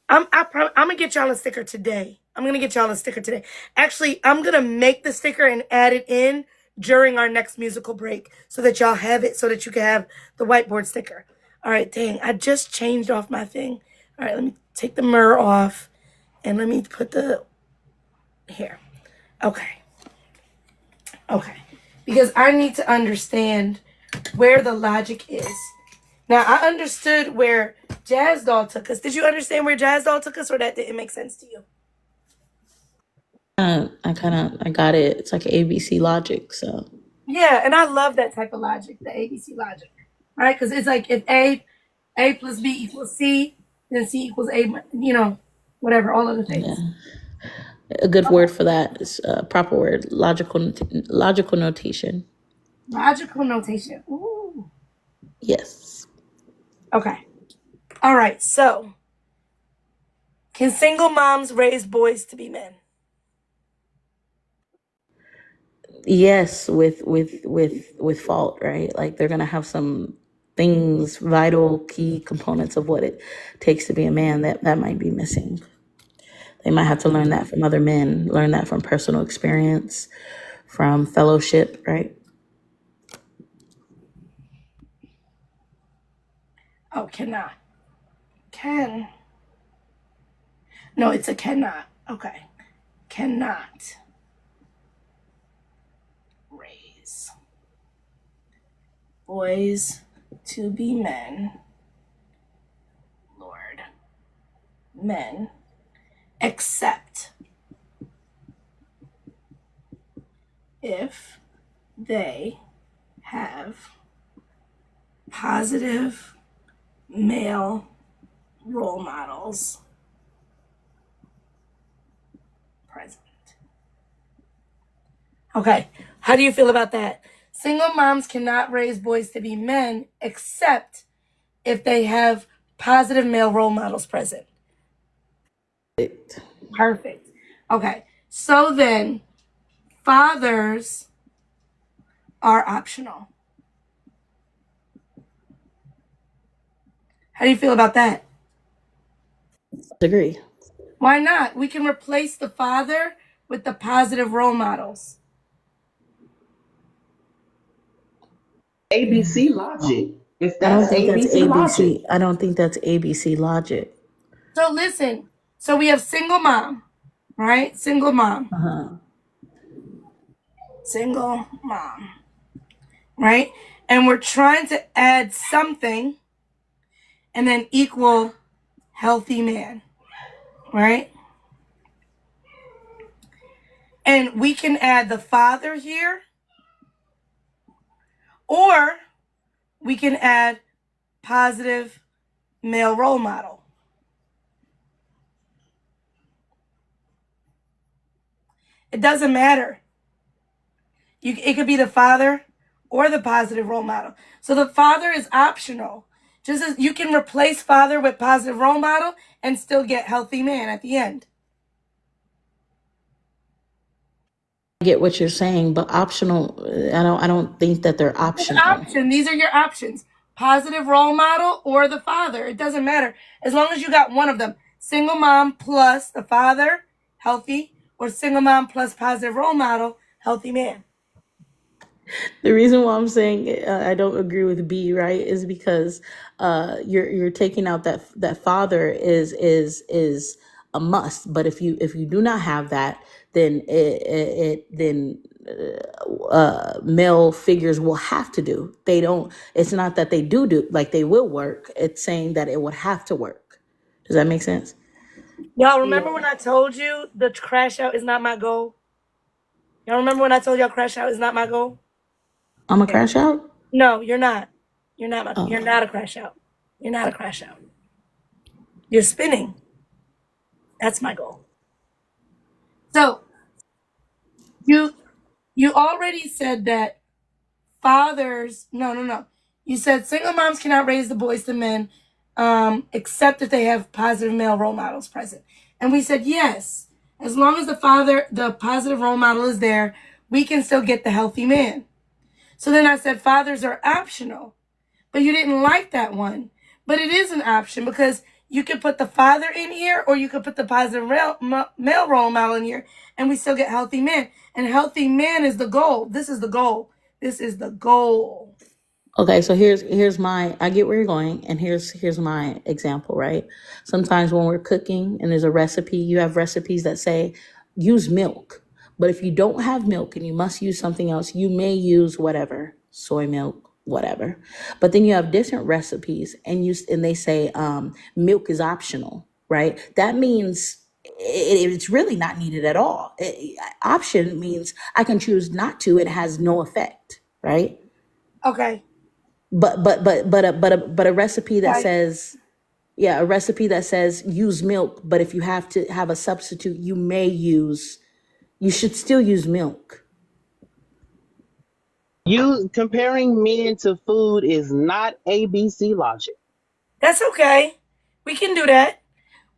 I'm gonna get y'all a sticker today. I'm gonna get y'all a sticker today. Actually, I'm gonna make the sticker and add it in during our next musical break so that y'all have it, so that you can have the whiteboard sticker. All right, dang, I just changed off my thing. All right, let me take the mirror off and let me put the here. Okay, okay, because I need to understand where the logic is. Now I understood where Jazz Doll took us. Did you understand where Jazz Doll took us, or that didn't make sense to you? I got it. It's like ABC logic. So Yeah, and I love that type of logic, the ABC logic, right? Because it's like if A plus B equals C, then C equals A, whatever, all of the yeah, things. a good Okay. word for that is a proper word, logical notation. Logical notation. Ooh. Yes. Okay. All right. So, can single moms raise boys to be men? Yes, with fault, right? Like they're gonna have some things, vital key components of what it takes to be a man that might be missing. They might have to learn that from other men, learn that from personal experience, from fellowship, right? Oh, cannot. Can. No, it's a cannot. Okay. Cannot raise boys to be men. Lord. Men. Except if they have positive male role models present. Okay, how do you feel about that? Single moms cannot raise boys to be men except if they have positive male role models present. Perfect. Okay, so then fathers are optional. How do you feel about that? Agree. Why not? We can replace the father with the positive role models. ABC logic. If I don't that's think that's ABC logic. ABC. I don't think that's ABC logic. So listen, so we have single mom, right? Single mom, Uh-huh. single mom, right? And we're trying to add something and then equal healthy man, right? And we can add the father here, or we can add positive male role model. It doesn't matter. It could be the father or the positive role model. So the father is optional. Just as you can replace father with positive role model and still get healthy man at the end. I get what you're saying, but optional. I don't think that they're It's optional. option. These are your options. Positive role model or the father. It doesn't matter. As long as you got one of them. Single mom plus the father, healthy, or single mom plus positive role model, healthy man. The reason why I'm saying I don't agree with B, right, is because you're taking out that father is a must. But if you do not have that, then male figures will have to do. They don't. It's not that they do like they will work. It's saying that it would have to work. Does that make sense? Y'all remember Yeah. when I told you the crash out is not my goal? Y'all remember when I told y'all crash out is not my goal? I'm a Okay. crash out. No, you're not. You're Oh, not a crash out. You're not a crash out. You're spinning. That's my goal. So you you already said that fathers no. You said single moms cannot raise the boys to men, except if they have positive male role models present. And we said yes. As long as the positive role model is there, we can still get the healthy man. So then I said fathers are optional. But you didn't like that one. But it is an option because you could put the father in here or you could put the positive male role model in here and we still get healthy men. And healthy man is the goal. This is the goal. This is the goal. okay, so here's my I get where you're going, and here's my example, right? Sometimes when we're cooking and there's a recipe, you have recipes that say use milk. But if you don't have milk and you must use something else, you may use whatever, soy milk, whatever. But then you have different recipes and they say milk is optional, right? That means it's really not needed at all. Option means I can choose not to, it has no effect, right? Okay. But a recipe that Okay. says, yeah, a recipe that says use milk, but if you have to have a substitute, you should still use milk. You comparing men to food is not ABC logic. That's okay. We can do that.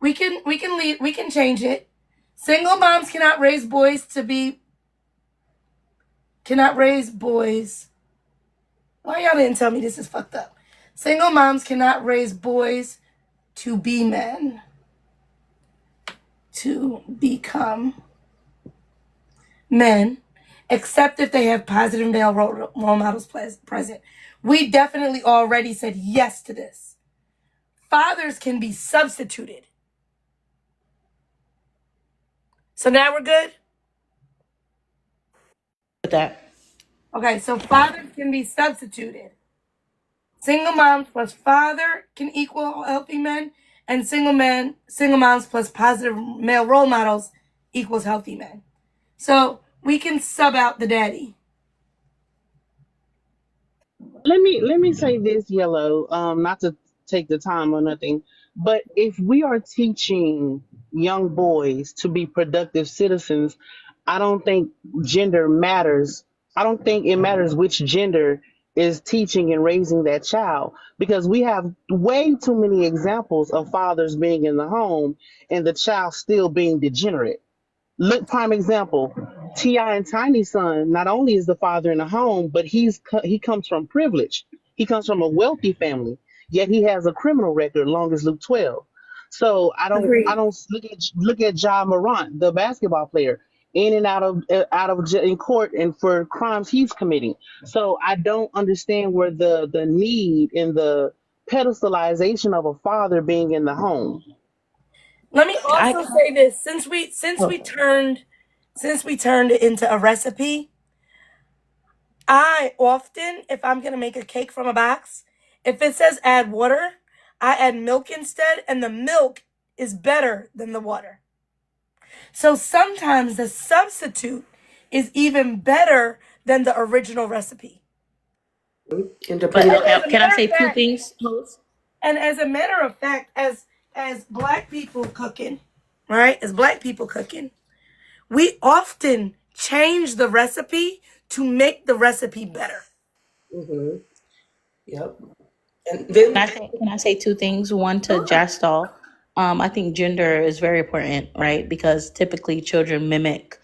We can change it. Single moms cannot raise boys. Why y'all didn't tell me this is fucked up? Single moms cannot raise boys to be men, to become men, except if they have positive male role models present. We definitely already said yes to this. Fathers can be substituted. So now we're good? With that, Okay, so fathers can be substituted. Single moms plus father can equal healthy men, and single moms plus positive male role models equals healthy men. So we can sub out the daddy. Let me say this, Yellow. Not to take the time or nothing, but if we are teaching young boys to be productive citizens, I don't think gender matters. I don't think it matters which gender is teaching and raising that child, because we have way too many examples of fathers being in the home and the child still being degenerate. Look, prime example. Ti and Tiny's son not only is the father in the home, but he comes from privilege. He comes from a wealthy family, yet he has a criminal record, long as Luke 12. So I Agreed. don't look at Ja Morant, the basketball player, in and in court and for crimes he's committing. So I don't understand where the need and the pedestalization of a father being in the home. Let me I also say this: oh, since we turned it into a recipe, I often, if I'm gonna make a cake from a box, if it says add water, I add milk instead, and the milk is better than the water. So sometimes the substitute is even better than the original recipe. and And depending on as how, a can I matter of say two fact, things, Host? as black people cooking, right? As black people cooking, we often change the recipe to make the recipe better. Mm-hmm. Yep. And then Can I say two things? One to sure. Jastal. I think gender is very important, right? Because typically children mimic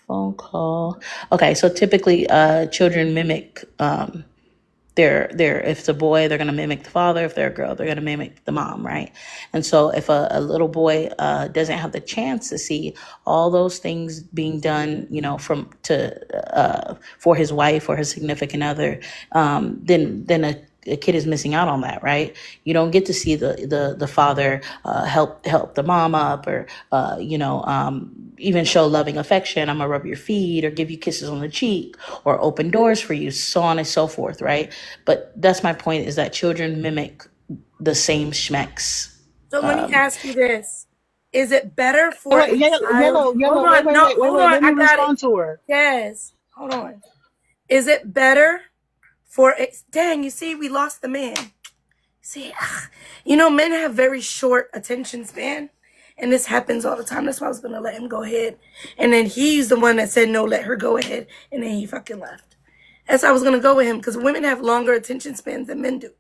phone call. Okay, so typically children mimic they're if it's a boy they're going to mimic the father, if they're a girl they're going to mimic the mom, right? And so if a little boy doesn't have the chance to see all those things being done, you know, from to for his wife or his significant other, then a kid is missing out on that, right? You don't get to see the father help the mom up, or even show loving affection. I'm gonna rub your feet or give you kisses on the cheek or open doors for you, so on and so forth, right? But that's my point, is that children mimic the same schmecks. So let me ask you this. Is it better for Wait, a child? Hold yellow. Wait, on. wait, No, wait, wait, hold wait. on. Let me I got it. respond to her. Yes. Hold on. Is it better for a, dang, you see, we lost the man. See, men have very short attention span. And this happens all the time. That's why I was going to let him go ahead. And then he's the one that said, no, let her go ahead. And then he fucking left. That's how I was going to go with him, because women have longer attention spans than men do.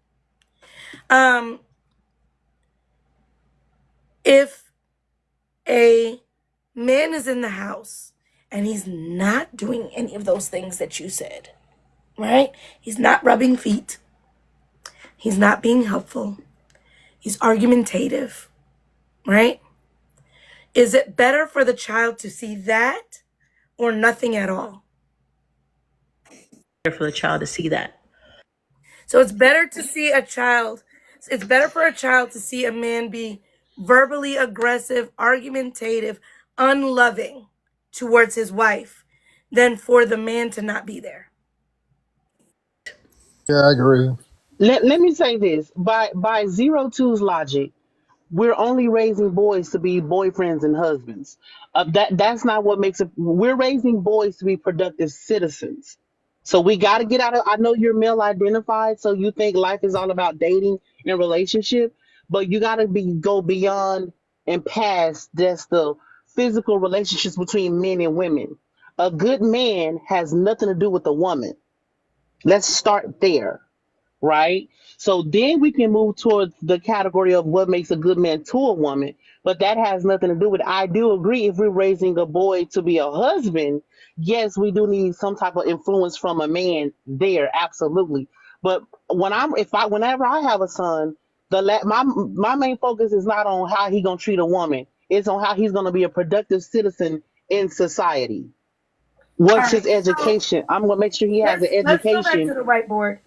If a man is in the house and he's not doing any of those things that you said, right? He's not rubbing feet. He's not being helpful. He's argumentative, right? Is it better for the child to see that or nothing at all? For the child to see that. So it's better to see a child, it's better for a child to see a man be verbally aggressive, argumentative, unloving towards his wife than for the man to not be there. Yeah, I agree. Let me say this. By zero two's logic, we're only raising boys to be boyfriends and husbands. That's not what makes it. We're raising boys to be productive citizens. So we got to get out of. I know you're male identified, so you think life is all about dating and relationship, but you got to go beyond and past just the physical relationships between men and women. A good man has nothing to do with a woman. Let's start there, right? So then we can move towards the category of what makes a good man to a woman, but that has nothing to do with it. I do agree, if we're raising a boy to be a husband, yes, we do need some type of influence from a man there, absolutely. But whenever I have a son, my main focus is not on how he gonna treat a woman. It's on how he's gonna be a productive citizen in society. All What's his right. So education? I'm gonna make sure he has an let's go back education. to the whiteboard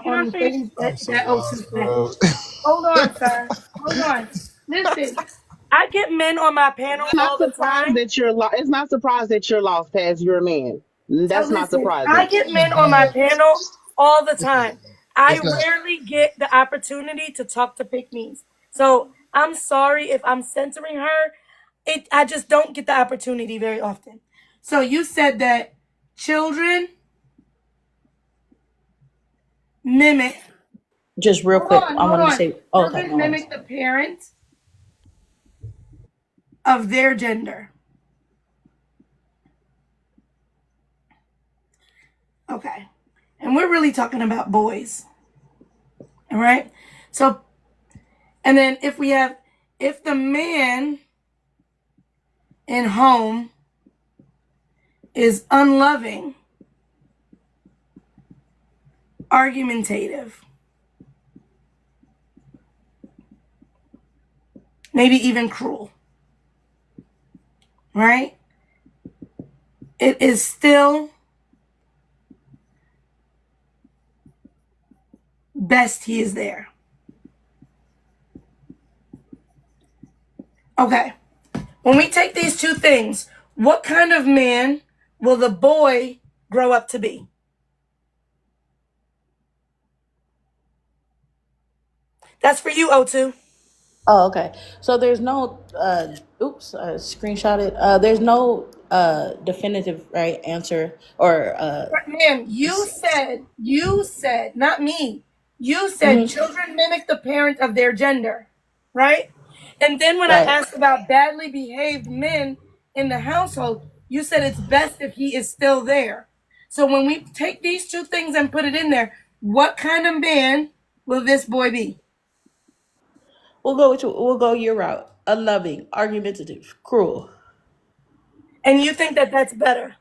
Can I on the say things I'm that, so that O2 lost, said. bro. Hold on, sir. Hold on. Listen, I get men on my panel It's not all the surprised time. that you're It's not surprised that you're lost, Paz. You're a man. So That's not listen, I surprising. get It's men on my not. panel all the time. I It's not. rarely get the opportunity to talk to pick-me's. So I'm sorry if I'm censoring her. I just don't get the opportunity very often. So you said that children mimic. Just real Hold quick, on, I hold wanted to on. say, oh, okay, Children no worries. mimic the parent of their gender. Okay. And we're really talking about boys. All right. So, and then if the man in home is unloving, argumentative, maybe even cruel, right? It is still best he is there. Okay. When we take these two things, what kind of man will the boy grow up to be? That's for you, O2. Oh, okay. So there's no oops, I screenshot it. There's no definitive right answer or Ma'am, you said, not me, you said mhm, children mimic the parent of their gender, right? And then when I right. asked about badly behaved men in the household, You said it's best if he is still there. So when we take these two things and put it in there, what kind of man will this boy be? We'll go your route. A loving, argumentative, cruel. And you think that that's better?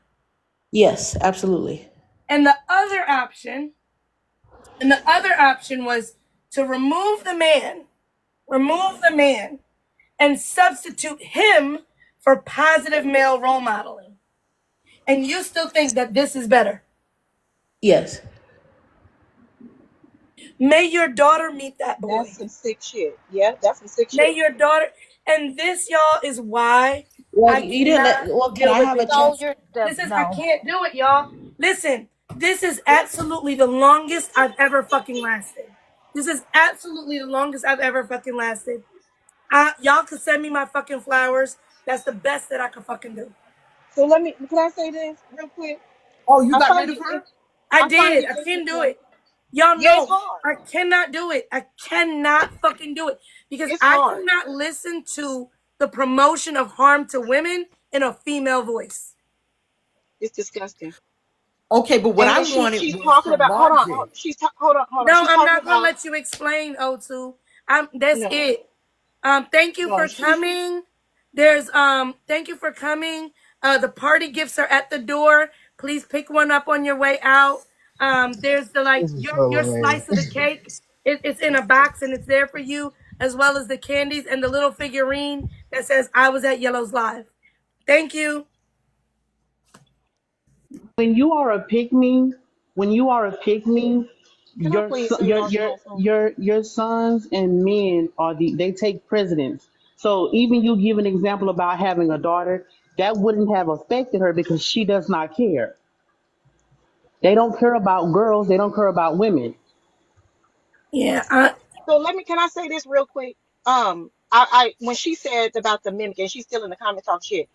Yes, absolutely. And the other option was to remove the man, and substitute him for positive male role modeling. And you still think that this is better? Yes. May your daughter meet that That's boy. some sick shit. Yeah, that's some sick May shit. your daughter, and this, y'all, is why Well, I you didn't let. cannot Well, can deal I with have a it. No, chance? I no. can't do it, y'all. Listen, this is absolutely the longest I've ever fucking lasted. This is absolutely the longest I've ever fucking lasted. Y'all could send me my fucking flowers. That's the best that I could fucking do. So let me. Can I say this real quick? Oh, you I got rid find of it. her? I I find did. it I can't do interesting. it. Y'all Yeah, it's know hard. I cannot do it. I cannot fucking do it because It's I hard. cannot listen to the promotion of harm to women in a female voice. It's disgusting. Okay, but what And I then wanted she's was talking some about. Hold on. logic. Hold on. No, She's I'm talking not gonna about let you explain, O2. That's no, it. Thank you no. for coming. Thank you for coming. The party gifts are at the door. Please pick one up on your way out. There's the like This is so your lame. slice of the cake. It's in a box and it's there for you, as well as the candies and the little figurine that says "I was at Yellow's Live." Thank you. When you are a pygmy, when you are a pygmy, Can I please say y'all should have fun? your sons and men are they take precedence. So even you give an example about having a daughter, that wouldn't have affected her because she does not care. They don't care about girls. They don't care about women. Yeah, So let me. Can I say this real quick? I when she said about the mimicking, she's still in the comments talk shit.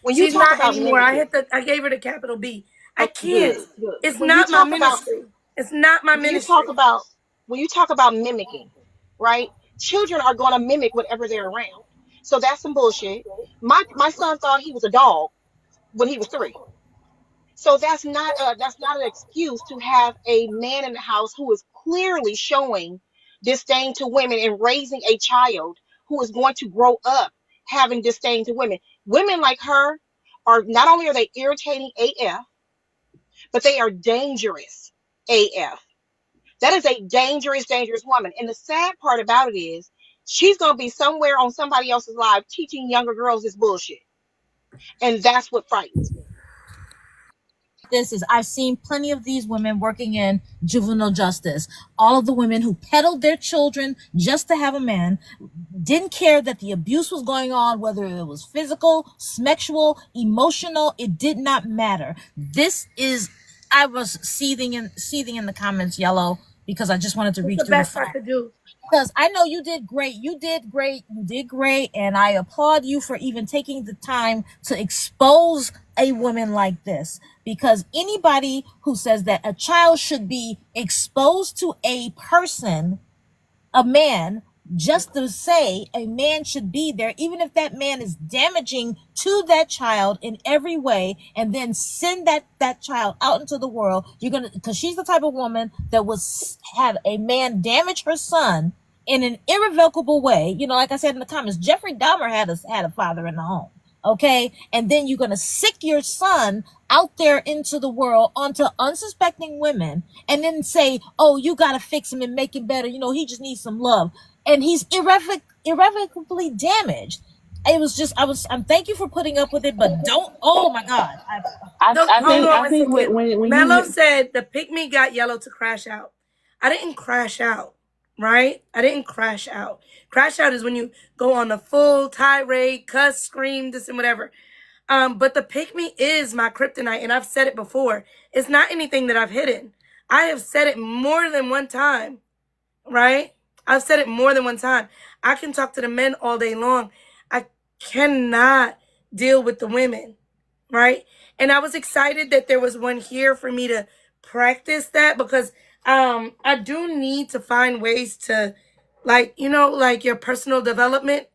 When you she's talk not about anymore. mimicking, I gave her the capital B. I oh, good, can't. good. It's When you not my talk about ministry. It's not my when you talk ministry. about when you talk about mimicking, right? Children are going to mimic whatever they're around. So that's some bullshit. My son thought he was a dog when he was 3. So that's not an excuse to have a man in the house who is clearly showing disdain to women and raising a child who is going to grow up having disdain to women. Women like her are not only are they irritating AF, but they are dangerous AF. That is a dangerous, dangerous woman. And the sad part about it is she's gonna be somewhere on somebody else's live teaching younger girls this bullshit. And that's what frightens me. This is I've seen plenty of these women working in juvenile justice. All of the women who peddled their children just to have a man, didn't care that the abuse was going on, whether it was physical, sexual, emotional, it did not matter. This is I was seething in the comments, Yellow, because I just wanted to It's read the through the best I fact, could do. because I know you did great. You did great. You did great. And I applaud you for even taking the time to expose a woman like this. Because anybody who says that a child should be exposed to a person, a man, just to say a man should be there, even if that man is damaging to that child in every way, and then send that child out into the world, you're gonna, because she's the type of woman that would have a man damage her son in an irrevocable way. You know, like I said in the comments, Jeffrey Dahmer had a father in the home. Okay, and then you're gonna sick your son out there into the world onto unsuspecting women, and then say, "Oh, you gotta fix him and make him better. You know, he just needs some love," and he's irrevocably damaged. It was just, I'm thank you for putting up with it, but don't. Oh my God, No, hold please. on I one think second. when Mello you said the pick me got Yellow to crash out. I didn't crash out, right? I didn't crash out. Crash out is when you go on a full tirade, cuss, scream, this and whatever. But the pick me is my kryptonite, and I've said it before. It's not anything that I've hidden. I have said it more than one time, right? I've said it more than one time. I can talk to the men all day long. I cannot deal with the women, right? And I was excited that there was one here for me to practice that, because I do need to find ways to, like, like your personal development.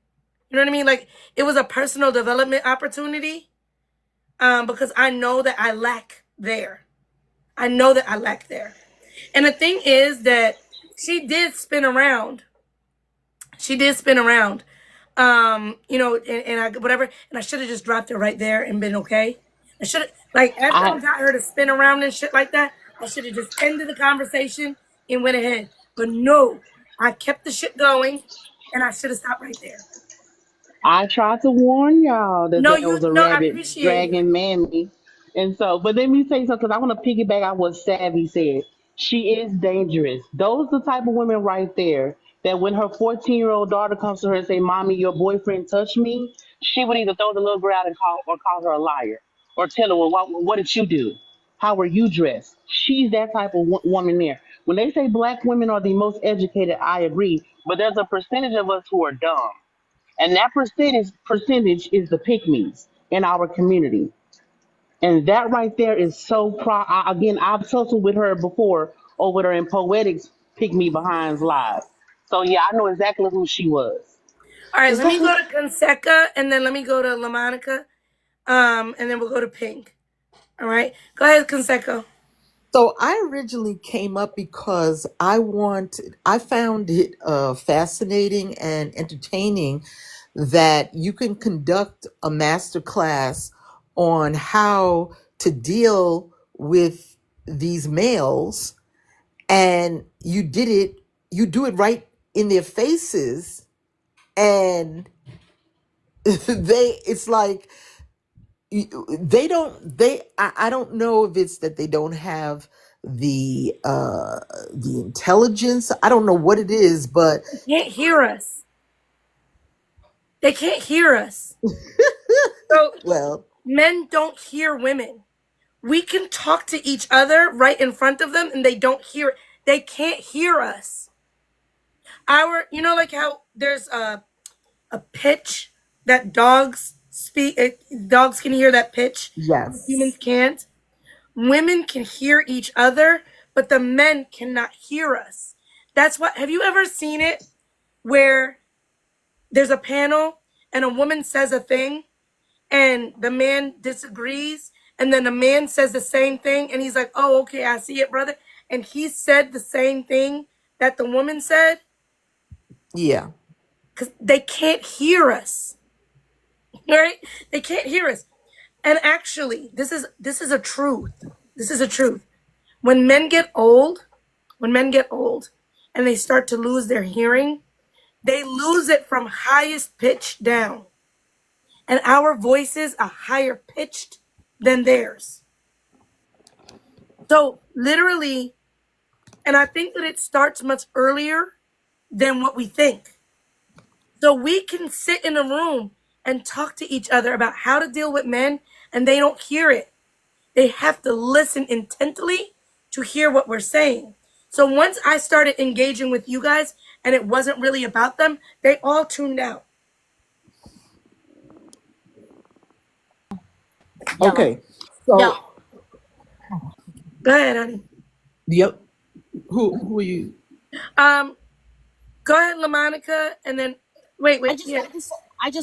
You know what I mean? Like, it was a personal development opportunity. because I know that I lack there. I know that I lack there. And the thing is that she did spin around. She did spin around. And I whatever, and I should have just dropped it right there and been okay. I should have, like, after I I got her to spin around and shit like that, I should have just ended the conversation and went ahead. But no, I kept the shit going, and I should have stopped right there. I tried to warn y'all that No, there you was a no, I rabbit appreciate it. dragging Mammy. And so, but let me say something because I want to piggyback on what Savvy said. She is dangerous. Those the type of women right there that when her 14-year-old daughter comes to her and say, Mommy, your boyfriend touched me, she would either throw the little girl out and call her a liar or tell her, well, what did you do? How were you dressed? She's that type of woman there. When they say black women are the most educated, I agree. But there's a percentage of us who are dumb. And that percentage is the pygmies in our community. And that right there is so again, I've tussled with her before over there in Poetics Pygmy Behind's live. So yeah, I know exactly who she was. All right, Is let that me go to Conseca, and then let me go to La Monica, and then we'll go to Pink. All right, go ahead, Conseco. So I originally came up because I found it fascinating and entertaining that you can conduct a master class on how to deal with these males, and you do it right in their faces, and it's like they don't they I don't know if it's that they don't have the intelligence. I don't know what it is, but They can't hear us. They can't hear us. So well, men don't hear women. We can talk to each other right in front of them, and they don't hear. They can't hear us. Like how there's a pitch that dogs speak. Dogs can hear that pitch. Humans yes. can't. Women can hear each other, but the men cannot hear us. That's what. Have you ever seen it where there's a panel and a woman says a thing and the man disagrees, and then the man says the same thing and he's like, oh, okay, I see it, brother, and he said the same thing that the woman said? Yeah. Because they can't hear us. Right? They can't hear us. And actually, this is a truth. This is a truth. When men get old, and they start to lose their hearing, they lose it from highest pitch down. And our voices are higher pitched than theirs. So literally, and I think that it starts much earlier than what we think. So we can sit in a room and talk to each other about how to deal with men, and they don't hear it. They have to listen intently to hear what we're saying. So once I started engaging with you guys and it wasn't really about them, they all tuned out. Yellow. Okay. Yellow. So Go ahead, honey. yep. Who are you? Um, Go ahead, LaMonica, and then wait, I wait, just yeah. wanted to say,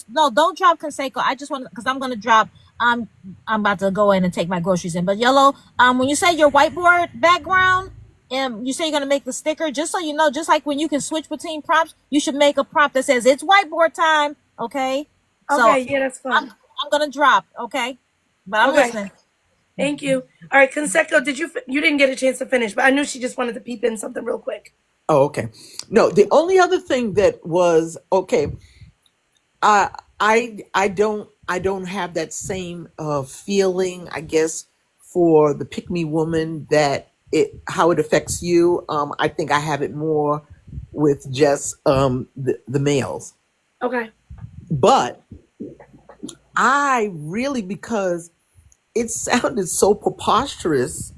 no, don't drop Conseco. I just want because I'm gonna drop. I'm about to go in and take my groceries in. But Yellow, when you say your whiteboard background, you say you're gonna make the sticker. Just so you know, just like when you can switch between prompts, you should make a prompt that says it's whiteboard time. Okay. So Okay, yeah, that's I'm fine. I'm gonna drop. Okay, but I'm Okay, listening. thank you. All right, Conseco, you didn't get a chance to finish, but I knew she just wanted to peep in something real quick. Oh, okay. No, the only other thing that was okay. I I don't have that same feeling, I guess, for the pick me woman that it how it affects you. I think I have it more with just the males. Okay. But I really, because it sounded so preposterous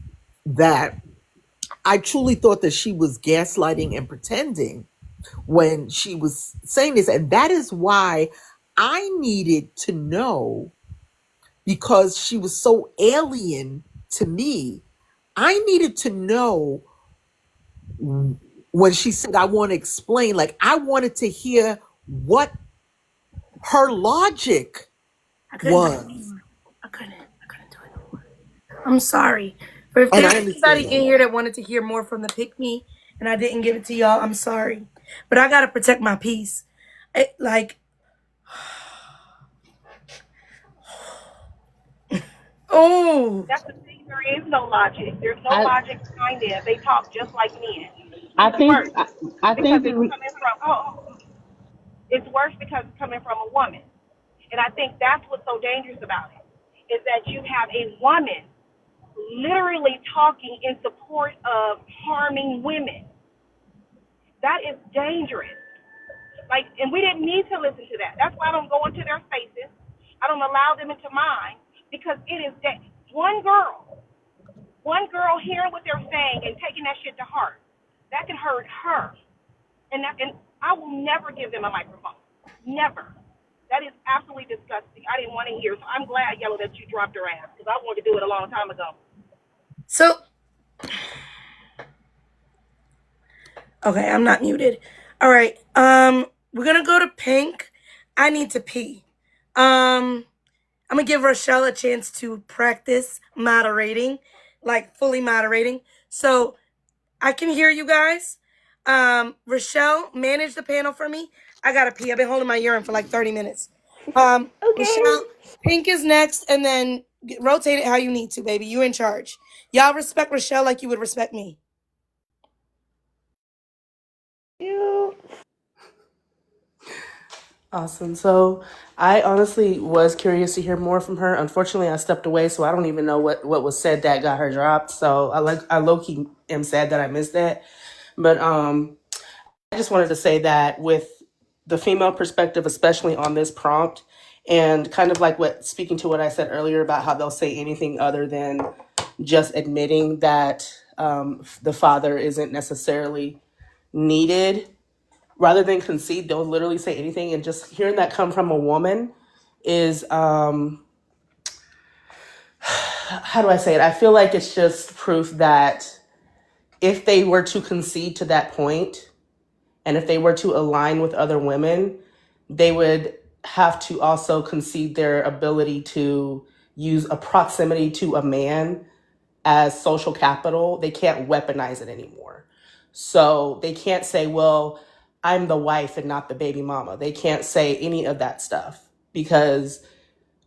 that I truly thought that she was gaslighting and pretending when she was saying this. And that is why I needed to know, because she was so alien to me. I needed to know when she said, I want to explain, like, I wanted to hear what her logic I couldn't agree was. more. I couldn't. I'm sorry. But if And there's I understand anybody that. in here that wanted to hear more from the pick me and I didn't give it to y'all, I'm sorry. But I gotta protect my peace. Like, oh, That's the thing. There is no logic. There's no I logic behind it. They talk just like men, which I is think worse I because think it's coming from. Oh, it's worse because it's coming from a woman, and I think that's what's so dangerous about it is that you have a woman literally talking in support of harming women. That is dangerous. Like, and we didn't need to listen to that. That's why I don't go into their spaces. I don't allow them into mine because it is that one girl hearing what they're saying and taking that shit to heart, that can hurt her. And I will never give them a microphone. Never. That is absolutely disgusting. I didn't want to hear. So I'm glad, Yellow, that you dropped her ass because I wanted to do it a long time ago. so okay, I'm not muted. All right. We're gonna go to Pink. I need to pee. I'm gonna give Rochelle a chance to practice moderating, like fully moderating. So I can hear you guys. Rochelle, manage the panel for me. I gotta pee. I've been holding my urine for like 30 minutes. Okay. Rochelle, Pink is next, and then rotate it how you need to, baby. You in charge. Y'all respect Rochelle like you would respect me. You. Awesome. So I honestly was curious to hear more from her. Unfortunately, I stepped away, so I don't even know what was said that got her dropped. So I low key am sad that I missed that. But I just wanted to say that with the female perspective, especially on this prompt, and kind of like what speaking to what I said earlier about how they'll say anything other than just admitting that the father isn't necessarily needed rather than concede, they'll literally say anything. And just hearing that come from a woman is, how do I say it? I feel like it's just proof that if they were to concede to that point, and if they were to align with other women, they would have to also concede their ability to use a proximity to a man as social capital. They can't weaponize it anymore. So they can't say, well, I'm the wife and not the baby mama. They can't say any of that stuff because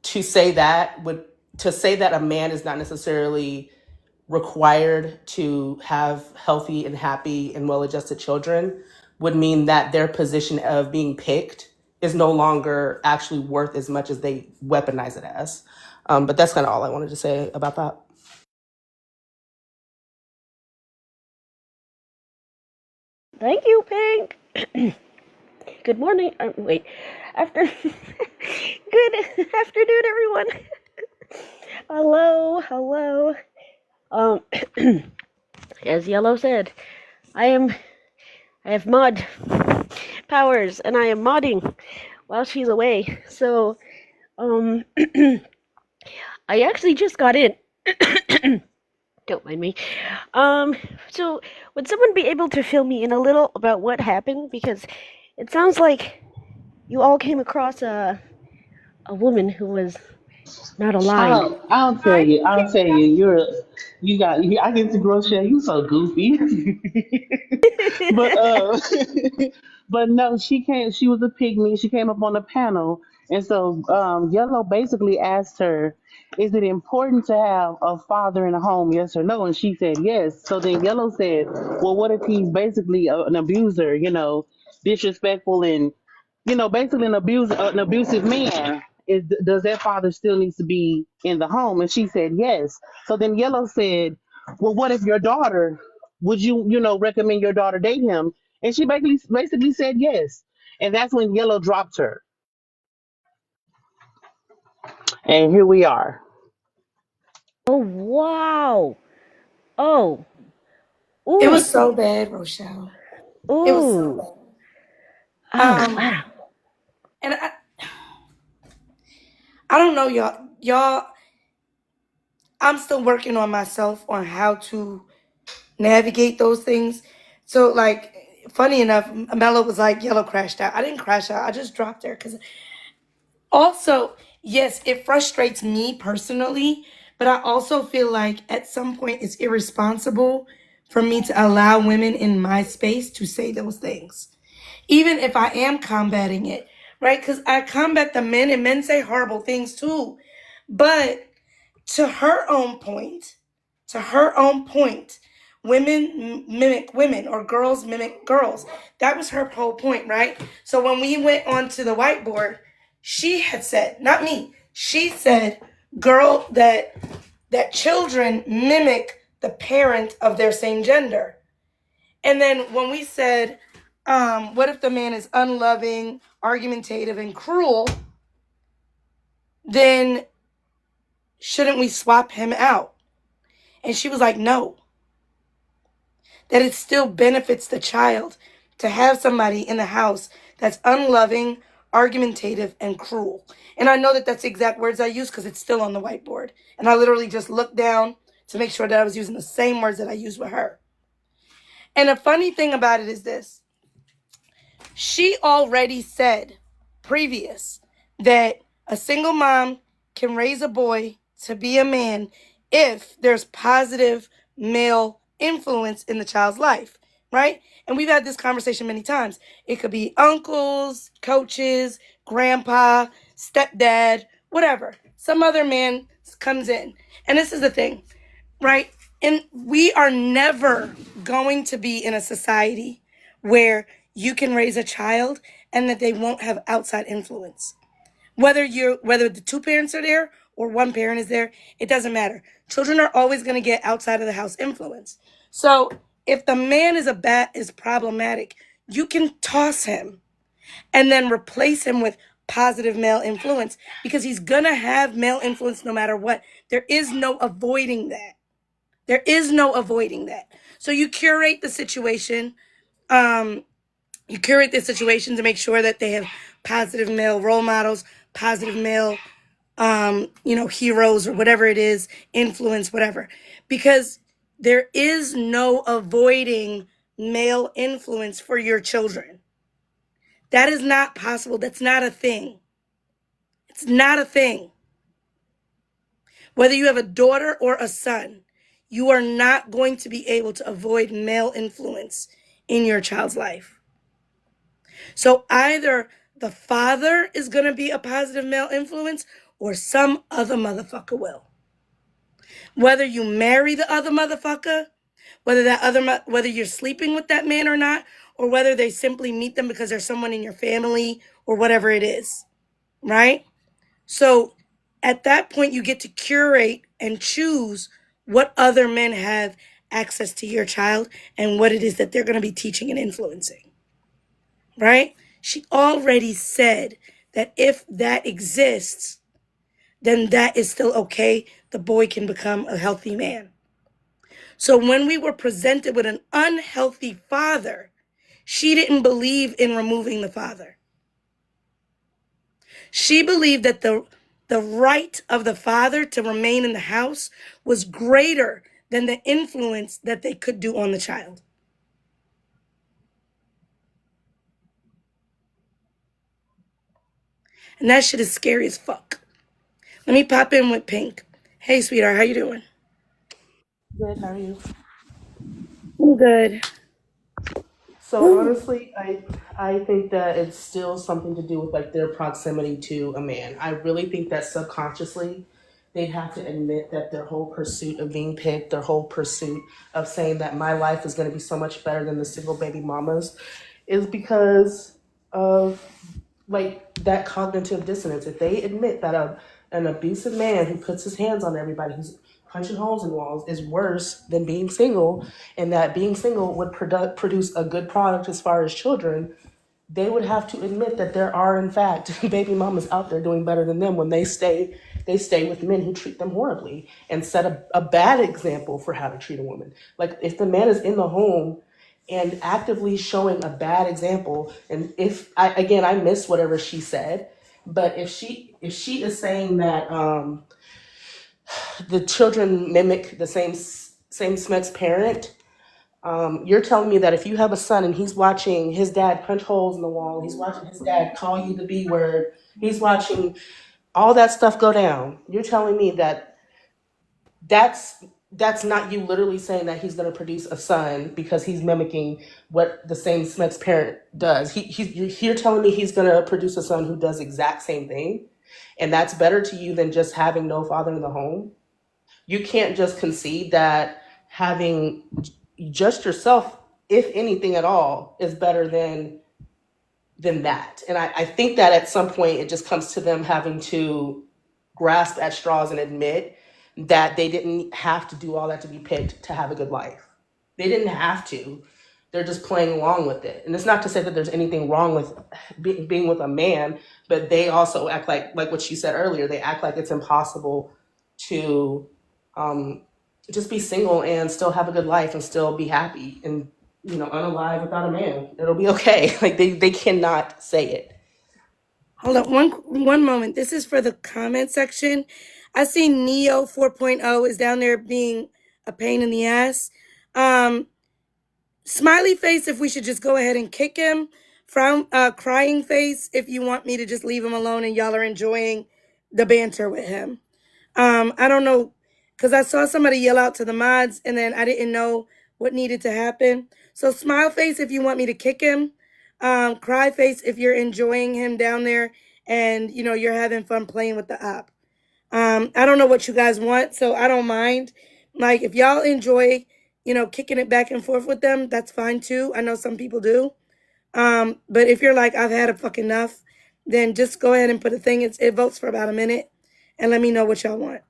to say that a man is not necessarily required to have healthy and happy and well-adjusted children would mean that their position of being picked is no longer actually worth as much as they weaponize it as. But that's kind of all I wanted to say about that. Thank you, Pink. Good morning. Wait. After. Good afternoon, everyone. Hello, hello. Um, as Yellow said, I am. I have mod powers, and I am modding while she's away. So, um, I actually just got in. Don't mind me. Um, so would someone be able to fill me in a little about what happened? Because it sounds like you all came across a woman who was not aligned. I'll tell Hi, you. I'll tell you. Kenya. I get to grow share. You so goofy. But but no, she came. She was a pygmy. She came up on the panel, and so Yellow basically asked her, "Is it important to have a father in a home? Yes or no?" And she said yes. So then Yellow said, "Well, what if he's basically an abuser? Disrespectful and basically an abusive man? Does that father still needs to be in the home?" And she said yes. So then Yellow said, "Well, what if your daughter? Would you recommend your daughter date him?" And she basically said yes. And that's when Yellow dropped her. And here we are. Oh wow. Oh. It Ooh. was so bad, Rochelle. It was so Ooh. bad. Oh wow. And I don't know, y'all. I'm still working on myself on how to navigate those things. So, like, funny enough, Mello was like, Yellow crashed out. I didn't crash out. I just dropped her. Because also, yes, it frustrates me personally But I also feel like at some point it's irresponsible for me to allow women in my space to say those things, even if I am combating it, right? Because I combat the men, and men say horrible things too. But to her own point, to her own point, women mimic women or girls mimic girls. That was her whole point, right? So when we went onto the whiteboard, she had said, not me, she said, girl, that children mimic the parent of their same gender. And then when we said, what if the man is unloving, argumentative, and cruel? Then shouldn't we swap him out? And she was like, no, that it still benefits the child to have somebody in the house that's unloving, argumentative, and cruel. And I know that that's the exact words I use because it's still on the whiteboard. And I literally just looked down to make sure that I was using the same words that I used with her. And the funny thing about it is this. She already said previous that a single mom can raise a boy to be a man if there's positive male influence in the child's life, right? And we've had this conversation many times. It could be uncles, coaches, grandpa, stepdad, whatever. Some other man comes in. And this is the thing, right? And we are never going to be in a society where you can raise a child and that they won't have outside influence. Whether the two parents are there or one parent is there, it doesn't matter. Children are always going to get outside of the house influence. So if the man is problematic, you can toss him and then replace him with positive male influence because he's going to have male influence no matter what. There is no avoiding that. There is no avoiding that. So you curate the situation. You curate the situation to make sure that they have positive male role models, positive male, heroes or whatever it is, influence, whatever. Because there is no avoiding male influence for your children. That is not possible. That's not a thing. It's not a thing. Whether you have a daughter or a son, you are not going to be able to avoid male influence in your child's life. So either the father is going to be a positive male influence or some other motherfucker will. Whether you marry the other motherfucker, whether you're sleeping with that man or not, or whether they simply meet them because there's someone in your family or whatever it is, right? So at that point, you get to curate and choose what other men have access to your child and what it is that they're going to be teaching and influencing, right? She already said that if that exists, then that is still okay. The boy can become a healthy man. So when we were presented with an unhealthy father, she didn't believe in removing the father. She believed that the right of the father to remain in the house was greater than the influence that they could do on the child. And that shit is scary as fuck. Let me pop in with Pink. Hey, sweetheart, how you doing? Good, how are you? I'm good. So honestly, I think that it's still something to do with like their proximity to a man. I really think that subconsciously they have to admit that their whole pursuit of being picked, their whole pursuit of saying that my life is going to be so much better than the single baby mamas is because of like that cognitive dissonance. If they admit that an abusive man who puts his hands on everybody, who's punching holes in walls, is worse than being single, and that being single would produce a good product as far as children, they would have to admit that there are in fact baby mamas out there doing better than them when they stay with men who treat them horribly and set a bad example for how to treat a woman. Like if the man is in the home and actively showing a bad example, and if I missed whatever she said, but if she is saying that the children mimic the same sex parent, you're telling me that if you have a son and he's watching his dad punch holes in the wall, he's watching his dad call you the B word, he's watching all that stuff go down, you're telling me that that's that's not you literally saying that he's going to produce a son because he's mimicking what the same Smith's parent does. You're telling me he's going to produce a son who does the exact same thing, and that's better to you than just having no father in the home. You can't just concede that having just yourself, if anything at all, is better than that. And I think that at some point it just comes to them having to grasp at straws and admit that they didn't have to do all that to be picked to have a good life. They didn't have to. They're just playing along with it. And it's not to say that there's anything wrong with being with a man, but they also act like what she said earlier, they act like it's impossible to um, just be single and still have a good life and still be happy and unalive without a man. It'll be okay. Like they cannot say it. Hold up one moment. This is for the comment section. I see Neo 4.0 is down there being a pain in the ass. Um, Smiley face if we should just go ahead and kick him. Frown crying face if you want me to just leave him alone and y'all are enjoying the banter with him. I don't know, because I saw somebody yell out to the mods and then I didn't know what needed to happen. So smile face if you want me to kick him. Cry face if you're enjoying him down there and you're having fun playing with the app. I don't know what you guys want, so I don't mind. Like if y'all enjoy, kicking it back and forth with them, that's fine too. I know some people do. But if you're like, I've had a fuck enough, then just go ahead and put a thing. It votes for about a minute and let me know what y'all want.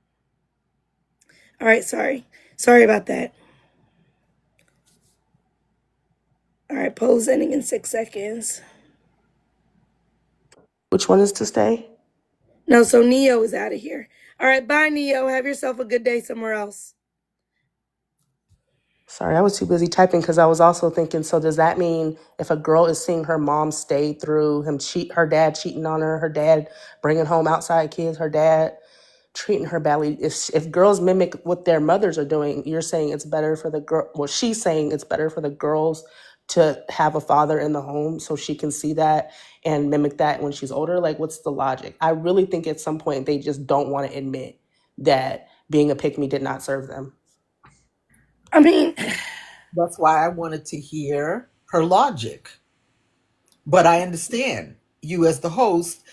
All right, sorry. Sorry about that. All right, polls ending in 6 seconds. Which one is to stay? No, so Neo is out of here. All right, bye, Neo. Have yourself a good day somewhere else. Sorry, I was too busy typing because I was also thinking, so does that mean if a girl is seeing her mom stay through her dad cheating on her, her dad bringing home outside kids, her dad treating her badly, if girls mimic what their mothers are doing, you're saying it's better for the girl, well, she's saying it's better for the girls to have a father in the home so she can see that and mimic that when she's older? Like, what's the logic? I really think at some point they just don't want to admit that being a pick me did not serve them. I mean, That's why I wanted to hear her logic. But I understand you as the host,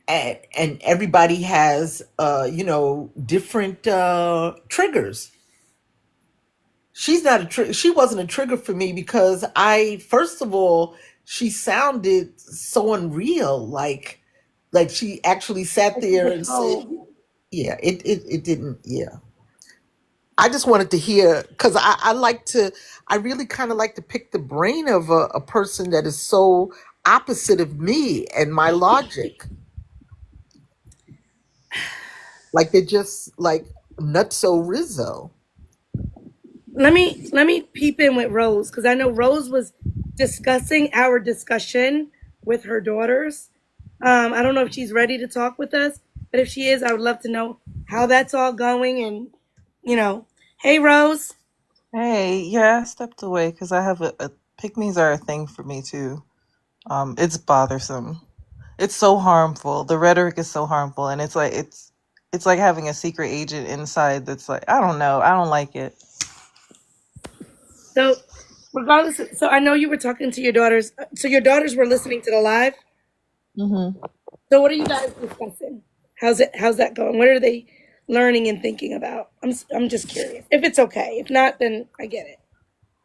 and everybody has different triggers. She wasn't a trigger for me because I first of all, she sounded so unreal, like she actually sat like she's there a and said, troll. yeah, it didn't, yeah. I just wanted to hear because I really kind of like to pick the brain of a person that is so opposite of me and my logic. Like they're just like nutso Rizzo. Let me peep in with Rose because I know Rose was discussing our discussion with her daughters. I don't know if she's ready to talk with us, but if she is, I would love to know how that's all going. And hey Rose. Hey, yeah, I stepped away because I have a pick-me's are a thing for me too. It's bothersome. It's so harmful. The rhetoric is so harmful, and it's like having a secret agent inside that's like, I don't know, I don't like it. So regardless, so I know you were talking to your daughters. So your daughters were listening to the live. Hmm. So what are you guys discussing? How's that going? What are they learning and thinking about? I'm just curious. If it's okay. If not, then I get it.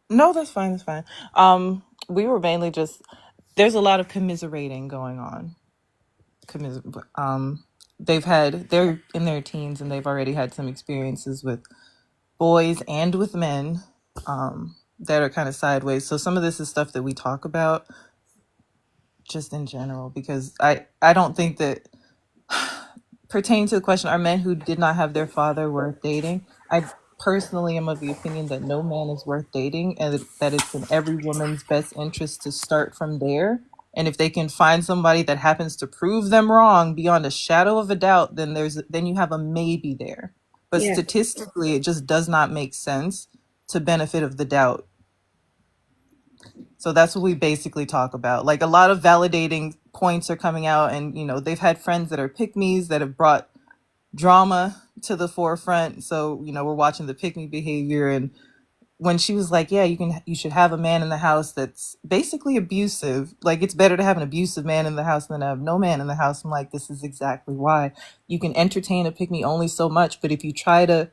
No, that's fine, that's fine. We were mainly just there's a lot of commiserating going on. Commis they're in their teens and they've already had some experiences with boys and with men that are kind of sideways. So some of this is stuff that we talk about just in general because I don't think that pertaining to the question, are men who did not have their father worth dating? I personally am of the opinion that no man is worth dating and that it's in every woman's best interest to start from there. And if they can find somebody that happens to prove them wrong beyond a shadow of a doubt, then you have a maybe there. But Yeah. statistically, it just does not make sense to benefit of the doubt. So that's what we basically talk about. Like a lot of validating points are coming out, and they've had friends that are pick-me's that have brought drama to the forefront. So, we're watching the pick me behavior, and when she was like, yeah, you should have a man in the house that's basically abusive. Like, it's better to have an abusive man in the house than to have no man in the house. I'm like, this is exactly why. You can entertain a pick me only so much, but if you try to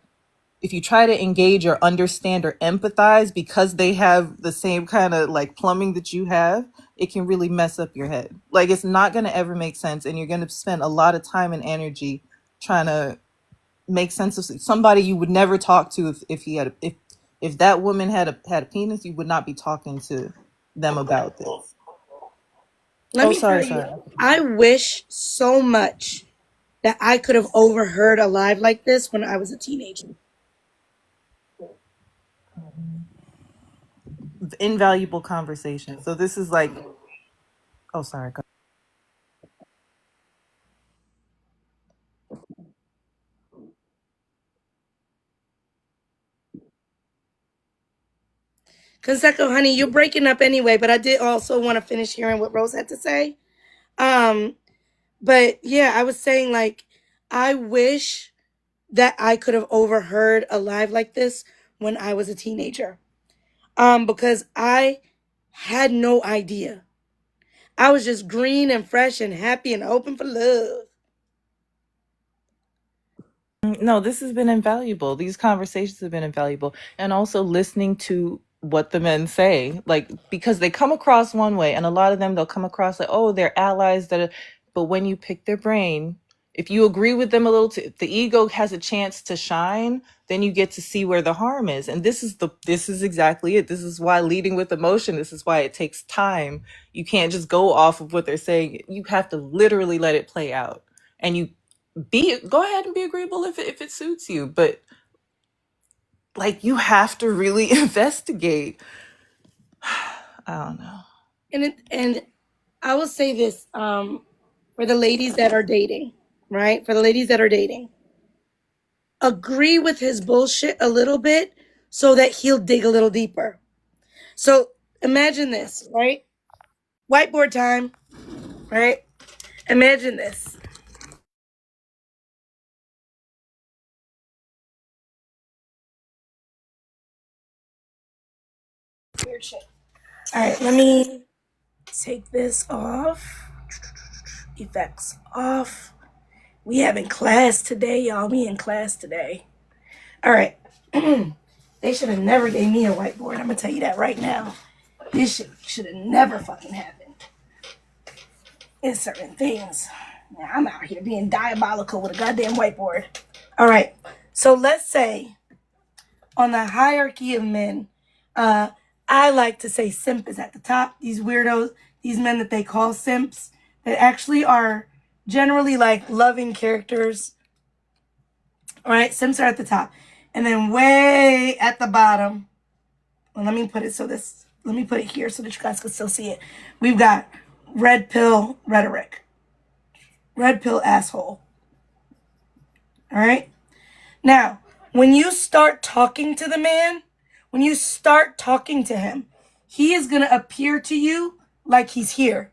engage or understand or empathize because they have the same kind of like plumbing that you have, it can really mess up your head. Like, it's not going to ever make sense, and you're going to spend a lot of time and energy trying to make sense of somebody you would never talk to if that woman had a penis. You would not be talking to them about this. Let Oh, me tell sorry, you, sorry. I wish so much that I could have overheard a live like this when I was a teenager. Invaluable conversation. So this is like, oh, sorry. Go. Conseco, honey, you're breaking up anyway, but I did also want to finish hearing what Rose had to say. Um, but yeah, I was saying like, I wish that I could have overheard a live like this when I was a teenager. Because I had no idea. I was just green and fresh and happy and open for love. No, this has been invaluable. These conversations have been invaluable. And also listening to what the men say, like, because they come across one way, and a lot of them, they'll come across like, oh, they're allies but when you pick their brain, if you agree with them a little, if the ego has a chance to shine, then you get to see where the harm is. And this is exactly it. This is why leading with emotion, this is why it takes time. You can't just go off of what they're saying. You have to literally let it play out. And you go ahead and be agreeable if it suits you, but like, you have to really investigate. I don't know. And I will say this, for the ladies that are dating, right? For the ladies that are dating, agree with his bullshit a little bit so that he'll dig a little deeper. So imagine this, right? Whiteboard time, right? Imagine this. Weird shit. All right, let me take this off. Effects off. We having class today, y'all. We in class today. All right. They should have never gave me a whiteboard. I'm gonna tell you that right now. This shit should have never fucking happened. In certain things. Now I'm out here being diabolical with a goddamn whiteboard. All right. So let's say on the hierarchy of men, I like to say simp is at the top. These weirdos, these men that they call simps, that actually are generally like loving characters. All right, simps are at the top. And then way at the bottom, well, let me put it here so that you guys can still see it. We've got red pill rhetoric, red pill asshole. All right. Now, when you start talking to the man, when you start talking to him, he is going to appear to you like he's here.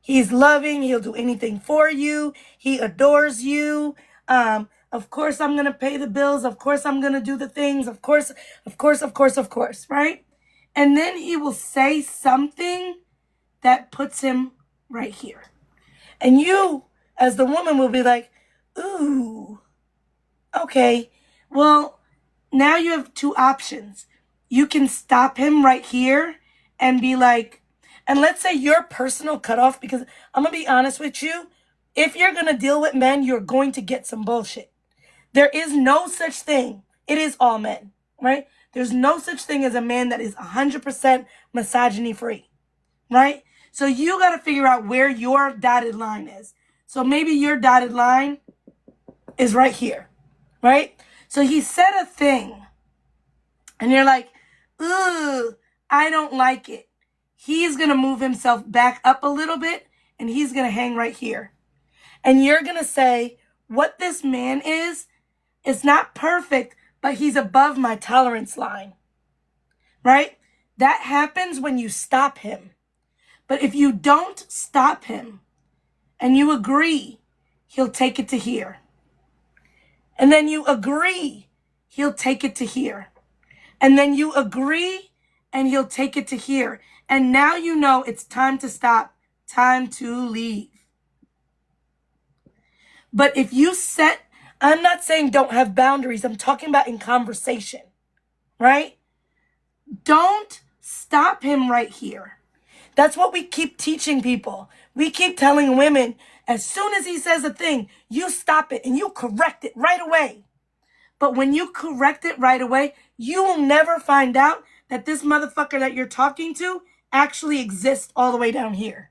He's loving. He'll do anything for you. He adores you. Of course, I'm going to pay the bills. Of course, I'm going to do the things. Of course, right? And then he will say something that puts him right here. And you, as the woman, will be like, ooh, okay, well, now you have two options. You can stop him right here and be like, and let's say your personal cutoff, because I'm going to be honest with you, if you're going to deal with men, you're going to get some bullshit. There is no such thing. It is all men, right? There's no such thing as a man that is 100% misogyny free, right? So you got to figure out where your dotted line is. So maybe your dotted line is right here, right? So he said a thing, and you're like, ooh, I don't like it. He's going to move himself back up a little bit, and he's going to hang right here. And you're going to say, what this man is not perfect, but he's above my tolerance line, right? That happens when you stop him. But if you don't stop him and you agree, he'll take it to here. And then you agree, he'll take it to here. And then you agree, and he'll take it to here. And now you know it's time to stop, time to leave. But if you set, I'm not saying don't have boundaries, I'm talking about in conversation, right? Don't stop him right here. That's what we keep teaching people. We keep telling women, as soon as he says a thing, you stop it and you correct it right away. But when you correct it right away, you will never find out that this motherfucker that you're talking to actually exists all the way down here.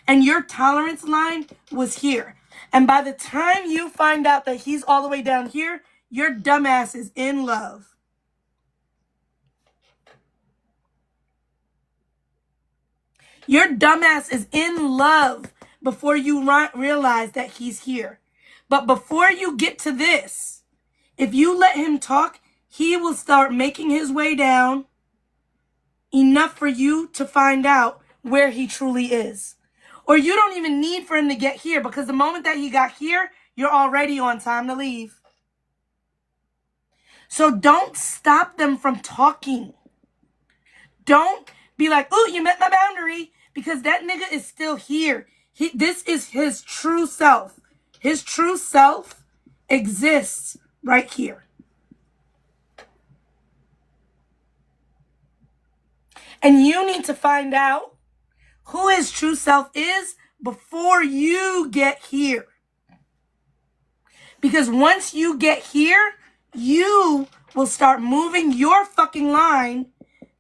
And your tolerance line was here. And by the time you find out that he's all the way down here, your dumbass is in love. Your dumbass is in love before you realize that he's here. But before you get to this, if you let him talk, he will start making his way down enough for you to find out where he truly is. Or you don't even need for him to get here, because the moment that he got here, you're already on time to leave. So don't stop them from talking. Don't be like, oh, you met my boundary, because that nigga is still here. This is his true self. His true self exists right here. And you need to find out who his true self is before you get here. Because once you get here, you will start moving your fucking line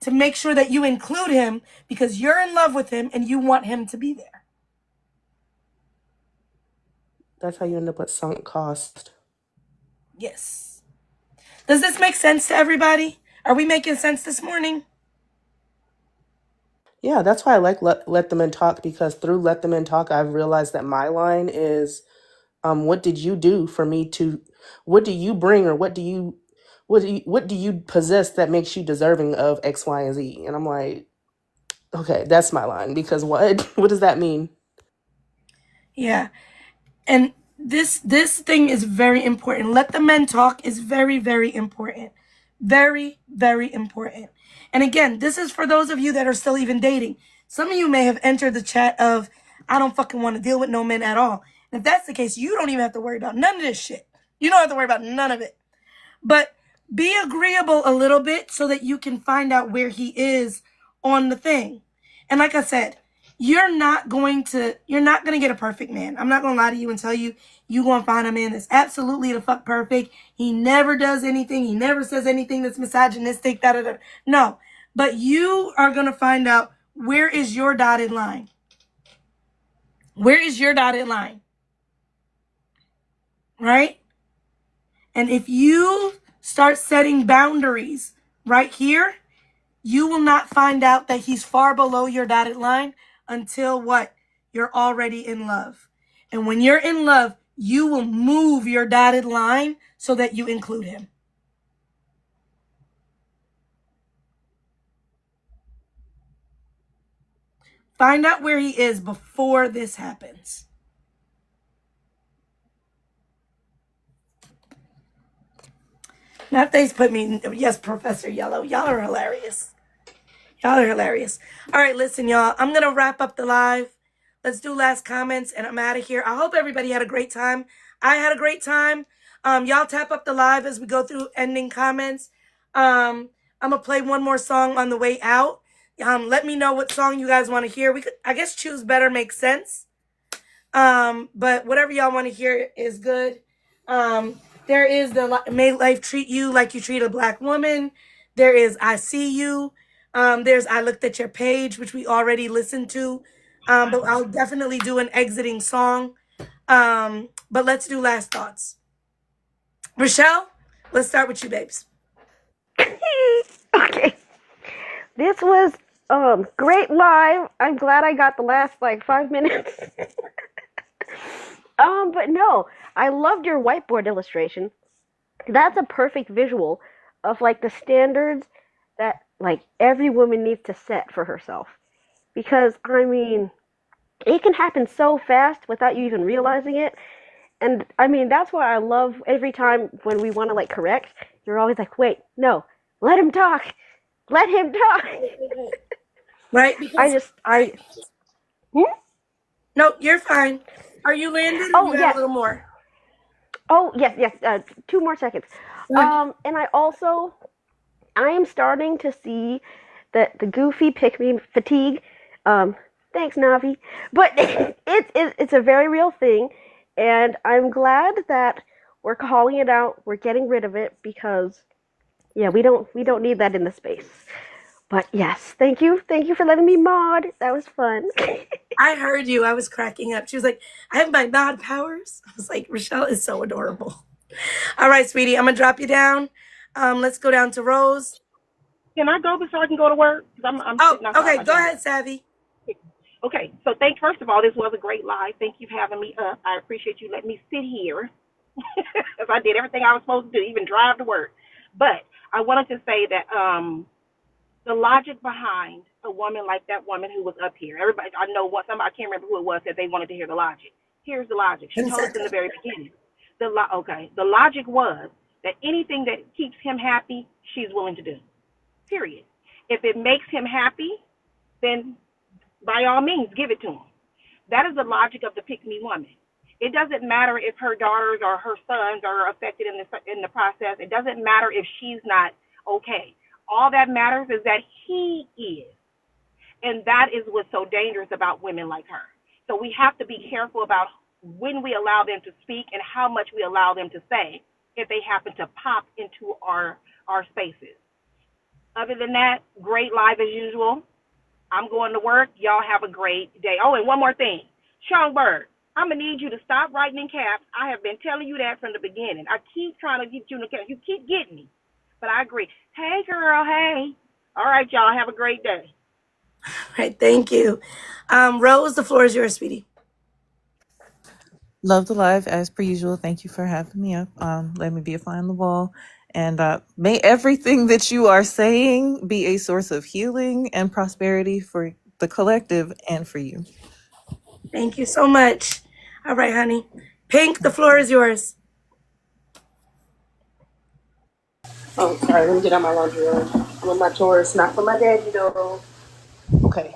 to make sure that you include him, because you're in love with him and you want him to be there. That's how you end up with sunk cost. Yes. Does this make sense to everybody? Are we making sense this morning? Yeah, that's why I like let the men talk, because through let the men talk, I've realized that my line is, what did you do for me to, what do you bring, or what do you possess that makes you deserving of X, Y, and Z? And I'm like, okay, that's my line, because what what does that mean? Yeah. And this thing is very important. Let the men talk is very, very important. Very, very important. And again, this is for those of you that are still even dating. Some of you may have entered the chat of, I don't fucking want to deal with no men at all. And if that's the case, you don't even have to worry about none of this shit. You don't have to worry about none of it. But be agreeable a little bit so that you can find out where he is on the thing. And like I said, you're not going to get a perfect man. I'm not going to lie to you and tell you you're going to find a man that's absolutely the fuck perfect. He never does anything. He never says anything that's misogynistic. Da, da, da. No. But you are going to find out, where is your dotted line? Where is your dotted line? Right? And if you start setting boundaries right here, you will not find out that he's far below your dotted line until what? You're already in love. And when you're in love, you will move your dotted line so that you include him. Find out where he is before this happens. Not they's put me, yes, Professor Yellow. Y'all are hilarious. Y'all are hilarious. All right, listen, y'all. I'm going to wrap up the live. Let's do last comments, and I'm out of here. I hope everybody had a great time. I had a great time. Y'all tap up the live as we go through ending comments. I'm going to play one more song on the way out. Let me know what song you guys want to hear. We could, I guess, choose Better Makes Sense. But whatever y'all want to hear is good. There is the May Life Treat You Like You Treat a Black Woman. There is I See You. There's I Looked at Your Page, which we already listened to. But I'll definitely do an exiting song. But let's do last thoughts. Rochelle, let's start with you, babes. Okay. This was great live. I'm glad I got the last like 5 minutes. But no, I loved your whiteboard illustration. That's a perfect visual of like the standards that like every woman needs to set for herself. Because I mean, it can happen so fast without you even realizing it. And I mean, that's why I love every time when we want to like correct, you're always like, wait, no, let him talk. Let him talk. Right? I Because, just, I, hmm? no, you're fine. Are you landed or Oh, you got a yes. little more? Oh, yes, yes. 2 more seconds. Go ahead. And I am starting to see that the goofy pick me fatigue. Um, thanks, Navi. But it's a very real thing. And I'm glad that we're calling it out. We're getting rid of it because yeah, we don't need that in the space. But yes, thank you for letting me mod. That was fun. I heard you. I was cracking up. She was like, I have my nod powers. I was like, Rochelle is so adorable. All right, sweetie, I'm going to drop you down. Let's go down to Rose. Can I go before I can go to work? Because I'm Oh, sitting outside okay. my Go job. ahead, Savvy. Okay, so first of all, this was a great live. Thank you for having me up. I appreciate you letting me sit here because I did everything I was supposed to do, even drive to work. But I wanted to say that the logic behind a woman like that woman who was up here. Everybody, I know what somebody, I can't remember who it was, said they wanted to hear the logic. Here's the logic. She told us in the very beginning. The logic was that anything that keeps him happy, she's willing to do. Period. If it makes him happy, then by all means, give it to him. That is the logic of the pick me woman. It doesn't matter if her daughters or her sons are affected in the process. It doesn't matter if she's not okay. All that matters is that he is. And that is what's so dangerous about women like her. So we have to be careful about when we allow them to speak and how much we allow them to say if they happen to pop into our spaces. Other than that, great live as usual. I'm going to work. Y'all have a great day. Oh, and one more thing. Schomburg, I'm going to need you to stop writing in caps. I have been telling you that from the beginning. I keep trying to get you in the caps. You keep getting me. But I agree. Hey, girl. Hey. All right, y'all. Have a great day. All right. Thank you. Rose, the floor is yours, sweetie. Love the live as per usual. Thank you for having me up. Let me be a fly on the wall. And may everything that you are saying be a source of healing and prosperity for the collective and for you. Thank you so much. All right, honey. Pink, the floor is yours. Oh, sorry. Let me get out my laundry room. I'm on my chores, not for my daddy though. Okay.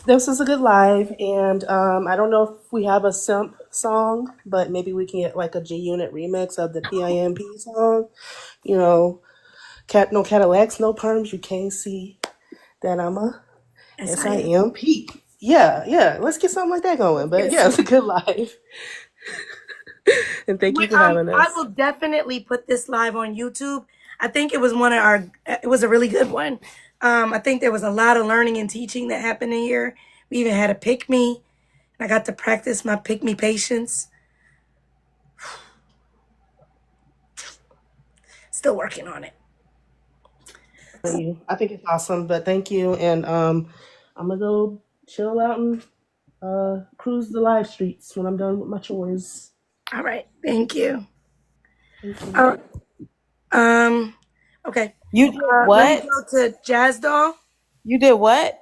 This is a good live, and I don't know if we have a simp song, but maybe we can get like a G Unit remix of the PIMP song. You know, no Cadillacs, no perms. You can't see that I'm a SIM. SIMP. Yeah, yeah. Let's get something like that going. But Yes. yeah, it's a good live, and thank you for having I us. will definitely put this live on YouTube. I think it was it was a really good one. I think there was a lot of learning and teaching that happened in here. We even had a pick me. I got to practice my pick me patience. Still working on it. I think it's awesome, but thank you, and I'm gonna go chill out and cruise the live streets when I'm done with my chores. All right. Thank you. Thank you. Uh, um, okay. You did Let me what? go to Jazz Doll. You did what?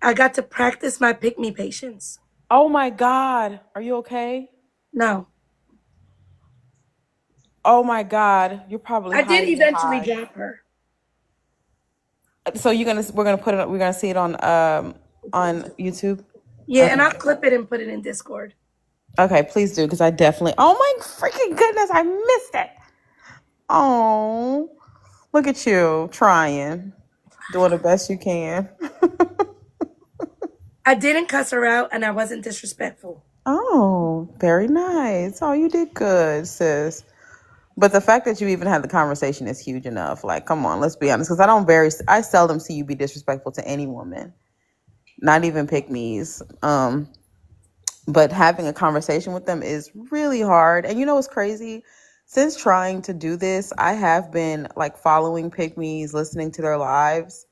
I got to practice my pick me patience. Oh my God. Are you okay? No, Oh my God. You're probably I did hiding eventually high. drop her. So we're gonna put it we're gonna see it on YouTube. Yeah, and Okay. I'll clip it and put it in Discord. Okay, please do because I definitely oh my freaking goodness, I missed it. Oh, look at you trying, doing the best you can. I didn't cuss her out and I wasn't disrespectful. Oh, very nice. Oh, you did good, sis. But the fact that you even had the conversation is huge enough. Like, come on, let's be honest. Because I seldom see you be disrespectful to any woman, not even pick me's. But having a conversation with them is really hard. And you know what's crazy? Since trying to do this, I have been like following pick me's, listening to their lives.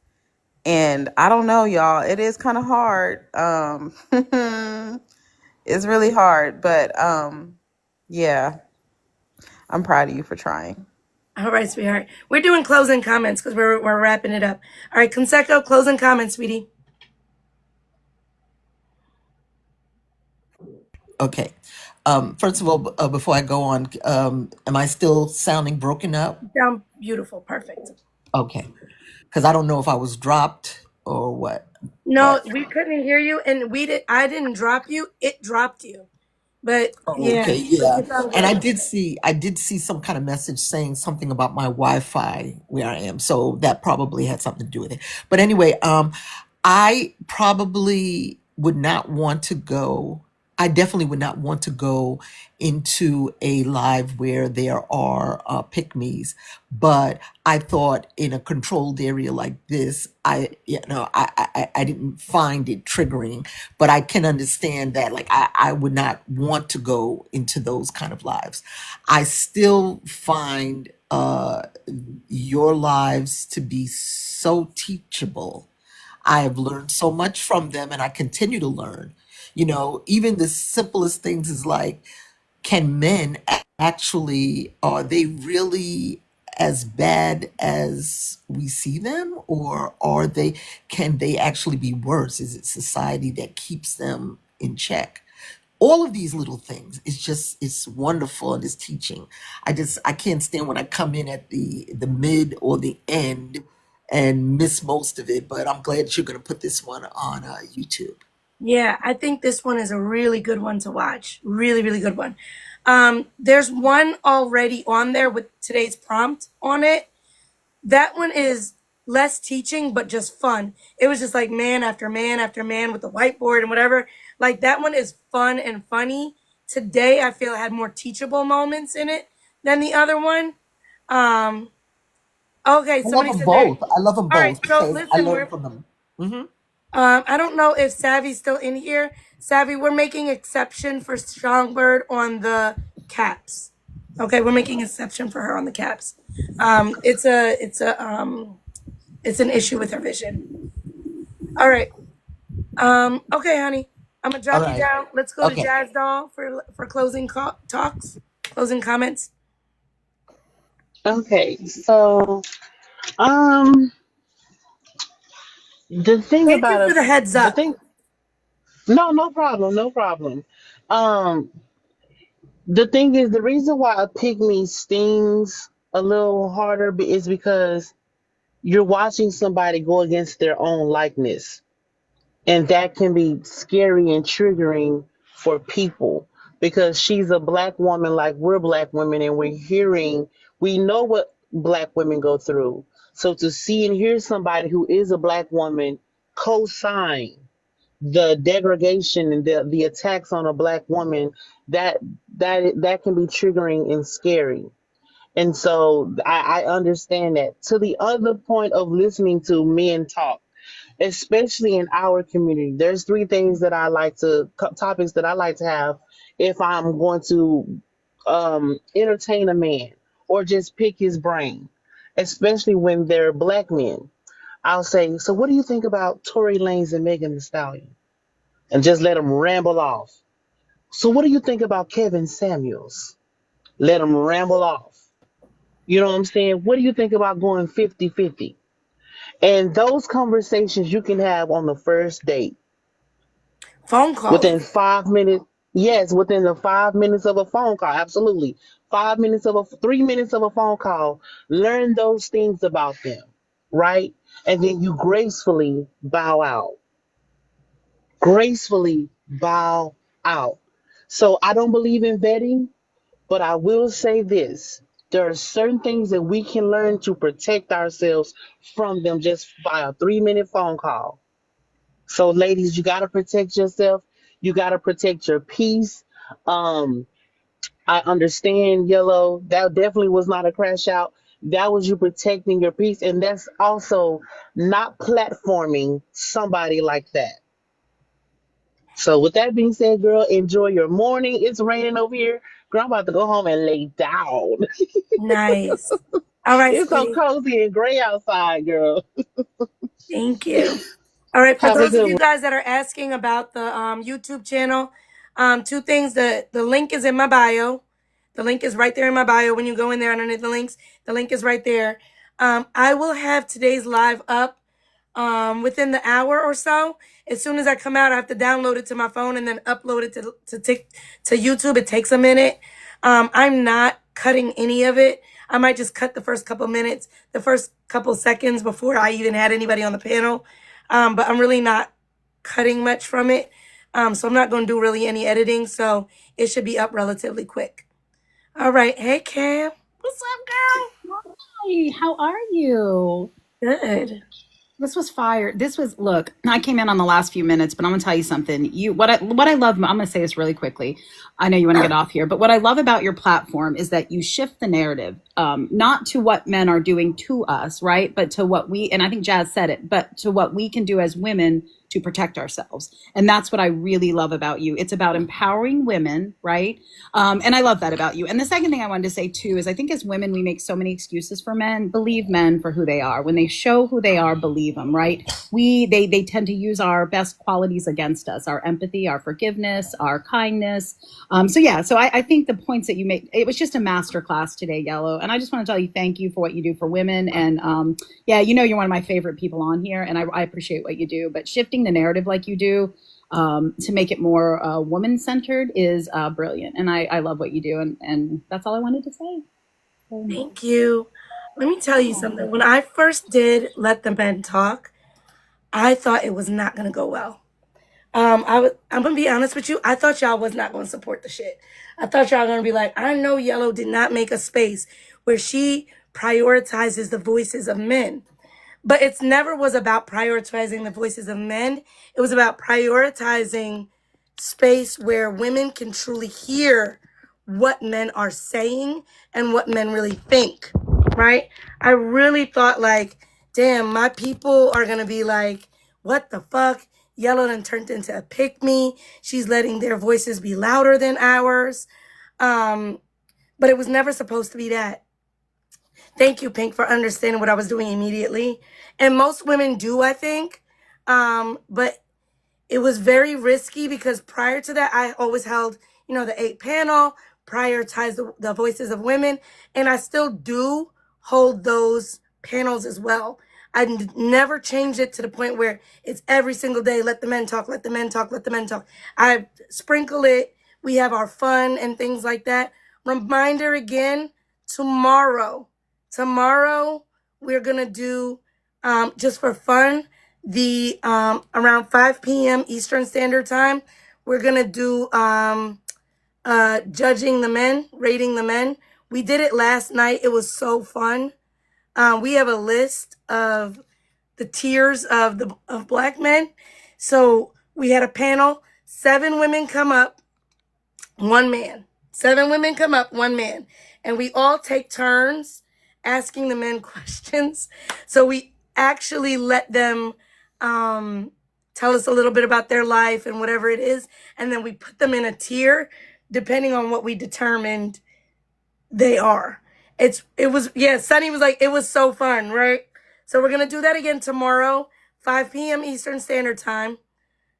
And I don't know, y'all. It is kind of hard. It's really hard. But yeah, I'm proud of you for trying. All right, sweetheart. We're doing closing comments because we're wrapping it up. All right, Conseco, closing comments, sweetie. Okay. First of all, before I go on, am I still sounding broken up? Sound beautiful, perfect. Okay. Because I don't know if I was dropped or what, No, but we couldn't hear you, and we did. I didn't drop you; it dropped you. But yeah, okay, but yeah. you sound And good. I did see some kind of message saying something about my Wi-Fi where I am. So that probably had something to do with it. But anyway, I probably would not want to go. I definitely would not want to go into a live where there are pick-me's. But I thought in a controlled area like this, I didn't find it triggering. But I can understand that. Like I would not want to go into those kind of lives. I still find your lives to be so teachable. I have learned so much from them and I continue to learn. Even the simplest things is like, can men actually, are they really as bad as we see them? Or can they actually be worse? Is it society that keeps them in check? All of these little things, it's wonderful and it's teaching. I can't stand when I come in at the mid or the end and miss most of it, but I'm glad that you're going to put this one on YouTube. Yeah, I think this one is a really good one to watch. Really, really good one. There's one already on there with today's prompt on it. That one is less teaching, but just fun. It was just like man after man after man with the whiteboard and whatever. Like that one is fun and funny. Today, I feel it had more teachable moments in it than the other one. Um, okay, I love somebody them said there. both. I love them All right, both so because I listen, learn we're from them. Hmm. I don't know if Savvy's still in here. Savvy, we're making exception for Songbird on the caps. Okay, we're making exception for her on the caps. It's an issue with her vision. All right. Okay, honey. I'm gonna All drop you right. down. Let's go to Okay. Jazz Doll for closing talks, closing comments. Okay, so um, the thing Thank you about for the heads the up. thing, no, no problem, no problem. Um, the thing is, the reason why a pygmy stings a little harder is because you're watching somebody go against their own likeness. And that can be scary and triggering for people because she's a black woman like we're black women and we know what black women go through. So to see and hear somebody who is a black woman co-sign the degradation and the attacks on a black woman, that that can be triggering and scary. And so I understand that. To the other point of listening to men talk, especially in our community, there's three things that I like to topics that I like to have if I'm going to entertain a man or just pick his brain, especially when they're black men. I'll say, so what do you think about Tory Lanez and Megan Thee Stallion? And just let them ramble off. So what do you think about Kevin Samuels? Let them ramble off. You know what I'm saying? What do you think about going 50-50? And those conversations you can have on the first date Phone call. within 5 minutes. Yes, within the 5 minutes of a phone call. Absolutely. 5 minutes of 3 minutes of a phone call. Learn those things about them, right? And then you gracefully bow out. Gracefully bow out. So I don't believe in vetting, but I will say this. There are certain things that we can learn to protect ourselves from them just by a 3 minute phone call. So, ladies, you got to protect yourself. You got to protect your peace. Um, I understand, Yellow. That definitely was not a crash out. That was you protecting your peace. And that's also not platforming somebody like that. So, with that being said, girl, enjoy your morning. It's raining over here. Girl, I'm about to go home and lay down. Nice. All right, It's so sweetie. cozy and gray outside, girl. Thank you. All right, for Have a those of good you one. guys that are asking about the YouTube channel, two things. The link is in my bio. The link is right there in my bio. When you go in there underneath the links, the link is right there. I will have today's live up within the hour or so. As soon as I come out, I have to download it to my phone and then upload it to YouTube. It takes a minute. I'm not cutting any of it. I might just cut the first couple minutes, the first couple seconds before I even had anybody on the panel. But I'm really not cutting much from it. So I'm not going to do really any editing. So it should be up relatively quick. All right. Hey, Cam. What's up, Hi, how are you? girl? Good. This was fire. This was look, I came in on the last few minutes, but I'm gonna tell you something. What I love, I'm gonna say this really quickly. I know you want to get off here, but what I love about your platform is that you shift the narrative, not to what men are doing to us, right? But to what we, and I think Jazz said it, but to what we can do as women to protect ourselves. And that's what I really love about you. It's about empowering women, right? And I love that about you. And the second thing I wanted to say too is I think as women, we make so many excuses for men. Believe men for who they are. When they show who they are, believe them, right? They tend to use our best qualities against us, our empathy, our forgiveness, our kindness. So I think the points that you make, it was just a masterclass today, Yellow. And I just want to tell you, thank you for what you do for women. And you're one of my favorite people on here, and I appreciate what you do. But shifting the narrative like you do to make it more woman-centered is brilliant. And I love what you do. And that's all I wanted to say. Thank you. Let me tell you something. When I first did Let the Men Talk, I thought it was not going to go well. I'm going to be honest with you. I thought y'all was not going to support the shit. I thought y'all going to be like, I know Yellow did not make a space where she prioritizes the voices of men. But it's never was about prioritizing the voices of men. It was about prioritizing space where women can truly hear what men are saying and what men really think, right? I really thought like, damn, my people are going to be like, what the fuck? Yellow done turned into a pick-me. She's letting their voices be louder than ours. But it was never supposed to be that. Thank you, Pink, for understanding what I was doing immediately. And most women do, I think. But it was very risky because prior to that, I always held, the 8 panel, prioritized the voices of women. And I still do hold those panels as well. Never changed it to the point where it's every single day, let the men talk, let the men talk, let the men talk. I sprinkle it. We have our fun and things like that. Reminder again, tomorrow, we're going to do, just for fun, the around 5 p.m. Eastern Standard Time, we're going to do judging the men, rating the men. We did it last night. It was so fun. We have a list of the tiers of Black men. So we had a panel, 7 women come up, 1 man. 7 women come up, 1 man. And we all take turns asking the men questions. So we actually let them tell us a little bit about their life and whatever it is. And then we put them in a tier depending on what we determined they are. Sunny was like, it was so fun, right? So we're going to do that again tomorrow, 5 p.m. Eastern Standard Time.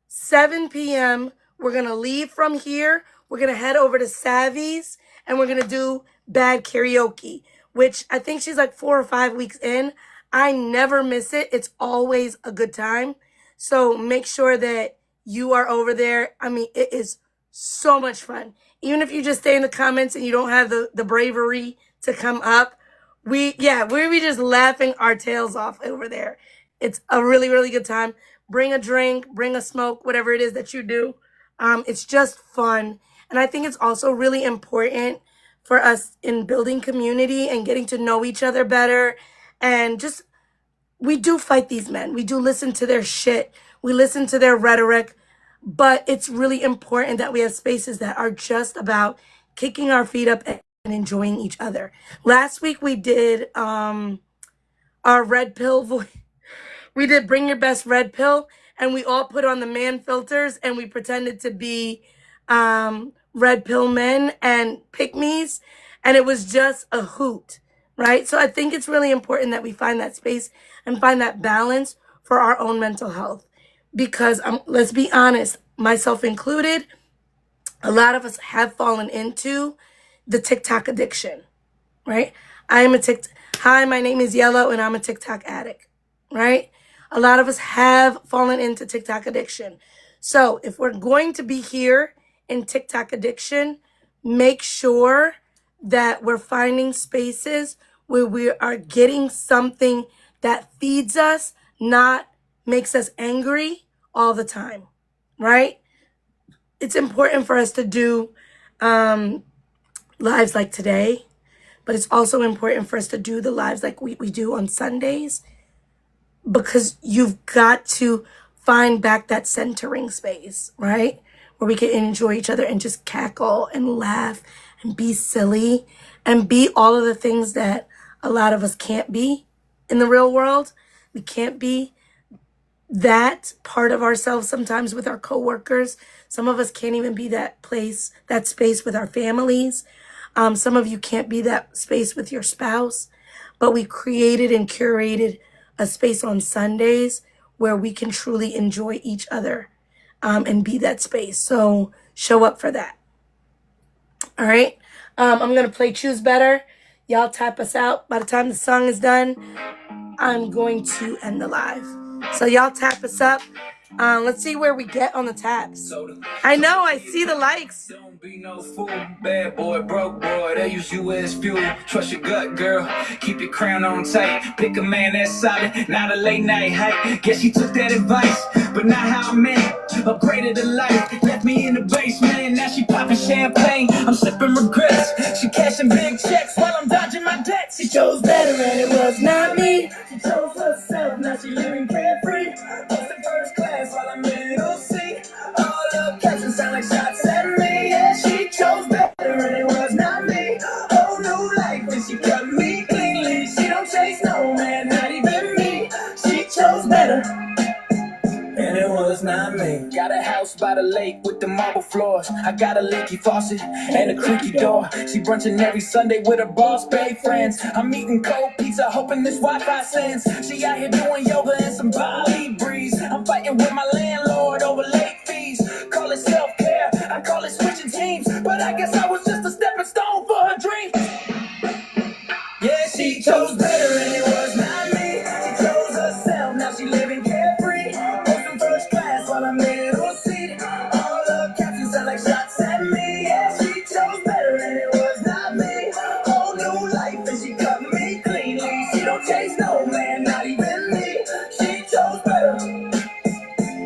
7 p.m., we're going to leave from here. We're going to head over to Savvy's, and we're going to do Bad Karaoke, which I think she's like 4 or 5 weeks in. I never miss it. It's always a good time. So make sure that you are over there. I mean, it is so much fun. Even if you just stay in the comments and you don't have the bravery to come up, we'll be just laughing our tails off over there. It's a really, really good time. Bring a drink, bring a smoke, whatever it is that you do. It's just fun. And I think it's also really important for us in building community and getting to know each other better. And just, we do fight these men. We do listen to their shit. We listen to their rhetoric. But it's really important that we have spaces that are just about kicking our feet up and enjoying each other. Last week we did our red pill voice. We did Bring Your Best Red Pill, and we all put on the man filters, and we pretended to be red pill men and pick-me's, and it was just a hoot, right? So I think it's really important that we find that space and find that balance for our own mental health. Because let's be honest, myself included, a lot of us have fallen into the TikTok addiction, right? Hi, my name is Yellow, and I'm a TikTok addict, right? A lot of us have fallen into TikTok addiction. So if we're going to be here in TikTok addiction, make sure that we're finding spaces where we are getting something that feeds us, not makes us angry all the time, right? It's important for us to do lives like today, but it's also important for us to do the lives like we do on Sundays, because you've got to find back that centering space, right? Where we can enjoy each other and just cackle and laugh and be silly and be all of the things that a lot of us can't be in the real world. We can't be that part of ourselves sometimes with our coworkers. Some of us can't even be that place, that space with our families. Some of you can't be that space with your spouse, but we created and curated a space on Sundays where we can truly enjoy each other and be that space. So show up for that. All right. I'm going to play Choose Better. Y'all type us out. By the time the song is done, I'm going to end the live. So y'all tap us up. Let's see where we get on the taps. I know, I see the likes. Don't be no fool, bad boy, broke boy, they use you as fuel. Trust your gut, girl, keep your crown on tight. Pick a man that's solid, not a late night hype. Guess she took that advice, but not how I meant. Upgraded her life, left me in the basement. Now she popping champagne, I'm sipping regrets. She cashing big checks while I'm dodging my debts. She chose better and it was not me. She chose herself, now she living carefree. Posting first class while I'm middle seat. All the captions sound like shots at me. Yeah, she chose better and it was not me. Whole new life and she cut me cleanly. She don't chase no man, not even me. She chose better. And it was not me. Got a house by the lake with the marble floors. I got a leaky faucet and a creaky door. She brunching every Sunday with her boss babe friends. I'm eating cold pizza, hoping this Wi-Fi sends. She out here doing yoga and some Bali breeze. I'm fighting with my landlord over late fees. Call it self-care, I call it switching teams. But I guess I was just a stepping stone for her dream. Yeah, she chose better and it was not me. She chose herself, now she living carefree. Posting first class while I'm middle seat. All the captions sound like shots at me. Yeah, she chose better and it was not me. Whole new life and she cut me cleanly. She don't chase no man, not even me. She chose better.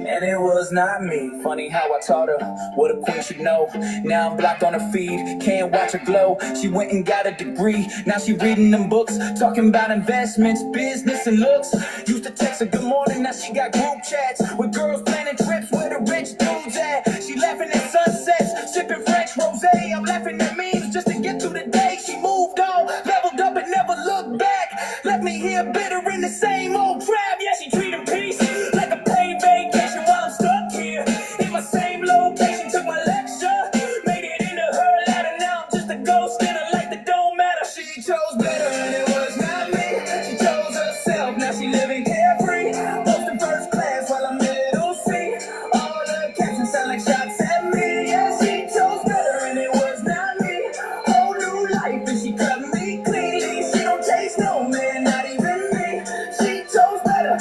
And it was not me. Funny how I taught her what a queen should know. Now I'm blocked on her feed, can't watch her glow. She went and got a degree, now she reading them books, talking about investments, business, and looks. Used to text her good morning, now she got group chats with girls planning trips where the rich dudes at. She laughing at sunsets, sipping French rosé. I'm laughing at memes just to get through the day. She moved on, leveled up, and never looked back. Left me here bitter in the same old trap. Yeah, she treated peace like a paid vacation while I'm stuck here in my same location. Took my lecture, made it into her ladder. Now I'm just a ghost in a life that don't matter. She chose better and it was not me. She chose herself, now she living carefree. Posting first class while I'm middle seat. All the captions sound like shots at me. Yeah, she chose better and it was not me. Whole new life and she cut me cleanly. She don't chase no man, not even me. She chose better.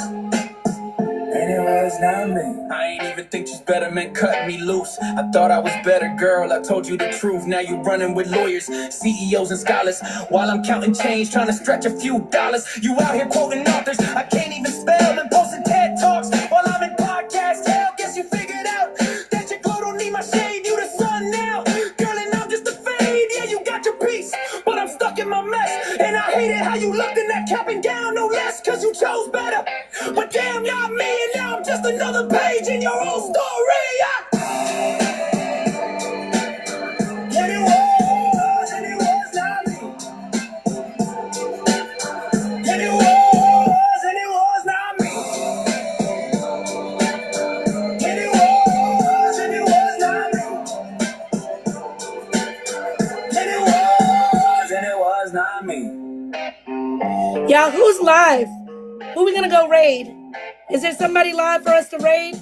And it was not me. I ain't even think she's better, man, cut me loose. I thought I was better, girl, I told you the truth. Now you running with lawyers, CEOs, and scholars, while I'm counting change, trying to stretch a few dollars. You out here quoting authors I can't even spell and posting TED Talks while I'm in podcast hell. Guess you figured out that your glow don't need my shade. You the sun now, girl, and I'm just a fade. Yeah, you got your piece, but I'm stuck in my mess. And I hated how you looked in that cap and gown, no less, cause you chose better. But damn, not me, and now I'm just another page in your own story. And it was not me. And it was not me. And it was not me. And it was not me. Y'all, who's live? Who we gonna go raid? Is there somebody live for us to raid?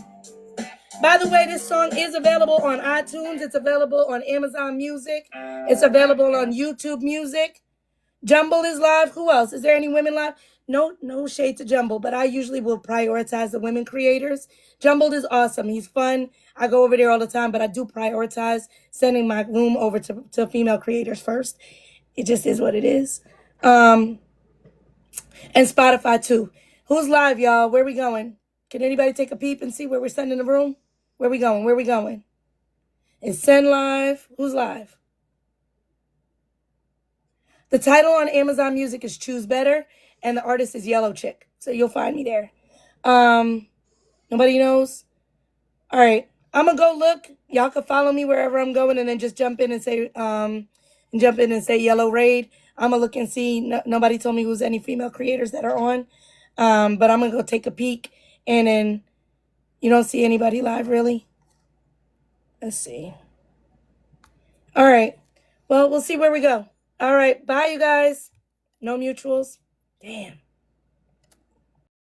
By the way, this song is available on iTunes. It's available on Amazon Music. It's available on YouTube Music. Jumble is live. Who else? Is there any women live? no shade to Jumble, but I usually will prioritize the women creators. Jumbled is awesome. He's fun. I go over there all the time, but I do prioritize sending my room over to female creators first. It just is what it is. And Spotify too. Who's live, y'all? Where we going? Can anybody take a peep and see where we're sending the room? Where we going? Where we going? Is Send live? Who's live? The title on Amazon Music is Choose Better, and the artist is Yellow Chick. So you'll find me there. Nobody knows? All right. I'm gonna go look. Y'all can follow me wherever I'm going and then just jump in and say Yellow Raid. I'm gonna look and see. Nobody told me who's any female creators that are on. But I'm gonna go take a peek, and then you don't see anybody live really. Let's see. All right. Well, we'll see where we go. All right. Bye, you guys. No mutuals. Damn.